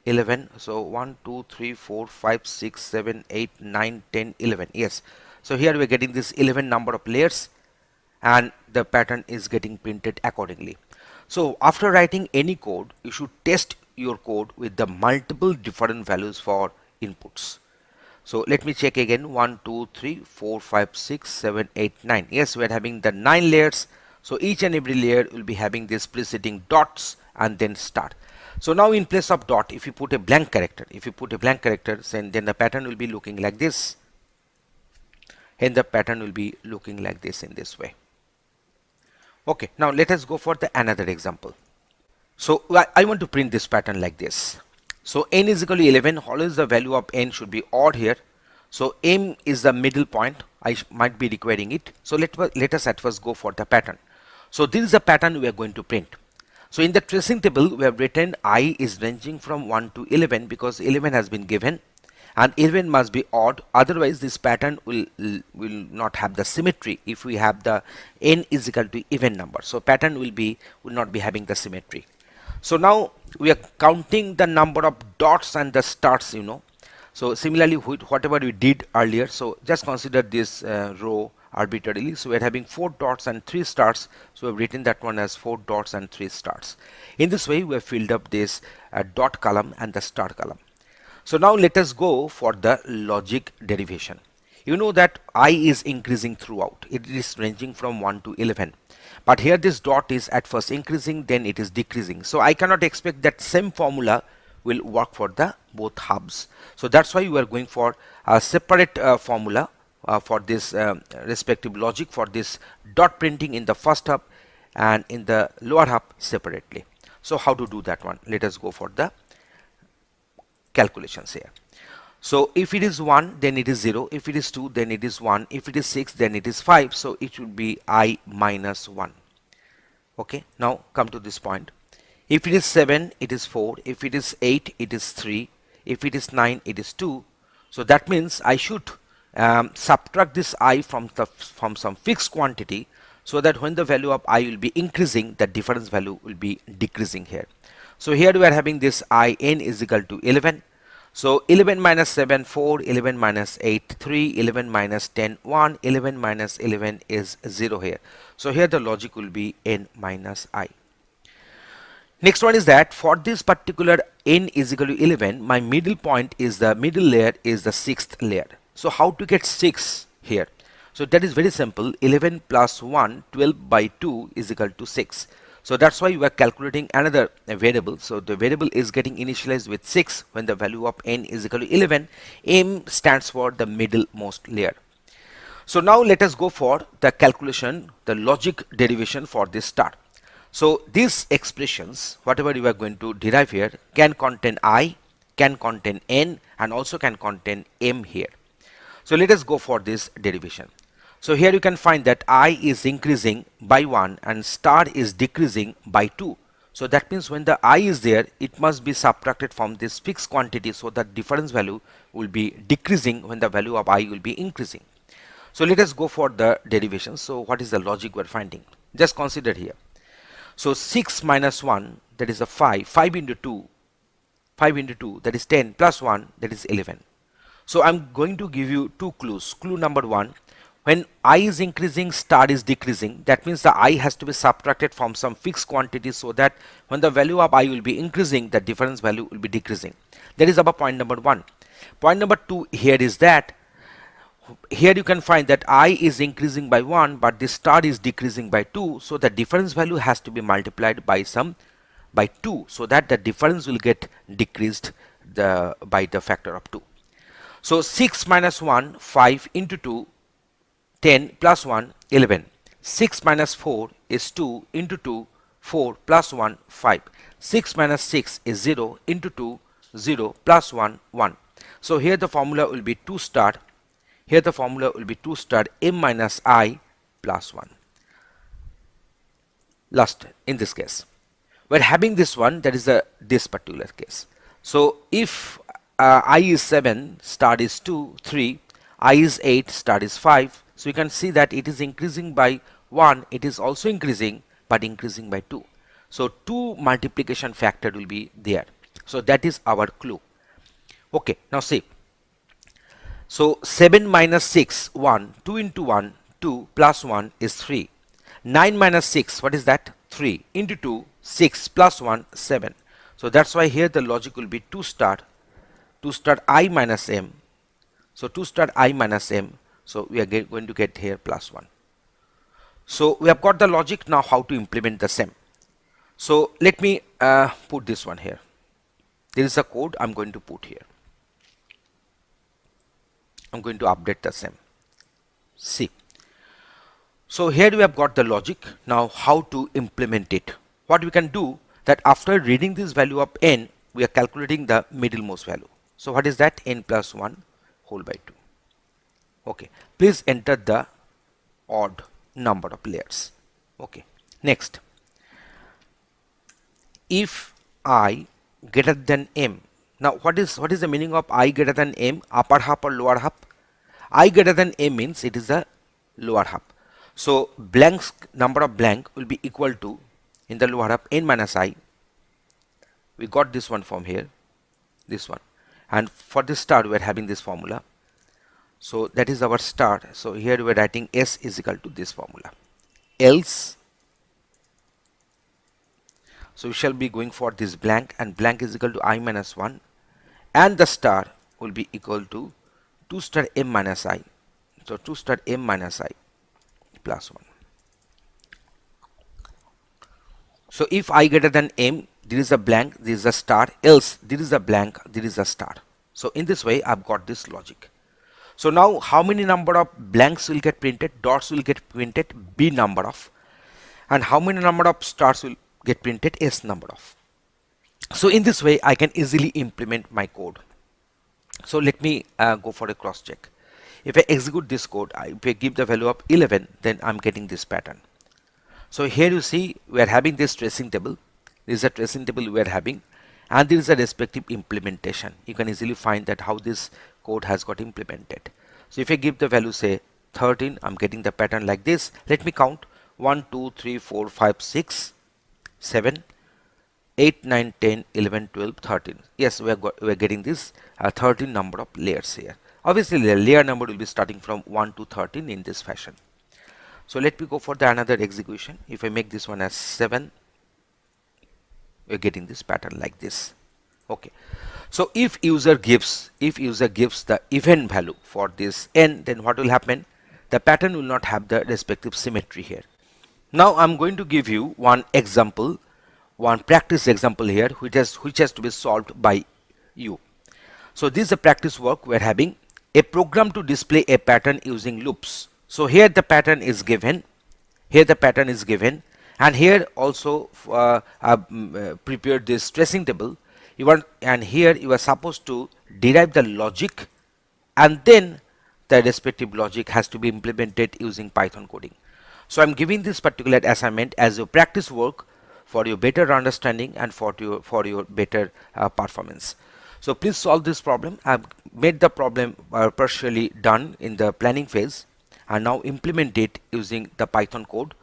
11. So 1, 2, 3, 4, 5, 6, 7, 8, 9, 10, 11. Yes. So here we are getting this 11 number of layers, and the pattern is getting printed accordingly. So after writing any code, you should test your code with the multiple different values for inputs. So let me check again. 1, 2, 3, 4, 5, 6, 7, 8, 9. Yes, we are having the 9 layers. So each and every layer will be having this preceding dots and then star. So now in place of dot, if you put a blank character, then the pattern will be looking like this. And the pattern will be looking like this in this way. Okay, now let us go for the another example. So I want to print this pattern like this. So n is equal to 11, always the value of n should be odd here. So m is the middle point, I might be requiring it. So let us at first go for the pattern. So this is the pattern we are going to print. So in the tracing table we have written I is ranging from 1 to 11 because 11 has been given, and 11 must be odd, otherwise this pattern will not have the symmetry if we have the n is equal to even number. So pattern will not be having the symmetry. So now we are counting the number of dots and the stars, So similarly whatever we did earlier, so just consider this row arbitrarily. So we are having 4 dots and 3 stars, so we have written that one as 4 dots and 3 stars. In this way we have filled up this dot column and the star column. So now let us go for the logic derivation. You know that I is increasing throughout, it is ranging from 1 to 11, but here this dot is at first increasing, then it is decreasing. So I cannot expect that same formula will work for the both hubs. So that's why we are going for a separate formula for this respective logic for this dot printing in the first hub and in the lower hub separately. So how to do that one? Let us go for the calculations here. So if it is 1, then it is 0. If it is 2, then it is 1. If it is 6, then it is 5. So it should be I minus 1. Okay, now come to this point. If it is 7, it is 4. If it is 8, it is 3. If it is 9, it is 2. So that means I should subtract this I from some fixed quantity, so that when the value of I will be increasing, the difference value will be decreasing here. So here we are having this I n is equal to 11. So 11 minus 7, 4, 11 minus 8, 3, 11 minus 10, 1, 11 minus 11 is 0 here. So here the logic will be n minus I. Next one is that for this particular n is equal to 11, my middle point is the middle layer is the 6th layer. So how to get 6 here? So that is very simple. 11 plus 1, 12 by 2 is equal to 6. So that's why we are calculating another variable. So the variable is getting initialized with 6 when the value of n is equal to 11. M stands for the middlemost layer. So now let us go for the calculation, the logic derivation for this star. So these expressions, whatever you are going to derive here, can contain I, can contain n, and also can contain m here. So let us go for this derivation. So here you can find that I is increasing by 1 and star is decreasing by 2. So that means when the I is there, it must be subtracted from this fixed quantity, so that difference value will be decreasing when the value of I will be increasing. So let us go for the derivation. So what is the logic we are finding? Just consider here. So 6 minus 1, that is a 5, 5 into 2, 5 into 2, that is 10, plus 1, that is 11. So I'm going to give you 2 clues. Clue number 1, when I is increasing, star is decreasing, that means the I has to be subtracted from some fixed quantity, so that when the value of I will be increasing, the difference value will be decreasing. That is our point number 1. Point number 2 here is that here you can find that I is increasing by 1, but the star is decreasing by 2, so the difference value has to be multiplied by 2, so that the difference will get decreased by the factor of 2. So 6 minus 1, 5 into 2, 10 plus 1, 11. 6 minus 4 is 2 into 2, 4 plus 1, 5. 6 minus 6 is 0 into 2, 0 plus 1, 1. So here the formula will be 2 star. Here the formula will be 2 star m minus I plus 1. Last in this case, we're having this one, that is this particular case. So if I is 7, star is 2, 3, I is 8, star is 5. So you can see that it is increasing by 1, it is also increasing, but increasing by 2. So 2 multiplication factor will be there. So that is our clue. Okay, now see. So 7 minus 6, 1, 2 into 1, 2 plus 1 is 3. 9 minus 6, what is that? 3 into 2, 6 plus 1, 7. So that's why here the logic will be 2 star I minus m. So 2 star I minus m. So we are going to get here plus 1. So we have got the logic. Now how to implement the same. So let me put this one here. There is a code I'm going to put here. I'm going to update the same. See. So here we have got the logic. Now how to implement it. What we can do, that after reading this value of n, we are calculating the middlemost value. So what is that? N plus 1 whole by 2. Okay. Please enter the odd number of layers. Okay. Next. If I greater than m. Now what is the meaning of I greater than m? Upper half or lower half? I greater than m means it is a lower half. So blanks, number of blank will be equal to, in the lower half, n minus I. We got this one from here, this one, and for this star we are having this formula. So that is our star. So here we are writing S is equal to this formula. Else, so we shall be going for this blank, and blank is equal to I minus 1, and the star will be equal to 2 star m minus I. So 2 star m minus I plus 1. So if I greater than m, there is a blank, there is a star, else there is a blank, there is a star. So in this way I've got this logic. So now how many number of blanks will get printed, dots will get printed, b number of, and how many number of stars will get printed, s number of. So in this way I can easily implement my code. So let me go for a cross check. If I execute this code, if I give the value of 11, then I'm getting this pattern. So here you see we are having this tracing table. This is a tracing table we are having, and there is a respective implementation. You can easily find that how this code has got implemented. So if I give the value say 13, I'm getting the pattern like this. Let me count 1, 2, 3, 4, 5, 6, 7, 8, 9, 10, 11, 12, 13. Yes, we are getting this 13 number of layers here. Obviously the layer number will be starting from 1 to 13 in this fashion. So let me go for the another execution. If I make this one as 7, we're getting this pattern like this. Okay. So if user gives the event value for this n, then what will happen? The pattern will not have the respective symmetry here. Now I'm going to give you one example, one practice example here, which has to be solved by you. So this is a practice work. We're having a program to display a pattern using loops. So here the pattern is given, and here also I've prepared this tracing table. And here you are supposed to derive the logic, and then the respective logic has to be implemented using Python coding. So I'm giving this particular assignment as a practice work for your better understanding and for your better performance. So please solve this problem. I've made the problem partially done in the planning phase, and now implement it using the Python code.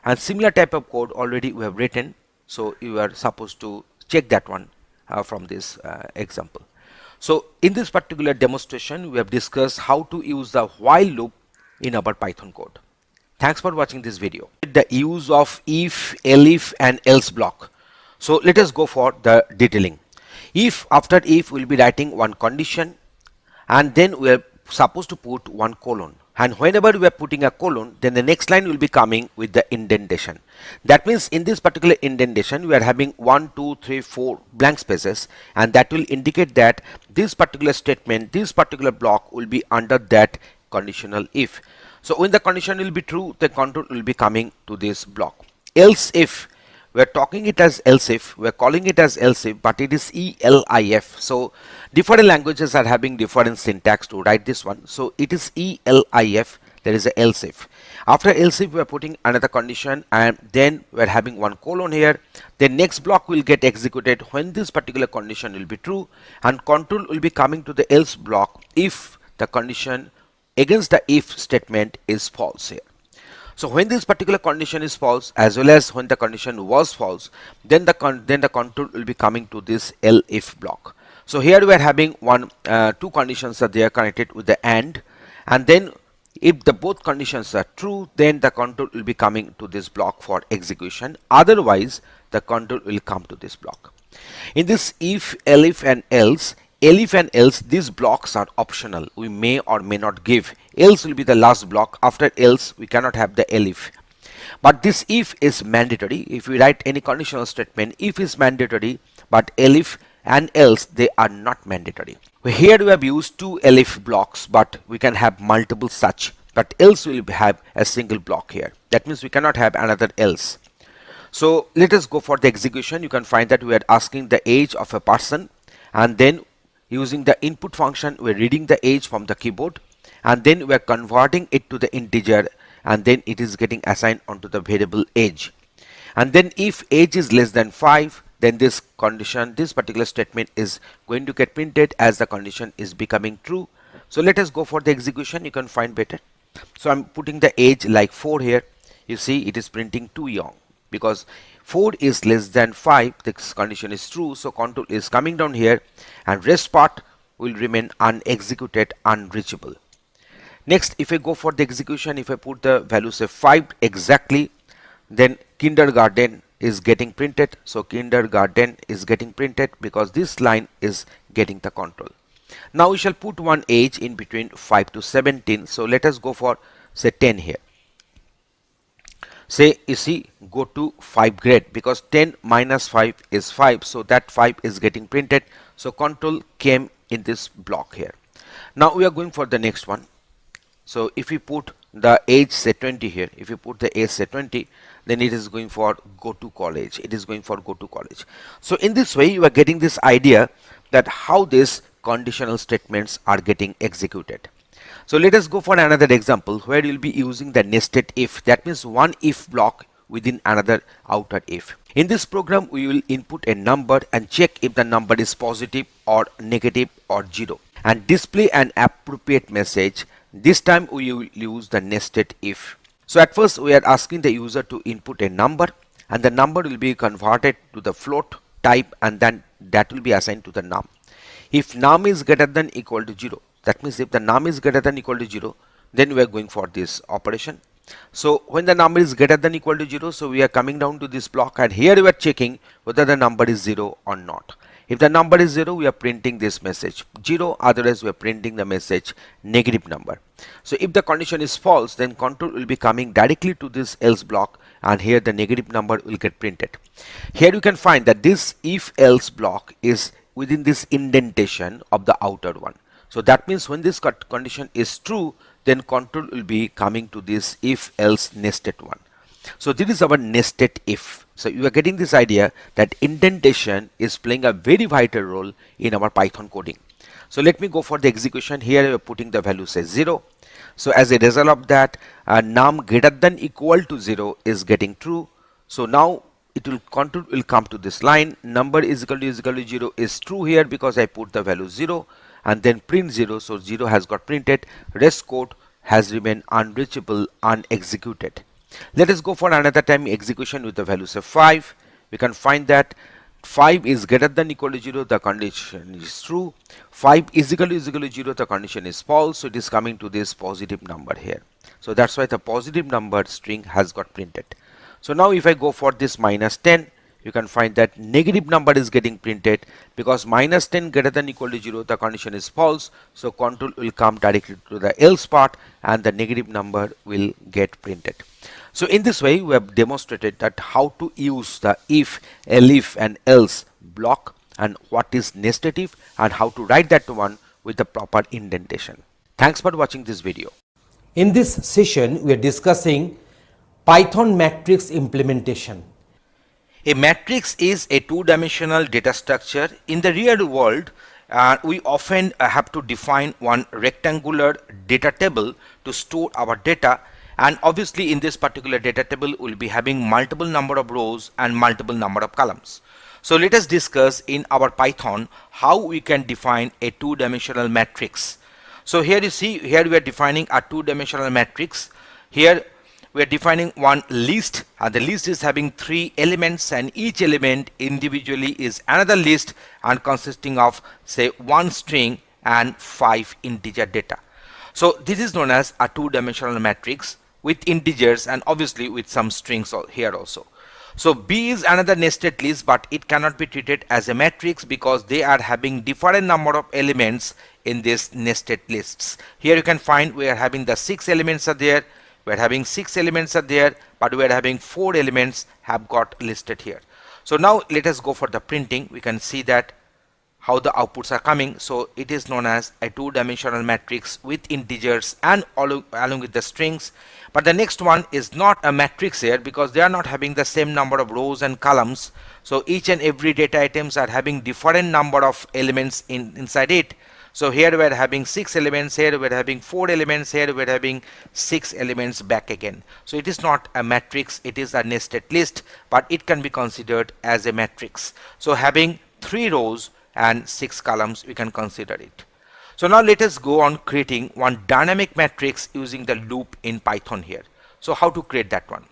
And similar type of code already we have written, so you are supposed to check that one from this example. So in this particular demonstration we have discussed how to use the while loop in our Python code. Thanks for watching this video. The use of if, elif and else block. So let us go for the detailing. If, after if, we'll be writing one condition, and then we are supposed to put one colon, and whenever we are putting a colon, then the next line will be coming with the indentation. That means in this particular indentation we are having 1, 2, 3, 4 blank spaces, and that will indicate that this particular statement, this particular block will be under that conditional if. So when the condition will be true, the control will be coming to this block. Else if, we are talking it as else if, we are calling it as else if, but it is ELIF. So different languages are having different syntax to write this one. So it is ELIF, there is a else if. After else if, we are putting another condition, and then we are having one colon here. The next block will get executed when this particular condition will be true, and control will be coming to the else block if the condition against the if statement is false here. So when this particular condition is false, as well as when the condition was false, then the control will be coming to this elif block. So here we are having two conditions that they are connected with the and then if the both conditions are true, then the control will be coming to this block for execution. Otherwise the control will come to this block. In this if, elif and else, these blocks are optional. We may or may not give. Else will be the last block. After else we cannot have the elif. But this if is mandatory. If we write any conditional statement, if is mandatory, but elif and else, they are not mandatory. Here we have used two elif blocks, but we can have multiple such, but else will have a single block here. That means we cannot have another else. So let us go for the execution. You can find that we are asking the age of a person, and then using the input function we are reading the age from the keyboard, and then we are converting it to the integer, and then it is getting assigned onto the variable age. And then if age is less than 5, then this condition, this particular statement is going to get printed as the condition is becoming true. So let us go for the execution. You can find better. So I'm putting the age like 4 here. You see it is printing too young, because 4 is less than 5, this condition is true. So control is coming down here, and rest part will remain unexecuted, unreachable. Next, if I go for the execution, if I put the value say 5 exactly, then kindergarten is getting printed. So kindergarten is getting printed because this line is getting the control. Now we shall put one age in between 5 to 17. So let us go for say 10 here. Say you see go to 5 grade, because 10 minus 5 is 5, so that 5 is getting printed. So control came in this block here. Now we are going for the next one. So if we put the age say 20 here, if you put the age say 20, then it is going for go to college. It is going for go to college. So in this way you are getting this idea that how these conditional statements are getting executed. So let us go for another example where you will be using the nested if. That means one if block within another outer if. In this program we will input a number and check if the number is positive or negative or 0, and display an appropriate message. This time we will use the nested if. So at first we are asking the user to input a number, and the number will be converted to the float type, and then that will be assigned to the num. If num is greater than equal to 0, that means if the num is greater than equal to 0, then we are going for this operation. So when the number is greater than equal to 0, so we are coming down to this block, and here we are checking whether the number is 0 or not. If the number is 0, we are printing this message 0, otherwise we are printing the message negative number. So if the condition is false, then control will be coming directly to this else block, and here the negative number will get printed. Here you can find that this if else block is within this indentation of the outer one. So that means when this condition is true, then control will be coming to this if else nested one. So this is our nested if. So you are getting this idea that indentation is playing a very vital role in our Python coding. So let me go for the execution. Here we are putting the value say 0. So as a result of that, num greater than equal to 0 is getting true. So now it will control will come to this line, number is equal to 0 is true here because I put the value 0, and then print 0. So 0 has got printed. Rest code has remained unreachable, unexecuted. Let us go for another time execution with the value say 5. We can find that 5 is greater than equal to 0, the condition is true. 5 is equal to 0, the condition is false. So it is coming to this positive number here. So that's why the positive number string has got printed. So now if I go for this minus 10, you can find that negative number is getting printed because minus 10 greater than equal to 0, the condition is false. So control will come directly to the else part, and the negative number will get printed. So in this way we have demonstrated that how to use the if, elif and else block, and what is nested if, and how to write that one with the proper indentation. Thanks for watching this video. In this session, we are discussing Python matrix implementation. A matrix is a two-dimensional data structure. In the real world, we often have to define one rectangular data table to store our data, and obviously in this particular data table we'll be having multiple number of rows and multiple number of columns. So let us discuss in our Python how we can define a two-dimensional matrix. So here you see, here we are defining a two-dimensional matrix. Here we are defining one list, and the list is having 3 elements, and each element individually is another list and consisting of say 1 string and 5 integer data. So this is known as a two-dimensional matrix with integers and obviously with some strings here also. So B is another nested list, but it cannot be treated as a matrix because they are having different number of elements in this nested lists. Here you can find we are having the 6 elements are there. we're having 6 elements are there, but we're having 4 elements have got listed here. So now let us go for the printing. We can see that how the outputs are coming. So it is known as a two-dimensional matrix with integers and along with the strings. But the next one is not a matrix here because they are not having the same number of rows and columns. So each and every data items are having different number of elements inside it. So here we are having 6 elements, here we are having 4 elements, here we are having 6 elements back again. So it is not a matrix, it is a nested list, but it can be considered as a matrix. So having 3 rows and 6 columns, we can consider it. So now let us go on creating one dynamic matrix using the loop in Python here. So how to create that one?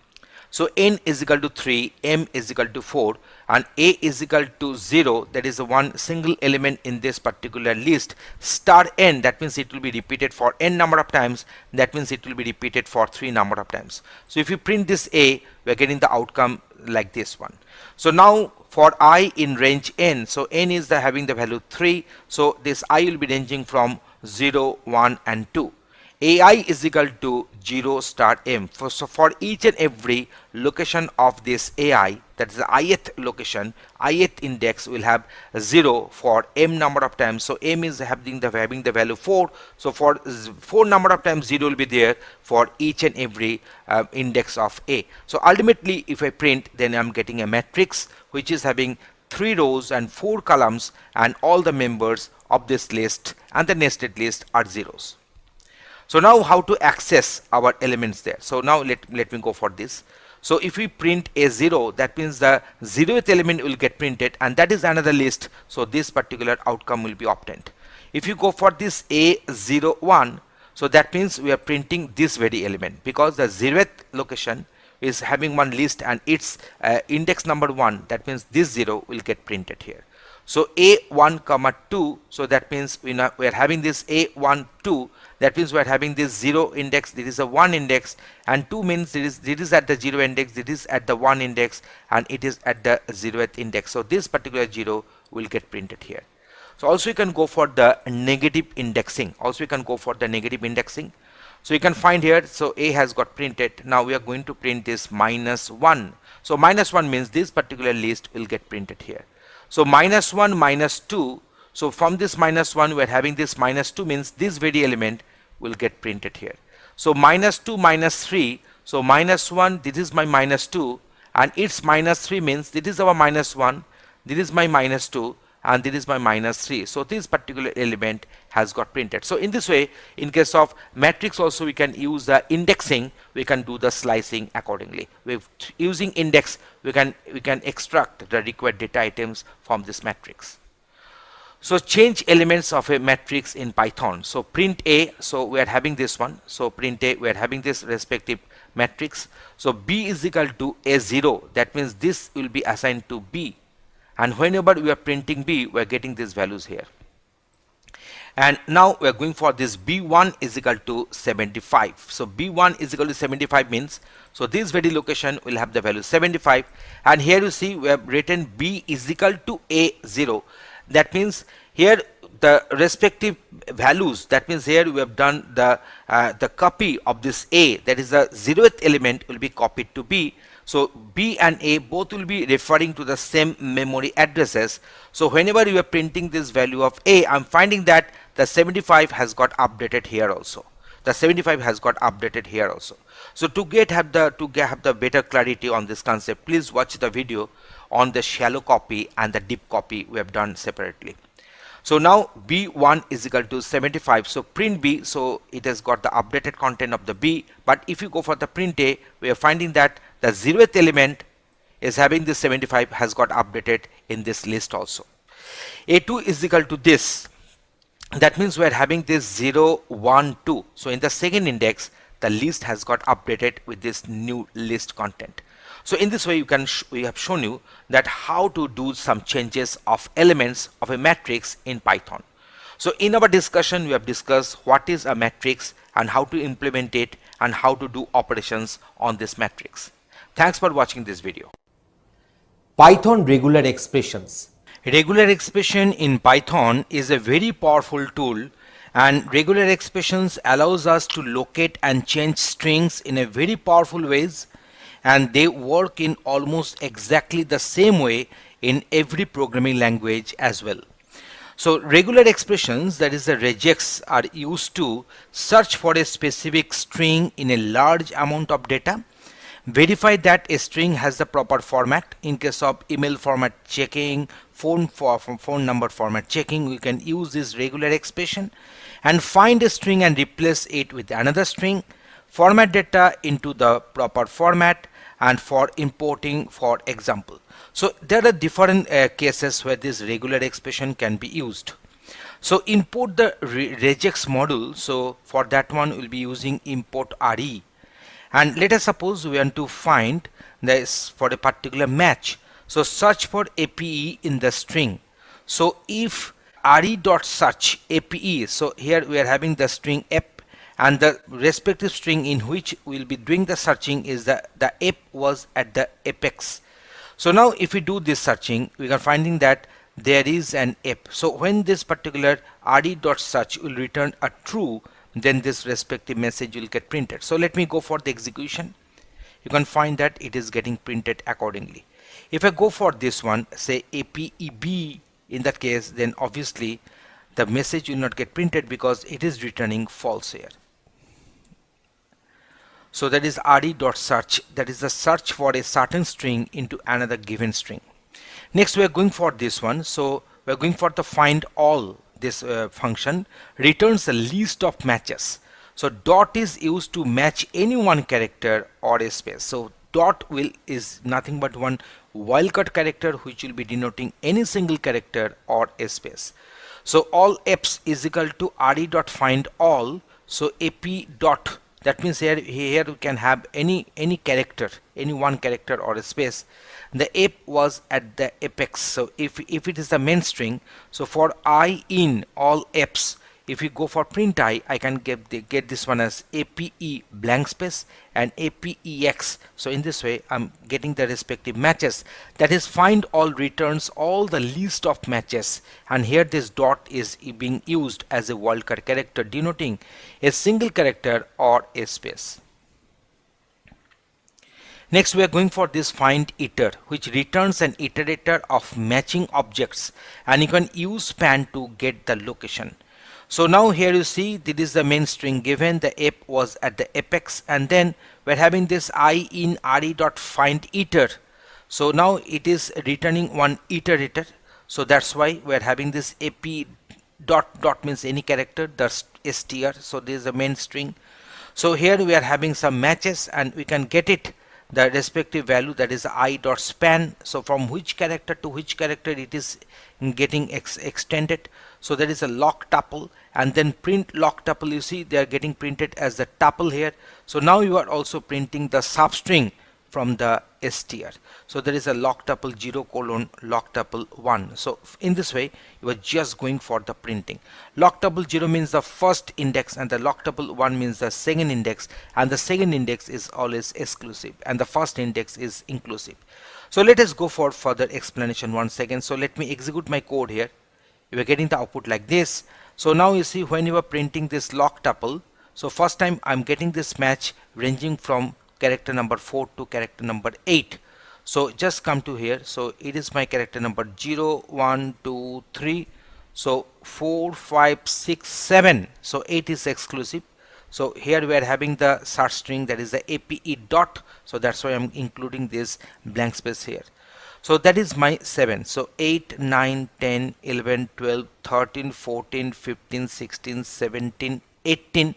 So n is equal to 3, m is equal to 4, and a is equal to 0, that is the one single element in this particular list, star n, that means it will be repeated for n number of times, that means it will be repeated for 3 number of times. So if you print this a, we are getting the outcome like this one. So now for I in range n, so n is having the value 3, so this I will be ranging from 0, 1 and 2. AI is equal to 0 star m. So for each and every location of this AI, that is the ith location, ith index will have 0 for m number of times. So m is having the value 4. So for 4 number of times 0 will be there for each and every index of a. So ultimately if I print, then I'm getting a matrix which is having 3 rows and 4 columns, and all the members of this list and the nested list are zeros. So now how to access our elements there? So now let me go for this. So if we print a 0, that means the 0th element will get printed, and that is another list. So this particular outcome will be obtained. If you go for this A01, so that means we are printing this very element because the 0th location is having one list and its index number 1, that means this 0 will get printed here. So A1 comma 2, so that means we are having this A1 2, that means we are having this 0 index, this is a 1 index, and 2 means it is at the 0 index, it is at the 1 index, and it is at the 0th index. So this particular 0 will get printed here. So also you can go for the negative indexing. So you can find here, so A has got printed. Now we are going to print this -1. So -1 means this particular list will get printed here. So -1, -2. So from this -1 we are having this -2 means this very element will get printed here. So -2, -3. So -1, this is my -2, and its -3 means this is our -1, this is my -2, and this is my -3. So this particular element has got printed. So in this way, in case of matrix also, we can use the indexing, we can do the slicing accordingly. Using index, we can extract the required data items from this matrix. So change elements of a matrix in Python. So print A, so we are having this one. So print A, we are having this respective matrix. So B is equal to A0, that means this will be assigned to B. And whenever we are printing B, we are getting these values here. And now we are going for this B1 is equal to 75. So B1 is equal to 75 means, so this very location will have the value 75. And here you see we have written B is equal to A0. That means here the respective values, that means here we have done the copy of this A, that is the 0th element will be copied to B. So B and A both will be referring to the same memory addresses. So whenever you are printing this value of A, I'm finding that the 75 has got updated here also. The 75 has got updated here also. So to have the better clarity on this concept, please watch the video on the shallow copy and the deep copy we have done separately. So now B1 is equal to 75. So print B, so it has got the updated content of the B. But if you go for the print A, we are finding that the 0th element is having this 75 has got updated in this list also. A2 is equal to this. That means we are having this 0, 1, 2. So in the second index, the list has got updated with this new list content. So in this way, we have shown you that how to do some changes of elements of a matrix in Python. So in our discussion, we have discussed what is a matrix and how to implement it and how to do operations on this matrix. Thanks for watching this video. Python regular expressions. Regular expression in Python is a very powerful tool, And regular expressions allows us to locate and change strings in a very powerful ways, and they work in almost exactly the same way in every programming language as well. So regular expressions, that is the regex, are used to search for a specific string in a large amount of data, verify that a string has the proper format. In case of email format checking, phone number format checking, we can use this regular expression, and find a string and replace it with another string, format data into the proper format, and for importing, for example. So there are different cases where this regular expression can be used. So import the regex module. So for that one we'll be using import re, and let us suppose we want to find this for a particular match. So search for APE in the string. So if re.search APE, so here we are having the string app, and the respective string in which we'll be doing the searching is the app was at the apex. So now if we do this searching, we are finding that there is an app. So when this particular re.search will return a true, then this respective message will get printed. So let me go for the execution. You can find that it is getting printed accordingly. If I go for this one, say APEB, in that case, then obviously the message will not get printed because it is returning false here. So that is re.search, that is the search for a certain string into another given string. Next we are going for this one. So we are going for the find all. This function returns a list of matches. So dot is used to match any one character or a space. So dot is nothing but one wildcard character which will be denoting any single character or a space. So all f's is equal to re.find all. So ap dot, that means here we can have any character, any one character or a space. The app was at the apex. So if it is the main string, so for I in all apps, if we go for print I can get this one as APE blank space and APEX. So in this way I'm getting the respective matches. That is find all returns all the list of matches, and here this dot is being used as a wildcard character denoting a single character or a space. Next we are going for this find iter, which returns an iterator of matching objects, and you can use span to get the location. So now here you see this is the main string given, the app was at the apex, and then we're having this I in re.find iter. So now it is returning one iterator. So that's why we're having this ap dot means any character, the str. So this is the main string. So here we are having some matches, and we can get it the respective value, that is I.span. So from which character to which character it is getting extended. So that is a lock tuple, and then print lock tuple. You see they are getting printed as the tuple here. So now you are also printing the substring from the str. So there is a lock tuple 0 colon lock tuple 1. So in this way you are just going for the printing. Lock tuple 0 means the first index, and the lock tuple 1 means the second index, and the second index is always exclusive and the first index is inclusive. So let us go for further explanation once again. So let me execute my code here. You are getting the output like this. So now you see when you are printing this lock tuple, so first time I'm getting this match ranging from character number 4 to character number 8. So just come to here. So it is my character number 0, 1, 2, 3. So 4, 5, 6, 7. So 8 is exclusive. So here we are having the search string, that is the APE dot. So that's why I'm including this blank space here. So that is my 7. So 8, 9, 10, 11, 12, 13, 14, 15, 16, 17, 18.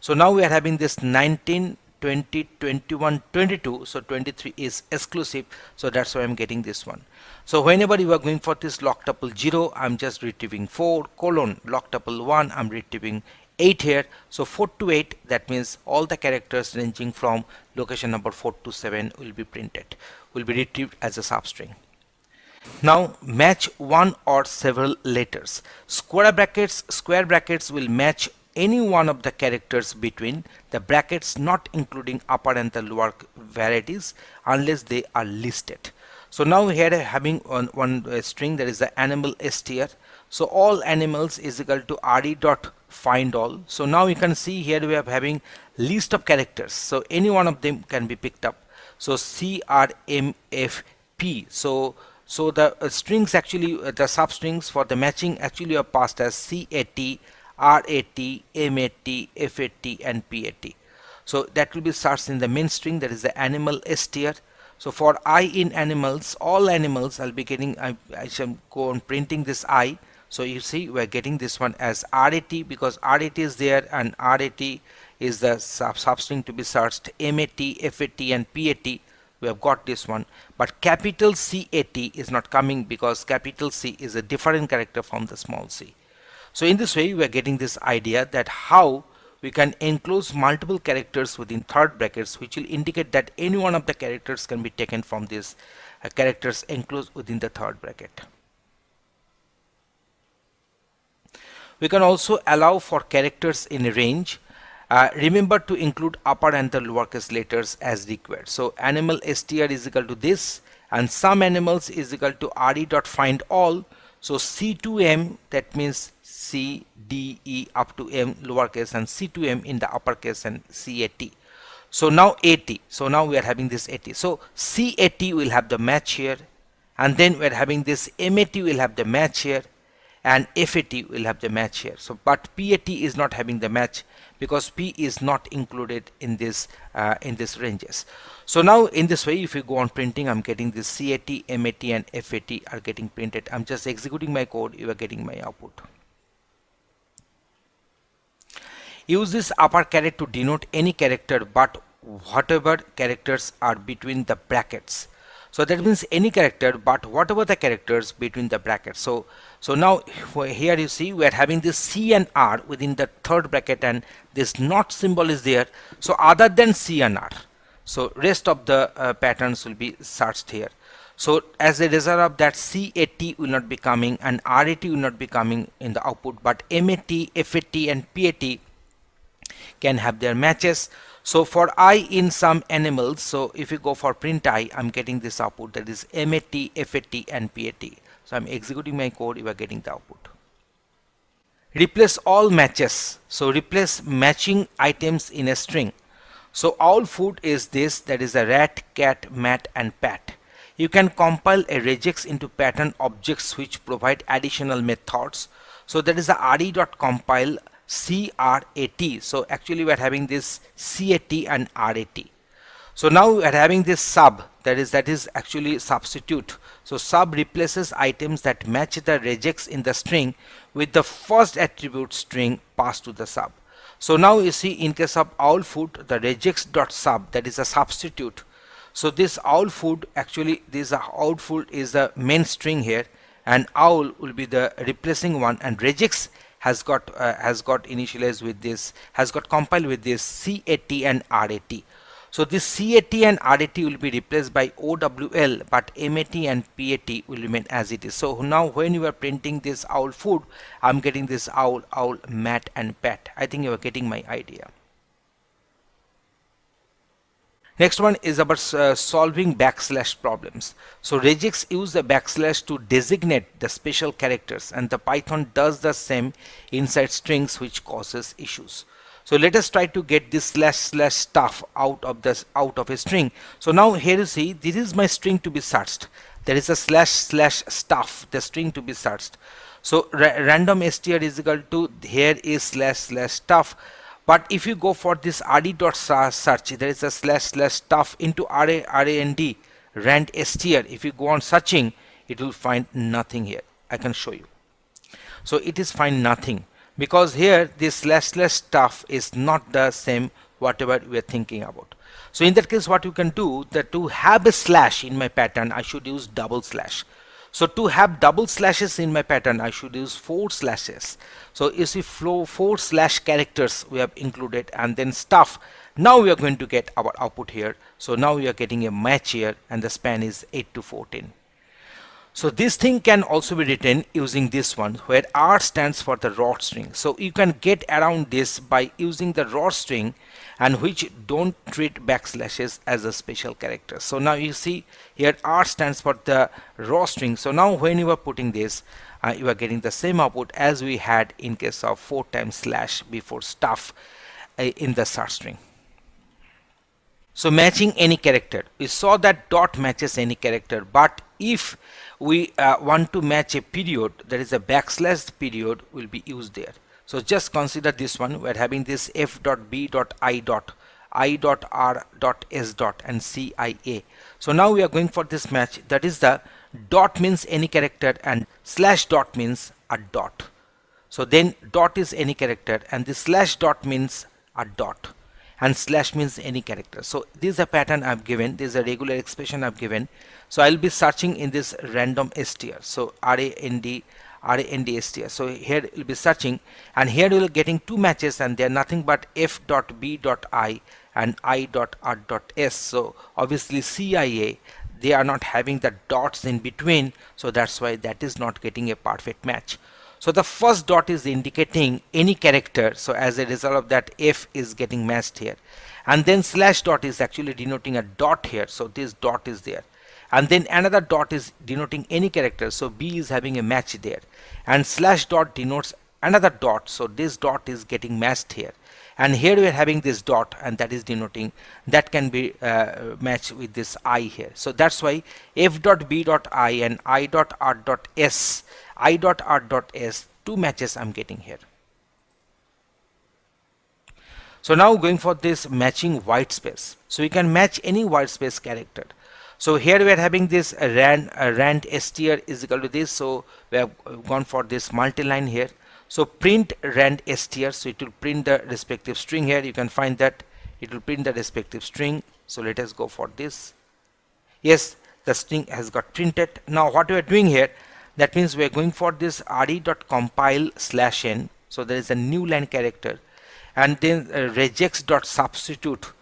So now we are having this 19, 20, 21, 22. So 23 is exclusive. So that's why I'm getting this one. So whenever you are going for this lock tuple 0, I'm just retrieving 4 colon lock tuple 1. I'm retrieving 8 here. So 4 to 8, that means all the characters ranging from location number 4 to 7 will be printed, will be retrieved as a substring. Now match one or several letters. Square brackets will match any one of the characters between the brackets, not including upper and the lower varieties unless they are listed. So now here having one string, that is the animal str. So all animals is equal to re dot find all. So now you can see here we are having list of characters, so any one of them can be picked up. So CRMFP, so the strings actually, the substrings for the matching actually are passed as CAT, RAT, MAT, FAT and PAT. So that will be searched in the main string, that is the animal str. So for I in animals, all animals I'll be getting, I shall go on printing this I. So you see we're getting this one as RAT because RAT is there, and RAT is the substring to be searched. MAT, FAT and PAT, we have got this one, but capital CAT is not coming because capital C is a different character from the small c. So in this way we are getting this idea that how we can enclose multiple characters within third brackets, which will indicate that any one of the characters can be taken from these characters enclosed within the third bracket. We can also allow for characters in a range. Remember to include upper and the lowercase letters as required. So animal str is equal to this, and some animals is equal to re.find all. So C to M, that means C, D, E up to M lowercase, and C to M in the uppercase, and CAT. So now AT. So now we are having this AT. So CAT will have the match here, and then we are having this MAT will have the match here, and FAT will have the match here. So but PAT is not having the match because P is not included in this ranges. So now in this way, if you go on printing, I'm getting this CAT, MAT and FAT are getting printed. I'm just executing my code, you are getting my output. Use this upper caret to denote any character but whatever characters are between the brackets. So that means any character but whatever the characters between the brackets. So now here you see we are having this C and R within the third bracket, and this not symbol is there. So other than C and R, so rest of the patterns will be searched here. So as a result of that, CAT will not be coming and RAT will not be coming in the output, but MAT, FAT and PAT can have their matches. So for I in some animals, so if you go for print I, I'm getting this output, that is MAT, FAT and PAT. So I'm executing my code, you are getting the output. Replace all matches. So replace matching items in a string. So all food is this, that is a rat, cat, mat and pat. You can compile a regex into pattern objects which provide additional methods. So that is a re.compile CRAT. So actually we are having this CAT and RAT. So now we are having this sub, that is actually substitute. So sub replaces items that match the regex in the string with the first attribute string passed to the sub. So now you see in case of owl food, the regex.sub, that is a substitute. So this owl food, actually this owl food is the main string here, and owl will be the replacing one, and regex has got initialized with this, has got compiled with this CAT and RAT. So this CAT and RAT will be replaced by OWL, but MAT and PAT will remain as it is. So now when you are printing this owl food, I'm getting this owl, mat and pat. I think you are getting my idea. Next one is about solving backslash problems. So regex use the backslash to designate the special characters, and the Python does the same inside strings, which causes issues. So let us try to get this / stuff out of a string. So now here you see this is my string to be searched. There is a / stuff, the string to be searched. So random str is equal to, here is / stuff. But if you go for this rd.search, there is a / stuff into rand str. If you go on searching, it will find nothing here. I can show you. So it is find nothing, because here this / stuff is not the same whatever we are thinking about. So in that case, what you can do, that to have a slash in my pattern, I should use double slash. So to have double slashes in my pattern, I should use 4 slashes. So you see 4 / characters we have included, and then stuff. Now we are going to get our output here. So now we are getting a match here, and the span is 8 to 14. So this thing can also be written using this one, where R stands for the raw string. So you can get around this by using the raw string, and which don't treat backslashes as a special character. So now you see here R stands for the raw string. So now when you are putting this, you are getting the same output as we had in case of 4 times slash before stuff in the search string. So matching any character, we saw that dot matches any character, but if we want to match a period, there is a backslash period will be used there. So just consider this one. We're having this f dot b dot I dot r dot s dot and cia. So now we are going for this match. That is the dot means any character and slash dot means a dot. So then dot is any character and the slash dot means a dot and slash means any character. So this is a pattern I've given. This is a regular expression I've given. So I'll be searching in this random str. So rand str. So here we'll be searching, and here we'll getting two matches, and they're nothing but f dot b dot I and I dot r dot s. So obviously CIA, they are not having the dots in between, so that's why that is not getting a perfect match. So the first dot is indicating any character, so as a result of that f is getting matched here, and then slash dot is actually denoting a dot here, so this dot is there, and then another dot is denoting any character, so b is having a match there, and slash dot denotes another dot, so this dot is getting matched here, and here we are having this dot, and that is denoting that can be matched with this I here. So that's why f dot b dot I and I dot r dot s, I dot r dot s, two matches I'm getting here. So now going for this matching white space. So you can match any white space character. So here we are having this rand str is equal to this, so we have gone for this multi-line here. So print rand str, so it will print the respective string here. You can find that it will print the respective string. So let us go for this. Yes, the string has got printed. Now what we are doing here, that means we are going for this re.compile slash n. So there is a new line character, and then regex.substitute.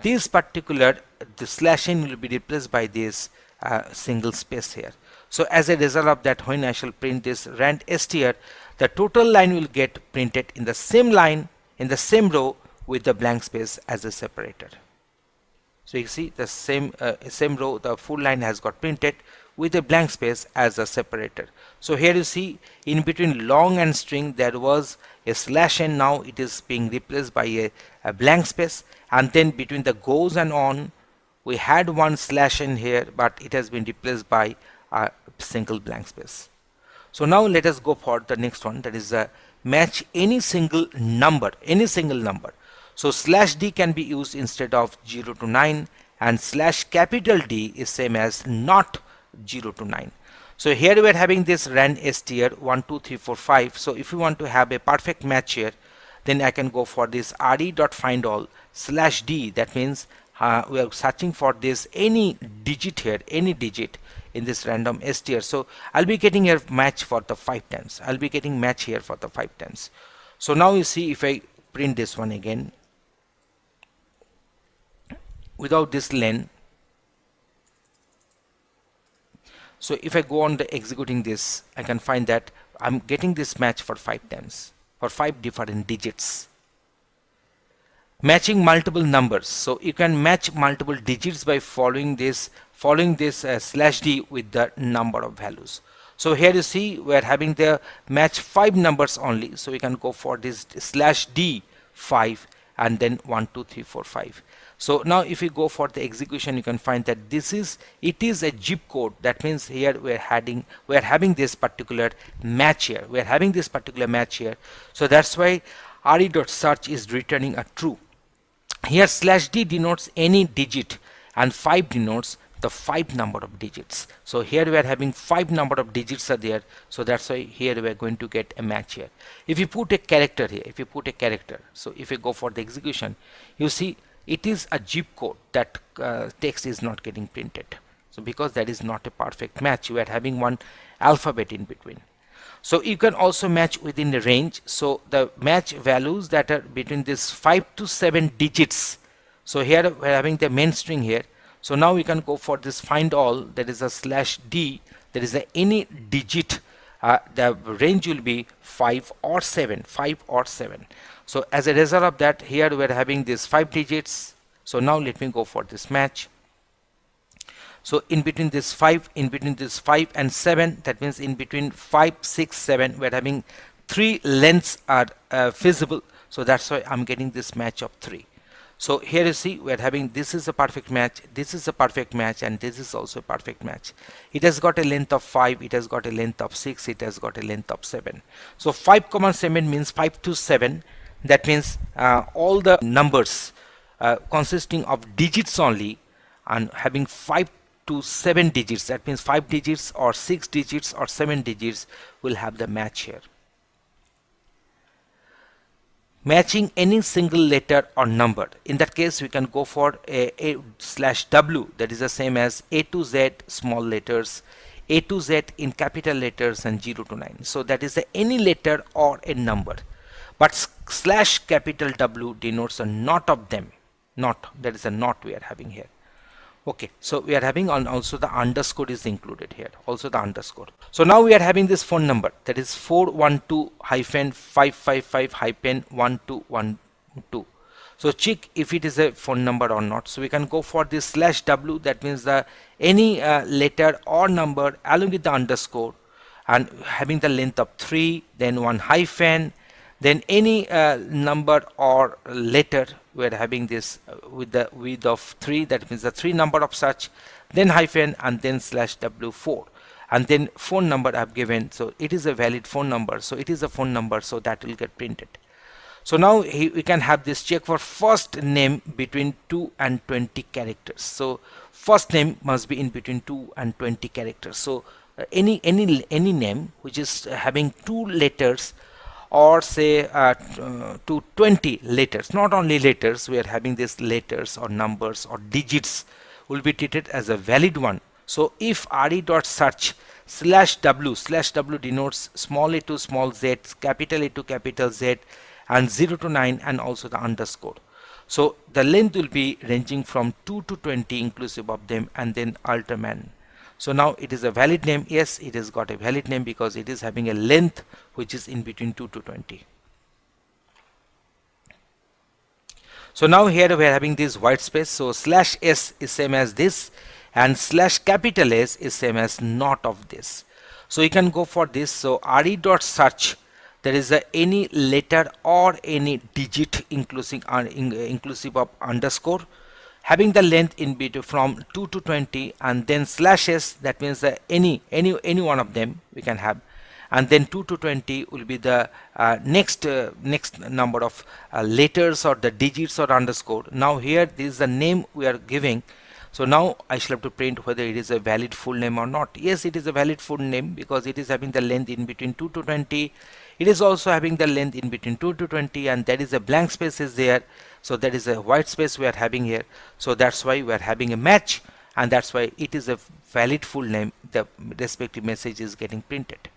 This particular the slash n will be replaced by this single space here. So as a result of that, when I shall print this rand str, the total line will get printed in the same line, in the same row, with the blank space as a separator. So you see the same row, the full line has got printed with a blank space as a separator. So here you see in between long and string there was a slash n, now it is being replaced by a blank space, and then between the goes and on we had one slash n here, but it has been replaced by a single blank space. So now let us go for the next one, that is match any single number, So slash d can be used instead of 0 to 9, and slash capital D is same as not 0 to 9. So here we are having this rand str 1 2 3 4 5. So if you want to have a perfect match here, then I can go for this re.findAll slash d. That means we are searching for this any digit here, any digit in this random str. So I'll be getting a match for the 5 times. I'll be getting match here for the 5 times. So now you see if I print this one again without this len. So if I go on the executing this, I can find that I'm getting this match for 5 times, for 5 different digits. Matching multiple numbers, so you can match multiple digits by following this slash d with the number of values. So here you see we are having the match 5 numbers only, so we can go for this slash d 5 and then 1 2 3 4 5. So now if we go for the execution, you can find that it is a zip code. That means here we are having this particular match here. So that's why re.search is returning a true. Here slash d denotes any digit and 5 denotes the 5 number of digits. So here we are having 5 number of digits are there, so that's why here we are going to get a match here. If you put a character here, so if you go for the execution, you see it is a zip code, that text is not getting printed. So because that is not a perfect match, we are having one alphabet in between. So you can also match within the range. So the match values that are between this 5 to 7 digits. So here we are having the main string here. So now we can go for this find all, that is a slash d, that is a any digit the range will be 5 or 7, 5 or 7. So as a result of that, here we are having these 5 digits. So now let me go for this match. So in between this 5 and 7, that means in between 5, 6, 7, we're having 3 lengths are feasible. So that's why I'm getting this match of 3. So here you see we're having, this is a perfect match, this is a perfect match, and this is also a perfect match. It has got a length of 5, it has got a length of 6, it has got a length of 7. So 5, 7 means 5 to 7. That means all the numbers consisting of digits only and having 5 to 7 digits, that means 5 digits or 6 digits or 7 digits will have the match here. Matching any single letter or number, in that case we can go for a/w, that is the same as A to Z small letters, A to Z in capital letters, and 0 to 9. So that is any letter or a number, but /W denotes a not of them. Not, that is a not we are having here. Okay, so we are having also the underscore is included here, also the underscore. So now we are having this phone number, that is 412-555-1212. So check if it is a phone number or not. So we can go for this /w, that means the any letter or number along with the underscore and having the length of 3, then 1 hyphen, then any number or letter we are having this with the width of 3, that means the 3 number of such, then hyphen, and then /w4, and then phone number I have given. So it is a valid phone number, so it is a phone number, so that will get printed. So now we can have this check for first name between 2 and 20 characters. So first name must be in between 2 and 20 characters. So any name which is having 2 letters or say to 20 letters, not only letters, we are having this letters or numbers or digits will be treated as a valid one. So if re.search /w denotes small a to small z, capital A to capital Z, and 0 to 9, and also the underscore. So the length will be ranging from 2 to 20 inclusive of them, and then Alterman. So now it is a valid name. Yes, it has got a valid name because it is having a length which is in between 2 to 20. So now here we are having this white space. So /s is same as this, and /S is same as not of this. So you can go for this. So re.search, there is any letter or any digit inclusive of underscore having the length in between from 2 to 20, and then /s, that means any one of them we can have, and then 2 to 20 will be the next number of letters or the digits or underscore. Now here this is the name we are giving. So now I shall have to print whether it is a valid full name or not. Yes, it is a valid full name because it is having the length in between 2 to 20. It is also having the length in between 2 to 20, and there is a blank space is there. So there is a white space we are having here. So that's why we are having a match, and that's why it is a valid full name. The respective message is getting printed.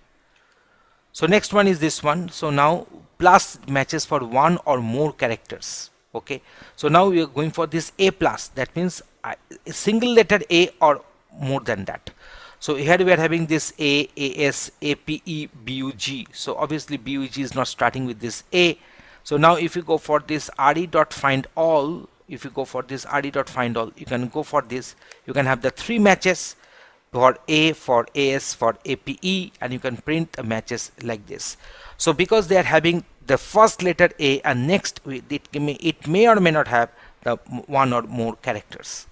So next one is this one. So now plus matches for 1 or more characters. Okay. So now we are going for this A plus. That means a single letter A or more than that. So here we are having this A, AS, APE, BUG. So obviously BUG is not starting with this A. So now if you go for this re.find all, if you go for this re.find all, you can go for this. You can have the 3 matches for A, for AS, for APE, and you can print matches like this. So because they are having the first letter A and next it may or may not have the 1 or more characters.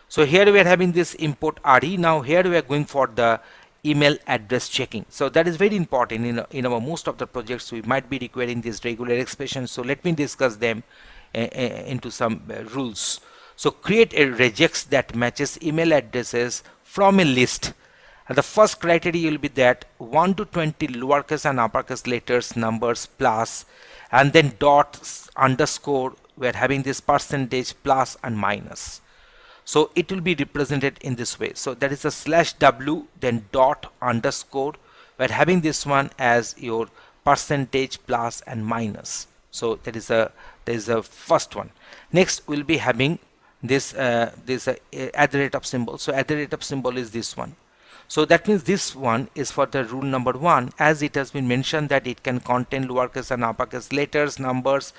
So here we are having this import RE. Now here we are going for the email address checking. So that is very important in our most of the projects. We might be requiring these regular expressions. So let me discuss them into some rules. So create a regex that matches email addresses from a list. And the first criteria will be that 1 to 20 lowercase and uppercase letters, numbers, plus, and then dot, underscore. We are having this percentage, plus and minus. So it will be represented in this way. So that is a /w, then dot, underscore. We are having this one as your percentage, plus and minus. So that is a first one. Next we'll be having this at the rate of symbol. So at the rate of symbol is this one. So that means this one is for the rule number 1, as it has been mentioned that it can contain lowercase and uppercase letters, numbers,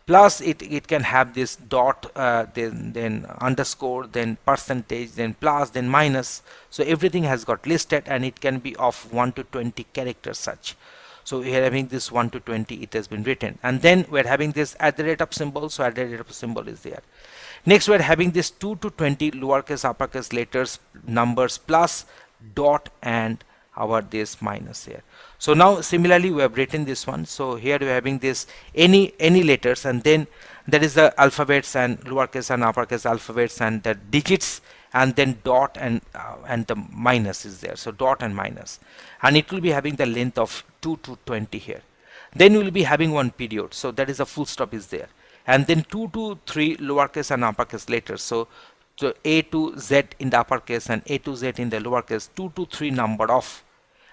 plus it can have this dot, then underscore, then percentage, then plus, then minus. So everything has got listed, and it can be of 1 to 20 characters such. So we are having this 1 to 20, it has been written, and then we are having this at the rate of symbol. So at the rate of symbol is there. Next we are having this 2 to 20 lowercase uppercase letters, numbers, plus dot and our this minus here. So now similarly we have written this one. So here we are having this any letters, and then that is the alphabets and lowercase and uppercase alphabets and the digits, and then dot and the minus is there. So dot and minus, and it will be having the length of 2 to 20 here. Then we will be having one period, so that is a full stop is there, and then 2 to 3 lowercase and uppercase letters. So A to Z in the uppercase and A to Z in the lowercase, 2 to 3 number of,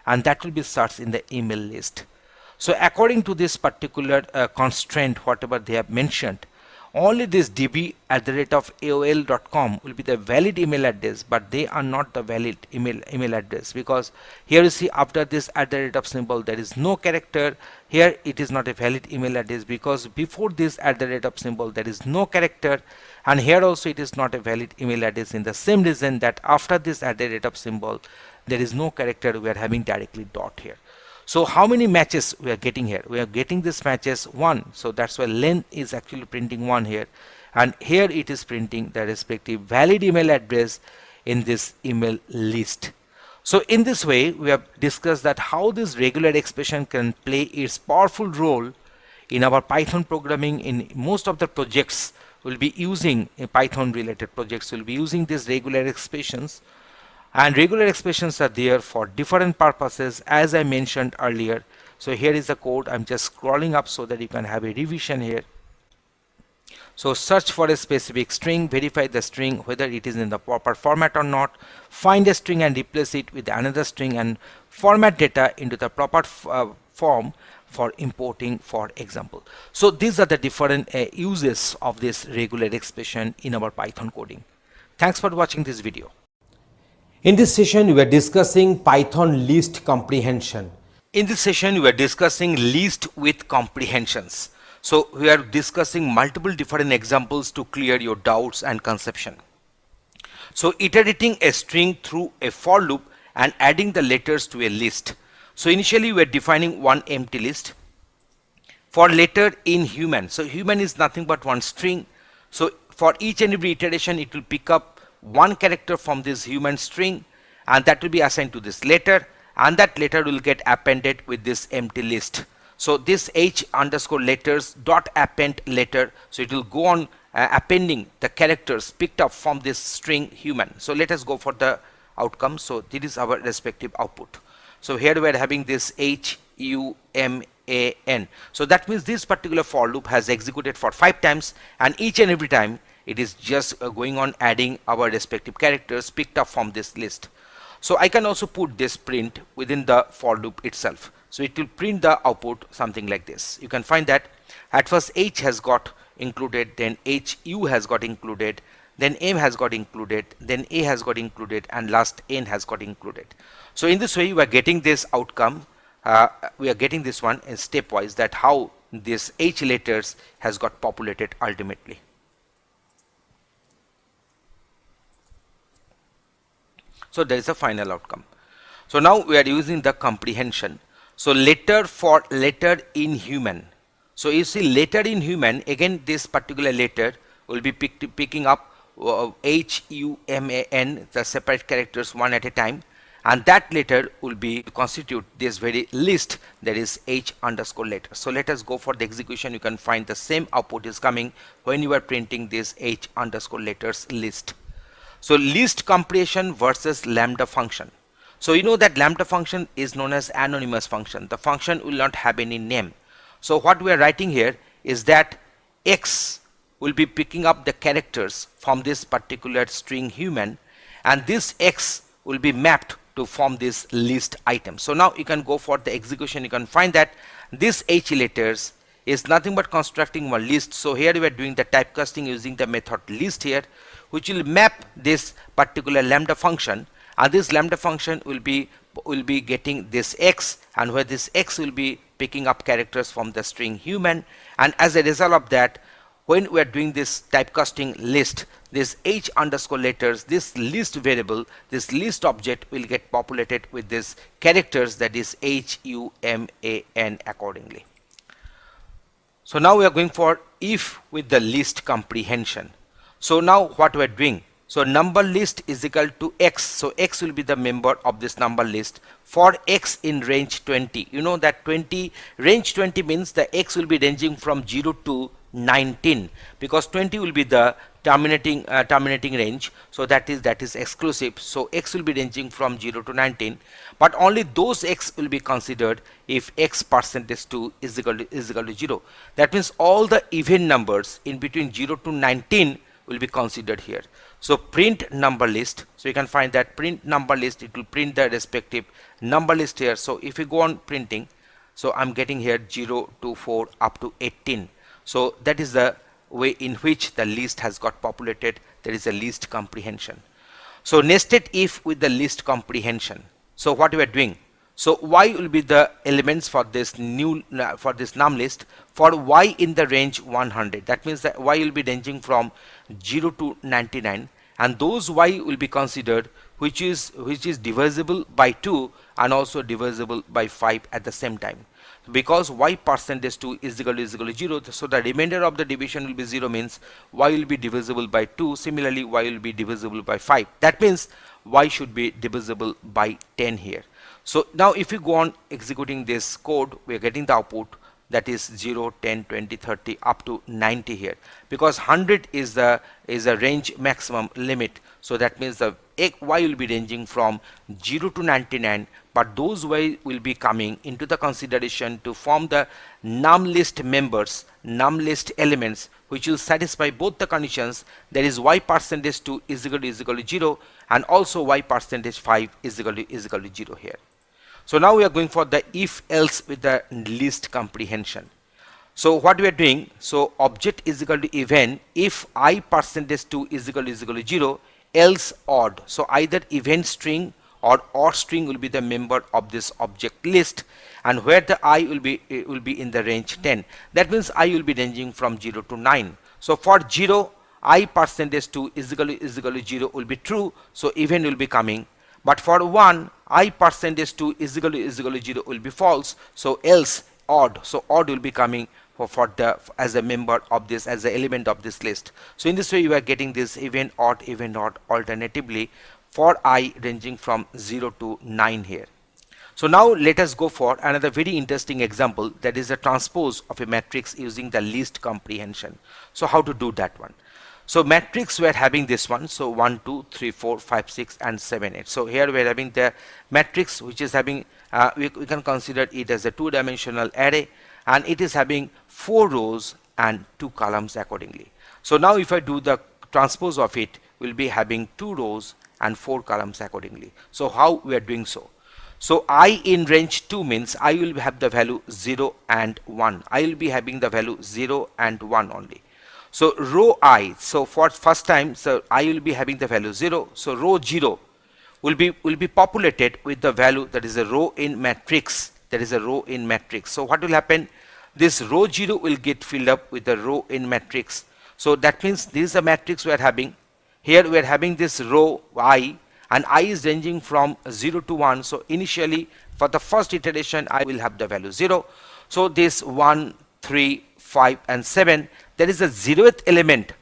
and that will be searched in the email list. So according to this particular constraint, whatever they have mentioned, only this db@aol.com will be the valid email address, but they are not the valid email address, because here you see after this @symbol there is no character. Here it is not a valid email address because before this @symbol there is no character, and here also it is not a valid email address in the same reason that after this symbol there is no character, we are having directly dot here. So how many matches we are getting here? We are getting this matches 1. So that's why len is actually printing 1 here, and here it is printing the respective valid email address in this email list. So in this way we have discussed that how this regular expression can play its powerful role in our Python programming. In most of the projects will be using Python related projects will be using these regular expressions. And regular expressions are there for different purposes, as I mentioned earlier. So here is the code. I'm just scrolling up so that you can have a revision here. So search for a specific string, verify the string whether it is in the proper format or not, find a string and replace it with another string, and format data into the proper form for importing, for example. So these are the different uses of this regular expression in our Python coding. Thanks for watching this video. In this session, we are discussing Python list comprehension. In this session, we are discussing list with comprehensions. So we are discussing multiple different examples to clear your doubts and conception. So iterating a string through a for loop and adding the letters to a list. So initially we are defining one empty list for letter in human. So human is nothing but one string. So for each and every iteration, it will pick up one character from this human string, and that will be assigned to this letter, and that letter will get appended with this empty list. So this h underscore letters dot append letter, so it will go on appending the characters picked up from this string human. So let us go for the outcome. So this is our respective output. So here we are having this human. So that means this particular for loop has executed for 5 times, and each and every time it is just going on adding our respective characters picked up from this list. So I can also put this print within the for loop itself. So it will print the output something like this. You can find that at first h has got included, then hu has got included, then m has got included, then a has got included, and last n has got included. So in this way we are getting this outcome. We are getting this one in stepwise, that how this h letters has got populated ultimately. So there is a final outcome. So now we are using the comprehension. So letter for letter in human. So you see letter in human, again this particular letter will be picking up human, the separate characters one at a time, and that letter will be constitute this very list, that is h underscore letter. So let us go for the execution. You can find the same output is coming when you are printing this h underscore letters list. So list comprehension versus lambda function. So you know that lambda function is known as anonymous function. The function will not have any name. So what we are writing here is that x will be picking up the characters from this particular string human, and this x will be mapped to form this list item. So now you can go for the execution. You can find that this h letters is nothing but constructing one list. So here we are doing the typecasting using the method list here, which will map this particular lambda function, and this lambda function will be getting this x, and where this x will be picking up characters from the string human, and as a result of that, when we are doing this typecasting list, this h underscore letters, this list variable, this list object will get populated with this characters, that is HUMAN accordingly. So now we are going for if with the list comprehension. So now what we are doing, so number list is equal to x, so x will be the member of this number list for x in range 20. You know that range 20 means the x will be ranging from 0 to 19, because 20 will be the terminating range, so that is exclusive. So x will be ranging from 0 to 19, but only those x will be considered if x percentage 2 is equal to 0. That means all the even numbers in between 0 to 19 will be considered here. So print number list, so you can find that print number list, it will print the respective number list here. So if you go on printing, so I'm getting here 0 to 4 up to 18. So that is the way in which the list has got populated. There is a list comprehension. So nested if with the list comprehension. So what we are doing, so y will be the elements for this num list for y in the range 100. That means that y will be ranging from 0 to 99, and those y will be considered which is divisible by 2 and also divisible by 5 at the same time. Because y percentage 2 is equal to 0, so the remainder of the division will be 0, means y will be divisible by 2. Similarly, y will be divisible by 5. That means y should be divisible by 10 here. So now if you go on executing this code, we are getting the output, that is 0, 10, 20, 30 up to 90 here, because 100 is a range maximum limit. So that means the y will be ranging from 0 to 99, but those y will be coming into the consideration to form the num list members, num list elements, which will satisfy both the conditions, that is y percentage 2 is equal to 0 and also y percentage 5 is equal to 0 here. So now we are going for the if else with the list comprehension. So what we are doing, so object is equal to even if I percentage 2 is equal to 0, else odd. So either event string or odd string will be the member of this object list, and where the I will be in the range 10. That means I will be ranging from 0 to 9. So for 0, I percentage 2 is equal to 0 will be true, so even will be coming. But for 1, I percentage 2 is equal to 0 will be false, so else odd. So odd will be coming as a member of this, as an element of this list. So in this way you are getting this even odd alternatively for I ranging from 0 to 9 here. So now let us go for another very interesting example, that is a transpose of a matrix using the list comprehension. So how to do that one? So matrix we are having this one, so 1, 2, 3, 4, 5, 6 and 7, 8. So here we are having the matrix which is having, we can consider it as a two-dimensional array, and it is having 4 rows and 2 columns accordingly. So now if I do the transpose of it, we'll be having 2 rows and 4 columns accordingly. So how we are doing so? So I in range 2 means I will have the value 0 and 1. I will be having the value 0 and 1 only. So row I, so for first time, so I will be having the value 0. So row 0 will be populated with the value that is a row in matrix. That is a row in matrix. So what will happen? This row 0 will get filled up with the row in matrix. So that means this is a matrix we are having. Here we are having this row I, and I is ranging from 0 to 1. So initially for the first iteration I will have the value 0. So this 1, 3, 5 and 7, there is a 0th element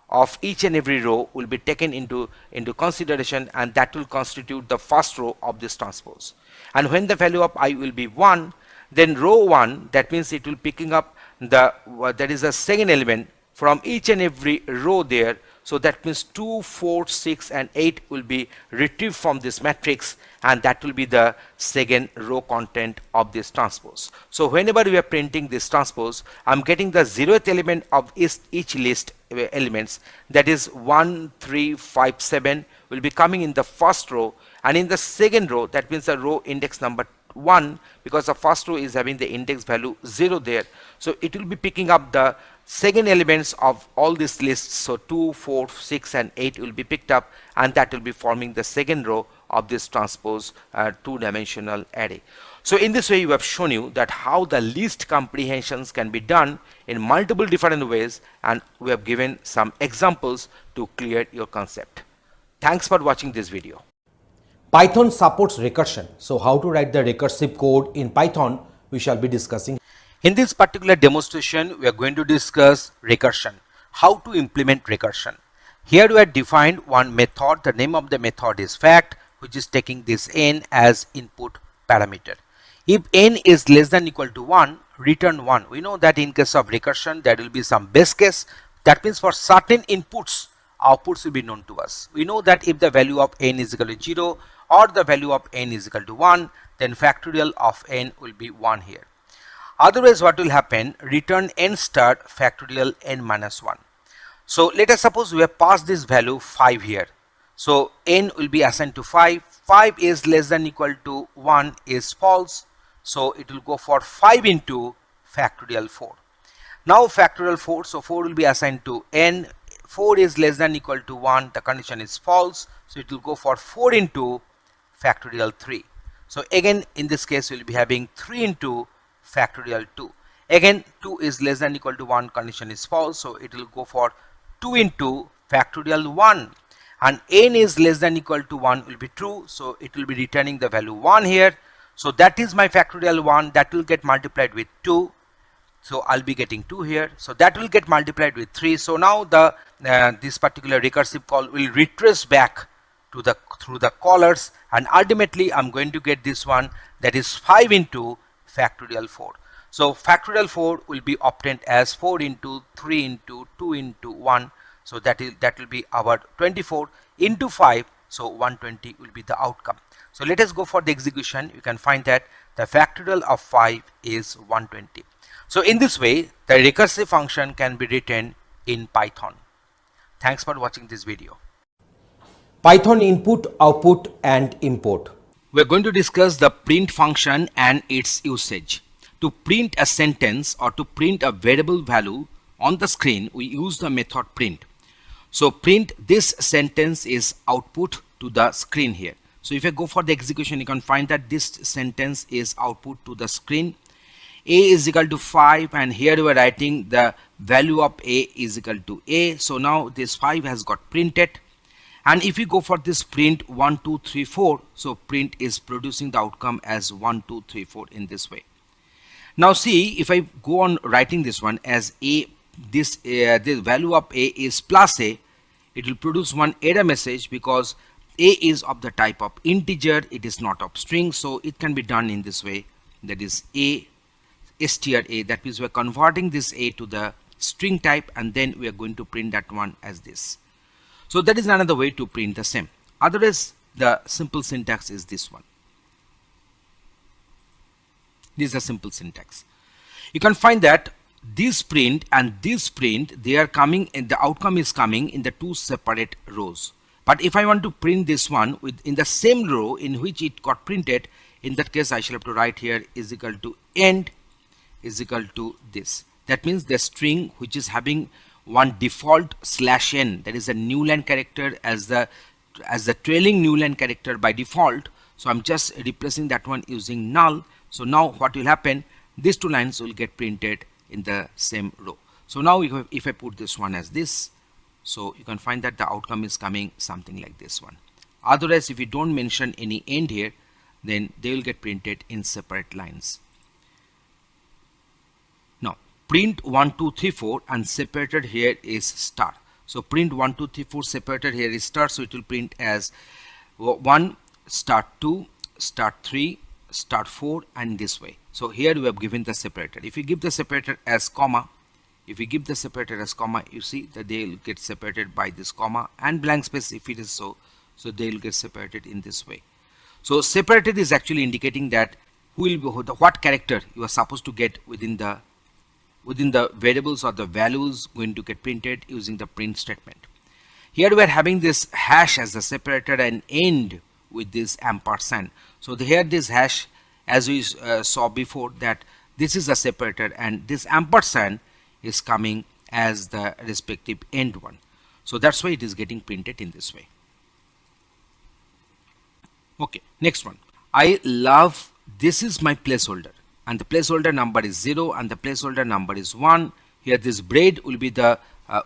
of each and every row will be taken into consideration, and that will constitute the first row of this transpose. And when the value of I will be 1, then row 1, that means it will picking up that is a second element from each and every row there. So that means 2, 4, 6 and 8 will be retrieved from this matrix, and that will be the second row content of this transpose. So whenever we are printing this transpose, I'm getting the 0th element of each list elements, that is 1, 3, 5, 7 will be coming in the first row, and in the second row, that means the row index number 1, because the first row is having the index value 0 there. So it will be picking up the second elements of all these lists. So 2, 4, 6 and 8 will be picked up, and that will be forming the second row of this transpose two-dimensional array. So in this way, we have shown you that how the least comprehensions can be done in multiple different ways, and we have given some examples to clear your concept. Thanks for watching this video. Python supports recursion. So how to write the recursive code in Python we shall be discussing. In this particular demonstration, we are going to discuss recursion, how to implement recursion. Here we have defined one method. The name of the method is fact, which is taking this n as input parameter. If n is less than equal to 1, return 1. We know that in case of recursion, there will be some base case. That means for certain inputs, outputs will be known to us. We know that if the value of n is equal to 0 or the value of n is equal to 1, then factorial of n will be 1 here. Otherwise, what will happen? Return n star factorial n minus 1. So let us suppose we have passed this value 5 here. So n will be assigned to 5. 5 is less than equal to 1 is false. So it will go for 5 into factorial 4. Now factorial 4, so 4 will be assigned to n. 4 is less than equal to 1, the condition is false. So it will go for 4 into factorial 3. So again in this case we will be having 3 into factorial 2. Again 2 is less than equal to 1, condition is false. So it will go for 2 into factorial 1. And n is less than equal to 1 will be true. So it will be returning the value 1 here. So that is my factorial 1, that will get multiplied with 2. So I'll be getting 2 here. So that will get multiplied with 3. So now the this particular recursive call will retrace back to the through the callers, and ultimately I'm going to get this one, that is 5 into factorial 4. So factorial 4 will be obtained as 4 into 3 into 2 into 1. So that will be our 24 into 5. So 120 will be the outcome. So let us go for the execution. You can find that the factorial of 5 is 120. So in this way, the recursive function can be written in Python. Thanks for watching this video. Python input, output and import. We are going to discuss the print function and its usage. To print a sentence or to print a variable value on the screen, we use the method print. So print this sentence is output to the screen here. So if I go for the execution, you can find that this sentence is output to the screen. A is equal to 5, and here we are writing the value of A is equal to A. So now this 5 has got printed. And if you go for this print 1, 2, 3, 4, so print is producing the outcome as 1, 2, 3, 4 in this way. Now see, if I go on writing this one as A, this value of A is plus A, it will produce one error message because A is of the type of integer, it is not of string. So it can be done in this way, that is A str A, that means we are converting this A to the string type, and then we are going to print that one as this. So that is another way to print the same. Otherwise, the simple syntax is this one. This is a simple syntax. You can find that this print and this print, they are coming, and the outcome is coming in the two separate rows. But if I want to print this one in the same row in which it got printed, in that case I shall have to write here is equal to end is equal to this. That means the string which is having one default /n, that is a new line character as the trailing new line character by default. So I'm just replacing that one using null. So now what will happen, these two lines will get printed in the same row. So now if I put this one as this, so you can find that the outcome is coming something like this one. Otherwise, if you don't mention any end here, then they will get printed in separate lines. Now print 1, 2, 3, 4 and separated here is star. So print 1, 2, 3, 4 separated here is star. So it will print as 1 star 2 star 3 star 4 and this way. So here we have given the separator. If you give the separator as comma, you see that they will get separated by this comma and blank space if it is so they will get separated in this way. So separated is actually indicating that what character you are supposed to get within the variables or the values going to get printed using the print statement. Here we are having this hash as the separator and end with this ampersand. So here this hash, as we saw before, that this is a separator and this ampersand is coming as the respective end one. So that's why it is getting printed in this way. Okay, next one. I love, this is my placeholder and the placeholder number is 0 and the placeholder number is 1. Here this bread will be the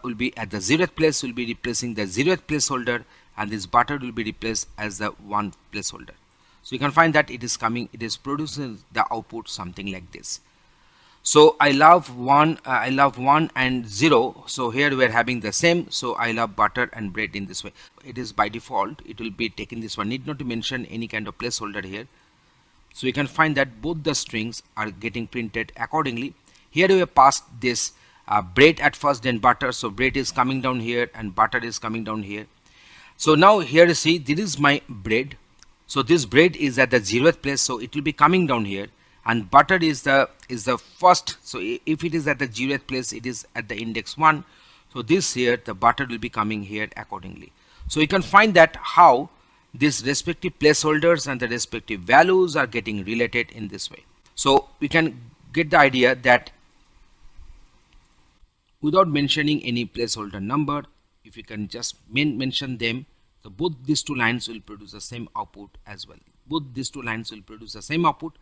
will be at the 0th place, will be replacing the 0th placeholder, and this butter will be replaced as the 1 placeholder. So you can find that it is coming, it is producing the output something like this. So I love 1 and 0. So here we are having the same. So I love butter and bread in this way. It is by default, it will be taking this one, need not to mention any kind of placeholder here. So you can find that both the strings are getting printed accordingly. Here we have passed this bread at first, then butter. So bread is coming down here and butter is coming down here. So now here you see, this is my bread. So this bread is at the 0th place, so it will be coming down here, and butter is the first. So if it is at the 0th place, it is at the index 1. So this here, the butter will be coming here accordingly. So you can find that how these respective placeholders and the respective values are getting related in this way. So we can get the idea that without mentioning any placeholder number, if you can just mention them, so both these two lines will produce the same output as well. Both these two lines will produce the same output,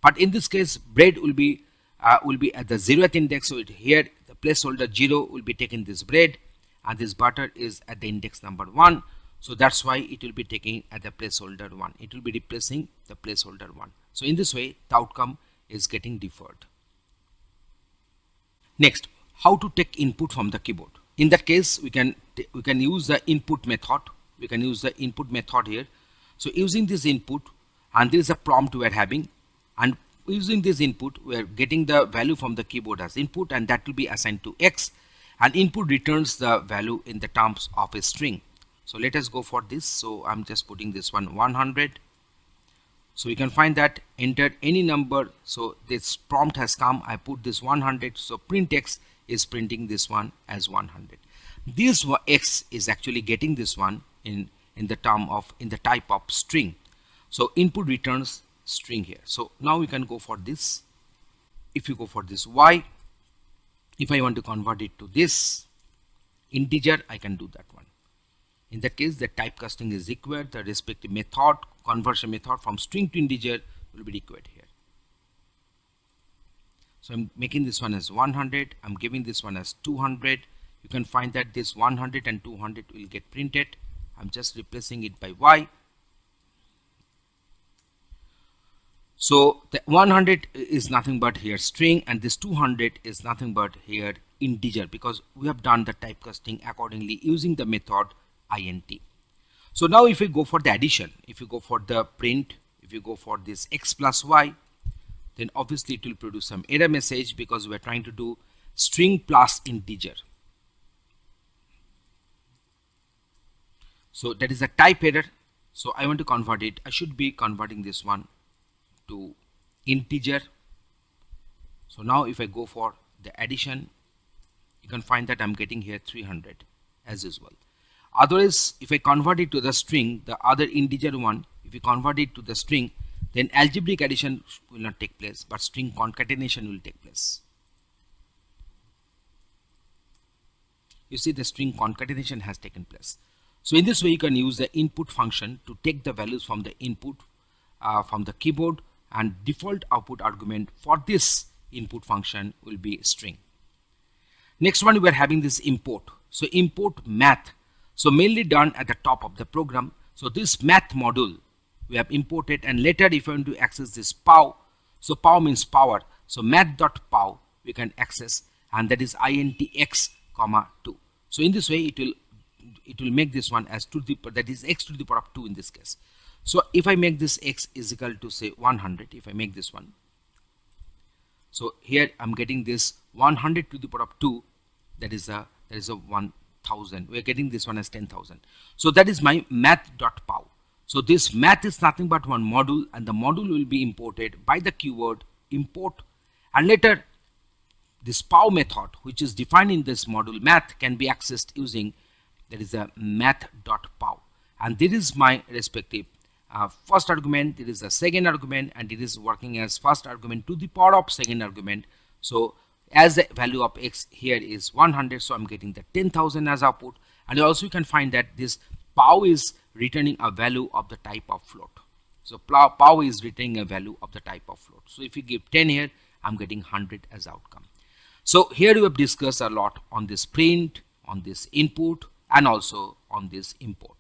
but in this case, bread will be at the 0th index. So here the placeholder 0 will be taking this bread, and this butter is at the index number 1. So that's why it will be taking at the placeholder 1. It will be replacing the placeholder 1. So in this way, the outcome is getting deferred. Next, how to take input from the keyboard. In that case, we can use the input method. We can use the input method here. So using this input, and there is a prompt we are having, and using this input, we are getting the value from the keyboard as input, and that will be assigned to X, and input returns the value in the terms of a string. So let us go for this. So I'm just putting this one 100. So you can find that enter any number. So this prompt has come, I put this 100. So print X is printing this one as 100. This X is actually getting this one in the type of string. So input returns string here. So now we can go for this. If you go for this Y, if I want to convert it to this integer, I can do that one. In that case, the typecasting is required. The respective method, conversion method from string to integer will be required here. So I'm making this one as 100. I'm giving this one as 200. You can find that this 100 and 200 will get printed. I'm just replacing it by Y. So the 100 is nothing but here string, and this 200 is nothing but here integer, because we have done the typecasting accordingly using the method int. So now if we go for the addition, if you go for the print, if you go for this X plus Y, then obviously it will produce some error message, because we are trying to do string plus integer. So that is a type error. So I want to convert it. I should be converting this one to integer. So now if I go for the addition, you can find that I'm getting here 300 as usual. Otherwise, if I convert it to the string, the other integer one, if you convert it to the string, then algebraic addition will not take place, but string concatenation will take place. You see, the string concatenation has taken place. So in this way, you can use the input function to take the values from the input from the keyboard, and default output argument for this input function will be string. Next one, we are having this import. So import math. So mainly done at the top of the program. So this math module we have imported, and later if you want to access this pow, so pow means power. So math.pow we can access, and that is intx, 2. So in this way, it will make this one as that is x to the power of 2 in this case. So if I make this x is equal to say 100, if I make this one, so here I'm getting this 100 to the power of 2, that is a 1000. We're getting this one as 10,000. So that is my math.pow. So this math is nothing but one module, and the module will be imported by the keyword import, and later this pow method, which is defined in this module math, can be accessed using that is a math.pow, and this is my respective first argument, it is the second argument, and it is working as first argument to the power of second argument. So as the value of x here is 100, so I'm getting the 10,000 as output. And also you can find that this pow is returning a value of the type of float. So pow is returning a value of the type of float. So if you give 10 here, I'm getting 100 as outcome. So here we have discussed a lot on this print, on this input, and also on this import.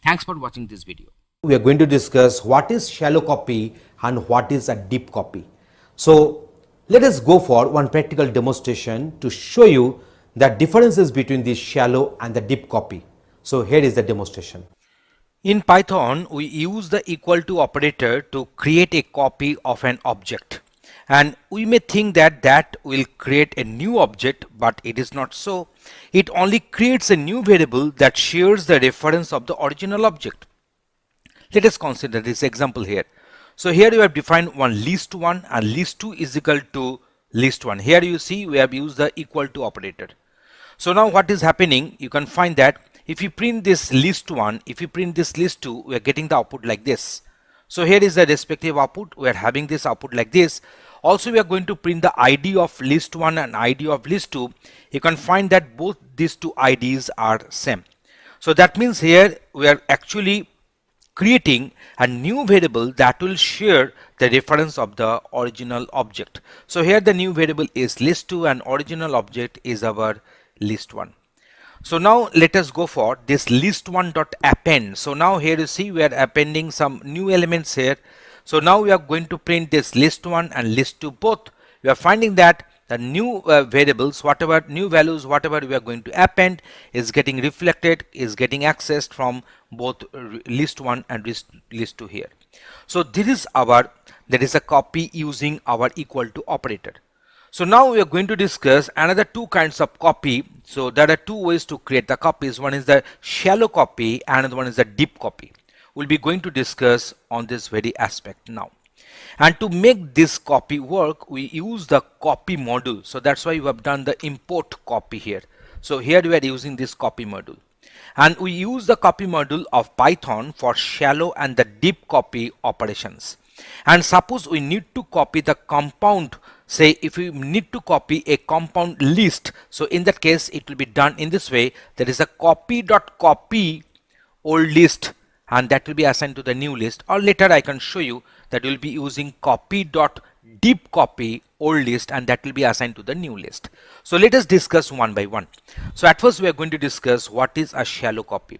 Thanks for watching this video. We are going to discuss what is shallow copy and what is a deep copy. So let us go for one practical demonstration to show you the differences between the shallow and the deep copy. So here is the demonstration. In Python, we use the equal to operator to create a copy of an object. And we may think that that will create a new object, but it is not so. It only creates a new variable that shares the reference of the original object. Let us consider this example here. So here you have defined one list1 and list2 is equal to list1. Here you see we have used the equal to operator. So now what is happening, you can find that if you print this list1, if you print this list2, we are getting the output like this. So here is the respective output. We are having this output like this. Also, we are going to print the ID of list1 and ID of list2. You can find that both these two IDs are same. So that means here we are actually creating a new variable that will share the reference of the original object. So here the new variable is list2 and original object is our list1. So now let us go for this list1.append. So now here you see we are appending some new elements here. So now we are going to print this list1 and list2 both. We are finding that the new variables, whatever new values, whatever we are going to append is getting reflected, is getting accessed from both list1 and list2 here. So this is there is a copy using our equal to operator. So now we are going to discuss another two kinds of copy. So there are two ways to create the copies. One is the shallow copy and another one is the deep copy. We'll be going to discuss on this very aspect now. And to make this copy work, we use the copy module. So that's why we have done the import copy here. So here we are using this copy module. And we use the copy module of Python for shallow and the deep copy operations. And suppose we need to copy the compound, say if we need to copy a compound list, so in that case it will be done in this way. There is a copy.copy old list and that will be assigned to the new list, or later I can show you that we will be using copy.deep copy old list and that will be assigned to the new list. So let us discuss one by one. So at first we are going to discuss what is a shallow copy.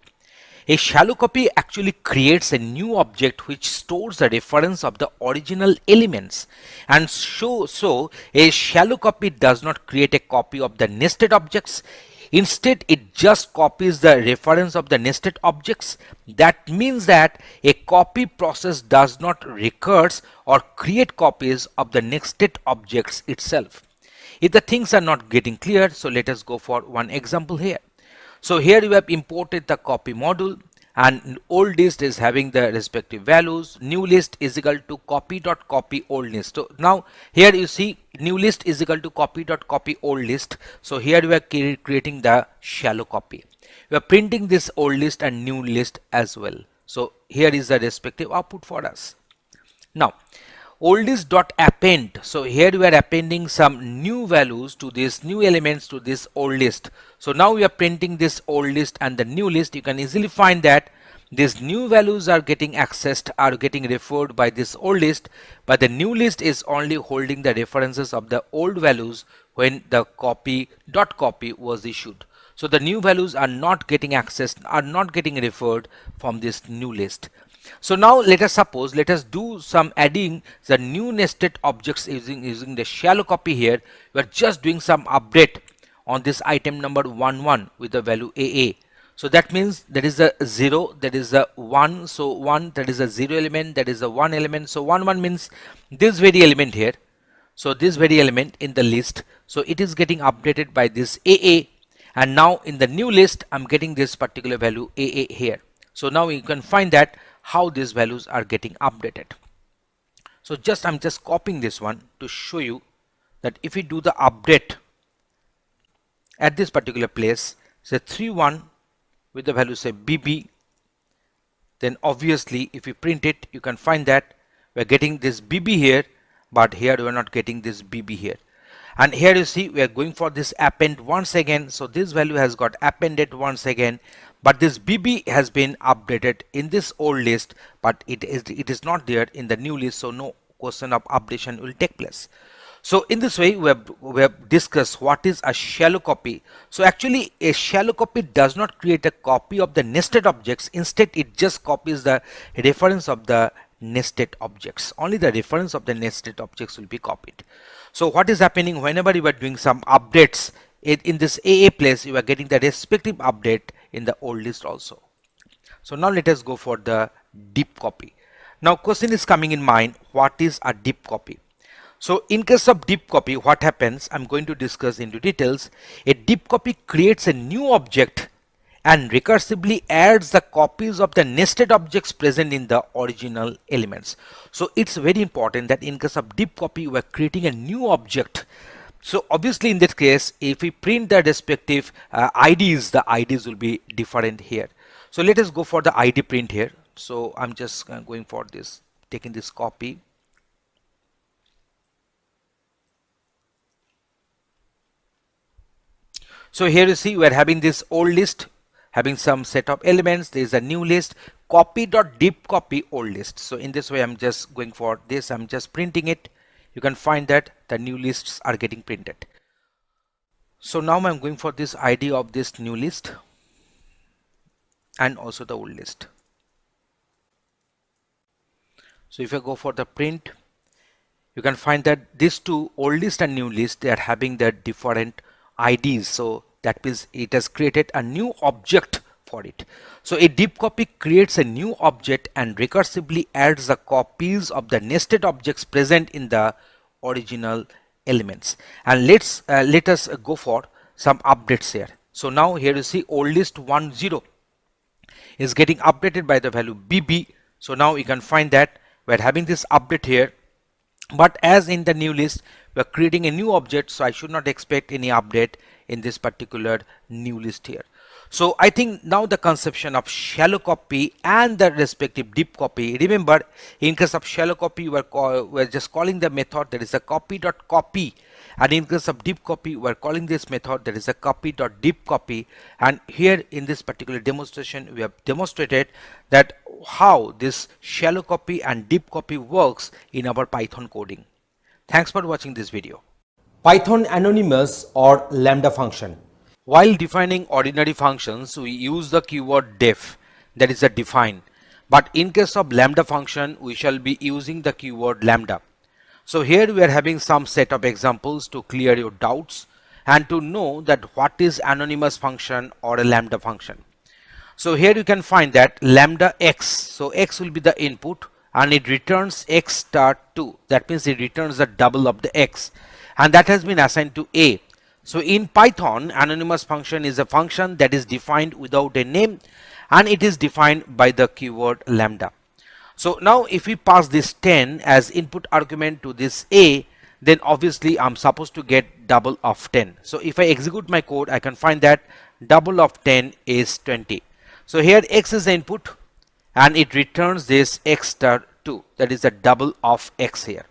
A shallow copy actually creates a new object which stores the reference of the original elements, and so a shallow copy does not create a copy of the nested objects. Instead, it just copies the reference of the nested objects. That means that a copy process does not recurse or create copies of the nested objects itself. If the things are not getting clear, so let us go for one example here. So here you have imported the copy module and old list is having the respective values. New list is equal to copy.copy old list. So now here you see new list is equal to copy.copy old list. So here we are creating the shallow copy. We are printing this old list and new list as well. So here is the respective output for us. Now oldlist.append. So here we are appending some new values to this new elements to this old list. So now we are printing this old list and the new list. You can easily find that these new values are getting accessed, are getting referred by this old list, but the new list is only holding the references of the old values when the copy.copy was issued. So the new values are not getting accessed, are not getting referred from this new list. So now let us do some adding the new nested objects using the shallow copy here. We are just doing some update on this item number 11 with the value AA. So that means there is a 0, there is a 1, so 1, that is a 0 element, that is a 1 element. So 1 means this very element here. So this very element in the list. So it is getting updated by this AA, and now in the new list I'm getting this particular value AA here. So now you can find that how these values are getting updated. So I'm just copying this one to show you that if we do the update at this particular place, say 31 with the value say BB, then obviously if we print it, you can find that we're getting this BB here, but here we're not getting this BB here. And here you see we are going for this append once again. So this value has got appended once again, but this BB has been updated in this old list, but it is not there in the new list, so no question of updation will take place. So in this way we have discussed what is a shallow copy. So actually a shallow copy does not create a copy of the nested objects, instead it just copies the reference of the nested objects. Only the reference of the nested objects will be copied. So what is happening whenever you are doing some updates in this AA place, you are getting the respective update in the old list also. So now let us go for the deep copy. Now question is coming in mind, what is a deep copy? So in case of deep copy, what happens, I'm going to discuss into details. A deep copy creates a new object and recursively adds the copies of the nested objects present in the original elements. So it's very important that in case of deep copy, we are creating a new object. So obviously in that case, if we print the respective IDs, the IDs will be different here. So let us go for the ID print here. So I'm just going for this, taking this copy. So here you see we are having this old list having some set of elements. There is a new list, copy.deep copy old list. So in this way I'm just going for this, I'm just printing it. You can find that the new lists are getting printed. So now I'm going for this ID of this new list and also the old list. So if I go for the print, you can find that these two, old list and new list, they are having their different IDs. So that means it has created a new object for it. So a deep copy creates a new object and recursively adds the copies of the nested objects present in the original elements. And let us go for some updates here. So now here you see old list 10 is getting updated by the value BB. So now you can find that we're having this update here. But as in the new list, we are creating a new object, so I should not expect any update in this particular new list here. So I think now the conception of shallow copy and the respective deep copy. Remember, in case of shallow copy, we're just calling the method that is a copy.copy, and in case of deep copy, we're calling this method that is a copy.deep copy. And here in this particular demonstration, we have demonstrated that how this shallow copy and deep copy works in our Python coding. Thanks for watching this video. Python anonymous or lambda function. While defining ordinary functions, we use the keyword def, that is a define. But in case of lambda function, we shall be using the keyword lambda. So here we are having some set of examples to clear your doubts and to know that what is anonymous function or a lambda function. So here you can find that lambda x, so x will be the input and it returns x star 2. That means it returns the double of the x, and that has been assigned to a. So in Python, anonymous function is a function that is defined without a name and it is defined by the keyword lambda. So now if we pass this 10 as input argument to this a, then obviously I'm supposed to get double of 10. So if I execute my code, I can find that double of 10 is 20. So here x is the input and it returns this x star 2, that is the double of x here.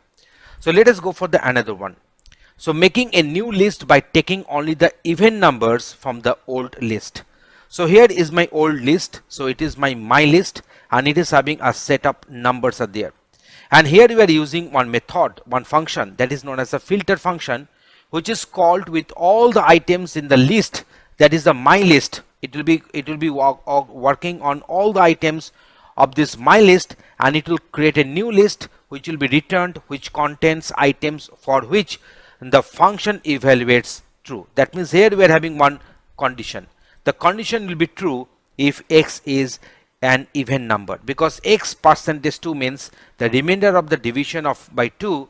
So let us go for the another one. So making a new list by taking only the even numbers from the old list. So here is my old list, so it is my list and it is having a set of numbers are there. And here we are using one method, one function that is known as a filter function, which is called with all the items in the list, that is the my list. It will be working on all the items of this my list and it will create a new list which will be returned, which contains items for which the function evaluates true. That means here we are having one condition. The condition will be true if x is an even number, because x percentage 2 means the remainder of the division of by 2.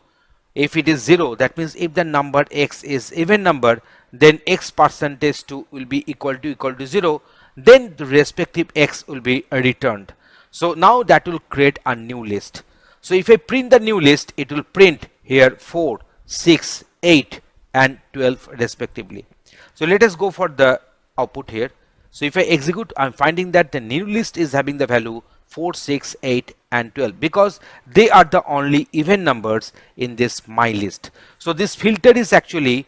If it is 0, that means if the number x is even number, then x percentage 2 will be equal to 0, then the respective x will be returned. So now that will create a new list. So if I print the new list, it will print here 4, 6, 8 and 12 respectively. So let us go for the output here. So if I execute, I'm finding that the new list is having the value 4, 6, 8 and 12 because they are the only even numbers in this my list. So this filter is actually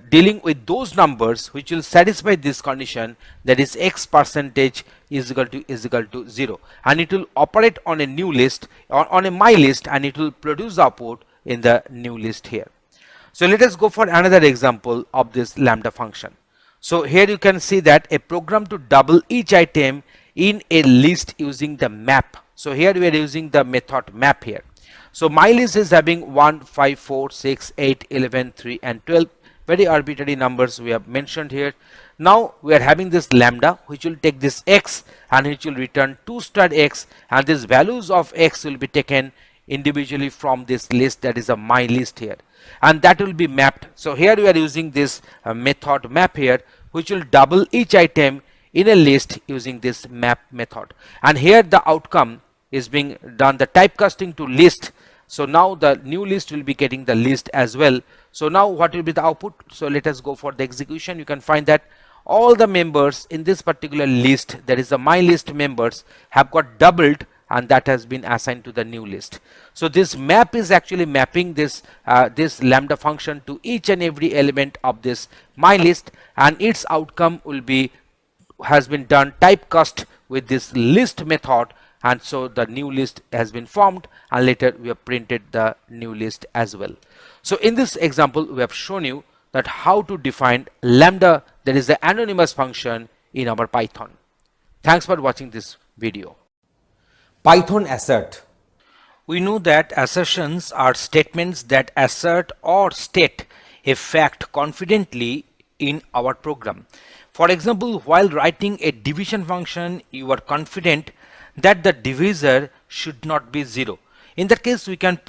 dealing with those numbers which will satisfy this condition, that is x percentage is equal to 0, and it will operate on a new list or on a my list, and it will produce the output in the new list here. So let us go for another example of this lambda function. So here you can see that a program to double each item in a list using the map. So here we are using the method map here. So my list is having 1, 5, 4, 6, 8, 11, 3 and 12. Very arbitrary numbers we have mentioned here. Now we are having this lambda which will take this x and which will return 2 star x, and these values of x will be taken individually from this list, that is a my list here, and that will be mapped. So here we are using this method map here, which will double each item in a list using this map method, and here the outcome is being done the typecasting to list. So now the new list will be getting the list as well. So now what will be the output? So let us go for the execution. You can find that all the members in this particular list, that is the my list members, have got doubled, and that has been assigned to the new list. So this map is actually mapping this this lambda function to each and every element of this my list, and its outcome will be has been done typecast with this list method, and so the new list has been formed, and later we have printed the new list as well. So in this example we have shown you that how to define lambda, that is the anonymous function, in our Python. Thanks for watching this video. Python assert. We know that assertions are statements that assert or state a fact confidently in our program. For example, while writing a division function, you are confident that the divisor should not be 0. In that case, we can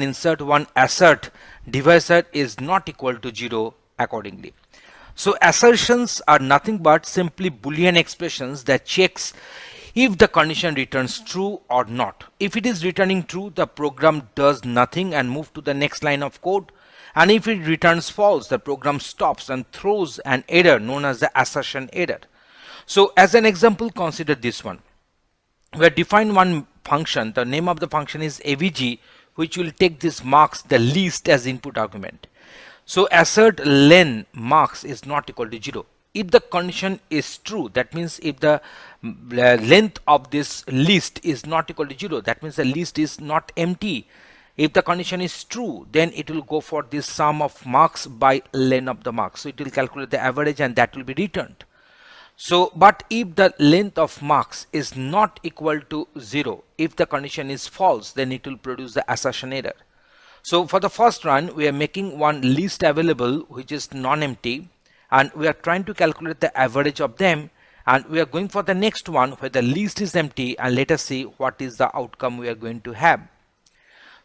insert one assert divisor is not equal to 0 accordingly. So assertions are nothing but simply Boolean expressions that checks if the condition returns true or not. If it is returning true, the program does nothing and move to the next line of code. And if it returns false, the program stops and throws an error known as the assertion error. So as an example, consider this one. We have defined one function. The name of the function is avg, which will take this marks the least as input argument. So assert len marks is not equal to 0. If the condition is true, that means if the length of this list is not equal to 0, that means the list is not empty. If the condition is true, then it will go for this sum of marks by len of the marks. So it will calculate the average, and that will be returned. So but if the length of marks is not equal to 0, if the condition is false, then it will produce the assertion error. So for the first run, we are making one list available which is non-empty, and we are trying to calculate the average of them, and we are going for the next one where the list is empty, and let us see what is the outcome we are going to have.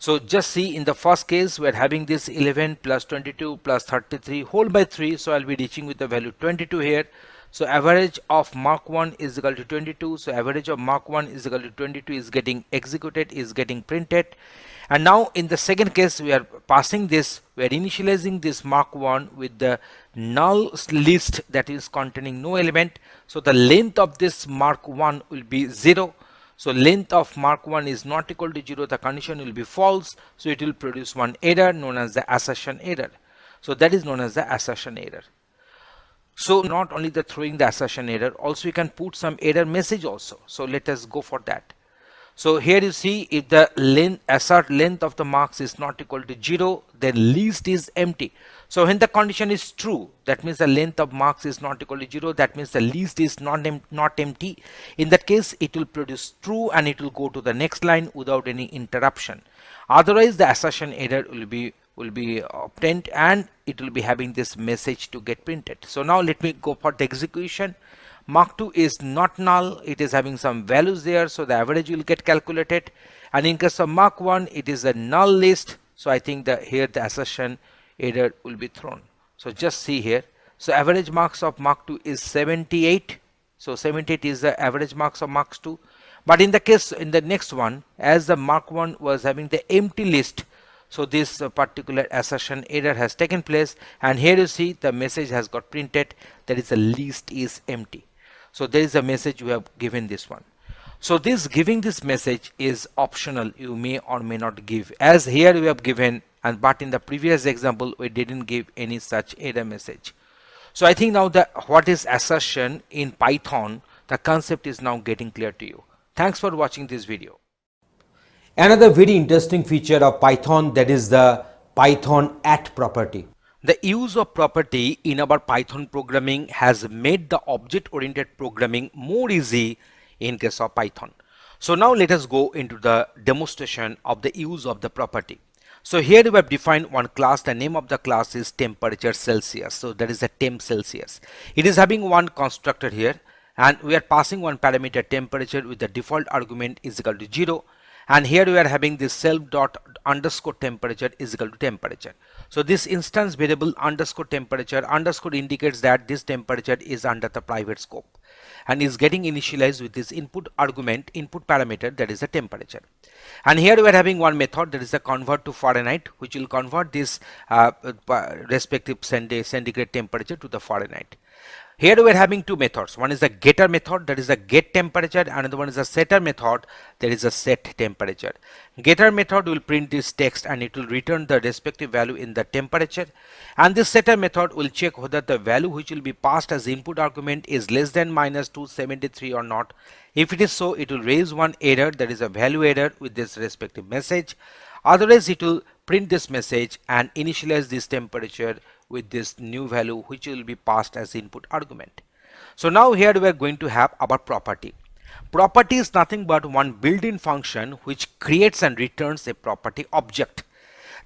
So just see, in the first case we are having this 11 plus 22 plus 33 whole by 3, so I'll be reaching with the value 22 here. So average of mark 1 is equal to 22, so average of mark 1 is equal to 22 is getting executed, is getting printed. And now in the second case we are passing this, we are initializing this mark 1 with the null list that is containing no element. So the length of this mark 1 will be 0. So length of mark 1 is not equal to 0, the condition will be false, so it will produce one error known as the assertion error. So that is known as the assertion error. So not only the throwing the assertion error, also you can put some error message also. So let us go for that. So here you see, if the assert length of the marks is not equal to 0, then list is empty. So when the condition is true, that means the length of marks is not equal to 0, that means the list is not empty. In that case, it will produce true and it will go to the next line without any interruption. Otherwise, the assertion error will be obtained, and it will be having this message to get printed. So now let me go for the execution. Mark 2 is not null, it is having some values there, so the average will get calculated. And in case of mark 1, it is a null list, so I think that here the assertion error will be thrown. So just see here, so average marks of mark 2 is 78, so 78 is the average marks of marks 2. But in the case, in the next one, as the mark 1 was having the empty list, so this particular assertion error has taken place, and here you see the message has got printed, that is the list is empty. So there is a message we have given this one. So this giving this message is optional. You may or may not give, as here we have given, and but in the previous example we didn't give any such error message. So I think now that what is assertion in Python, the concept is now getting clear to you. Thanks for watching this video. Another very interesting feature of Python, that is the Python at property. The use of property in our Python programming has made the object-oriented programming more easy in case of Python. So now let us go into the demonstration of the use of the property. So here we have defined one class. The name of the class is temperature Celsius. So that is a temp Celsius. It is having one constructor here, and we are passing one parameter temperature with the default argument is equal to 0. And here we are having this self dot underscore temperature is equal to temperature. So this instance variable underscore temperature underscore indicates that this temperature is under the private scope and is getting initialized with this input argument, input parameter, that is the temperature. And here we are having one method, that is the convert to Fahrenheit, which will convert this respective centigrade temperature to the Fahrenheit. Here we are having two methods. One is the getter method, that is the get temperature. Another one is the setter method, that is the set temperature. Getter method will print this text and it will return the respective value in the temperature. And this setter method will check whether the value which will be passed as input argument is less than minus 273 or not. If it is so, it will raise one error, that is a value error, with this respective message. Otherwise, it will print this message and initialize this temperature with this new value which will be passed as input argument. So now here we are going to have our property. Property is nothing but one built-in function which creates and returns a property object.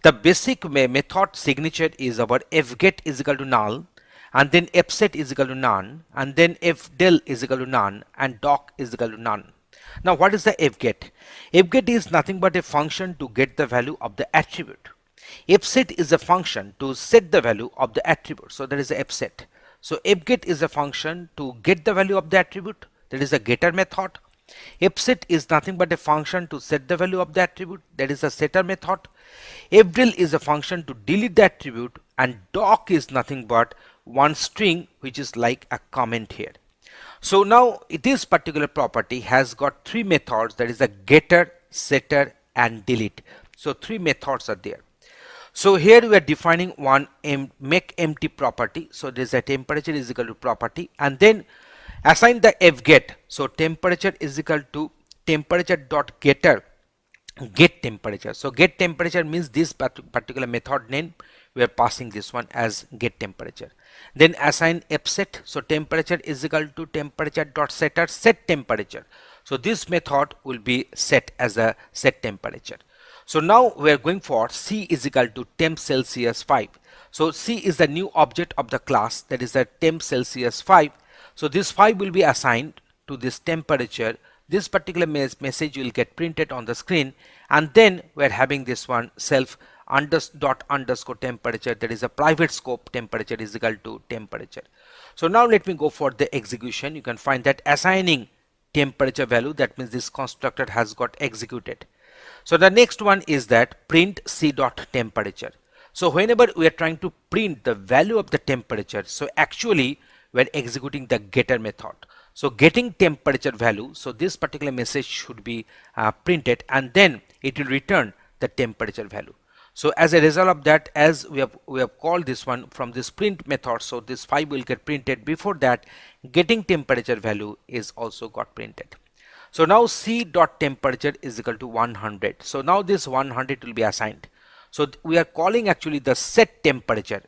The basic method signature is our fget is equal to null, and then fset is equal to none, and then fdel is equal to none, and doc is equal to none. Now what is the fget? Fget is nothing but a function to get the value of the attribute. Fset is a function to set the value of the attribute, so that is a fset. So fget is a function to get the value of the attribute, that is a getter method. Fset is nothing but a function to set the value of the attribute, that is a setter method. Fdel is a function to delete the attribute, and doc is nothing but one string which is like a comment here. So now this particular property has got three methods, that is a getter, setter, and delete. So three methods are there. So here we are defining one make empty property. So there is a temperature is equal to property, and then assign the fget. So temperature is equal to temperature dot getter get temperature. So get temperature means this particular method name, we are passing this one as get temperature. Then assign fset. So temperature is equal to temperature dot setter set temperature. So this method will be set as a set temperature. So now we are going for C is equal to temp Celsius 5. So C is the new object of the class, that is the temp Celsius 5. So this 5 will be assigned to this temperature. This particular message will get printed on the screen, and then we are having this one self dot underscore temperature, that is a private scope temperature is equal to temperature. So now let me go for the execution. You can find that assigning temperature value, that means this constructor has got executed. So the next one is that print C dot temperature. So whenever we are trying to print the value of the temperature, so actually we are executing the getter method. So getting temperature value, so this particular message should be printed, and then it will return the temperature value. So as a result of that, as we have called this one from this print method, so this 5 will get printed. Before that, getting temperature value is also got printed. So now C dot temperature is equal to 100. So now this 100 will be assigned. So we are calling actually the set temperature,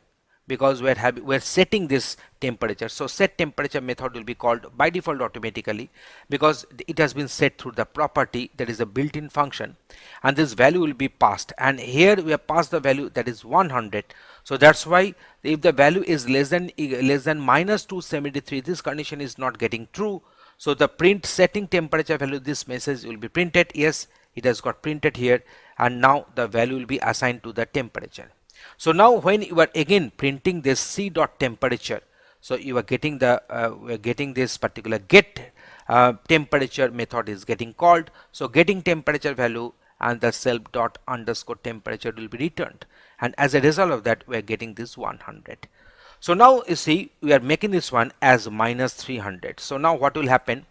because we are setting this temperature. So set temperature method will be called by default automatically, because it has been set through the property, that is a built-in function, and this value will be passed. And here we have passed the value, that is 100. So that's why if the value is less than minus 273, this condition is not getting true. So the print setting temperature value, this message will be printed. Yes, it has got printed here, and now the value will be assigned to the temperature. So now when you are again printing this C dot temperature, so you are getting the we are getting this particular get temperature method is getting called. So getting temperature value and the self dot underscore temperature will be returned, and as a result of that we are getting this 100. So now you see we are making this one as minus 300. So now what will happen?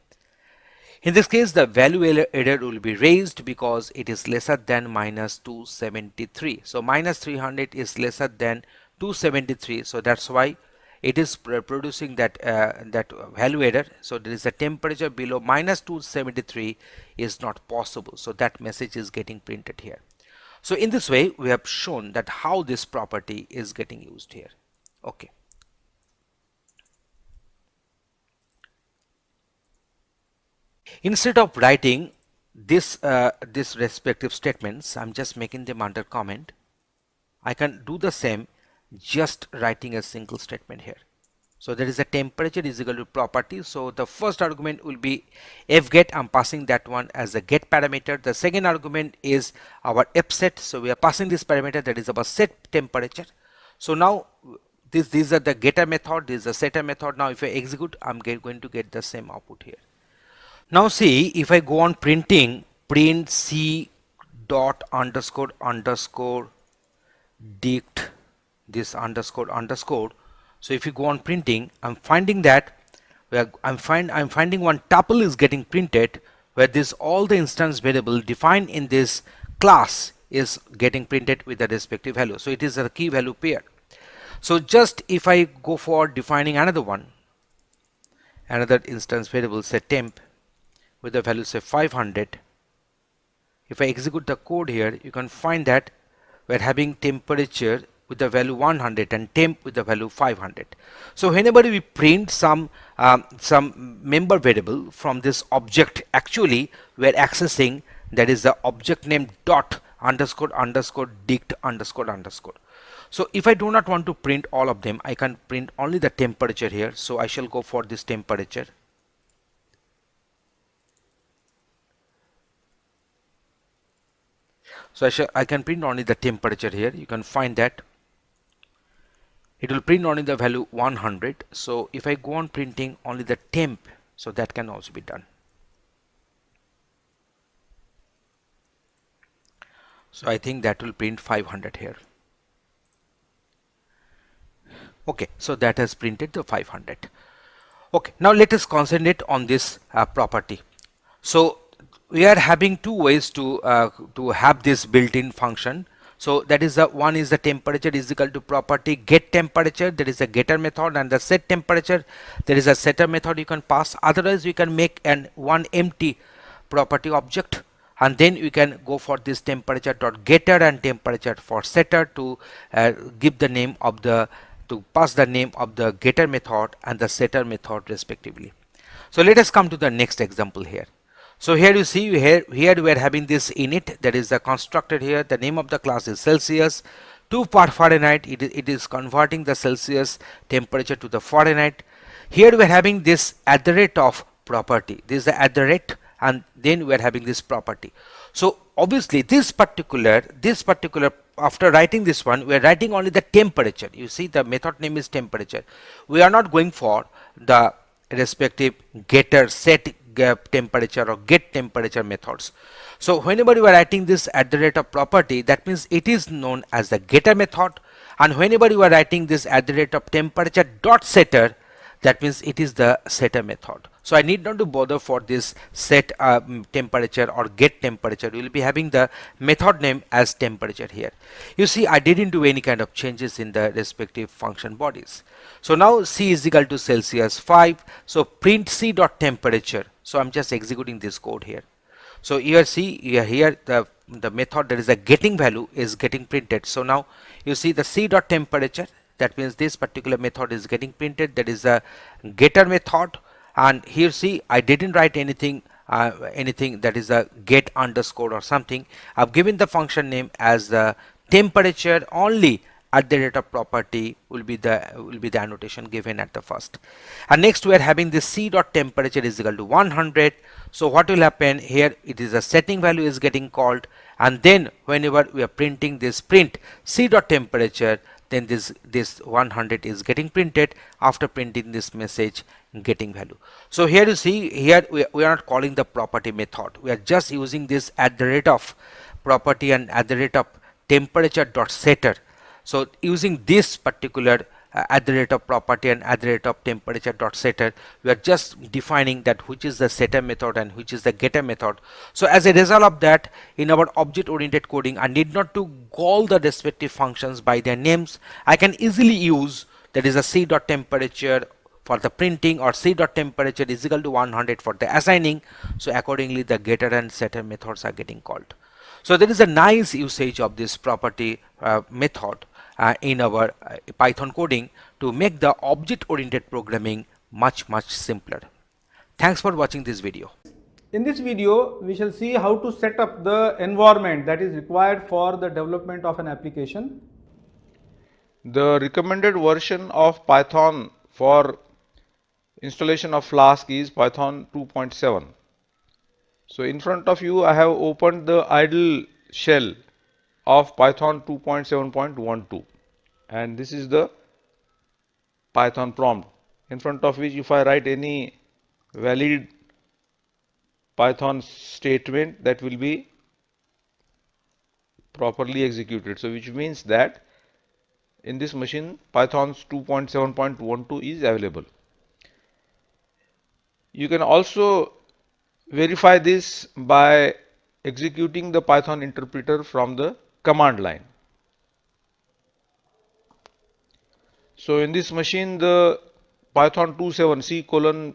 In this case, the value error will be raised because it is lesser than minus 273. So minus 300 is lesser than 273. So that's why it is producing that that value error. So there is a temperature below minus 273 is not possible. So that message is getting printed here. So in this way, we have shown that how this property is getting used here. Okay. Instead of writing this respective statements, I'm just making them under comment. I can do the same, just writing a single statement here. So there is a temperature is equal to property. So the first argument will be fget. I'm passing that one as a get parameter. The second argument is our fset. So we are passing this parameter, that is our set temperature. So now these are the getter method, this is the setter method. Now if I execute, I'm going to get the same output here. Now see, if I go on printing, print c dot underscore underscore dict this underscore underscore. So if you go on printing, I'm finding that I'm finding one tuple is getting printed, where this all the instance variable defined in this class is getting printed with the respective value. So it is a key value pair. So just if I go for defining another one, another instance variable, say temp, with the value say 500. If I execute the code here, you can find that we're having temperature with the value 100 and temp with the value 500. So whenever we print some member variable from this object, actually we are accessing, that is the object name dot underscore underscore dict underscore underscore. So if I do not want to print all of them, I can print only the temperature here. So I shall go for this temperature. So I can print only the temperature here. You can find that it will print only the value 100. So if I go on printing only the temp, so that can also be done. So I think that will print 500 here. Okay, so that has printed the 500. Okay, now let us concentrate on this property. So we are having two ways to have this built-in function. So that is the one is the temperature is equal to property get temperature, there is a getter method, and the set temperature, there is a setter method you can pass. Otherwise we can make one empty property object, and then we can go for this temperature dot getter and temperature for setter to give the name of the pass the name of the getter method and the setter method respectively. So let us come to the next example here. So here you see here we are having this init, that is the constructor here. The name of the class is Celsius. To Fahrenheit, it is converting the Celsius temperature to the Fahrenheit. Here we are having this at the rate of property. This is the at the rate, and then we are having this property. So obviously this particular after writing this one, we are writing only the temperature. You see the method name is temperature. We are not going for the respective getter set temperature or get temperature methods. So whenever you are writing this at the rate of property, that means it is known as the getter method, and whenever you are writing this at the rate of temperature dot setter, that means it is the setter method. So I need not to bother for this set temperature or get temperature. We will be having the method name as temperature here. You see, I didn't do any kind of changes in the respective function bodies. So now C is equal to Celsius 5. So print C dot temperature. So I'm just executing this code here. So here see here the method, that is a getting value, is getting printed. So now you see the C dot temperature, that means this particular method is getting printed, that is a getter method. And here see, I didn't write anything that is a get underscore or something. I've given the function name as the temperature only at the rate of property will be the annotation given at the first. And next we are having this C dot temperature is equal to 100. So what will happen here, it is a setting value is getting called, and then whenever we are printing this print C dot temperature, then this 100 is getting printed after printing this message getting value. So here you see, here we are not calling the property method, we are just using this at the rate of property and at the rate of temperature dot setter. So using this particular at the rate of property and at the rate of temperature dot setter. We are just defining that which is the setter method and which is the getter method. So as a result of that, in our object oriented coding, I need not to call the respective functions by their names. I can easily use, that is a c dot temperature for the printing, or c dot temperature is equal to 100 for the assigning. So accordingly the getter and setter methods are getting called. So there is a nice usage of this property method in our Python coding to make the object oriented programming much simpler. Thanks for watching this video. In this video, we shall see how to set up the environment that is required for the development of an application. The recommended version of Python for installation of Flask is Python 2.7. So in front of you, I have opened the idle shell of Python 2.7.12, and this is the Python prompt, in front of which if I write any valid Python statement, that will be properly executed. So which means that in this machine Python 2.7.12 is available. You can also verify this by executing the Python interpreter from the command line. So in this machine, the Python 2.7 c:/python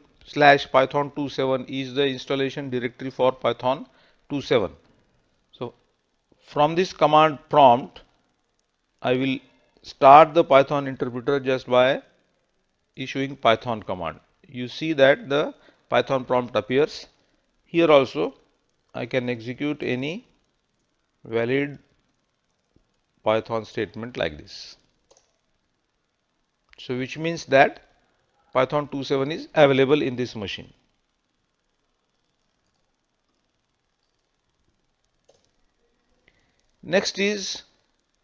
2.7 is the installation directory for Python 2.7. So from this command prompt, I will start the Python interpreter just by issuing Python command. You see that the Python prompt appears. Here also I can execute any valid Python statement like this. So which means that Python 2.7 is available in this machine. Next is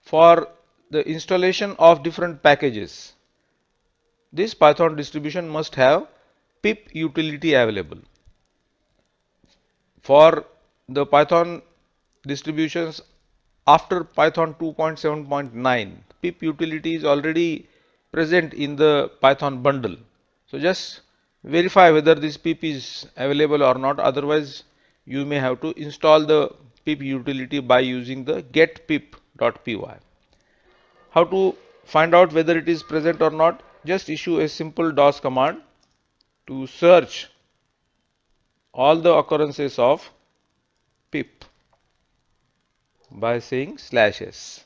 for the installation of different packages. This Python distribution must have pip utility available. For the Python distributions after Python 2.7.9, pip utility is already present in the Python bundle. So just verify whether this pip is available or not. Otherwise, you may have to install the pip utility by using the getpip.py. How to find out whether it is present or not? Just issue a simple DOS command to search all the occurrences of pip by saying /s.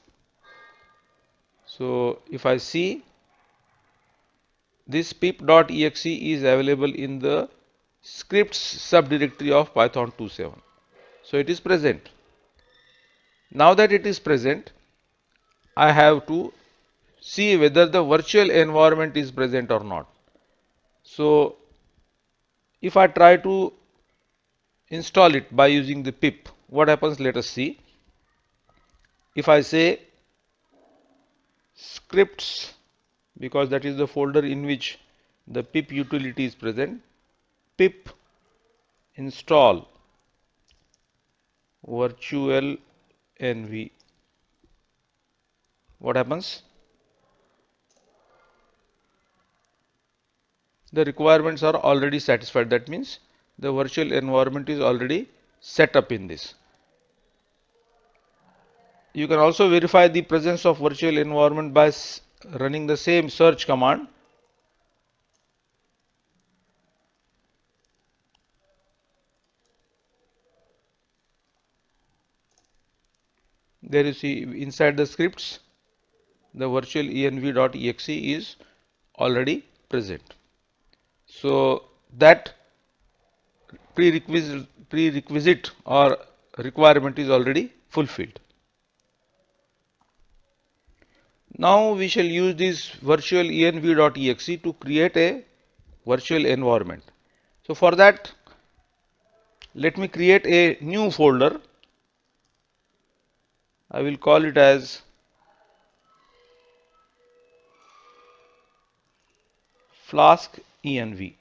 So if I see, this pip.exe is available in the scripts subdirectory of Python 2.7. So it is present. Now that it is present, I have to see whether the virtual environment is present or not. So if I try to install it by using the pip, what happens? Let us see. If I say scripts, because that is the folder in which the pip utility is present, pip install virtual env, what happens? The requirements are already satisfied. That means the virtual environment is already set up in this. You can also verify the presence of virtual environment by running the same search command. There you see inside the scripts, the virtual env.exe is already present. So that prerequisite or requirement is already fulfilled. Now we shall use this virtual env.exe to create a virtual environment. So for that, let me create a new folder. I will call it as Flask env.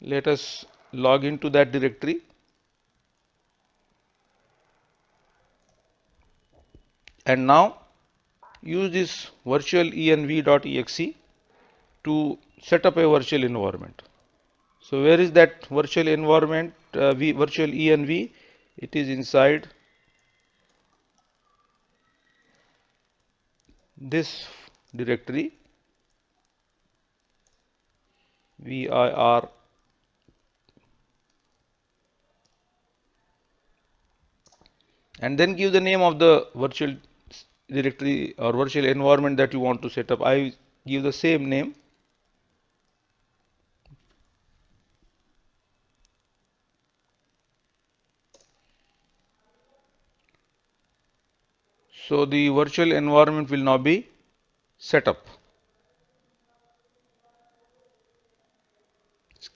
Let us log into that directory. And now use this virtual env.exe to set up a virtual environment. So where is that virtual environment, virtual env? It is inside this directory vir, and then give the name of the virtual directory or virtual environment that you want to set up. I give the same name. So the virtual environment will now be set up.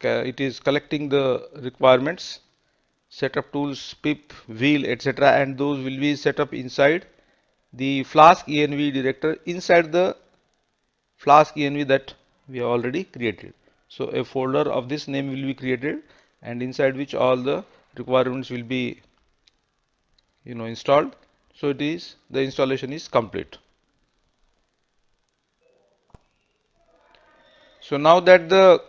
It is collecting the requirements, setup tools, pip, wheel, etc., and those will be set up inside the Flask env directory, inside the Flask env that we have already created. So a folder of this name will be created, and inside which all the requirements will be installed. So the installation is complete. So now that the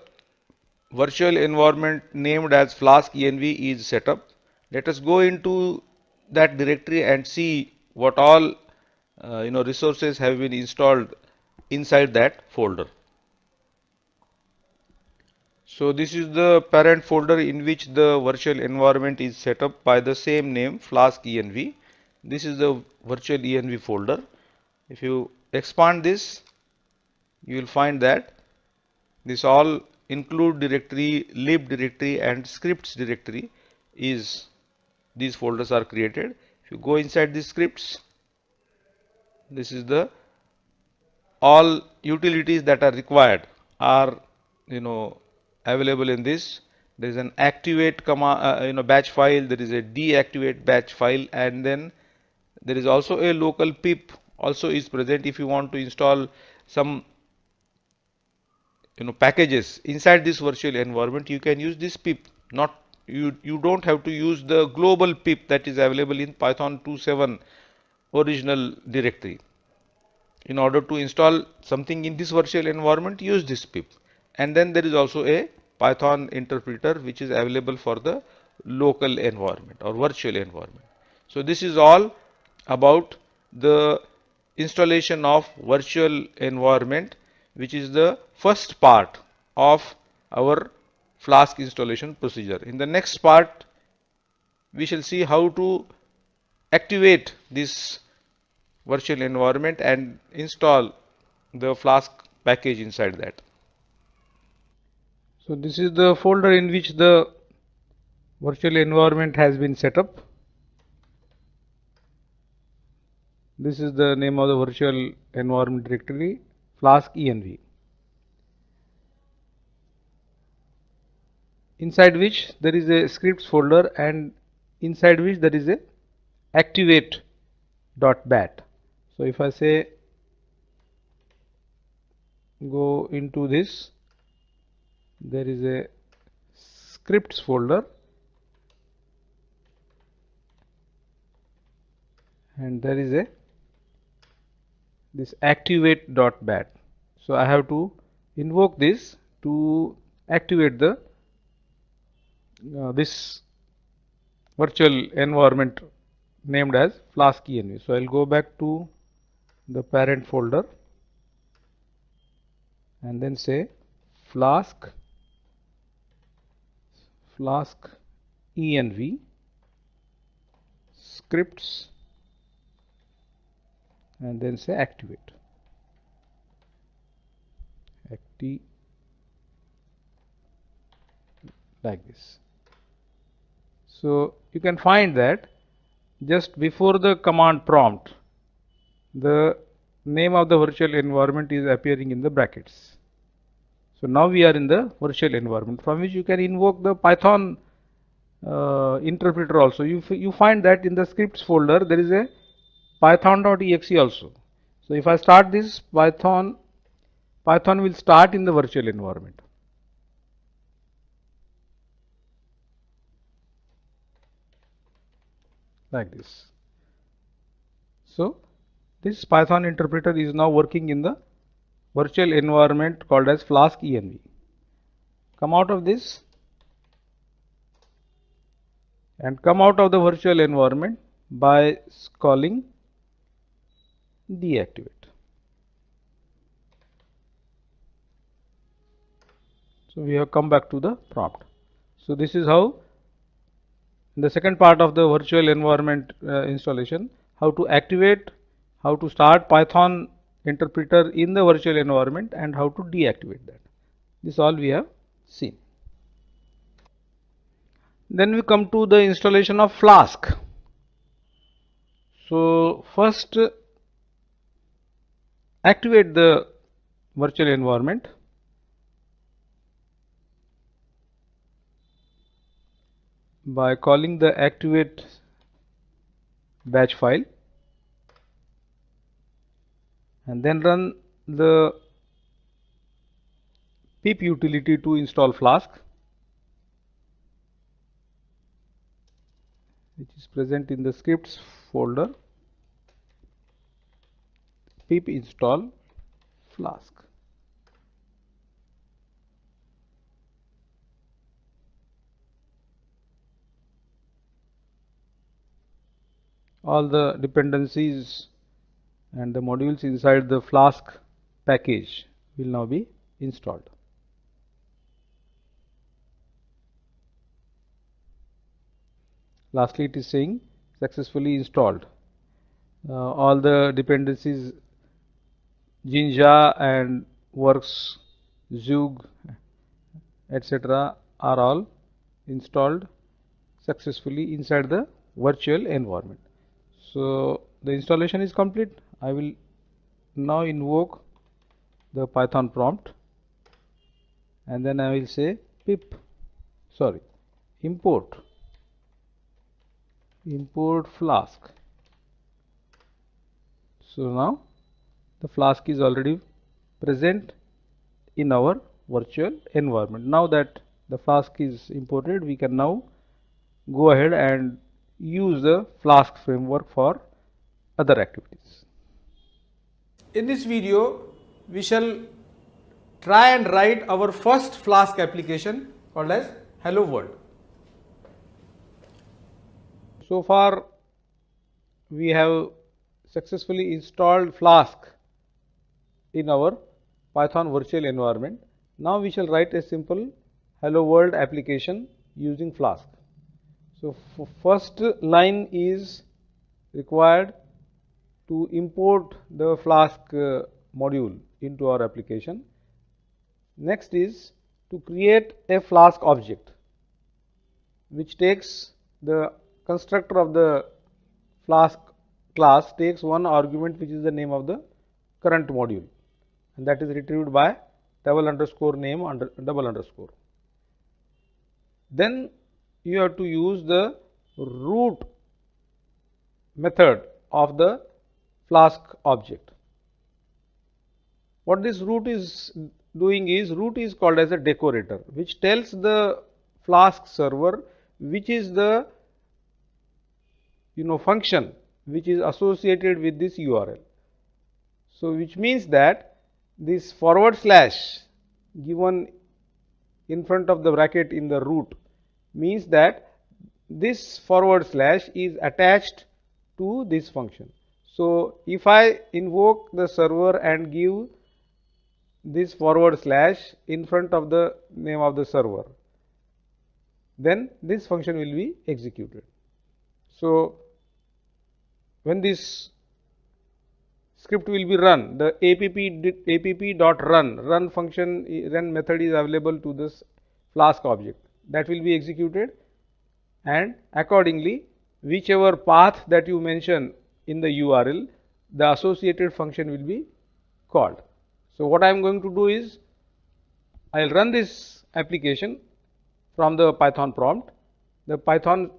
virtual environment named as Flask env is set up, let us go into that directory and see what all resources have been installed inside that folder. So this is the parent folder in which the virtual environment is set up by the same name, Flask env. This is the virtual env folder. If you expand this, you will find that this all include directory, lib directory, and scripts directory is these folders are created. If you go inside the scripts, this is the all utilities that are required are available in this. There is an activate command, batch file. There is a deactivate batch file, and then there is also a local pip also is present. If you want to install some packages inside this virtual environment, you can use this pip. Not you don't have to use the global pip that is available in Python 2.7 original directory. In order to install something in this virtual environment, use this pip. And then there is also a Python interpreter which is available for the local environment or virtual environment. So this is all about the installation of virtual environment, which is the first part of our Flask installation procedure. In the next part, we shall see how to activate this virtual environment and install the Flask package inside that. So this is the folder in which the virtual environment has been set up. This is the name of the virtual environment directory, Flask env, inside which there is a scripts folder, and inside which there is a activate.bat. So if I say go into this, there is a scripts folder, and there is a this activate.bat. So I have to invoke this to activate the this virtual environment named as Flask env. So I'll go back to the parent folder and then say Flask env scripts and then say activate. Like this. So you can find that just before the command prompt, the name of the virtual environment is appearing in the brackets. So now we are in the virtual environment from which you can invoke the Python interpreter also. You find that in the scripts folder there is a python.exe also. So if I start this, Python will start in the virtual environment. Like this. So This Python interpreter is now working in the virtual environment called as Flask env. Come out of this and come out of the virtual environment by calling deactivate. So we have come back to the prompt. So this is how, in the second part of the virtual environment installation, how to activate, how to start Python interpreter in the virtual environment, and how to deactivate that. This all we have seen. Then we come to the installation of Flask. So first activate the virtual environment. By calling the activate batch file, and then run the pip utility to install Flask, which is present in the scripts folder. Pip install Flask. All the dependencies and the modules inside the Flask package will now be installed. Lastly, it is saying successfully installed. All the dependencies Jinja and Works, Zug, etc. are all installed successfully inside the virtual environment. So the installation is complete. I will now invoke the Python prompt, and then I will say import Flask. So now the Flask is already present in our virtual environment. Now that the Flask is imported, we can now go ahead and use the Flask framework for other activities. In this video, we shall try and write our first Flask application called as Hello World. So far, we have successfully installed Flask in our Python virtual environment. Now we shall write a simple Hello World application using Flask. So first line is required to import the Flask module into our application. Next is to create a Flask object, which takes the constructor of the Flask class takes one argument, which is the name of the current module, and that is retrieved by _name _. Then you have to use the root method of the Flask object. What this root is doing is, root is called as a decorator, which tells the Flask server which is the function which is associated with this URL. So which means that this / given in front of the bracket in the root means that this / is attached to this function. So if I invoke the server and give this / in front of the name of the server, then this function will be executed. So when this script will be run, the app.run function, run method is available to this Flask object, that will be executed, and accordingly whichever path that you mention in the URL, the associated function will be called. So what I am going to do is, I will run this application from the Python prompt. The Python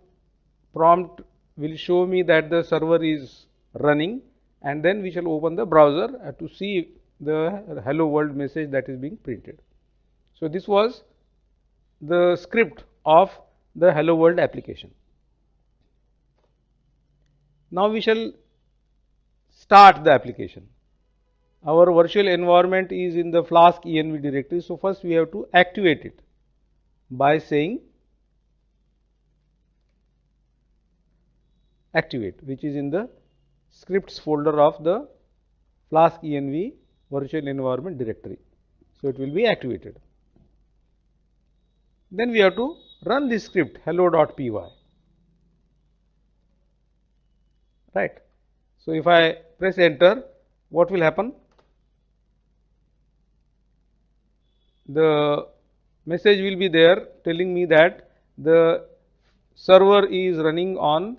prompt will show me that the server is running, and then we shall open the browser to see the hello world message that is being printed. So this was the script of the hello world application. Now we shall start the application. Our virtual environment is in the Flask env directory. So first we have to activate it by saying activate, which is in the scripts folder of the Flask env virtual environment directory. So it will be activated. Then we have to run this script hello.py, right. So if I press enter, what will happen? The message will be there telling me that the server is running on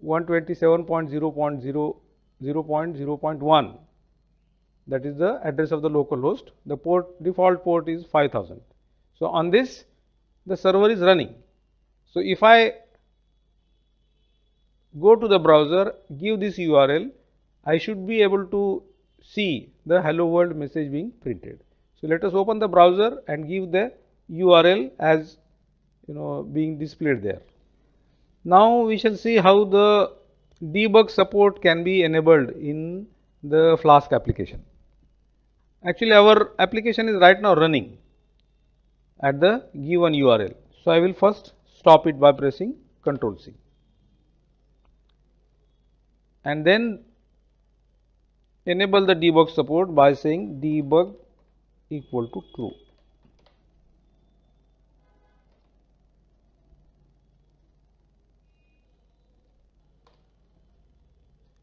127.0.0.0.1. that is the address of the local host. The default port is 5000. So on this the server is running. So if I go to the browser, give this URL, I should be able to see the hello world message being printed. So let us open the browser and give the URL as being displayed there. Now we shall see how the debug support can be enabled in the Flask application. Actually our application is right now running at the given URL. So I will first stop it by pressing Ctrl C and then enable the debug support by saying debug equal to true.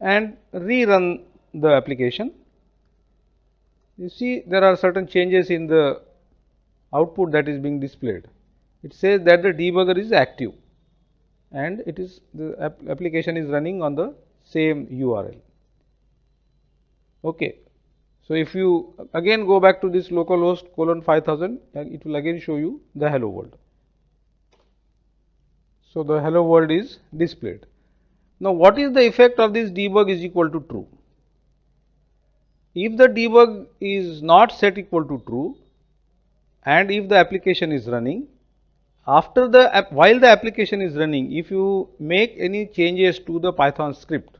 And rerun the application. You see there are certain changes in the output that is being displayed. It says that the debugger is active and it is the application is running on the same URL. Okay. So if you again go back to this localhost :5000, it will again show you the hello world. So the hello world is displayed. Now what is the effect of this debug is equal to true? If the debug is not set equal to true and if the application is running, after the while the application is running, if you make any changes to the Python script,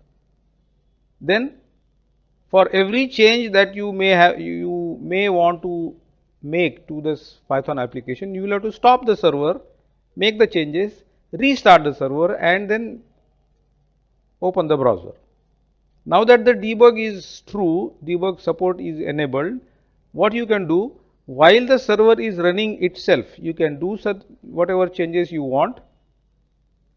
then for every change that you may want to make to this Python application, you will have to stop the server, make the changes, restart the server and then open the browser. Now that the debug is true, debug support is enabled, what you can do, while the server is running itself, you can do whatever changes you want.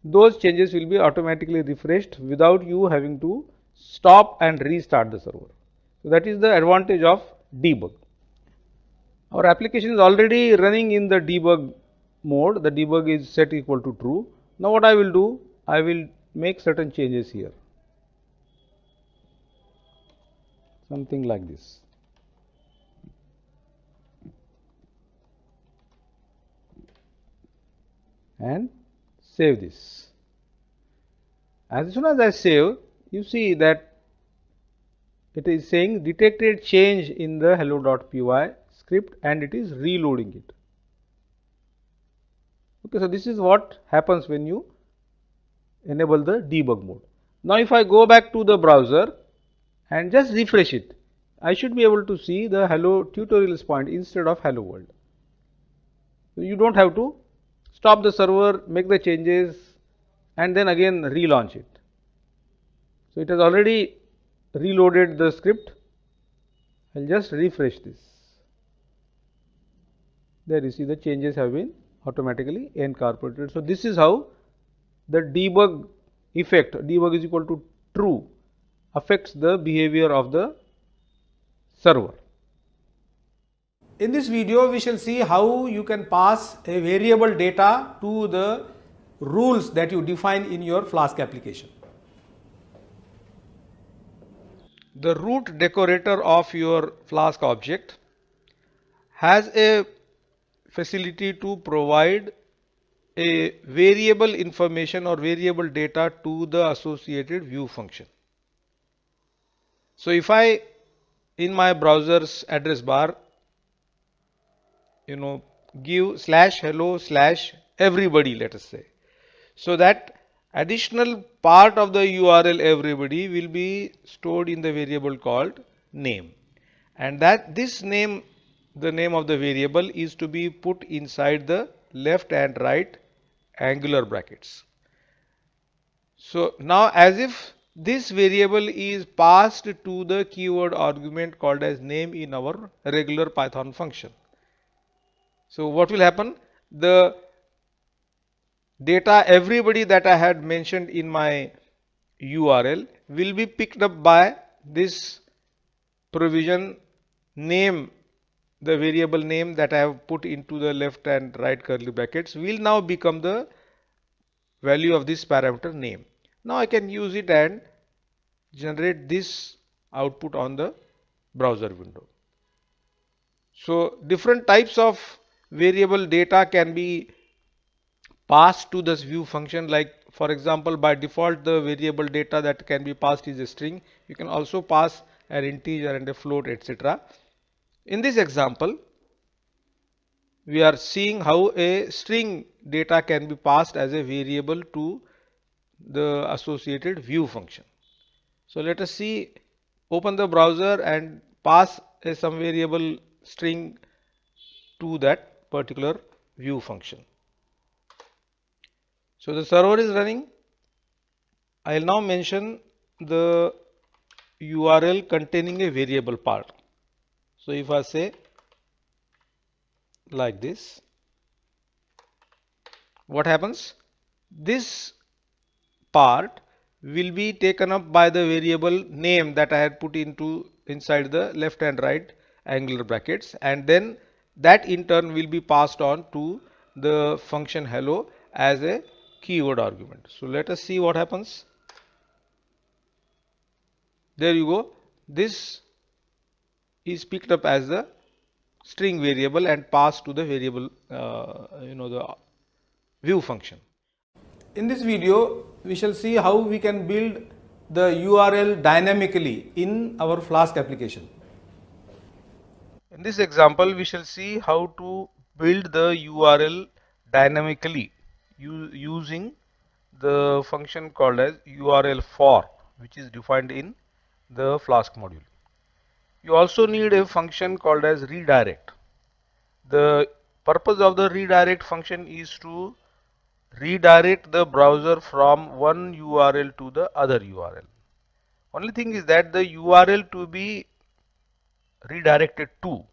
Those changes will be automatically refreshed without you having to stop and restart the server. So that is the advantage of debug. Our application is already running in the debug mode. The debug is set equal to true. Now what I will do, I will make certain changes here. Something like this. And save this. As soon as I save, you see that it is saying detected change in the hello.py script and it is reloading it. Okay, so this is what happens when you enable the debug mode. Now if I go back to the browser and just refresh it, I should be able to see the hello tutorials point instead of hello world. So you don't have to stop the server, make the changes and then again relaunch it. So it has already reloaded the script. I'll just refresh this. There you see the changes have been automatically incorporated. So this is how the debug effect, debug is equal to true, affects the behavior of the server. In this video, we shall see how you can pass a variable data to the rules that you define in your Flask application. The root decorator of your Flask object has a facility to provide a variable information or variable data to the associated view function. So if I in my browser's address bar give /hello/everybody, let us say, so that Additional part of the URL everybody will be stored in the variable called name, and that this name, the name of the variable, is to be put inside the left and right angular brackets. So now, as if this variable is passed to the keyword argument called as name in our regular Python function. So what will happen? The data everybody that I had mentioned in my URL will be picked up by this provision name. The variable name that I have put into the left and right curly brackets will now become the value of this parameter name. Now I can use it and generate this output on the browser window. So different types of variable data can be passed to this view function. Like for example, by default the variable data that can be passed is a string. You can also pass an integer and a float, etc. In this example, we are seeing how a string data can be passed as a variable to the associated view function. So let us see, open the browser and pass some variable string to that particular view function. So the server is running. I will now mention the URL containing a variable part. So if I say like this, what happens? This part will be taken up by the variable name that I had put into inside the left and right angular brackets, and then that in turn will be passed on to the function hello as a keyword argument. So let us see what happens. There you go. This is picked up as the string variable and passed to the variable the view function. In this video, we shall see how we can build the URL dynamically in our Flask application. In this example, we shall see how to build the URL dynamically using the function called as URL for, which is defined in the Flask module. You also need a function called as redirect. The purpose of the redirect function is to redirect the browser from one URL to the other URL. Only thing is that the URL to be redirected to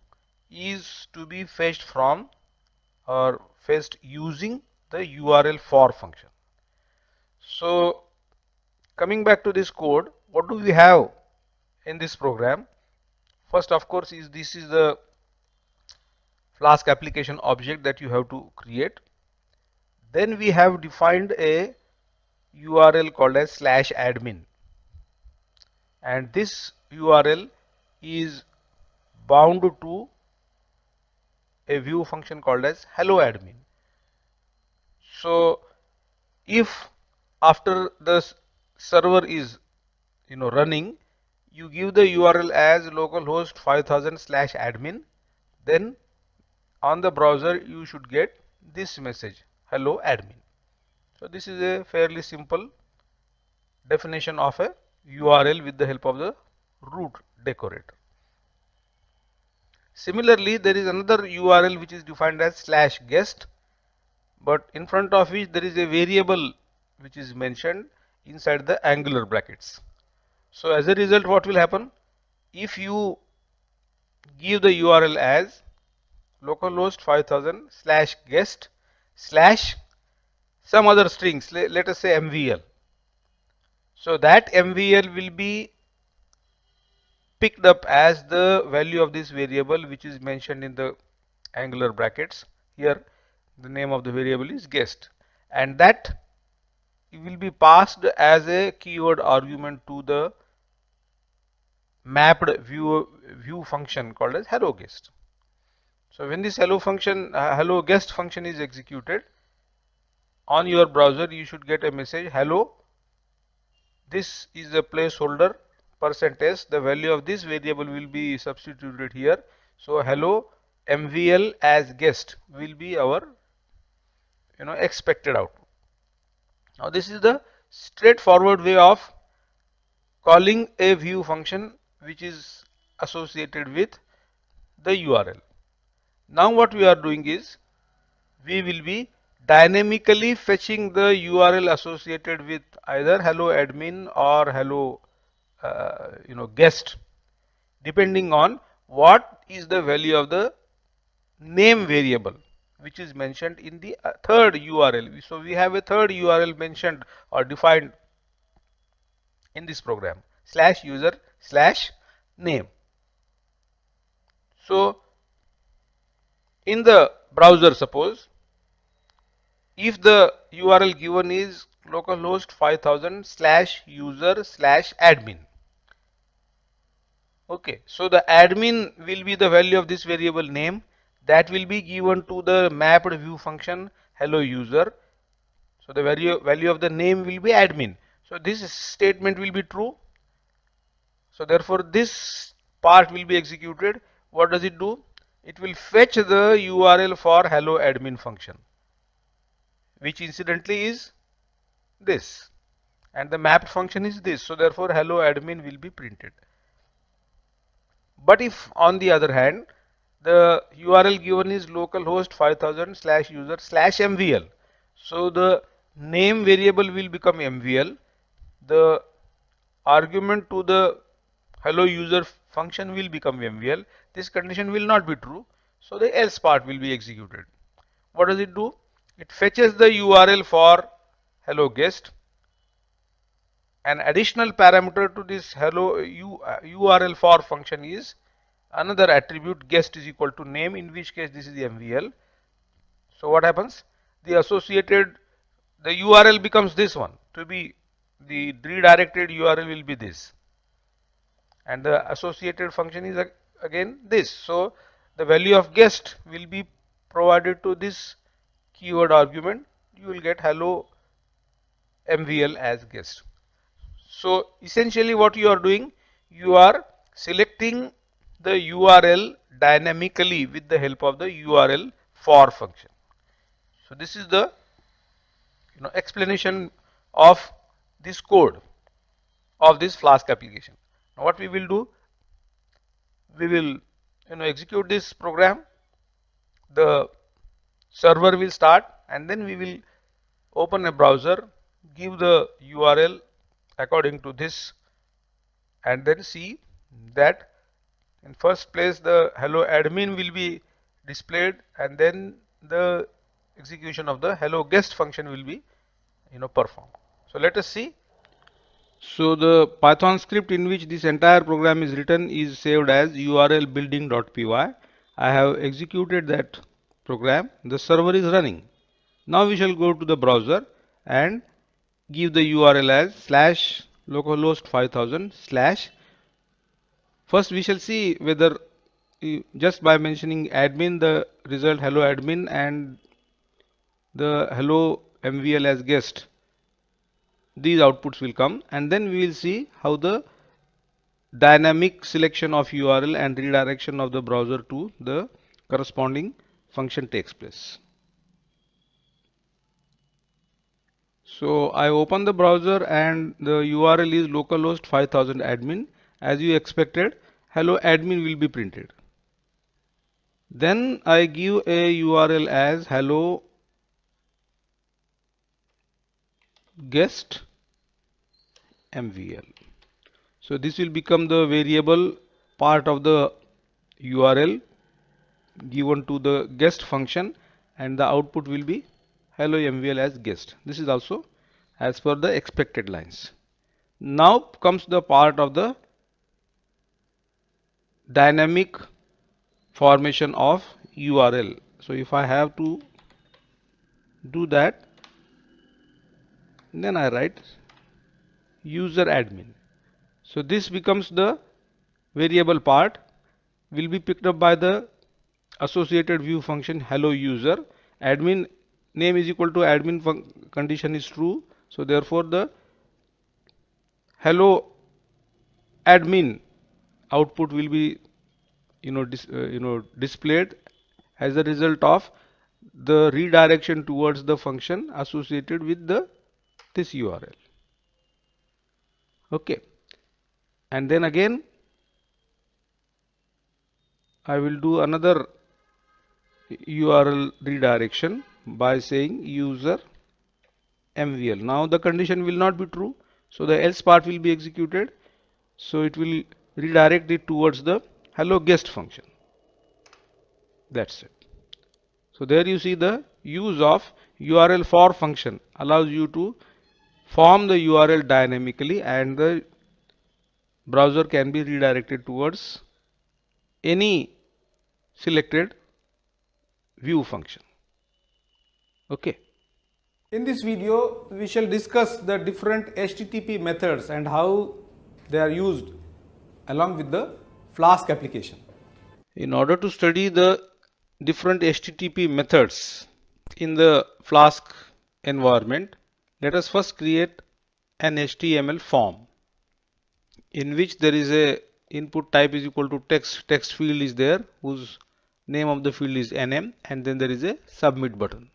is to be fetched from or fetched using the URL for function. So coming back to this code, what do we have in this program? First, of course, this is the Flask application object that you have to create. Then we have defined a URL called as /admin, and this URL is bound to a view function called as hello admin. So if after the server is running, you give the URL as localhost 5000/admin, then on the browser you should get this message, hello admin. So this is a fairly simple definition of a URL with the help of the root decorator. Similarly, there is another URL which is defined as /guest, but in front of which there is a variable which is mentioned inside the angular brackets. So as a result, what will happen? If you give the URL as localhost 5000/guest/ some other strings, let us say MVL. So that MVL will be picked up as the value of this variable which is mentioned in the angular brackets. Here the name of the variable is guest, and that will be passed as a keyword argument to the mapped view function called as hello guest. So when this hello guest function is executed on your browser, you should get a message, hello, this is a placeholder %s, the value of this variable will be substituted here. So hello MVL as guest will be our expected output. Now this is the straightforward way of calling a view function which is associated with the URL. Now what we are doing is we will be dynamically fetching the URL associated with either hello admin or hello guest, depending on what is the value of the name variable which is mentioned in the third URL. So we have a third URL mentioned or defined in this program, slash user slash name. So in the browser, suppose if the URL given is localhost 5000 slash user slash admin. Okay, so the admin will be the value of this variable name that will be given to the mapped view function hello user. So the value of the name will be admin. So this statement will be true. So therefore this part will be executed. What does it do? It will fetch the URL for hello admin function, which incidentally is this, and the mapped function is this. So therefore hello admin will be printed. But if on the other hand the URL given is localhost 5000 slash user slash MVL, so the name variable will become MVL, the argument to the hello user function will become MVL. This condition will not be true, so the else part will be executed. What does it do? It fetches the URL for hello guest. An additional parameter to this hello URL for function is another attribute guest is equal to name, in which case this is the MVL. So what happens? The associated, the URL becomes this one, to be the redirected URL will be this, and the associated function is again this. So the value of guest will be provided to this keyword argument. You will get hello MVL as guest. So essentially what you are doing, you are selecting the URL dynamically with the help of the URL for function. So this is the explanation of this code of this Flask application. Now what we will do, we will execute this program, the server will start, and then we will open a browser, give the URL according to this, and then see that in first place the hello admin will be displayed, and then the execution of the hello guest function will be performed. So let us see. So the Python script in which this entire program is written is saved as url building.py. I have executed that program. The server is running. Now we shall go to the browser and give the URL as slash localhost 5000 slash. First we shall see whether just by mentioning admin, the result hello admin and the hello MVL as guest, these outputs will come, and then we will see how the dynamic selection of URL and redirection of the browser to the corresponding function takes place. So I open the browser and the URL is localhost 5000 admin. As you expected, hello admin will be printed. Then I give a URL as hello guest MVL. So this will become the variable part of the URL given to the guest function, and the output will be hello MVL as guest. This is also as per the expected lines. Now comes the part of the dynamic formation of URL. So if I have to do that, then I write user admin. So this becomes the variable part, will be picked up by the associated view function hello user. Admin name is equal to admin condition is true, so therefore the hello admin output will be displayed as a result of the redirection towards the function associated with the this URL. Okay, and then again I will do another URL redirection by saying user MVL. Now the condition will not be true, so the else part will be executed. So it will redirect it towards the hello guest function. That's it. So there you see the use of URL for function allows you to form the URL dynamically, and the browser can be redirected towards any selected view function. Okay. In this video, we shall discuss the different HTTP methods and how they are used along with the Flask application. In order to study the different HTTP methods in the Flask environment, let us first create an HTML form in which there is a input type is equal to text field is there, whose name of the field is nm, and then there is a submit button.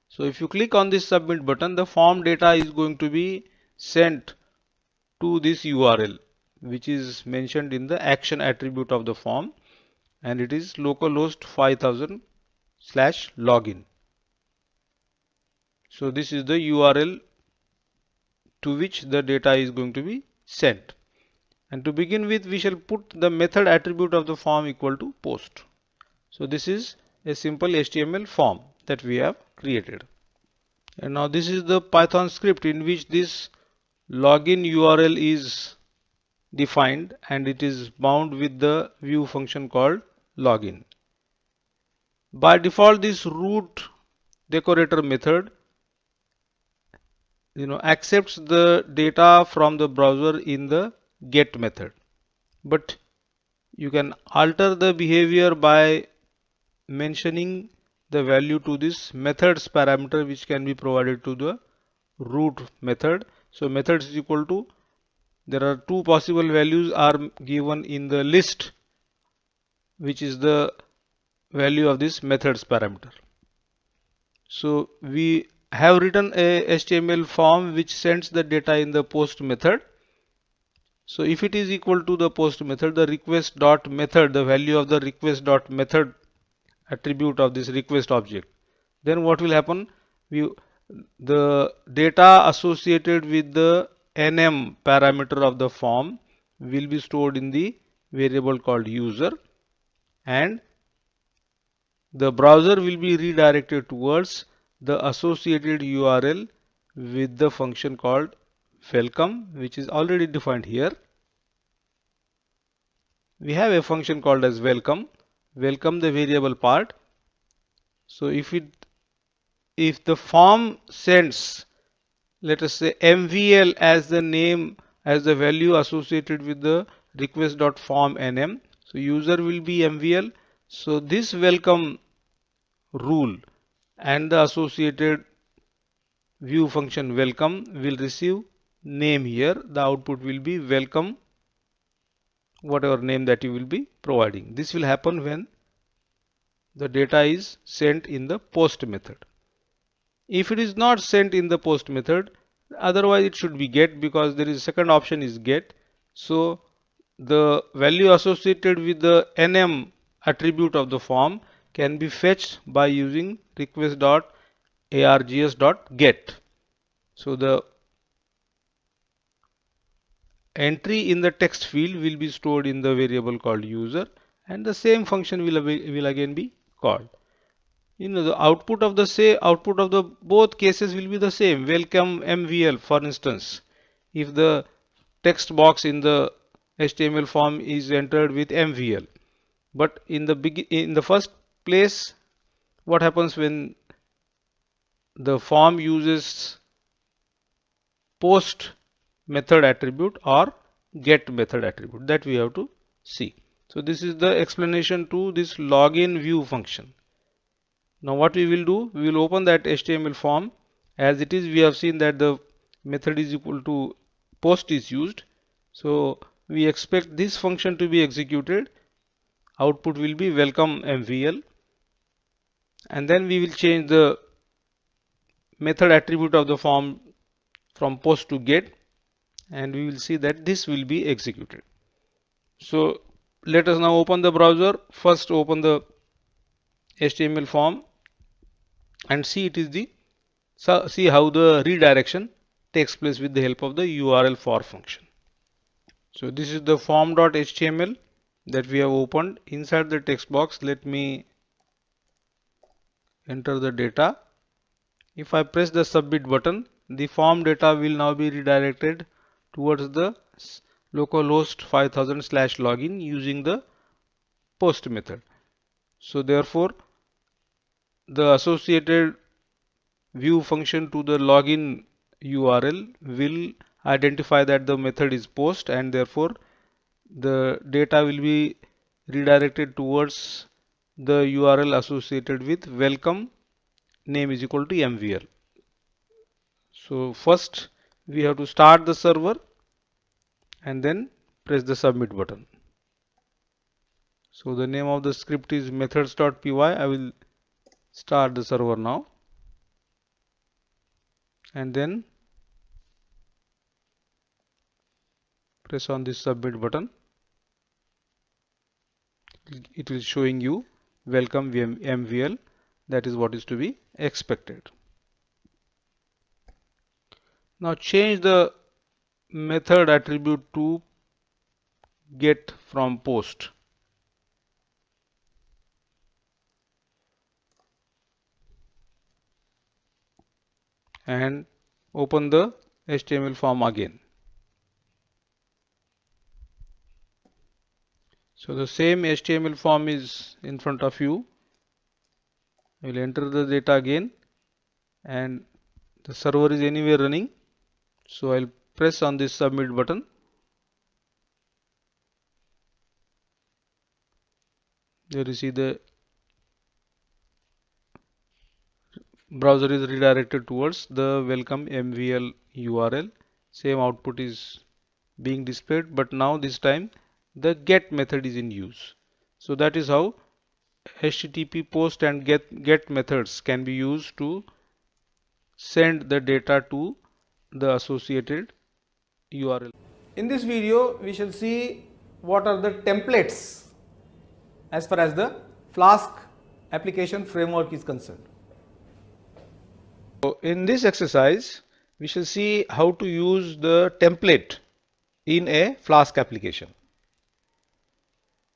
So if you click on this submit button, the form data is going to be sent to this URL, which is mentioned in the action attribute of the form, and it is localhost 5000/login. So this is the URL to which the data is going to be sent. And to begin with, we shall put the method attribute of the form equal to post. So this is a simple HTML form that we have created. And now this is the Python script in which this login URL is defined, and it is bound with the view function called login. By default, this root decorator method accepts the data from the browser in the get method, but you can alter the behavior by mentioning the value to this methods parameter, which can be provided to the root method. So methods is equal to, there are two possible values are given in the list, which is the value of this methods parameter. So we have written a HTML form which sends the data in the post method. So if it is equal to the post method, the request dot method, the value of the request dot method attribute of this request object, then what will happen? The data associated with the nm parameter of the form will be stored in the variable called user, and the browser will be redirected towards the associated URL with the function called welcome, which is already defined here. We have a function called as welcome the variable part. So if the form sends, let us say, MVL as the name, as the value associated with the request.form nm, so user will be MVL. So this welcome rule and the associated view function welcome will receive name here. The output will be welcome, whatever name that you will be providing. This will happen when the data is sent in the post method. If it is not sent in the post method, otherwise it should be get, because there is second option is get. So the value associated with the nm attribute of the form can be fetched by using request.args.get. So the entry in the text field will be stored in the variable called user, and the same function will again be called. The output of the both cases will be the same, welcome MVL. For instance, if the text box in the HTML form is entered with MVL, but in the first place, what happens when the form uses post method attribute or get method attribute, that we have to see. So this is the explanation to this login view function. Now what we will do, we will open that HTML form. As it is, we have seen that the method is equal to post is used. So we expect this function to be executed. Output will be welcome MVL, and then we will change the method attribute of the form from post to get, and we will see that this will be executed. So let us now open the browser. First open the HTML form and see see how the redirection takes place with the help of the URL for function. So this is the form.html that we have opened. Inside the text box, let me enter the data. If I press the submit button, the form data will now be redirected towards the localhost 5000/login using the post method. So therefore, the associated view function to the login URL will identify that the method is post, and therefore the data will be redirected towards the URL associated with welcome name is equal to MVL. So first we have to start the server and then press the submit button. So the name of the script is methods.py. I will start the server now and then press on this submit button. It is showing you welcome MVL. That is what is to be expected. Now change the method attribute to get from post. And open the HTML form again. So the same HTML form is in front of you. I will enter the data again and the server is anyway running. So I'll press on this submit button. There you see the browser is redirected towards the welcome MVL URL. Same output is being displayed, but now this time the get method is in use. So that is how HTTP post and get methods can be used to send the data to the associated URL. In this video, we shall see what are the templates as far as the Flask application framework is concerned. So in this exercise, we shall see how to use the template in a Flask application.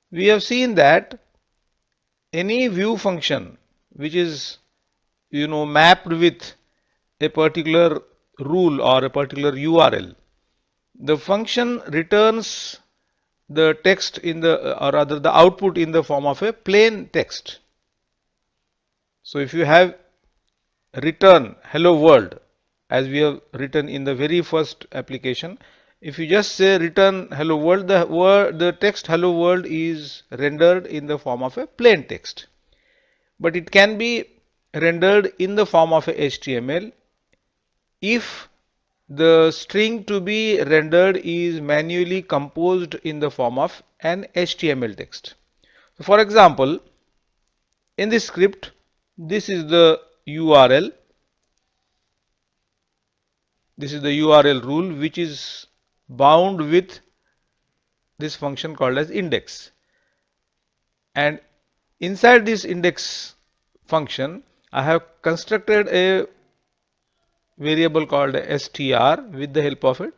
We have seen that any view function which is mapped with a particular rule or a particular URL, the function returns the text in the or rather the output in the form of a plain text. So if you have return hello world as we have written in the very first application, if you just say return hello world, the text hello world is rendered in the form of a plain text. But it can be rendered in the form of a HTML if the string to be rendered is manually composed in the form of an HTML text. So for example, in this script, this is the URL. This is the URL rule which is bound with this function called as index. And inside this index function, I have constructed a variable called str with the help of a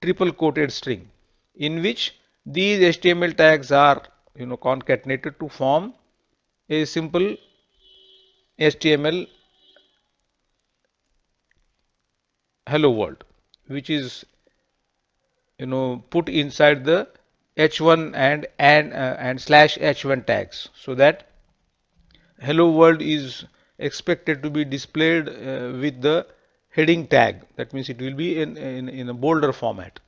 triple quoted string, in which these HTML tags are concatenated to form a simple HTML hello world, which is put inside the h1 and slash h1 tags, so that hello world is expected to be displayed with the heading tag. That means it will be in a bolder format,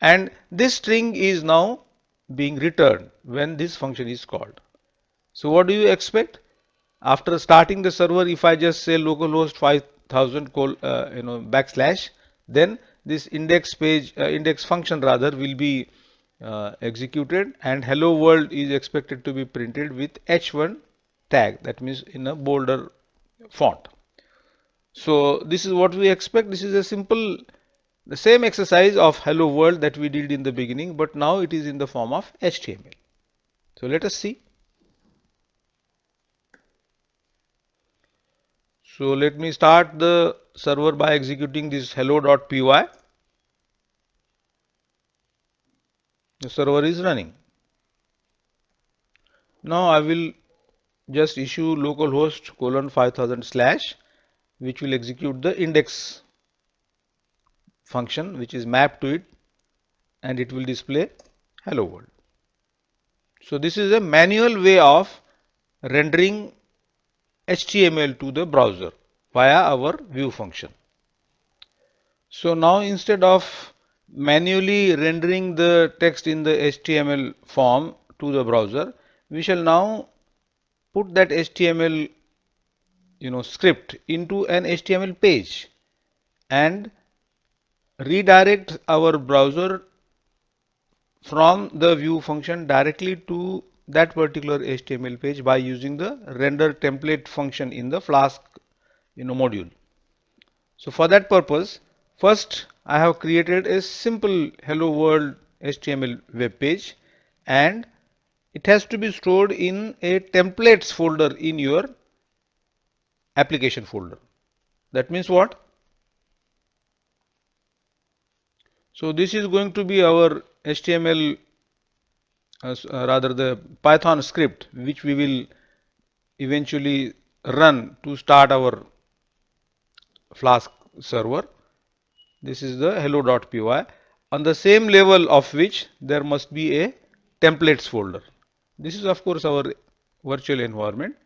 and this string is now being returned when this function is called. So what do you expect? After starting the server, if I just say localhost 5000 backslash, then this index function rather will be executed, and hello world is expected to be printed with h1 tag, that means in a bolder font. So this is what we expect. This is a simple, the same exercise of hello world that we did in the beginning, but now it is in the form of HTML. So let us see. So let me start the server by executing this hello.py. The server is running. Now I will just issue localhost :5000/ which will execute the index function which is mapped to it, and it will display hello world. So this is a manual way of rendering HTML to the browser via our view function. So now instead of manually rendering the text in the HTML form to the browser, we shall now put that HTML script into an HTML page and redirect our browser from the view function directly to that particular HTML page by using the render template function in the Flask module. So for that purpose, first I have created a simple hello world HTML web page, and it has to be stored in a templates folder in your application folder. That means what? So this is going to be our HTML, rather the Python script which we will eventually run to start our Flask server. This is the hello.py, on the same level of which there must be a templates folder. This is of course our virtual environment.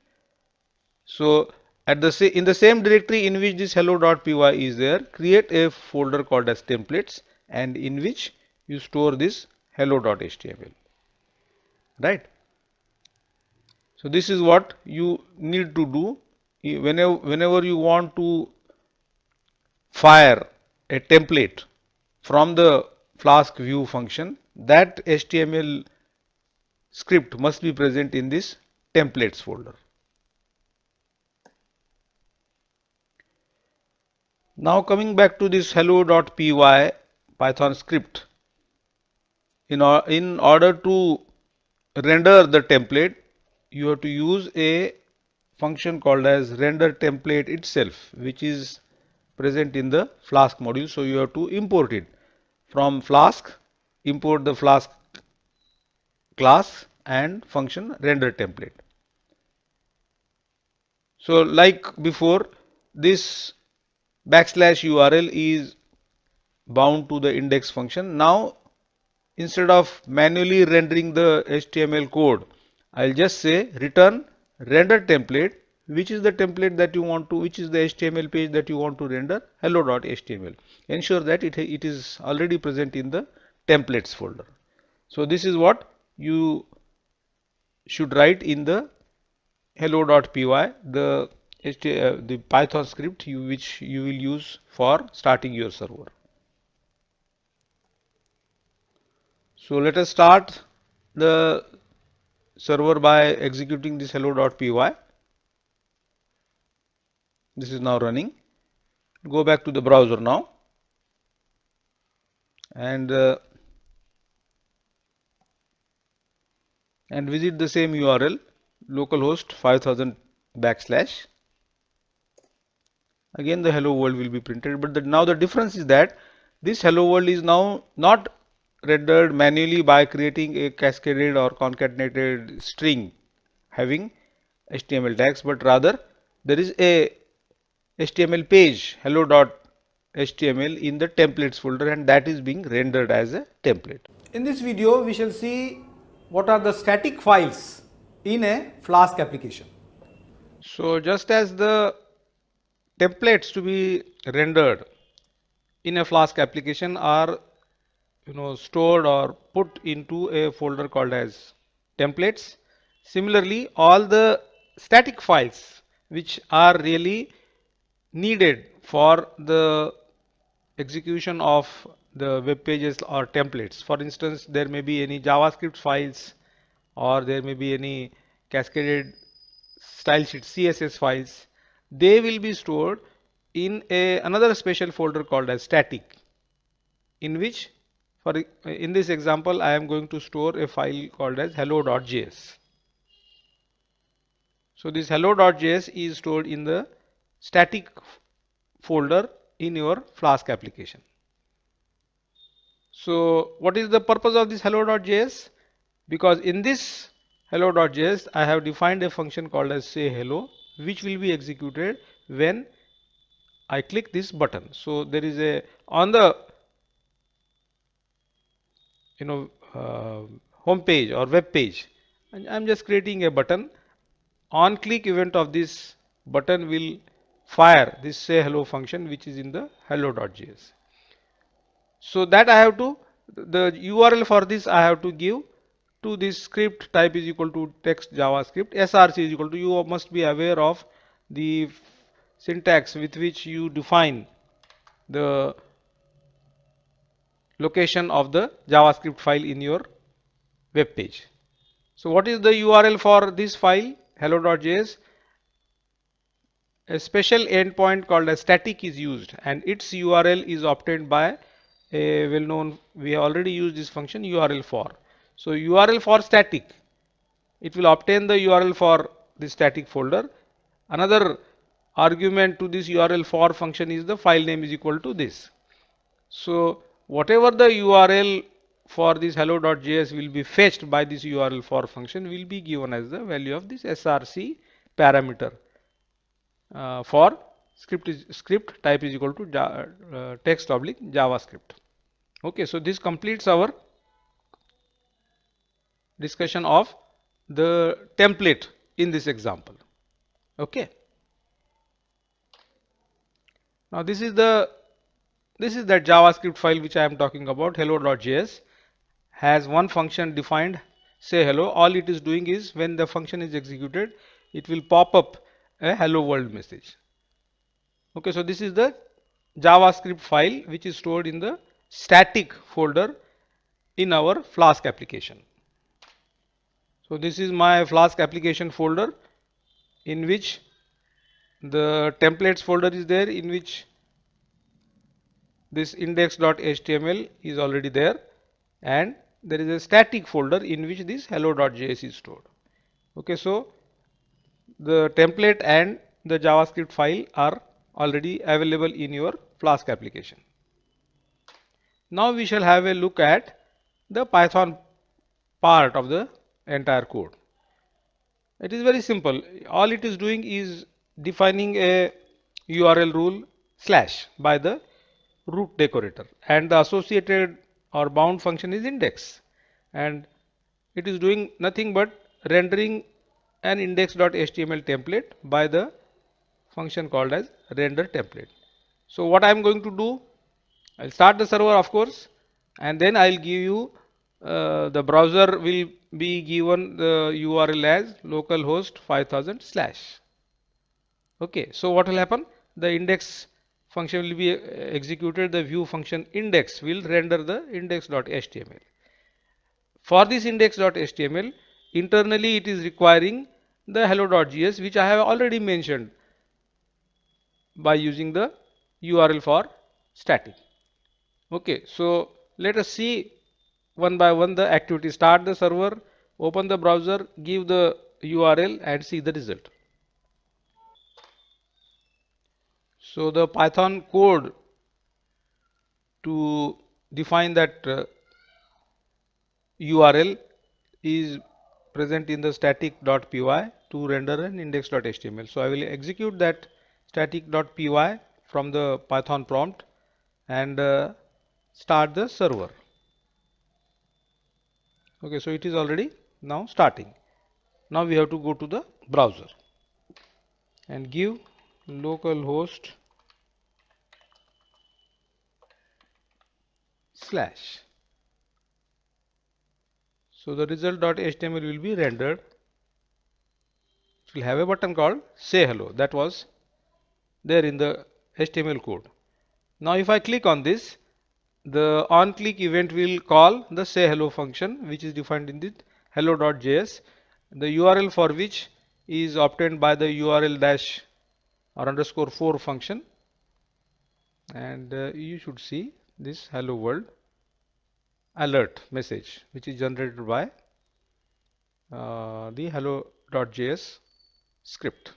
So at the in the same directory in which this hello.py is there, create a folder called as templates, and in which you store this hello.html, right? So this is what you need to do whenever you want to fire a template from the Flask view function. That HTML script must be present in this templates folder. Now coming back to this hello.py Python script, in order to render the template, you have to use a function called as render template itself, which is present in the Flask module. So you have to import it from Flask, import the Flask class and function render template. So like before, this \URL is bound to the index function. Now instead of manually rendering the HTML code, I'll just say return render template, which is the template that you want to, which is the HTML page that you want to render, hello.html. Ensure that it is already present in the templates folder. So this is what you should write in the hello.py, the Python script which you will use for starting your server. So let us start the server by executing this hello.py. This is now running. Go back to the browser now, and visit the same URL, localhost 5000/. Again the hello world will be printed, but now the difference is that this hello world is now not rendered manually by creating a cascaded or concatenated string having HTML tags, but rather there is a HTML page hello.html in the templates folder, and that is being rendered as a template. In this video, we shall see what are the static files in a Flask application. So just as the templates to be rendered in a Flask application are stored or put into a folder called as templates, similarly all the static files which are really needed for the execution of the web pages or templates. For instance, there may be any JavaScript files, or there may be any cascaded style sheet CSS files. They will be stored in another special folder called as static, in which in this example I am going to store a file called as hello.js. So this hello.js is stored in the static folder in your Flask application. So what is the purpose of this hello.js? Because in this hello.js I have defined a function called as say hello, which will be executed when I click this button. So there is a on the home page or web page, and I'm just creating a button. On click event of this button will fire this say hello function, which is in the hello.js. So that I have to, the URL for this I have to give to this script type is equal to text JavaScript, src is equal to, you must be aware of the syntax with which you define the location of the JavaScript file in your web page. So what is the URL for this file hello.js? A special endpoint called as static is used, and its URL is obtained by a well-known, we have already used this function URL for. So URL for static, it will obtain the URL for the static folder. Another argument to this URL for function is the file name is equal to this. So whatever the URL for this hello.js will be fetched by this URL for function will be given as the value of this src parameter for script type is equal to text oblique JavaScript. Okay, so this completes our discussion of the template in this example. Okay. Now this is that JavaScript file which I am talking about, hello.js, has one function defined, say hello. All it is doing is when the function is executed, it will pop up a hello world message. Okay, so this is the JavaScript file which is stored in the static folder in our Flask application. So this is my Flask application folder, in which the templates folder is there, in which this index.html is already there, and there is a static folder in which this hello.js is stored. Okay, so the template and the JavaScript file are already available in your Flask application. Now we shall have a look at the Python part of the entire code. It is very simple. All it is doing is defining a URL rule / by the root decorator, and the associated or bound function is index, and it is doing nothing but rendering an index.html template by the function called as render template. So what I am going to do, I'll start the server of course, and then I'll give you the browser will be given the URL as localhost 5000 /. Okay, so what will happen? The index function will be executed. The view function index will render the index.html. For this index.html, internally it is requiring the hello.js, which I have already mentioned by using the URL for static. Okay, so let us see one by one the activity. Start the server, open the browser, give the URL and see the result. So the Python code to define that URL is present in the static.py to render an index.html. So I will execute that static.py from the Python prompt and start the server. Okay, so it is already now starting. Now we have to go to the browser and give localhost /. So the result.html will be rendered. It will have a button called say hello, that was there in the HTML code. Now if I click on this, the on click event will call the say hello function, which is defined in the hello.js, the URL for which is obtained by the URL dash or _4 function, and you should see this hello world alert message which is generated by the hello.js script.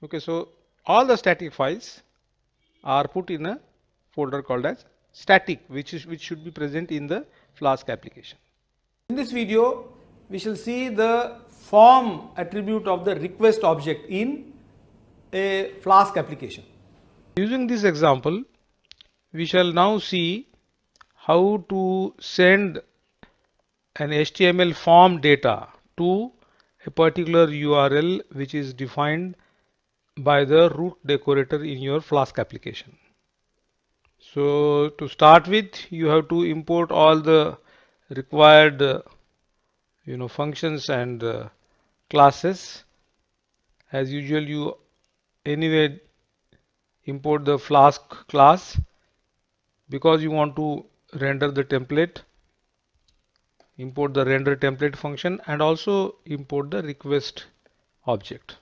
Okay, so all the static files are put in a folder called as static, which should be present in the Flask application. In this video, we shall see the form attribute of the request object in a Flask application. Using this example, we shall now see how to send an HTML form data to a particular URL which is defined by the root decorator in your Flask application. So to start with, you have to import all the required functions and classes. As usual, you anyway import the Flask class because you want to render the template. Import the render template function and also import the request object.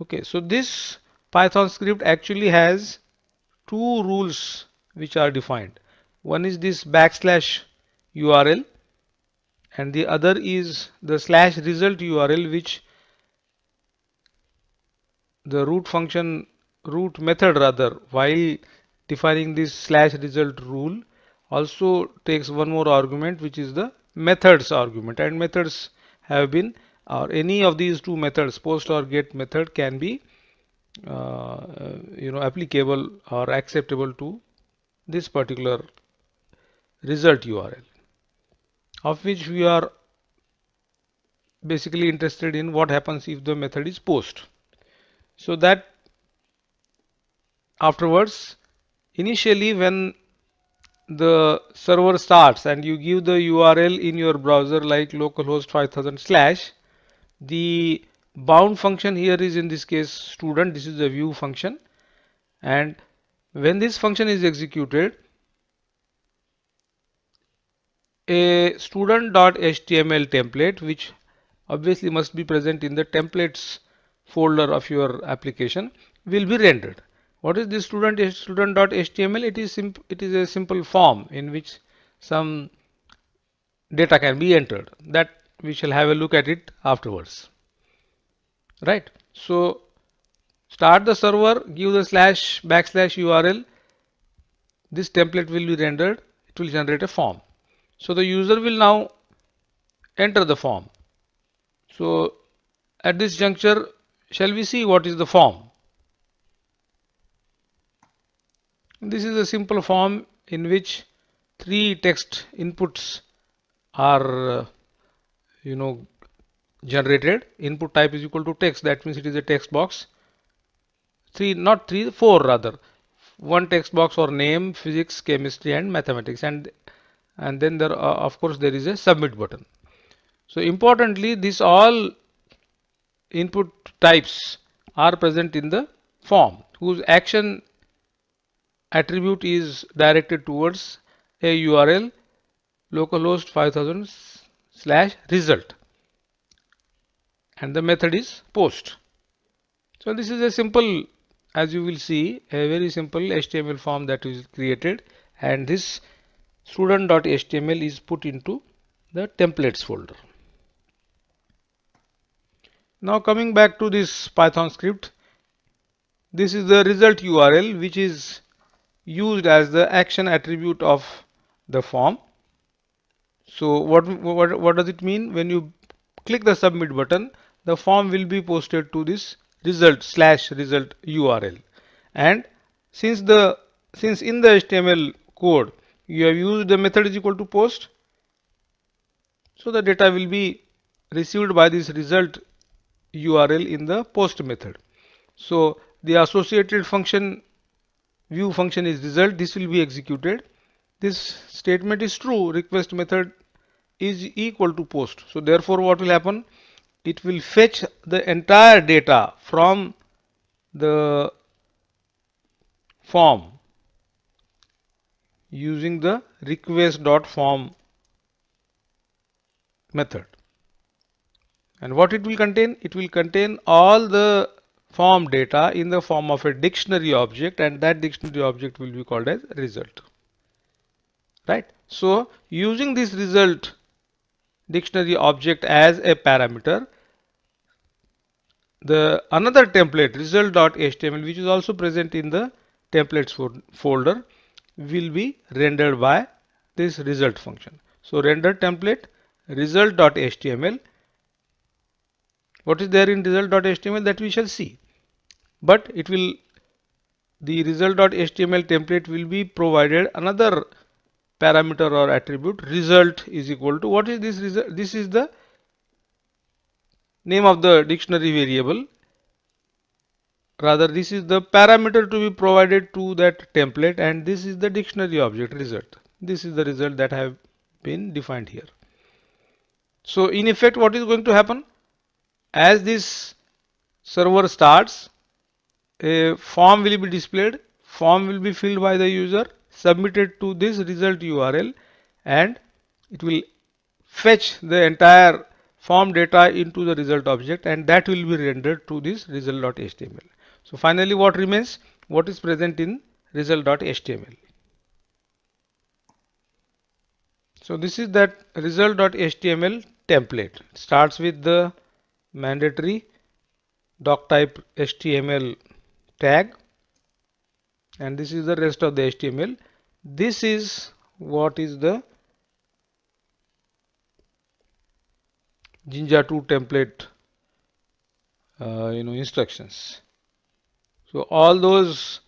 Okay, so this Python script actually has two rules which are defined. One is this backslash URL and the other is the slash result URL, which the root method rather, while defining this slash result rule, also takes one more argument, which is the methods argument. And methods have been, or any of these two methods, post or get method, can be applicable or acceptable to this particular result URL, of which we are basically interested in what happens if the method is post. So that afterwards, initially when the server starts and you give the URL in your browser like localhost 5000 / the bound function here is in this case student. This is the view function, and when this function is executed, a student.html template, which obviously must be present in the templates folder of your application, will be rendered. What is this student.html? It is a simple form in which some data can be entered. That we shall have a look at it afterwards. Right. So start the server, give the /backslash URL. This template will be rendered. It will generate a form. So the user will now enter the form. So at this juncture, shall we see what is the form? This is a simple form in which three text inputs are generated. Input type is equal to text. That means it is a text box. Four rather. One text box for name, physics, chemistry, and mathematics, and then there of course there is a submit button. So importantly, these all input types are present in the form, whose action attribute is directed towards a URL localhost 5000 / result, and the method is post. So this is a simple, as you will see, a very simple HTML form that is created, and this student.html is put into the templates folder. Now coming back to this Python script, this is the result URL which is used as the action attribute of the form. So what does it mean? When you click the submit button, the form will be posted to this result /result URL. And since in the HTML code you have used the method is equal to post, so the data will be received by this result URL in the post method. So the associated function, view function, is result. This will be executed. This statement is true. Request method is equal to post. So therefore what will happen? It will fetch the entire data from the form using the request.form method. And what it will contain? It will contain all the form data in the form of a dictionary object, and that dictionary object will be called as result. Right? So using this result dictionary object as a parameter, the another template result.html, which is also present in the templates folder, will be rendered by this result function. So render template result.html. What is there in result.html, that we shall see, but it will, the result.html template will be provided another parameter or attribute. Result is equal to, what is this result? This is the name of the dictionary variable. Rather, this is the parameter to be provided to that template, and this is the dictionary object result. This is the result that have been defined here. So in effect, what is going to happen? As this server starts, a form will be displayed. Form will be filled by the user, submitted to this result URL, and it will fetch the entire form data into the result object, and that will be rendered to this result.html. So finally, what remains? What is present in result.html? So this is that result.html template. It starts with the mandatory doc type HTML tag, and this is the rest of the HTML. This is what is the Jinja 2 template instructions. So all those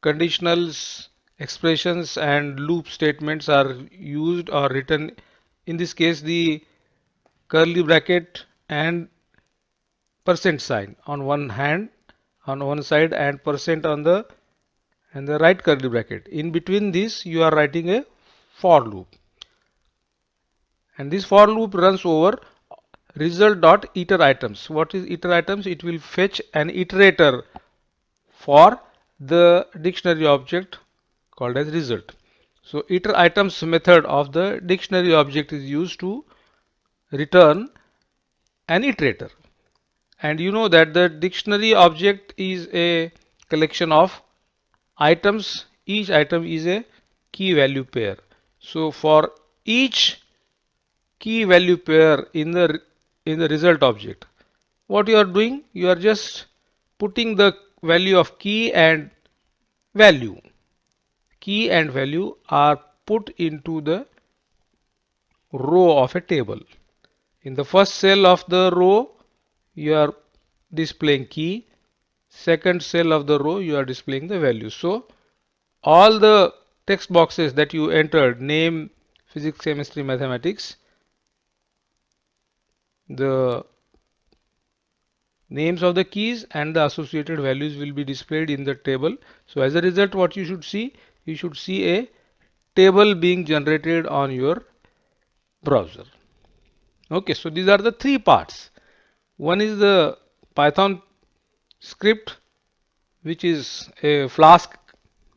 conditionals, expressions and loop statements are used or written. In this case, the curly bracket and percent sign on one side, and percent on the right curly bracket. In between this, you are writing a for loop, and this for loop runs over result.iter_items. What is iter items? It will fetch an iterator for the dictionary object called as result. So iter items method of the dictionary object is used to return an iterator. And you know that the dictionary object is a collection of items. Each item is a key value pair. So for each key value pair in the result object, what you are doing, you are just putting the value of key and value. Key and value are put into the row of a table. In the first cell of the row, you are displaying key. Second cell of the row, you are displaying the value. So all the text boxes that you entered, name, physics, chemistry, mathematics, the names of the keys and the associated values will be displayed in the table. So as a result, what you should see a table being generated on your browser. Okay, so these are the three parts. One is the Python script, which is a Flask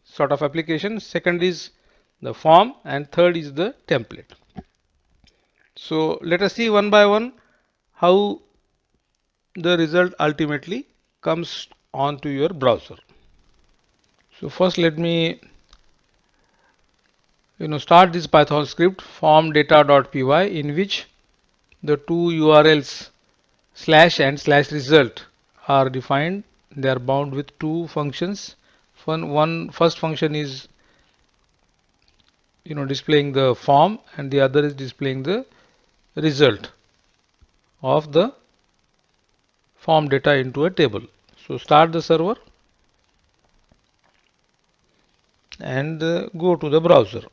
sort of application. Second is the form, and third is the template. So let us see one by one how the result ultimately comes onto your browser. So first let me start this Python script form data.py, in which the two URLs slash and slash result are defined. They are bound with two functions. First function is displaying the form, and the other is displaying the result of the form data into a table. So start the server and go to the browser.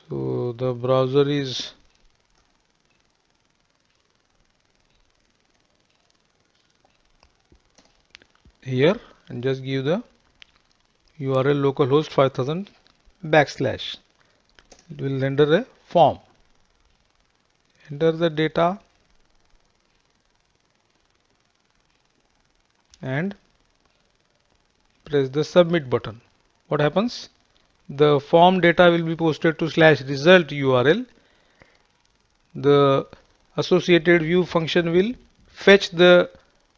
So the browser is here, and just give the URL localhost 5000 /. It will render a form. Enter the data and press the submit button. What happens? The form data will be posted to /result URL. The associated view function will fetch the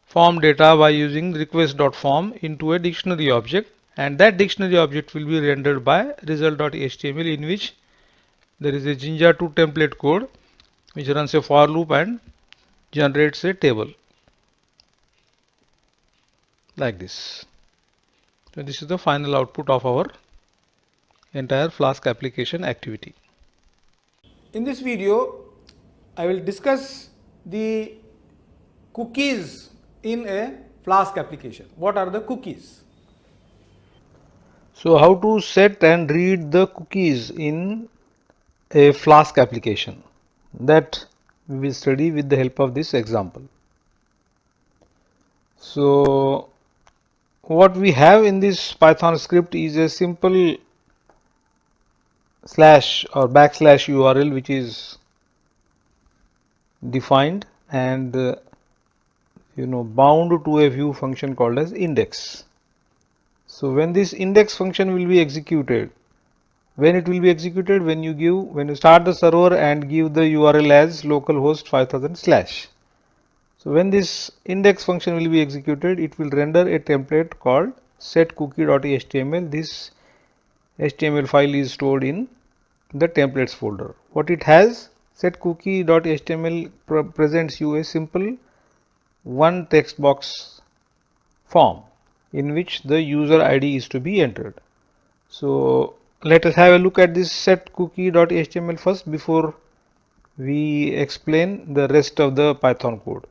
form data by using request.form into a dictionary object, and that dictionary object will be rendered by result.html, in which there is a Jinja2 template code which runs a for loop and generates a table like this. So this is the final output of our entire Flask application activity. In this video, I will discuss the cookies in a Flask application. What are the cookies? So how to set and read the cookies in a Flask application, that we will study with the help of this example. So what we have in this Python script is a simple slash or backslash URL which is defined and bound to a view function called as index. So when this index function will be executed, when it will be executed, when you start the server and give the URL as localhost 5000/. So when this index function will be executed, it will render a template called setCookie.html. This HTML file is stored in the templates folder. What it has, setCookie.html presents you a simple one text box form in which the user ID is to be entered. So let us have a look at this setCookie.html first before we explain the rest of the Python code.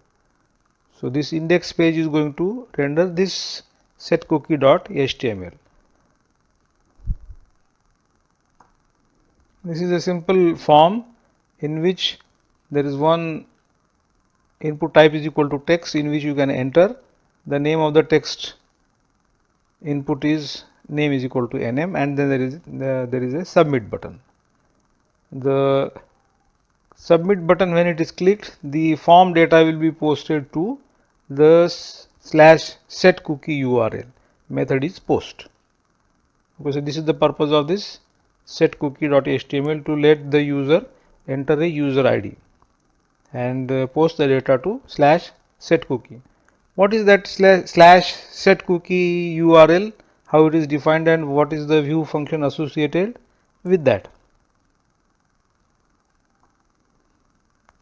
So this index page is going to render this setCookie.html. This is a simple form in which there is one input type is equal to text, in which you can enter the name of the text. Input is name is equal to nm, and then there is a submit button. The submit button, when it is clicked, the form data will be posted to the /setCookie URL. Method is post. Okay, so this is the purpose of this setCookie.html, to let the user enter a user ID and post the data to /setCookie. What is that /setCookie URL, how it is defined, and what is the view function associated with that?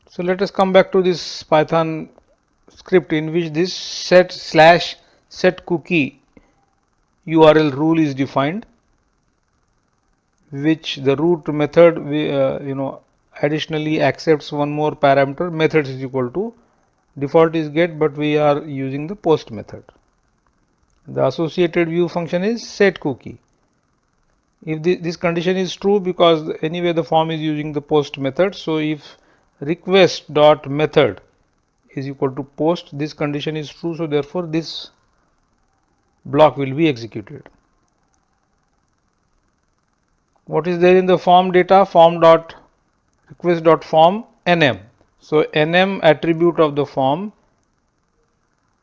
So let us come back to this Python script in which this setCookie URL rule is defined, which the root method additionally accepts one more parameter. Methods is equal to, default is get, but we are using the post method. The associated view function is setCookie. If this condition is true, because anyway the form is using the post method, so if request.method is equal to post, this condition is true, so therefore this block will be executed. What is there in the form data? Form.request.form nm. So nm attribute of the form,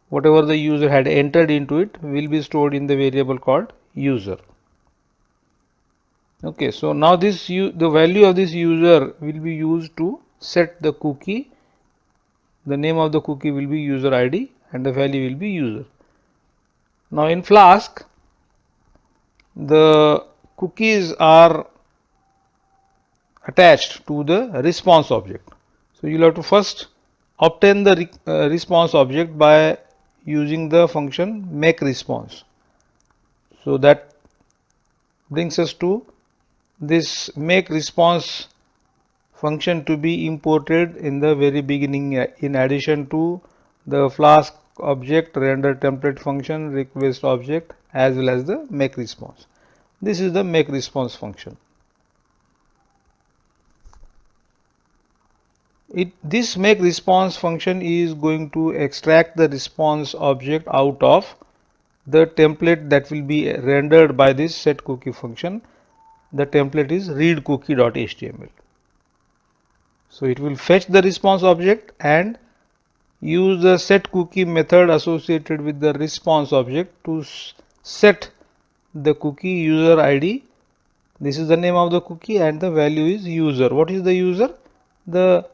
whatever the user had entered into it, will be stored in the variable called user. Okay, so now the value of this user will be used to set the cookie. The name of the cookie will be user ID and the value will be user. Now in Flask, the cookies are attached to the response object. So you will have to first obtain the response object by using the function make response. So that brings us to this make response function to be imported in the very beginning, in addition to the Flask object, render template function, request object, as well as the make response. This is the make response function. This make response function is going to extract the response object out of the template that will be rendered by this setCookie function. The template is readCookie.html. So it will fetch the response object and use the setCookie method associated with the response object to set the cookie user ID. This is the name of the cookie and the value is user. What is the user? The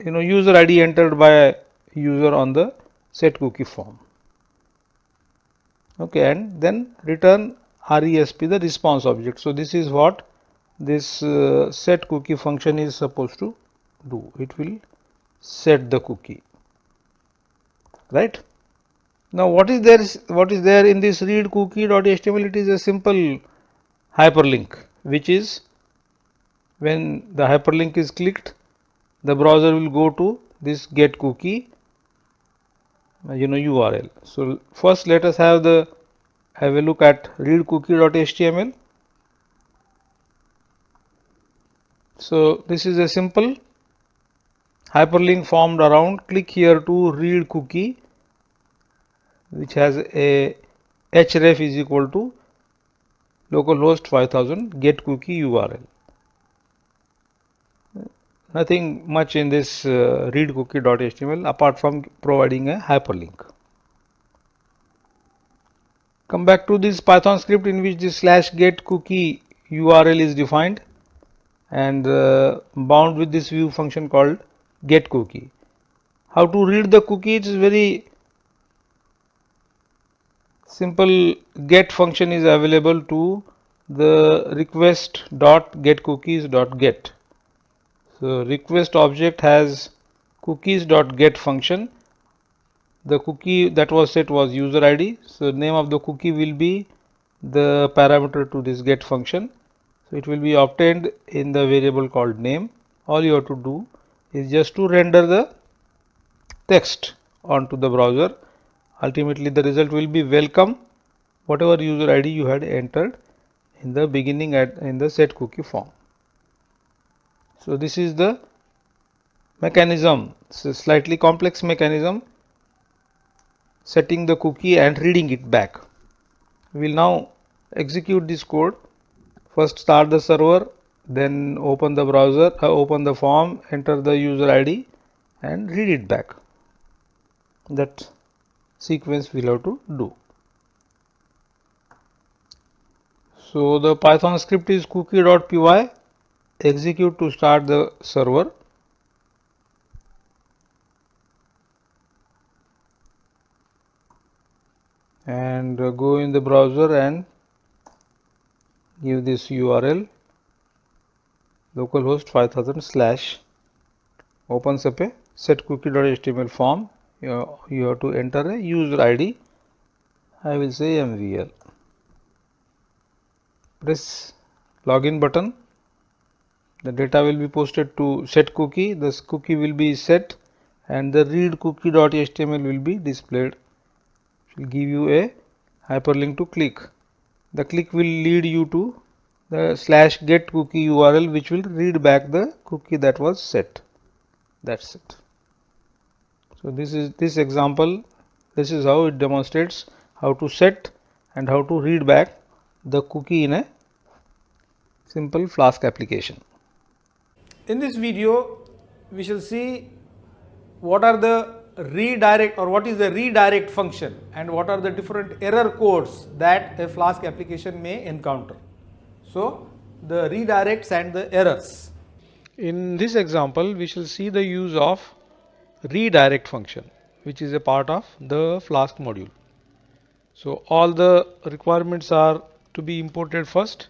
user ID entered by user on the set cookie form. Okay, and then return RESP, the response object. So this is what this set cookie function is supposed to do. It will set the cookie, right? Now what is there in this read cookie.html? It is a simple hyperlink, which is when the hyperlink is clicked, the browser will go to this get cookie URL. So first let us have a look at read cookie.html. So this is a simple hyperlink formed around. Click here to read cookie, which has a href is equal to localhost 5000 get cookie URL. Nothing much in this read cookie.html apart from providing a hyperlink. Come back to this Python script in which this /get cookie URL is defined and bound with this view function called get cookie. How to read the cookie? It is very simple. Get function is available to the request.getCookies.get. So request object has cookies.get function. The cookie that was set was user ID. So name of the cookie will be the parameter to this get function. So it will be obtained in the variable called name. All you have to do is just to render the text onto the browser. Ultimately the result will be welcome whatever user ID you had entered in the beginning in the set cookie form. So this is the mechanism. It's a slightly complex mechanism, setting the cookie and reading it back. We will now execute this code. First start the server, then open the browser, open the form, enter the user ID and read it back. That sequence we will have to do. So the Python script is cookie.py, execute to start the server. And go in the browser and give this URL localhost 5000 / opens up a set cookie.html form. You have to enter a user ID. I will say MVL. Press login button. The data will be posted to set cookie. This cookie will be set and the read cookie.html will be displayed. It will give you a hyperlink to click. The click will lead you to the /get cookie URL, which will read back the cookie that was set. That's it. So this example. This is how it demonstrates how to set and how to read back the cookie in a simple Flask application. In this video, we shall see what are the redirect or what is the redirect function and what are the different error codes that a Flask application may encounter. So the redirects and the errors. In this example, we shall see the use of redirect function, which is a part of the Flask module. So all the requirements are to be imported first.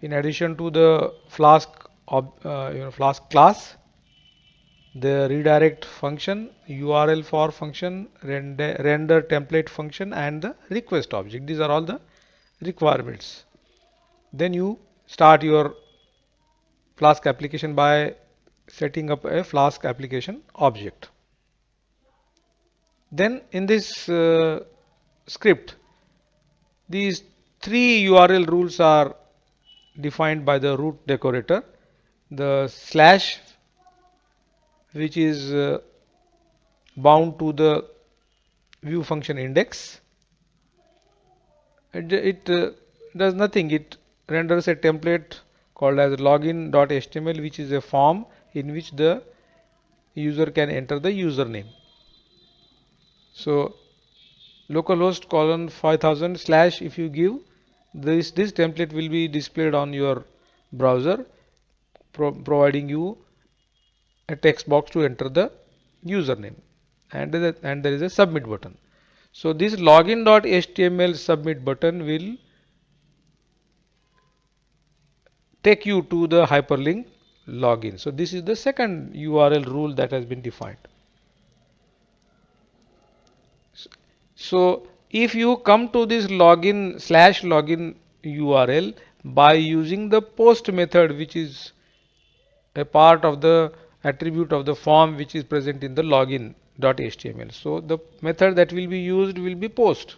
In addition to the Flask Flask class, the redirect function, URL for function, render template function and the request object. These are all the requirements. Then you start your Flask application by setting up a Flask application object. Then in this script, these three URL rules are defined by the root decorator. The slash, which is bound to the view function index. It does nothing. It renders a template called as login.html, which is a form in which the user can enter the username. So localhost :5000/ if you give this template will be displayed on your browser, providing you a text box to enter the username, and there is a submit button. So this login.html submit button will take you to the hyperlink login. So this is the second URL rule that has been defined. So if you come to this login/login URL by using the post method, which is a part of the attribute of the form which is present in the login.html. So the method that will be used will be post.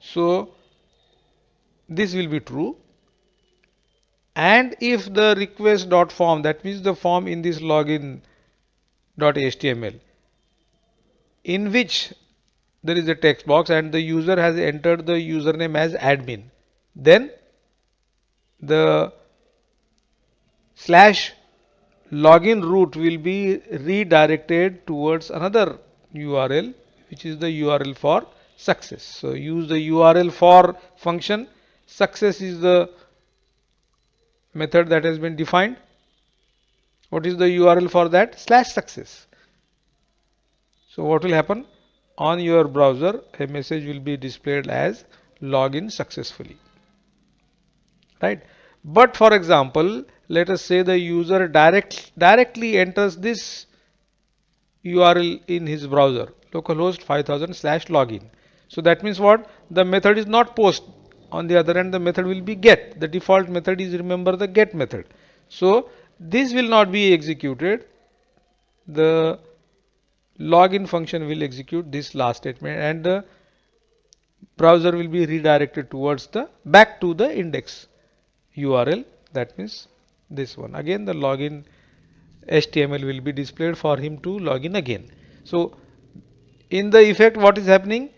So this will be true. And if the request.form, that means the form in this login.html, in which there is a text box and the user has entered the username as admin, then the /login route will be redirected towards another URL, which is the URL for success. So use the URL for function. Success is the method that has been defined. What is the URL for that? /success. So what will happen? On your browser, a message will be displayed as login successfully, right? But for example, let us say the user directly enters this URL in his browser, localhost 5000/login. So that means what? The method is not post. On the other hand, the method will be get. The default method is, remember, the get method. So this will not be executed. The login function will execute this last statement, and the browser will be redirected towards the back to the index URL. That means this one. Again, the login HTML will be displayed for him to log in again. So in the effect, what is happening?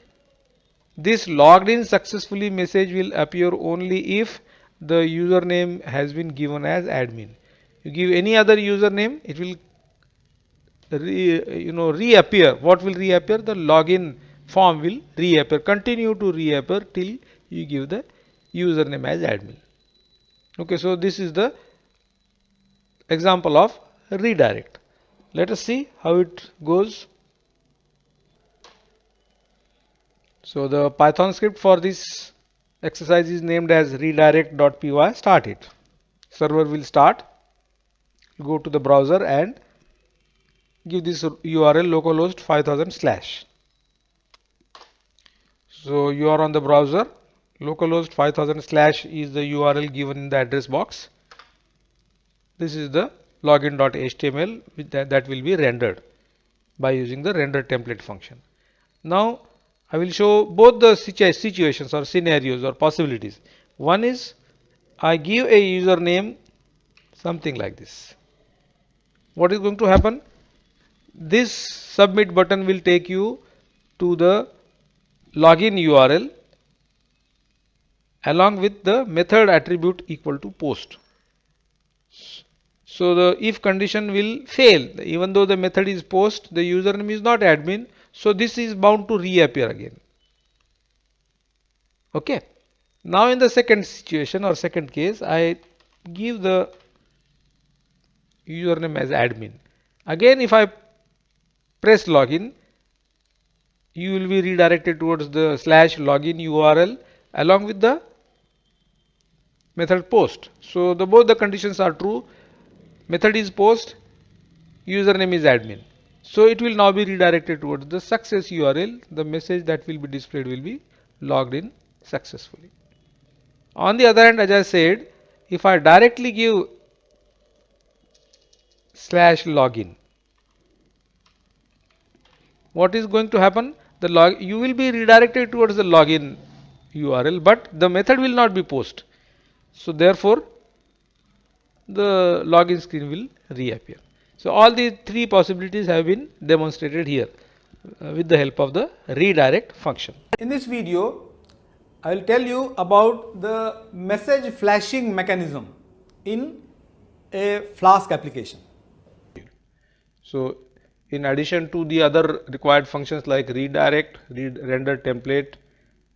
This logged in successfully message will appear only if the username has been given as admin. You give any other username, it will reappear. What will reappear? The login form will reappear, continue to reappear till you give the username as admin. Okay, so this is the example of redirect. Let us see how it goes. So the Python script for this exercise is named as redirect.py. Start it. Server will start. Go to the browser and give this URL localhost 5000/. So you are on the browser. Localhost 5000/ is the URL given in the address box. This is the login.html that will be rendered by using the render template function. Now I will show both the situations or scenarios or possibilities. One is I give a username something like this. What is going to happen? This submit button will take you to the login URL along with the method attribute equal to post. So the if condition will fail. Even though the method is post, the username is not admin. So this is bound to reappear again. Okay. Now in the second situation or second case, I give the username as admin. Again, if I press login, you will be redirected towards the /login URL along with the method post. So both the conditions are true. Method is post, username is admin. So it will now be redirected towards the success URL. The message that will be displayed will be logged in successfully. On the other hand, as I said, if I directly give /login, what is going to happen? You will be redirected towards the login URL, but the method will not be post. So therefore, the login screen will reappear. So all the three possibilities have been demonstrated here with the help of the redirect function. In this video, I will tell you about the message flashing mechanism in a Flask application. So in addition to the other required functions like redirect, render template,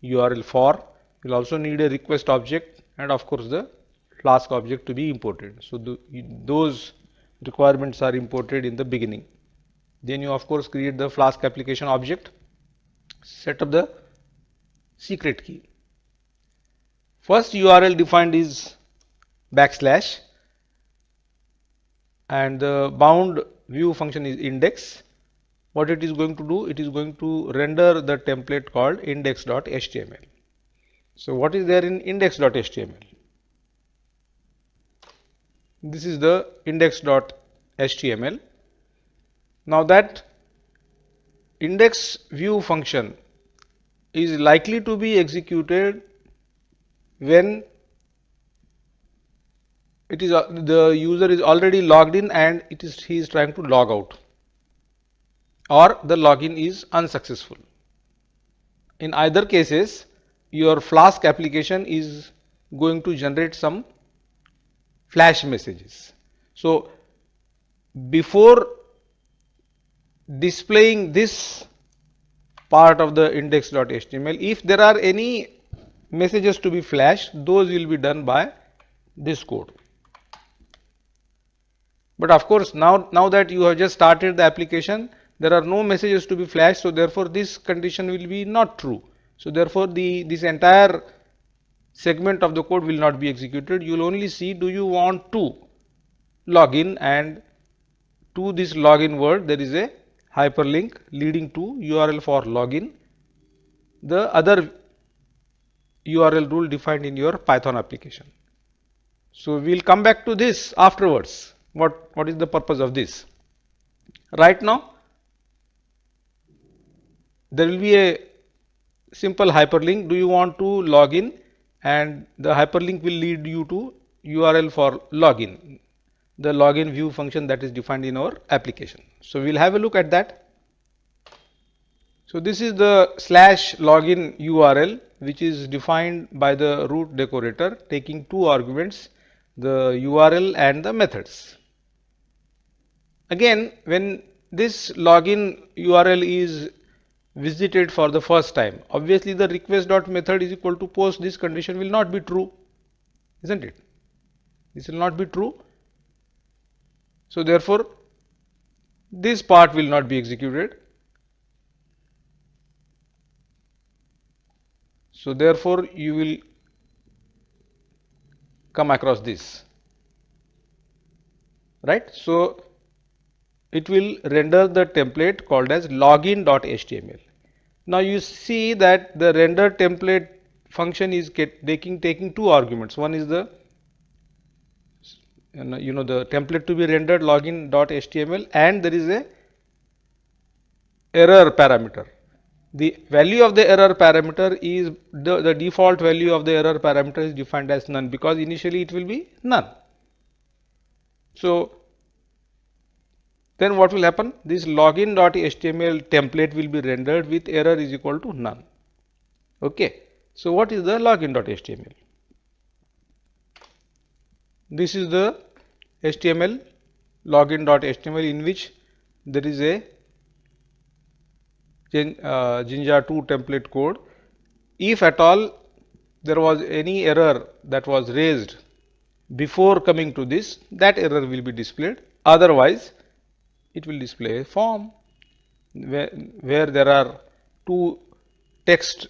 URL for, you'll also need a request object and of course the Flask object to be imported. So those requirements are imported in the beginning. Then you of course create the Flask application object, set up the secret key. First URL defined is backslash and the bound view function is index. What it is going to do? It is going to render the template called index.html. So what is there in index.html? This is the index.html. Now that index view function is likely to be executed when it is the user is already logged in and he is trying to log out, or the login is unsuccessful. In either cases, your Flask application is going to generate some flash messages. So before displaying this part of the index.html, if there are any messages to be flashed, those will be done by this code. But of course, now that you have just started the application, there are no messages to be flashed, so therefore this condition will be not true. So therefore this entire segment of the code will not be executed. You will only see, do you want to log in, and to this login word there is a hyperlink leading to URL for login, the other URL rule defined in your Python application. So we will come back to this afterwards. What is the purpose of this? Right now there will be a simple hyperlink. Do you want to log in? And the hyperlink will lead you to URL for login, the login view function that is defined in our application. So we will have a look at that. So this is the /login URL, which is defined by the root decorator, taking two arguments, the URL and the methods. Again, when this login URL is visited for the first time, obviously the request.method is equal to post, this condition will not be true, isn't it? This will not be true. So therefore this part will not be executed. So therefore you will come across this, right? So it will render the template called as login.html. Now you see that the render template function is taking two arguments. One is the the template to be rendered login.html, and there is a error parameter. The value of the error parameter is the default value of the error parameter is defined as none, because initially it will be none. So then what will happen? This login.html template will be rendered with error is equal to none. Okay. So what is the login.html? This is the HTML login.html, in which there is a Jinja 2 template code. If at all there was any error that was raised before coming to this, that error will be displayed. Otherwise it will display a form where there are two text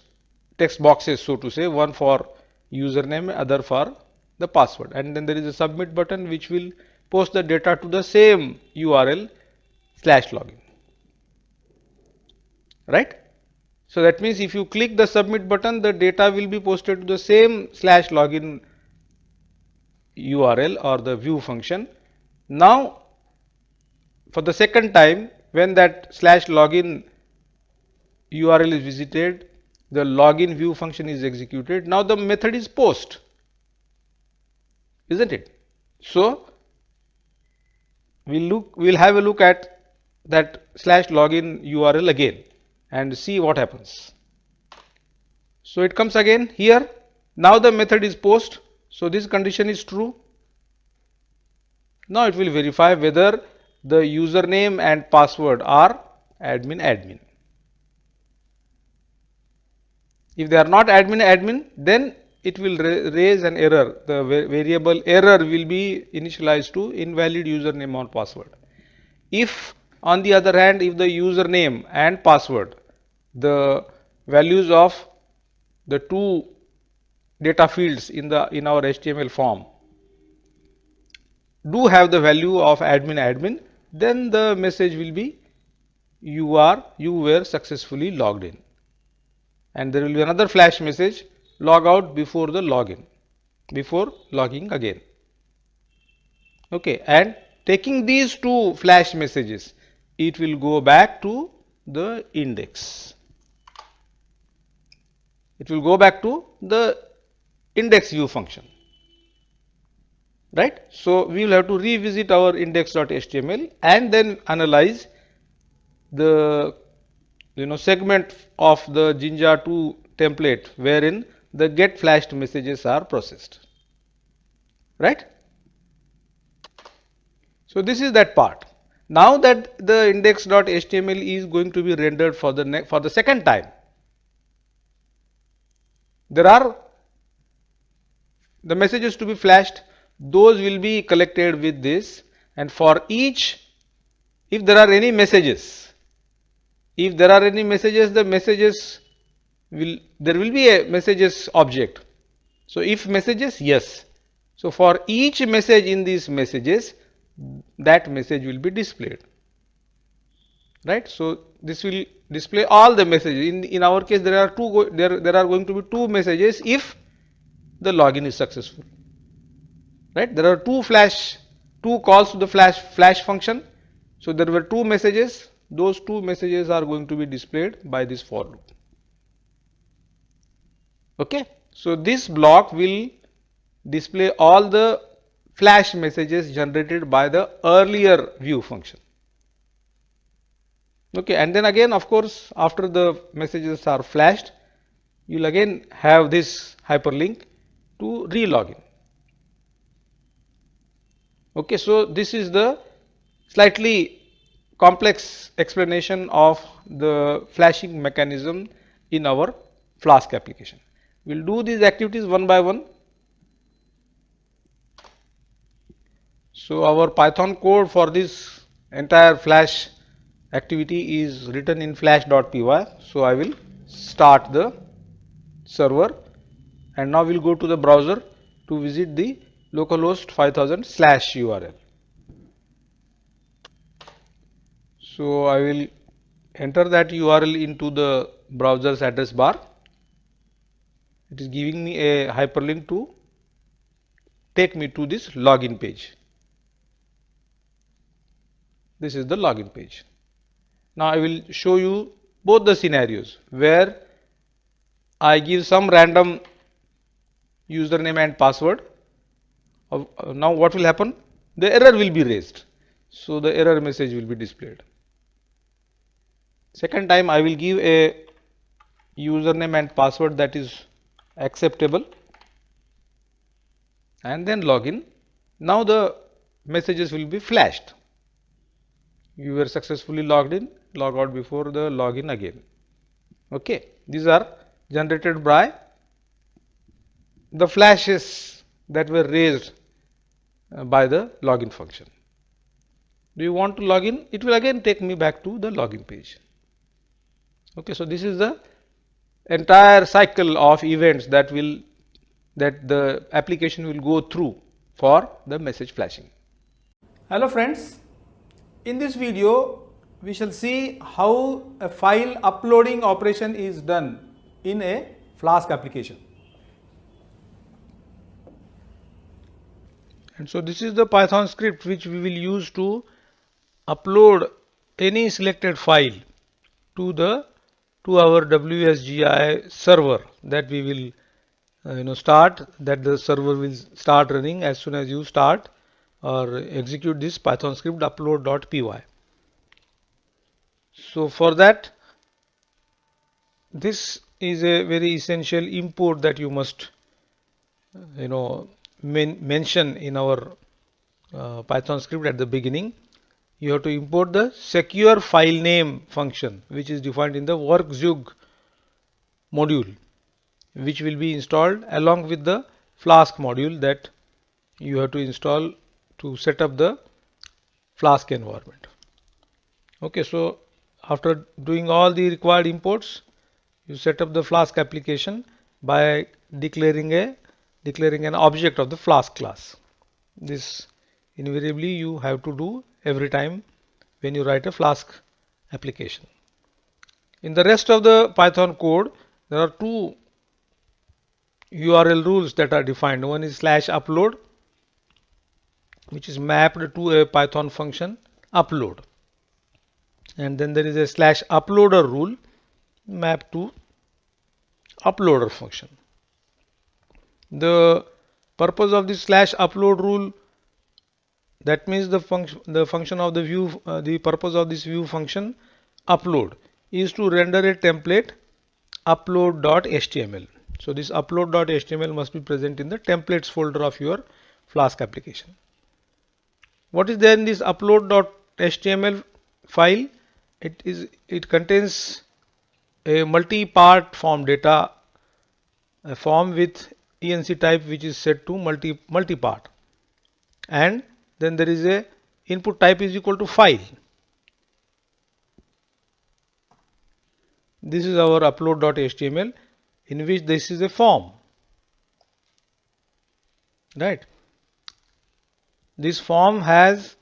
boxes, so to say, one for username, other for the password, and then there is a submit button which will post the data to the same URL /login, right? So that means if you click the submit button, the data will be posted to the same /login URL or the view function. Now for the second time, when that /login URL is visited, the login view function is executed. Now the method is post, isn't it? So we'll have a look at that /login URL again and see what happens. So it comes again here. Now the method is post, so this condition is true. Now it will verify whether the username and password are admin. If they are not admin, then it will raise an error. The variable error will be initialized to invalid username or password. If on the other hand, if the username and password, the values of the two data fields in our HTML form do have the value of admin, then the message will be you were successfully logged in, and there will be another flash message, log out before the login, before logging again. Okay, and taking these two flash messages, it will go back to the index. It will go back to the index view function, right? So we will have to revisit our index.html and then analyze the segment of the Jinja2 template wherein the get flashed messages are processed, right? So this is that part. Now that the index.html is going to be rendered for the second time, there are the messages to be flashed. Those will be collected with this, and for each, if there are any messages, the messages there will be a messages object. So if messages, yes. So for each message in these messages, that message will be displayed, right? So this will display all the messages. In our case, there are going to be two messages if the login is successful, right? There are two calls to the flash function. So there were two messages. Those two messages are going to be displayed by this for loop. Okay, so this block will display all the flash messages generated by the earlier view function. Okay, and then again, of course, after the messages are flashed, you will again have this hyperlink to re-login. Okay, so this is the slightly complex explanation of the flashing mechanism in our Flask application. We will do these activities one by one. So our Python code for this entire flash activity is written in flash.py. So I will start the server, and now we will go to the browser to visit the localhost 5000/URL. So I will enter that URL into the browser's address bar. It is giving me a hyperlink to take me to this login page. This is the login page. Now I will show you both the scenarios where I give some random username and password. Now what will happen? The error will be raised. So the error message will be displayed. Second time I will give a username and password that is acceptable, and then login. Now the messages will be flashed. You were successfully logged in, log out before the login again. Okay, these are generated by the flashes that were raised by the login function. Do you want to log in? It will again take me back to the login page. Okay, so this is the entire cycle of events that the application will go through for the message flashing. Hello friends, in this video we shall see how a file uploading operation is done in a Flask application. And so this is the Python script which we will use to upload any selected file to our WSGI server that we will that the server will start running as soon as you start or execute this Python script upload.py. So for that, this is a very essential import that you must mention in our Python script at the beginning. You have to import the secure file name function, which is defined in the workzug module. which will be installed along with the Flask module that you have to install to set up the Flask environment. Okay, so after doing all the required imports, you set up the Flask application by declaring an object of the Flask class. This invariably you have to do every time when you write a Flask application. In the rest of the Python code, there are two URL rules that are defined. One is /upload, which is mapped to a Python function upload, and then there is a /uploader rule mapped to uploader function. The purpose of this /upload rule, that means the function of the view, the purpose of this view function upload is to render a template upload.html. So this upload.html must be present in the templates folder of your Flask application. What is there in this upload.html file? It contains a multi-part form data, a form with ENC type which is set to multi-part, and then there is a input type is equal to file. This is our upload.html, in which this is a form, right? This form has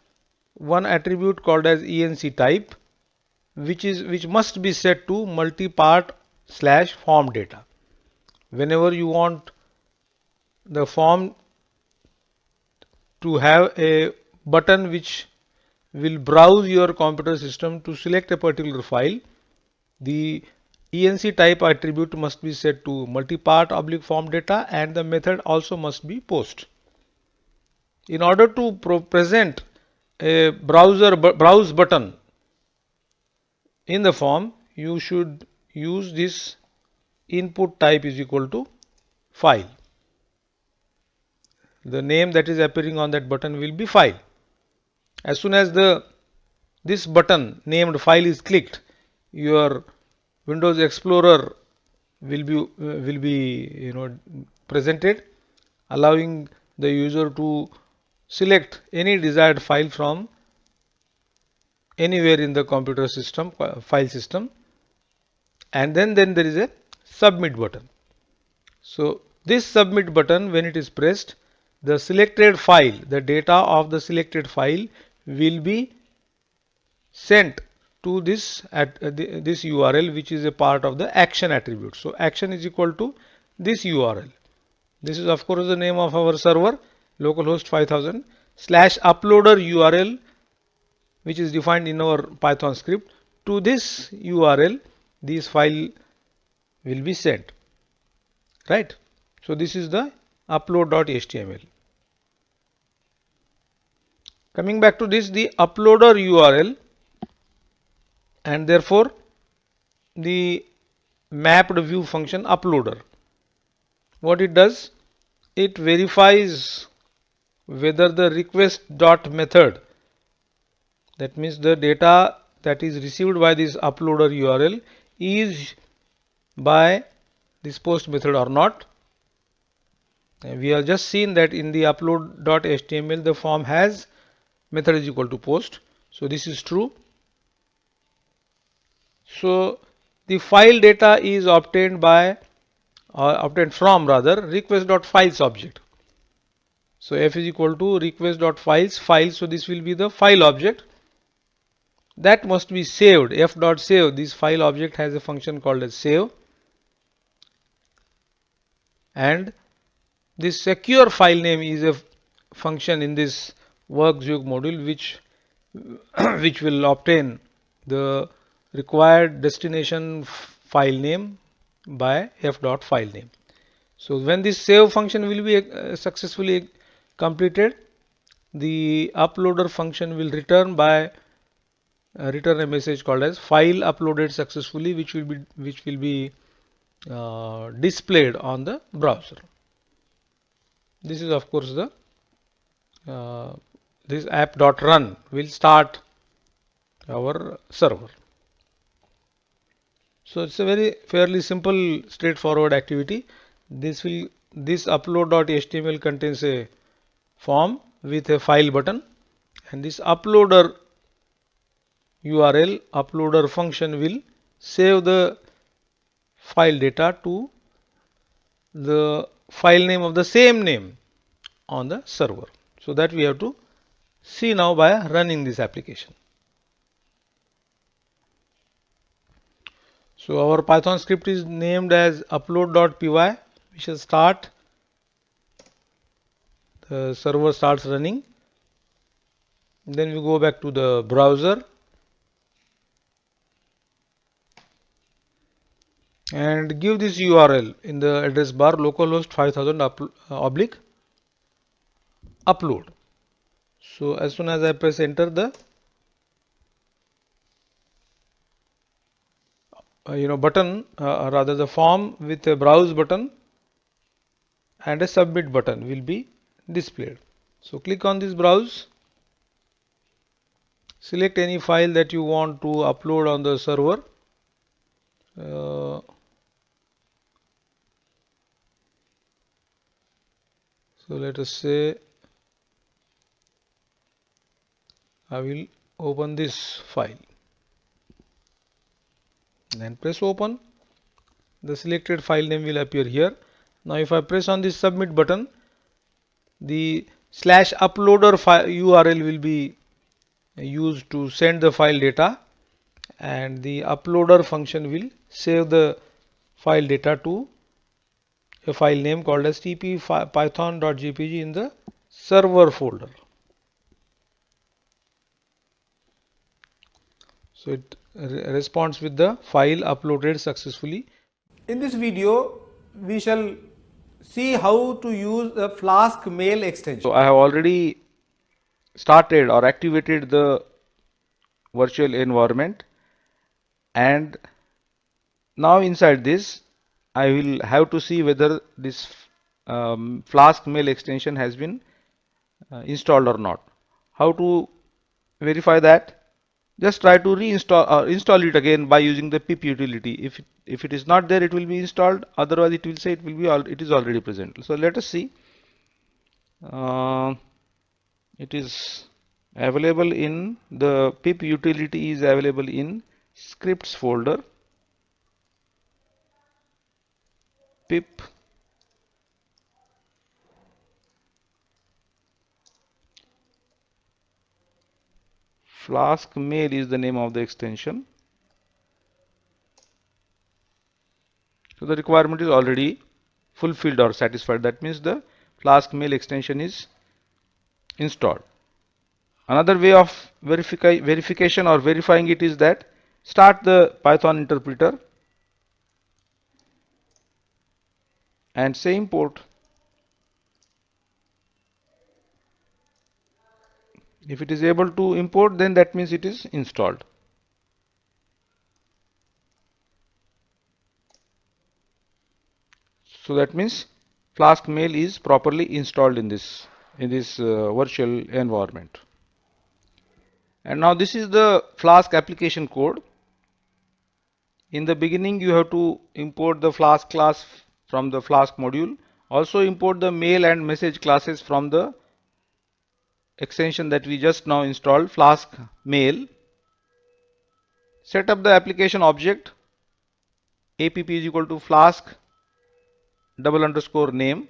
one attribute called as ENC type, which must be set to multi-part /form data. Whenever you want the form to have a button which will browse your computer system to select a particular file, the ENC type attribute must be set to multi-part /form data, and the method also must be post. In order to present a browse button in the form, you should use this input type is equal to file. The name that is appearing on that button will be file. As soon as this button named file is clicked, your Windows Explorer will be presented, allowing the user to select any desired file from anywhere in the computer system, file system, and then there is a submit button. So this submit button, when it is pressed, the selected file, the data of the selected file will be sent to this URL, which is a part of the action attribute. So action is equal to this URL. This is of course the name of our server, localhost 5000 /uploader URL, which is defined in our Python script. To this URL, this file will be sent, right? So this is the upload.html. Coming back to this, the uploader URL, and therefore the mapped view function uploader. What it does, it verifies whether the request dot method, that means the data that is received by this uploader URL, is by this post method or not. And we have just seen that in the upload.html the form has method is equal to post, so this is true. So the file data is obtained from request.files object. So f is equal to request.files file, so this will be the file object that must be saved. F.save, this file object has a function called as save, and this secure file name is a function in this workzug module which will obtain the required destination file name by f.file name. So when this save function will be successfully completed, the uploader function will return a message called as file uploaded successfully, which will be displayed on the browser. This is of course the this app.run will start our server. So it's a very fairly simple, straightforward activity. This upload.html contains a form with a file button, and this uploader URL uploader function will save the file data to the file name of the same name on the server. So that we have to see now by running this application. So our Python script is named as upload.py. We shall start. The server starts running. Then we go back to the browser and give this URL in the address bar localhost 5000 oblique upload. So as soon as I press enter, the button, rather the form with a browse button and a submit button will be displayed. So click on this browse, select any file that you want to upload on the server. So let us say I will open this file, then press open. The selected file name will appear here. Now if I press on this submit button, the /uploader URL will be used to send the file data, and the uploader function will save the file data to a file name called as python.jpg in the server folder. So it responds with the file uploaded successfully. In this video, we shall see how to use the Flask mail extension. So I have already started or activated the virtual environment, and now inside this I will have to see whether this Flask mail extension has been installed or not. How to verify that? Just try to reinstall or install it again by using the pip utility. If it is not there, it will be installed. Otherwise, it will say it is already present. So let us see. It is available in the pip utility is available in scripts folder. Pip Flask mail is the name of the extension. So the requirement is already fulfilled or satisfied. That means the Flask mail extension is installed. Another way of verification or verifying it is that start the Python interpreter and say import. If it is able to import, then that means it is installed. So that means Flask mail is properly installed in this virtual environment. And now this is the Flask application code. In the beginning, you have to import the Flask class from the Flask module. Also import the mail and message classes from the extension that we just now installed, Flask mail. Set up the application object. App is equal to Flask _name.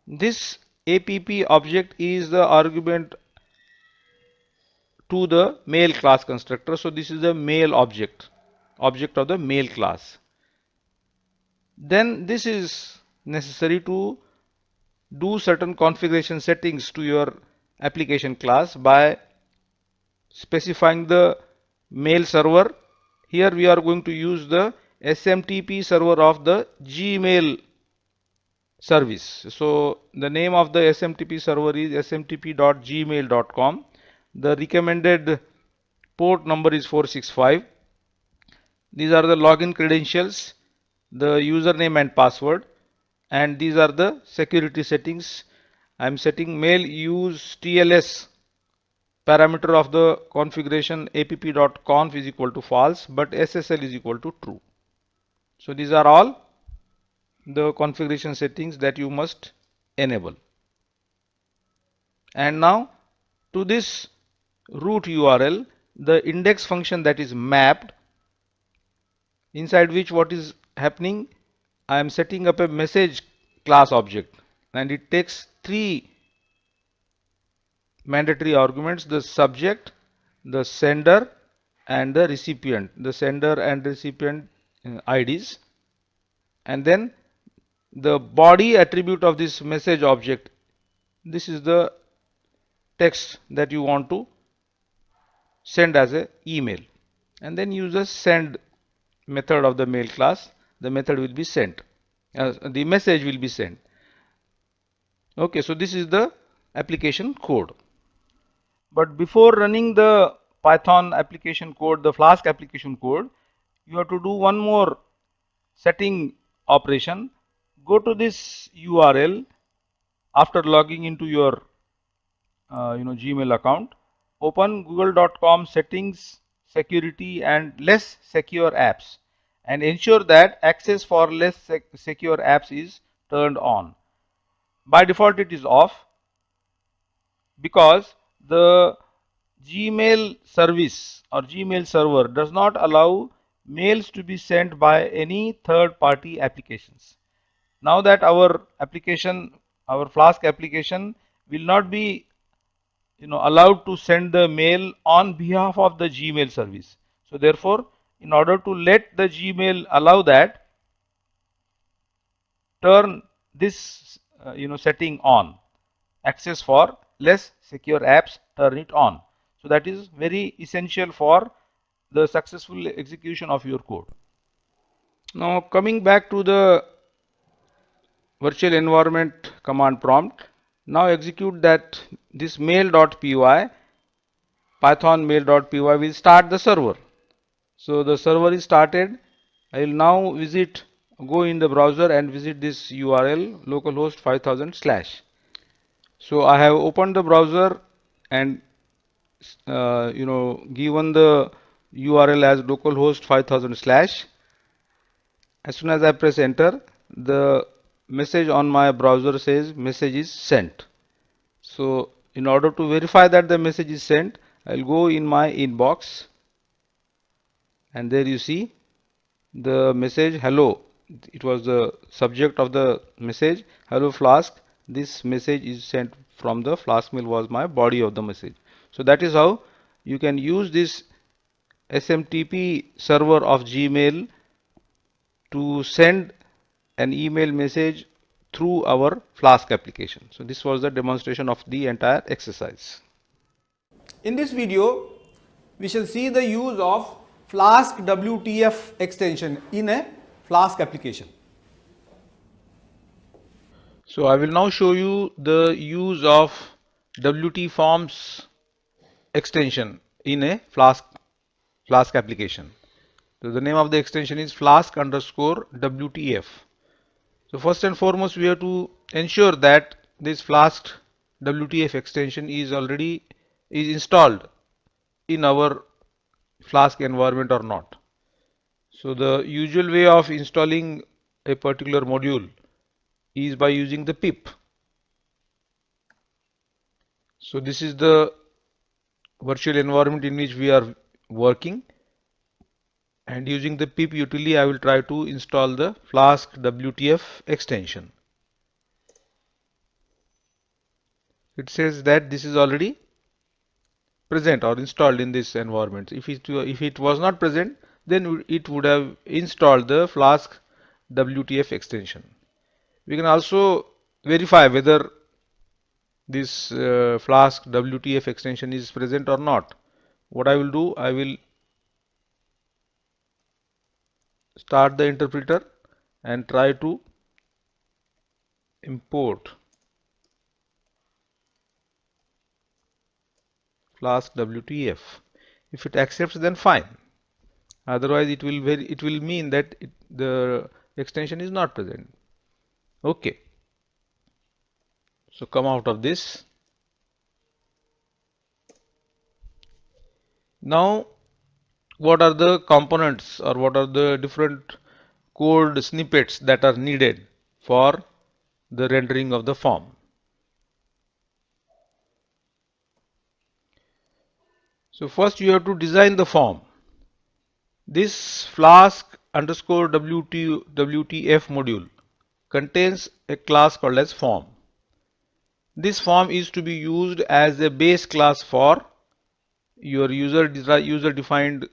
This app object is the argument to the mail class constructor. So this is the mail object of the mail class. Then this is necessary to do certain configuration settings to your application class by specifying the mail server. Here we are going to use the SMTP server of the Gmail service. So the name of the SMTP server is smtp.gmail.com. The recommended port number is 465. These are the login credentials, the username and password, and these are the security settings. I am setting mail use TLS parameter of the configuration app.conf is equal to false, but SSL is equal to true. So these are all the configuration settings that you must enable. And now to this root URL, the index function that is mapped, inside which what is happening, I am setting up a message class object, and it takes three mandatory arguments: the subject, the sender, and the recipient, the sender and recipient IDs. And then the body attribute of this message object, this is the text that you want to send as a email, and then use the send method of the mail class. The method will be sent, the message will be sent. Okay, so this is the application code. But before running the Python application code, the Flask application code, you have to do one more setting operation. Go to this URL after logging into your Gmail account. Open google.com settings, security and less secure apps, and ensure that access for less secure apps is turned on. By default it is off, because the Gmail service or Gmail server does not allow mails to be sent by any third-party applications. Now that our application, our Flask application, will not be allowed to send the mail on behalf of the Gmail service. So therefore, in order to let the Gmail allow that, turn this setting on. Access for less secure apps, turn it on. So that is very essential for the successful execution of your code. Now coming back to the virtual environment command prompt, now execute that this mail.py, python mail.py will start the server. So the server is started. I will now go in the browser and visit this URL, localhost 5000/. So I have opened the browser and given the URL as localhost 5000/. As soon as I press enter, the message on my browser says message is sent. So in order to verify that the message is sent, I'll go in my inbox, and there you see the message hello. It was the subject of the message, hello Flask. This message is sent from the Flask mail, was my body of the message. So that is how you can use this SMTP server of Gmail to send an email message through our Flask application. So this was the demonstration of the entire exercise. In this video, we shall see the use of Flask WTF extension in a Flask application. So I will now show you the use of WT forms extension in a Flask application. So the name of the extension is Flask_WTF. So first and foremost, we have to ensure that this Flask WTF extension is installed in our Flask environment or not. So the usual way of installing a particular module is by using the pip. So this is the virtual environment in which we are working, and using the pip utility I will try to install the Flask WTF extension. It says that this is already present or installed in this environment. If it was not present, then it would have installed the Flask WTF extension. We can also verify whether this Flask WTF extension is present or not. What I will do, I will start the interpreter and try to import Flask WTF. If it accepts, then fine. Otherwise, it will mean that the extension is not present. Okay. So come out of this. Now, what are the components or what are the different code snippets that are needed for the rendering of the form. So first you have to design the form. This Flask underscore WTF module contains a class called as form. This form is to be used as a base class for your user defined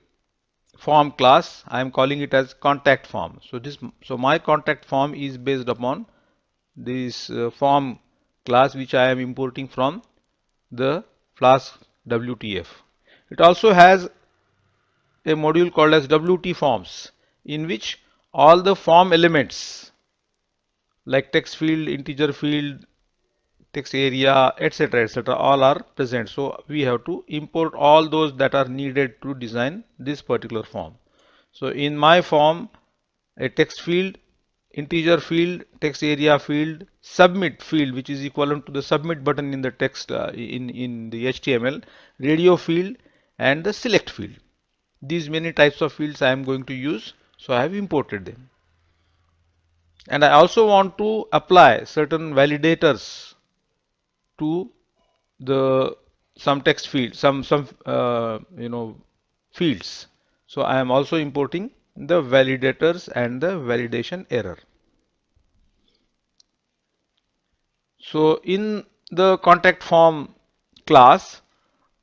form class. I am calling it as contact form. So my contact form is based upon this form class which I am importing from the Flask WTF. It also has a module called as WT forms, in which all the form elements like text field, integer field, text area, etc., all are present. So we have to import all those that are needed to design this particular form. So in my form, a text field, integer field, text area field, submit field, which is equivalent to the submit button in the text in the HTML, radio field, and the select field. These many types of fields I am going to use, so I have imported them. And I also want to apply certain validators to the some text field, some fields. So I am also importing the validators and the validation error. So in the contact form class,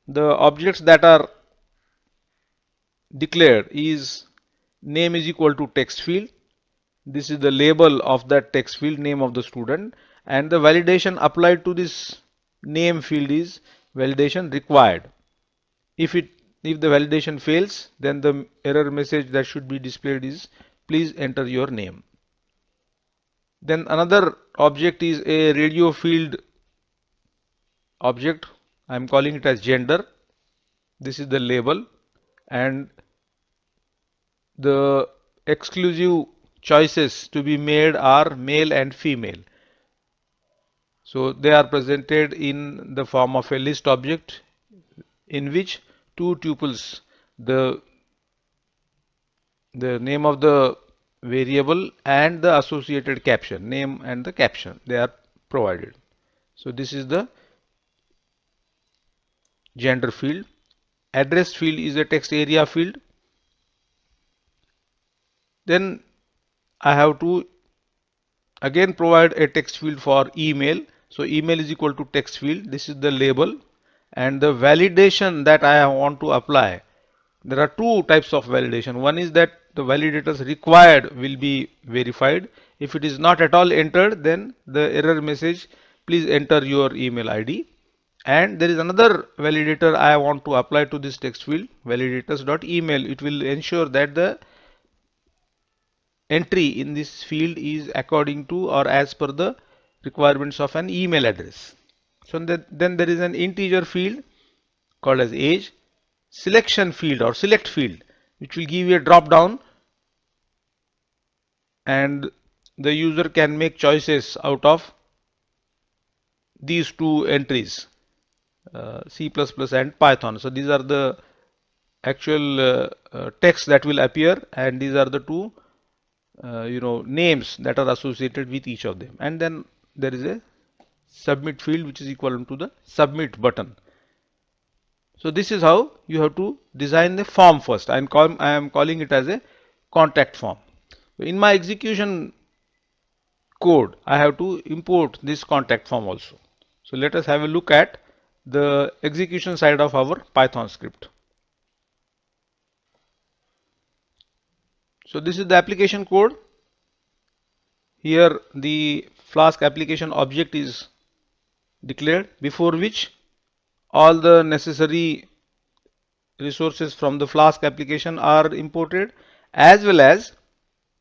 the objects that are declared is name is equal to text field. This is the label of that text field, name of the student, and the validation applied to this name field is validation required. If the validation fails, then the error message that should be displayed is please enter your name. Then another object is a radio field object. I am calling it as gender. This is the label, and the exclusive choices to be made are male and female. So they are presented in the form of a list object in which two tuples, the name of the variable and the associated caption, name and the caption, they are provided. So this is the gender field. Address field is a text area field. Then I have to again provide a text field for email. So email is equal to text field. This is the label, and the validation that I want to apply. There are two types of validation. One is that the validators required will be verified. If it is not at all entered, then the error message, please enter your email ID. And there is another validator I want to apply to this text field, validators.email. It will ensure that the entry in this field is according to or as per the requirements of an email address. So then there is an integer field called as age, selection field or select field, which will give you a drop down, and the user can make choices out of these two entries, C++ and Python. So these are the actual text that will appear, and these are the two names that are associated with each of them. And then there is a submit field which is equivalent to the submit button. So this is how you have to design the form first. I am calling it as a contact form. In my execution code, I have to import this contact form also. So let us have a look at the execution side of our Python script. So this is the application code. Here the Flask application object is declared, before which all the necessary resources from the Flask application are imported, as well as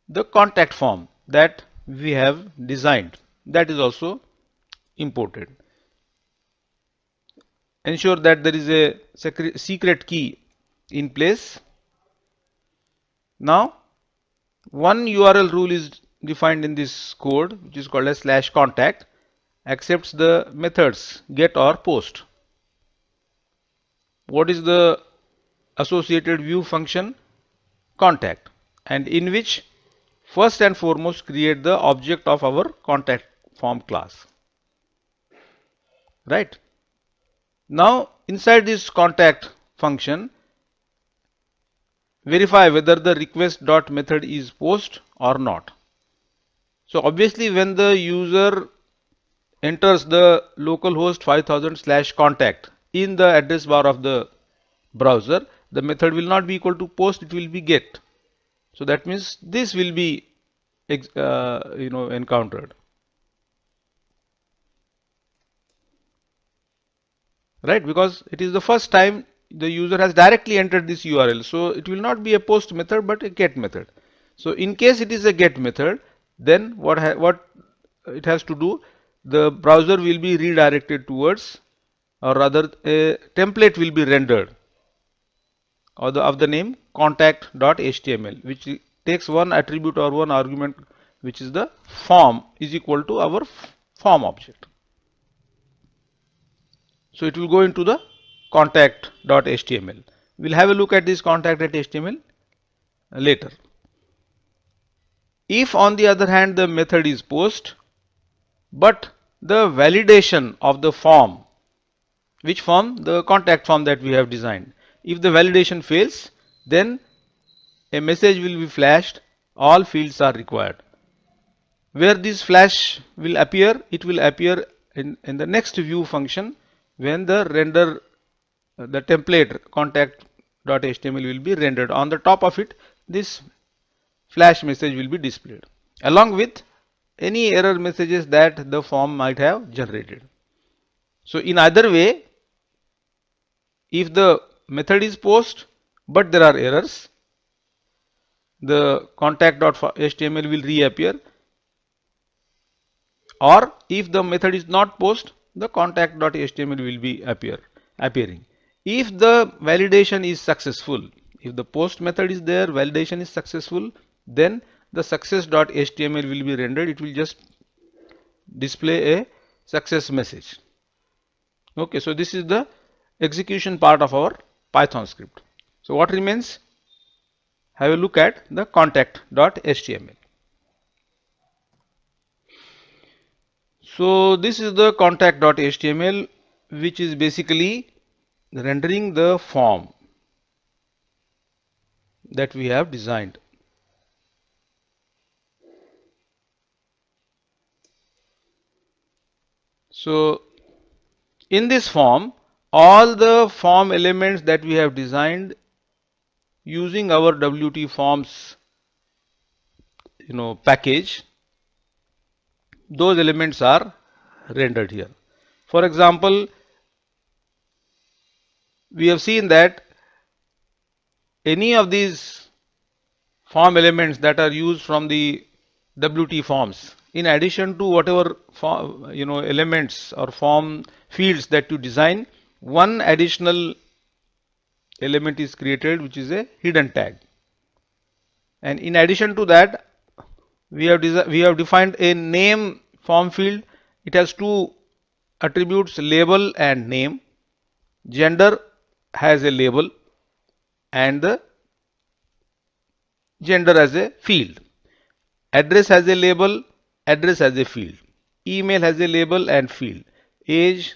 the contact form that we have designed, that is also imported. Ensure that there is a secret key in place. Now one URL rule is defined in this code, which is called as /contact, accepts the methods get or post. What is the associated view function? Contact, and in which first and foremost create the object of our contact form class, right? Now inside this contact function, verify whether the request dot method is post or not. So obviously when the user enters the localhost 5000/contact in the address bar of the browser, the method will not be equal to post, it will be get. So that means this will be encountered, right? Because it is the first time the user has directly entered this URL, so it will not be a post method but a get method. So in case it is a get method, then what it has to do, the browser will be redirected towards, or rather a template will be rendered of the name contact.html, which takes one attribute or one argument, which is the form, is equal to our form object. So it will go into the contact.html. We'll have a look at this contact.html later. If on the other hand the method is post, but the validation of the form, which form? The contact form that we have designed. If the validation fails, then a message will be flashed, all fields are required. Where this flash will appear? It will appear in the next view function when the render, the template contact.html will be rendered. On the top of it, this flash message will be displayed along with any error messages that the form might have generated. So in either way, if the method is post but there are errors, the contact.html will reappear, or if the method is not post, the contact.html will be appearing. If the validation is successful, if the post method is there, validation is successful, then the success.html will be rendered. It will just display a success message. Okay, so this is the execution part of our Python script. So what remains? Have a look at the contact.html. So this is the contact.html, which is basically rendering the form that we have designed. So in this form, all the form elements that we have designed using our WT forms package, those elements are rendered here. For example, we have seen that any of these form elements that are used from the WT forms, in addition to whatever elements or form fields that you design, one additional element is created, which is a hidden tag. And in addition to that, we have defined a name form field. It has two attributes, label and name. Gender has a label and the gender as a field. Address has a label, address as a field. Email has a label and field. Age,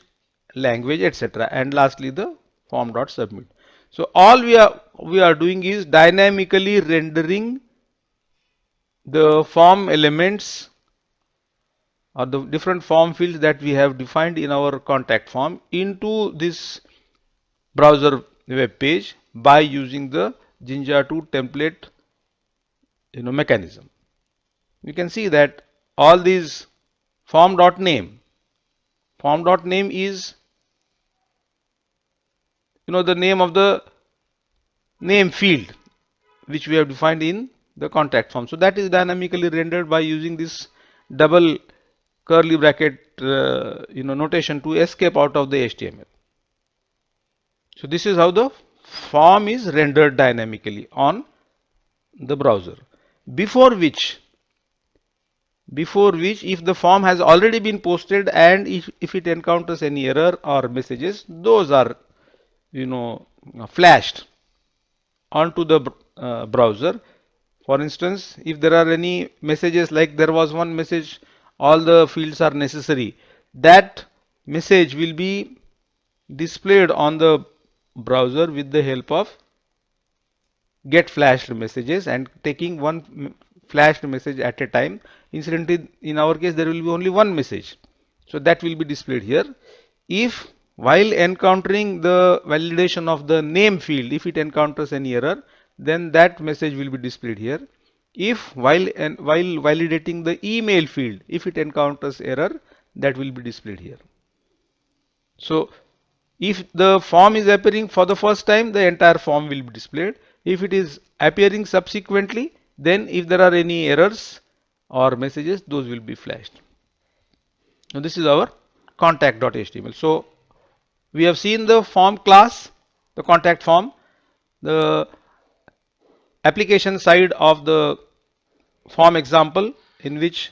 language, etc. And lastly the form.submit. So all we are doing is dynamically rendering the form elements or the different form fields that we have defined in our contact form into this browser web page by using the Jinja 2 template mechanism. You can see that all these form.name is the name of the name field which we have defined in the contact form. So that is dynamically rendered by using this double curly bracket notation to escape out of the HTML. So this is how the form is rendered dynamically on the browser. Before which if the form has already been posted and if it encounters any error or messages, those are flashed onto the browser For instance, if there are any messages, like there was one message, all the fields are necessary, that message will be displayed on the browser with the help of get flashed messages and taking one flashed message at a time. Incidentally, in our case, there will be only one message. So that will be displayed here. If while encountering the validation of the name field, if it encounters any error, then that message will be displayed here. If while validating the email field, if it encounters error, that will be displayed here. So if the form is appearing for the first time, the entire form will be displayed. If it is appearing subsequently, then if there are any errors or messages, those will be flashed. Now this is our contact.html. So we have seen the form class, the contact form, the application side of the form example in which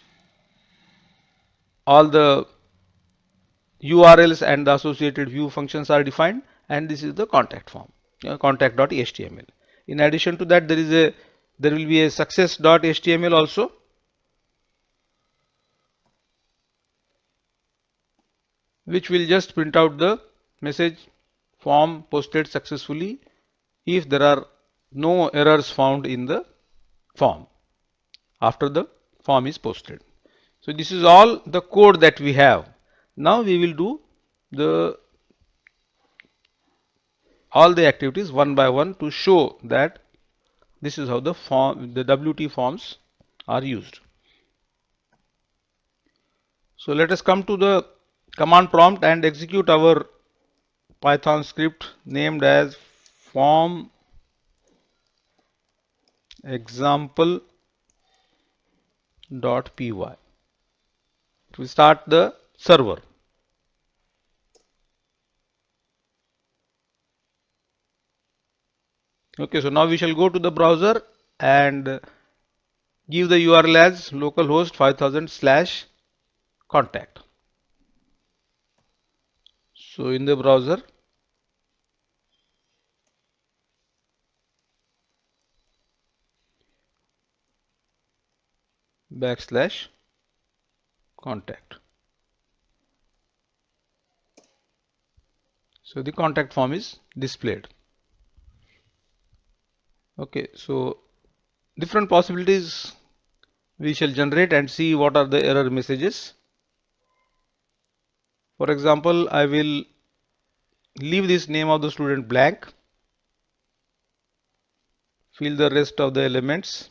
all the URLs and the associated view functions are defined, and this is the contact form, contact.html. In addition to that, there will be a success.html also, which will just print out the message form posted successfully if there are no errors found in the form after the form is posted. So this is all the code that we have. Now we will do all the activities one by one to show that this is how the WT forms are used. So let us come to the command prompt and execute our Python script named as form example.py. It will start the server. Okay, so now we shall go to the browser and give the URL as localhost 5000/contact. So in the browser, /contact. So the contact form is displayed. Okay, so different possibilities we shall generate and see what are the error messages. For example, I will leave this name of the student blank, fill the rest of the elements,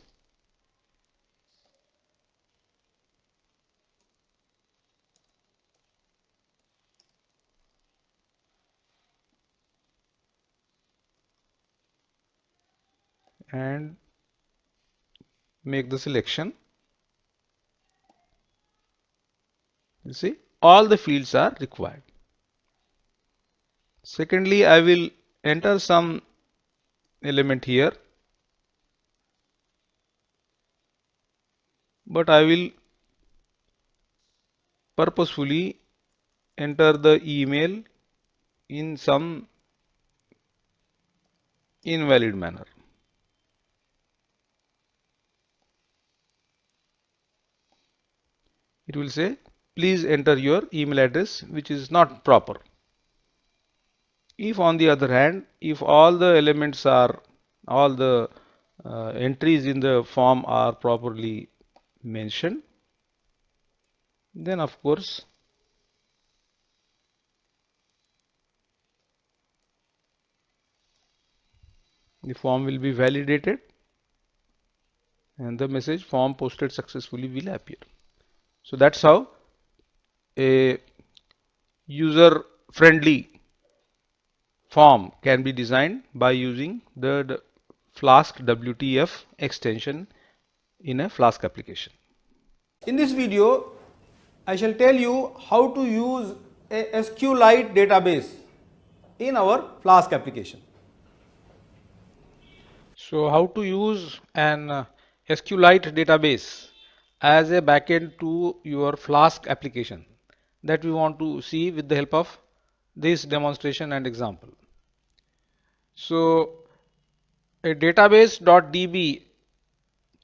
and make the selection. You see, all the fields are required. Secondly, I will enter some element here, but I will purposefully enter the email in some invalid manner. It will say, please enter your email address, which is not proper. If on the other hand, if all the elements are, all the entries in the form are properly mentioned, then of course the form will be validated and the message form posted successfully will appear. So that's how a user friendly form can be designed by using the Flask WTF extension in a Flask application. In this video, I shall tell you how to use a SQLite database in our Flask application. So how to use an SQLite database as a backend to your Flask application, that we want to see with the help of this demonstration and example. So a database.db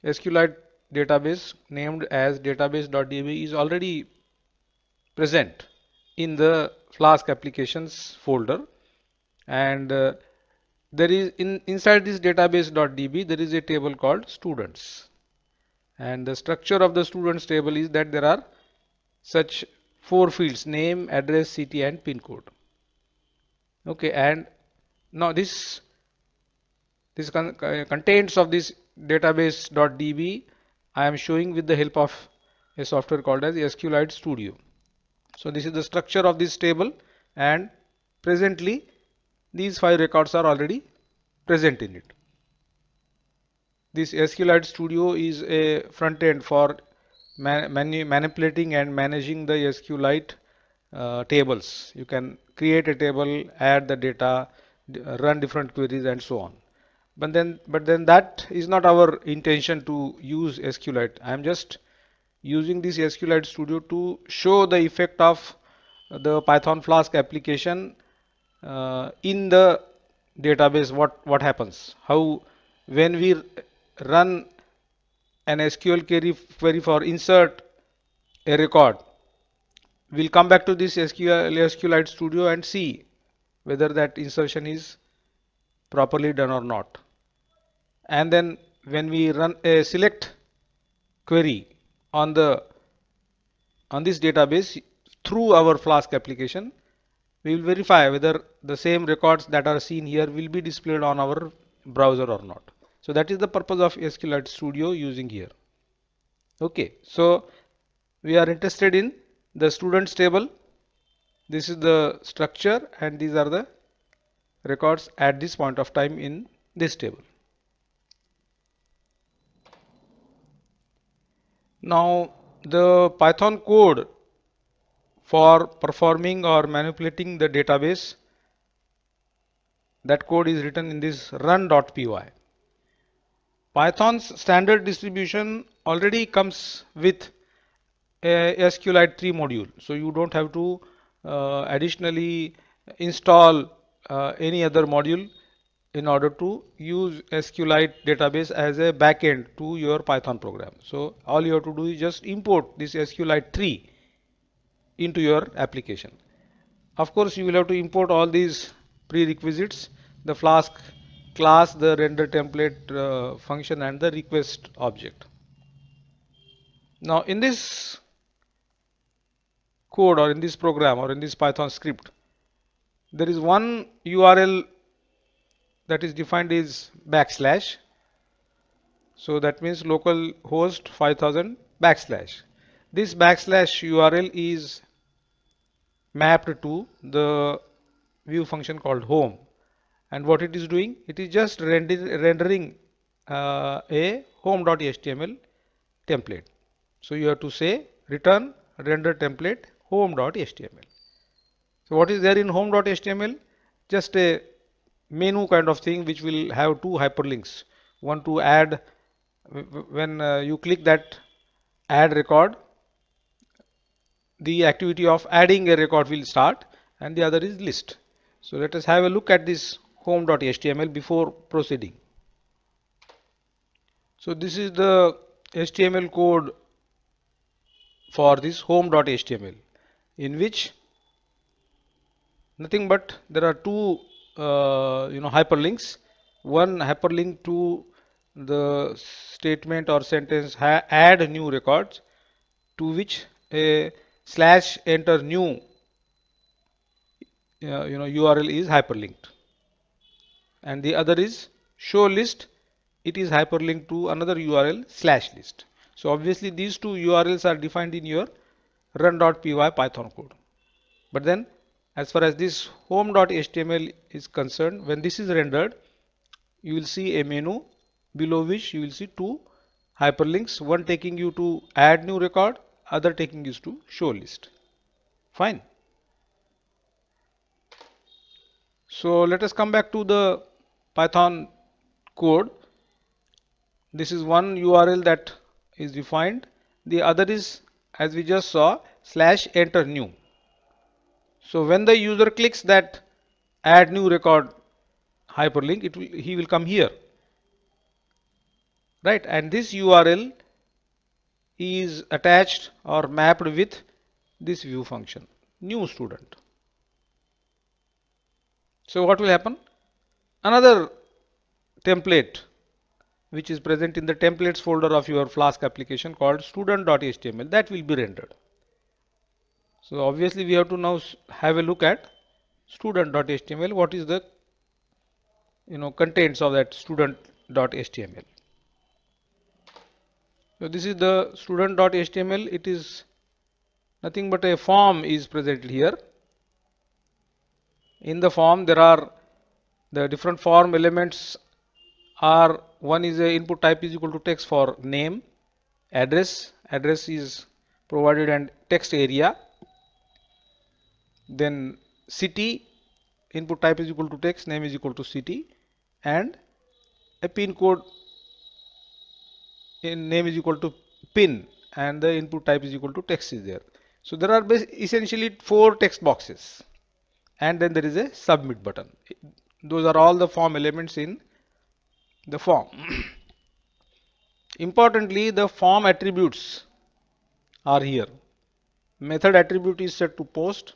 SQLite database named as database.db is already present in the Flask applications folder, and there is inside this database.db there is a table called students, and the structure of the students table is that there are such four fields: name, address, city and pin code. Okay, and now this contents of this database.db I am showing with the help of a software called as SQLite Studio. So this is the structure of this table, and presently these 5 records are already present in it. This SQLite Studio is a front end for manipulating and managing the SQLite tables. You can create a table, add the data, run different queries and so on. But then that is not our intention to use SQLite. I am just using this SQLite Studio to show the effect of the Python Flask application in the database. What happens, how when we run an SQL query for insert a record, we'll come back to this SQLite Studio and see whether that insertion is properly done or not. And then when we run a select query on this database through our Flask application, we will verify whether the same records that are seen here will be displayed on our browser or not. So that is the purpose of SQLite Studio using here. Okay, so we are interested in the students table. This is the structure and these are the records at this point of time in this table. Now the Python code for performing or manipulating the database, that code is written in this run.py. Python's standard distribution already comes with a SQLite 3 module, so you don't have to additionally install any other module in order to use SQLite database as a backend to your Python program. So all you have to do is just import this SQLite 3 into your application. Of course, you will have to import all these prerequisites: the Flask class, the render template function and the request object. Now in this code or in this program or in this Python script, there is one URL that is defined is backslash. So that means local host 5000 backslash. This backslash URL is mapped to the view function called home, and what it is doing, it is just rendering a home.html template. So you have to say return render template home.html. So what is there in home.html? Just a menu kind of thing which will have two hyperlinks. One to add, when you click that add record, the activity of adding a record will start, and the other is list. So let us have a look at this home.html before proceeding. So this is the HTML code for this home.html, in which nothing but there are two hyperlinks. One hyperlink to the statement or sentence add new records, to which a slash enter new URL is hyperlinked, and the other is show list. It is hyperlinked to another URL slash list. So obviously these two URLs are defined in your run.py Python code. But then as far as this home.html is concerned, when this is rendered, you will see a menu below which you will see two hyperlinks, one taking you to add new record, other taking you to show list. Fine. So let us come back to the Python code. This is one URL that is defined. The other is, as we just saw, slash enter new. So when the user clicks that add new record hyperlink, he will come here. right? And this URL is attached or mapped with this view function, new student. So what will happen? Another template which is present in the templates folder of your Flask application called student.html, that will be rendered. So obviously we have to now have a look at student.html. What is the contents of that student.html? So this is the student.html. It is nothing but a form is present here. In the form there are the different form elements are, one is a input type is equal to text for name, address is provided, and text area. Then city, input type is equal to text, name is equal to city, and a pin code, in name is equal to pin, and the input type is equal to text is there. So there are essentially 4 text boxes, and then there is a submit button. Those are all the form elements in the form. Importantly, the form attributes are here. Method attribute is set to post,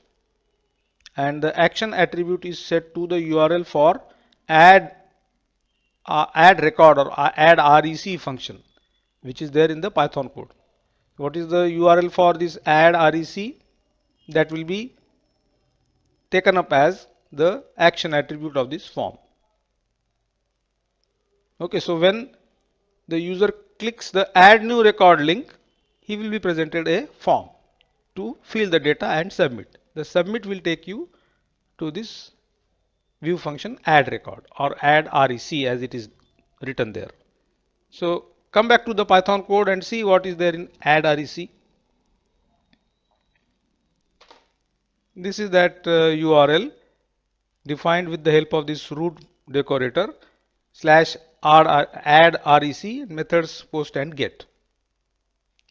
and the action attribute is set to the URL for add record or add rec function, which is there in the Python code. What is the URL for this add rec? That will be taken up as the action attribute of this form. Okay, so when the user clicks the add new record link, he will be presented a form to fill the data and submit. The submit will take you to this view function add record or add rec as it is written there. So come back to the Python code and see what is there in add rec. This is that URL defined with the help of this root decorator /add rec methods post and get.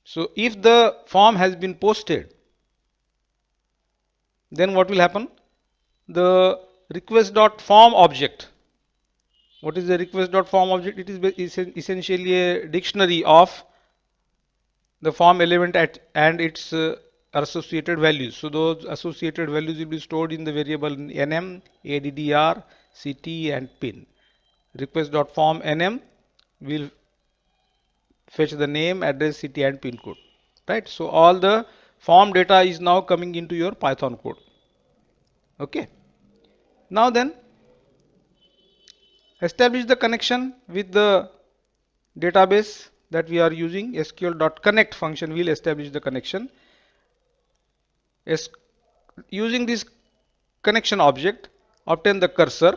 So if the form has been posted, then what will happen? The request.form object. What is the request.form object? It is essentially a dictionary of the form element and its associated values. So those associated values will be stored in the variable nm, addr, ct, and pin. Request.form nm will fetch the name, address, city, and pin code. Right? So all the form data is now coming into your Python code. Okay. Now then, establish the connection with the database that we are using. SQL.connect function will establish the connection. Using this connection object, obtain the cursor.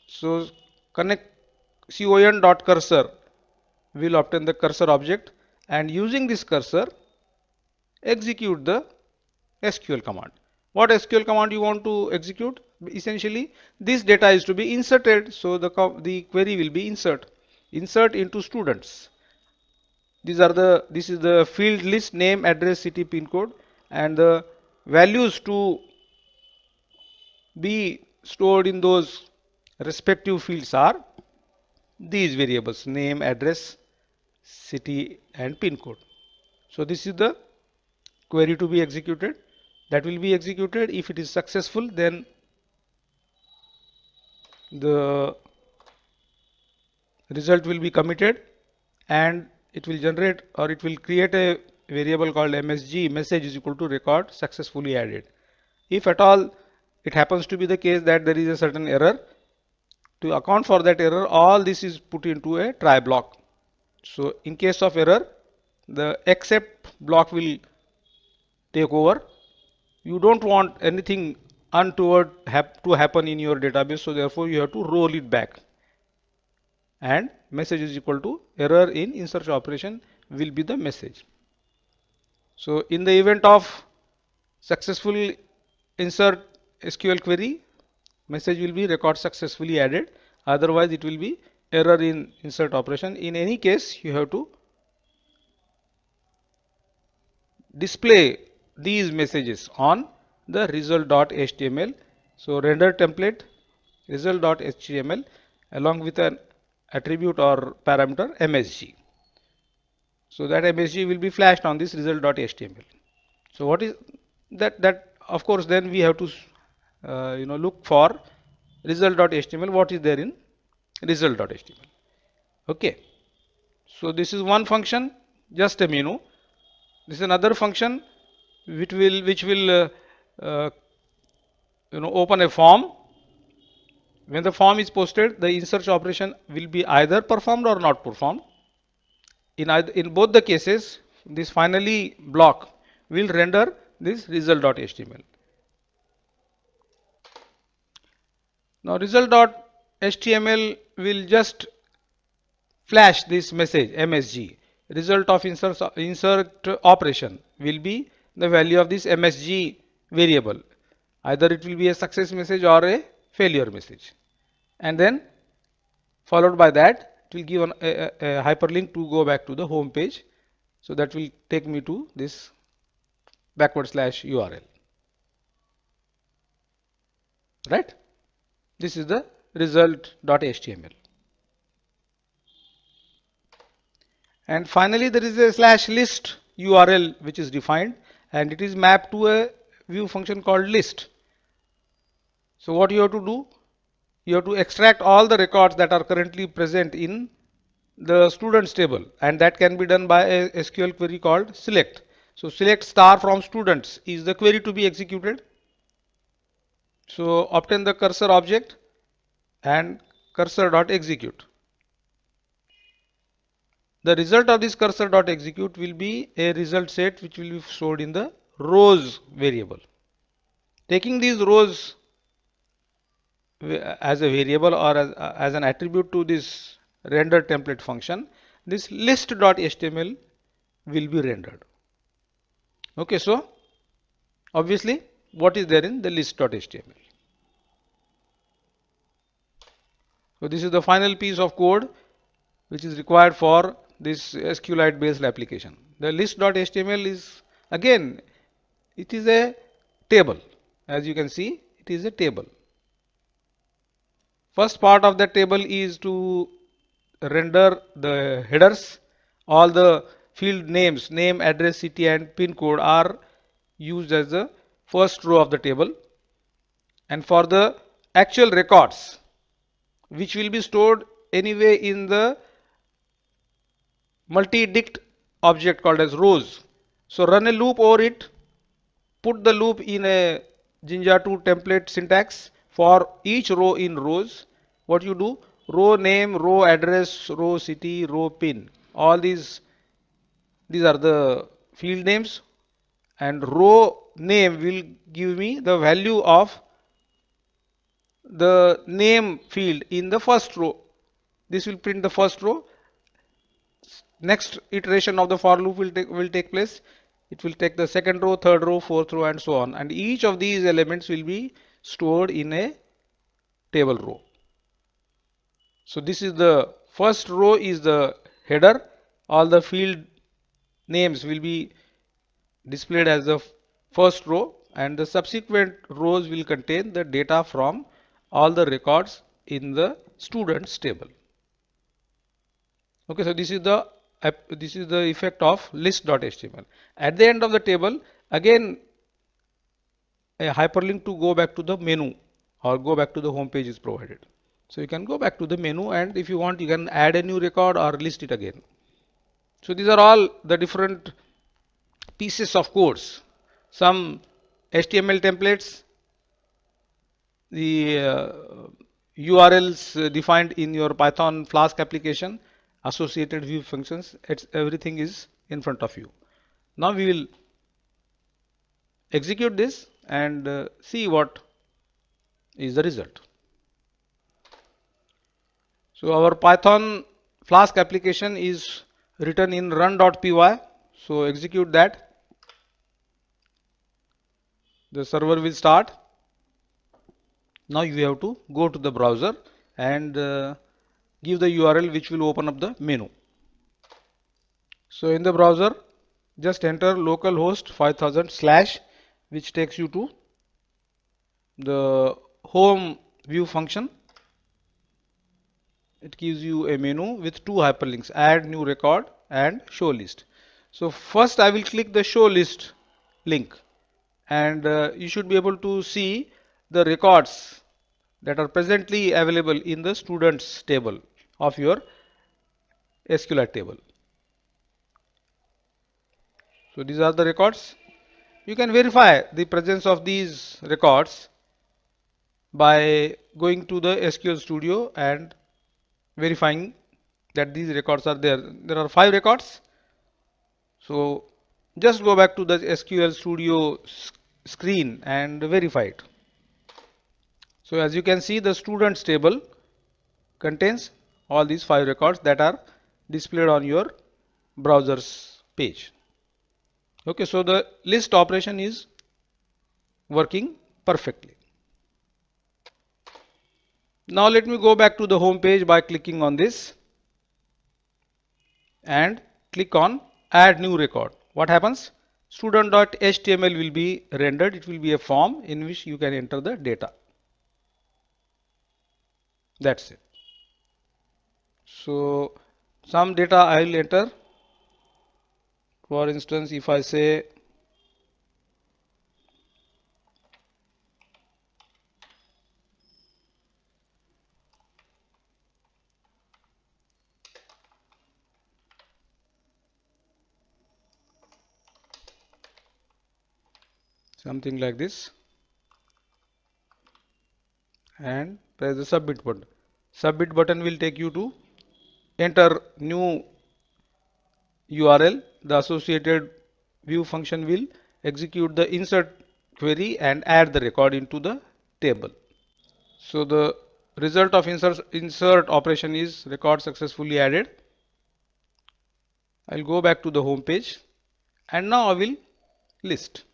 So connect con.cursor will obtain the cursor object, and using this cursor execute the SQL command. What SQL command you want to execute? Essentially this data is to be inserted, so the query will be insert into students. This is the field list, name, address, city, pin code, and the values to be stored in those respective fields are these variables: name, address, city, and pin code. So this is the query to be executed. That will be executed. If it is successful, then the result will be committed, and it will generate, or it will create a variable called msg, message is equal to record successfully added. If at all it happens to be the case that there is a certain error, to account for that error, all this is put into a try block. So in case of error, the except block will take over. You don't want anything untoward to happen in your database, so therefore you have to roll it back, and message is equal to error in insert operation will be the message. So in the event of successful insert SQL query, message will be record successfully added, otherwise it will be error in insert operation. In any case, you have to display these messages on the result.html. So render template result.html along with an attribute or parameter MSG. So that MSG will be flashed on this result.html. So what is that of course then we have to look for result.html, what is there in result.html. Okay, so this is one function, just a menu. This is another function which will open a form. When the form is posted, the insert operation will be either performed or not performed. In both the cases, this finally block will render this result.html. Now result.html will just flash this message MSG. Result of insert operation will be the value of this MSG variable. Either it will be a success message or a failure message. And then followed by that, it will give a hyperlink to go back to the home page. So that will take me to this /URL. Right? This is the result.html. And finally, there is a /list URL which is defined, and it is mapped to a view function called list. So what you have to do? You have to extract all the records that are currently present in the students table, and that can be done by a SQL query called select. So select star from students is the query to be executed. So obtain the cursor object and cursor.execute. The result of this cursor.execute will be a result set which will be stored in the rows variable. Taking these rows as a variable or as an attribute to this render template function, this list.html will be rendered. Okay, so obviously what is there in the list.html? So this is the final piece of code which is required for this SQLite based application. The list.html is, again, it is a table. As you can see, it is a table. First part of the table is to render the headers. All the field names, name, address, city and pin code are used as the first row of the table. And for the actual records, which will be stored anyway in the multi-dict object called as rows. So run a loop over it, put the loop in a Jinja 2 template syntax for each row in rows. What you do? Row name, row address, row city, row pin. All these are the field names, and row name will give me the value of the name field in the first row. This will print the first row. Next iteration of the for loop will take place. It will take the second row, third row, fourth row and so on, and each of these elements will be stored in a table row. So this is the first row is the header. All the field names will be displayed as the first row, and the subsequent rows will contain the data from all the records in the students table. Okay, so this is the effect of list.html. At the end of the table, again a hyperlink to go back to the menu or go back to the home page is provided. So you can go back to the menu, and if you want, you can add a new record or list it again. So these are all the different pieces of codes. Some HTML templates, the URLs defined in your Python Flask application, associated view functions, everything is in front of you. Now we will execute this and see what is the result. So our Python Flask application is written in run.py. So execute that. The server will start. Now you have to go to the browser and give the URL which will open up the menu. So in the browser, just enter localhost 5000/ which takes you to the home view function. it gives you a menu with two hyperlinks, add new record and show list. So first I will click the show list link, and you should be able to see the records that are presently available in the students table of your SQLite table. So these are the records. You can verify the presence of these records by going to the SQL Studio and verifying that these records are there. There are 5 records. So just go back to the SQL Studio screen and verify it. So as you can see, the students table contains all these 5 records that are displayed on your browser's page. Okay, so the list operation is working perfectly. Now let me go back to the home page by clicking on this and click on add new record. What happens? Student.html will be rendered. It will be a form in which you can enter the data. That's it. So some data I will enter. For instance, if I say something like this and press the submit button. Submit button will take you to enter new URL. The associated view function will execute the insert query and add the record into the table. So the result of insert operation is record successfully added. I'll go back to the home page and now I will list.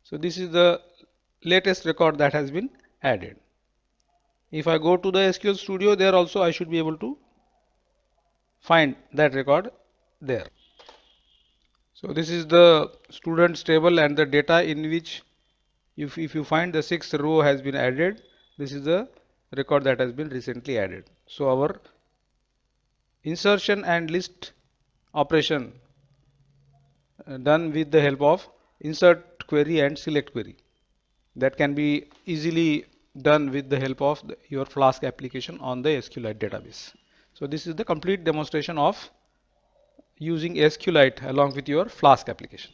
So this is the latest record that has been added. If I go to the SQL Studio, there also I should be able to find that record there. So this is the students table and the data in which if you find the 6th row has been added, this is the record that has been recently added. So our insertion and list operation done with the help of insert query and select query, that can be easily done with the help of your Flask application on the SQLite database. So this is the complete demonstration of using SQLite along with your Flask application.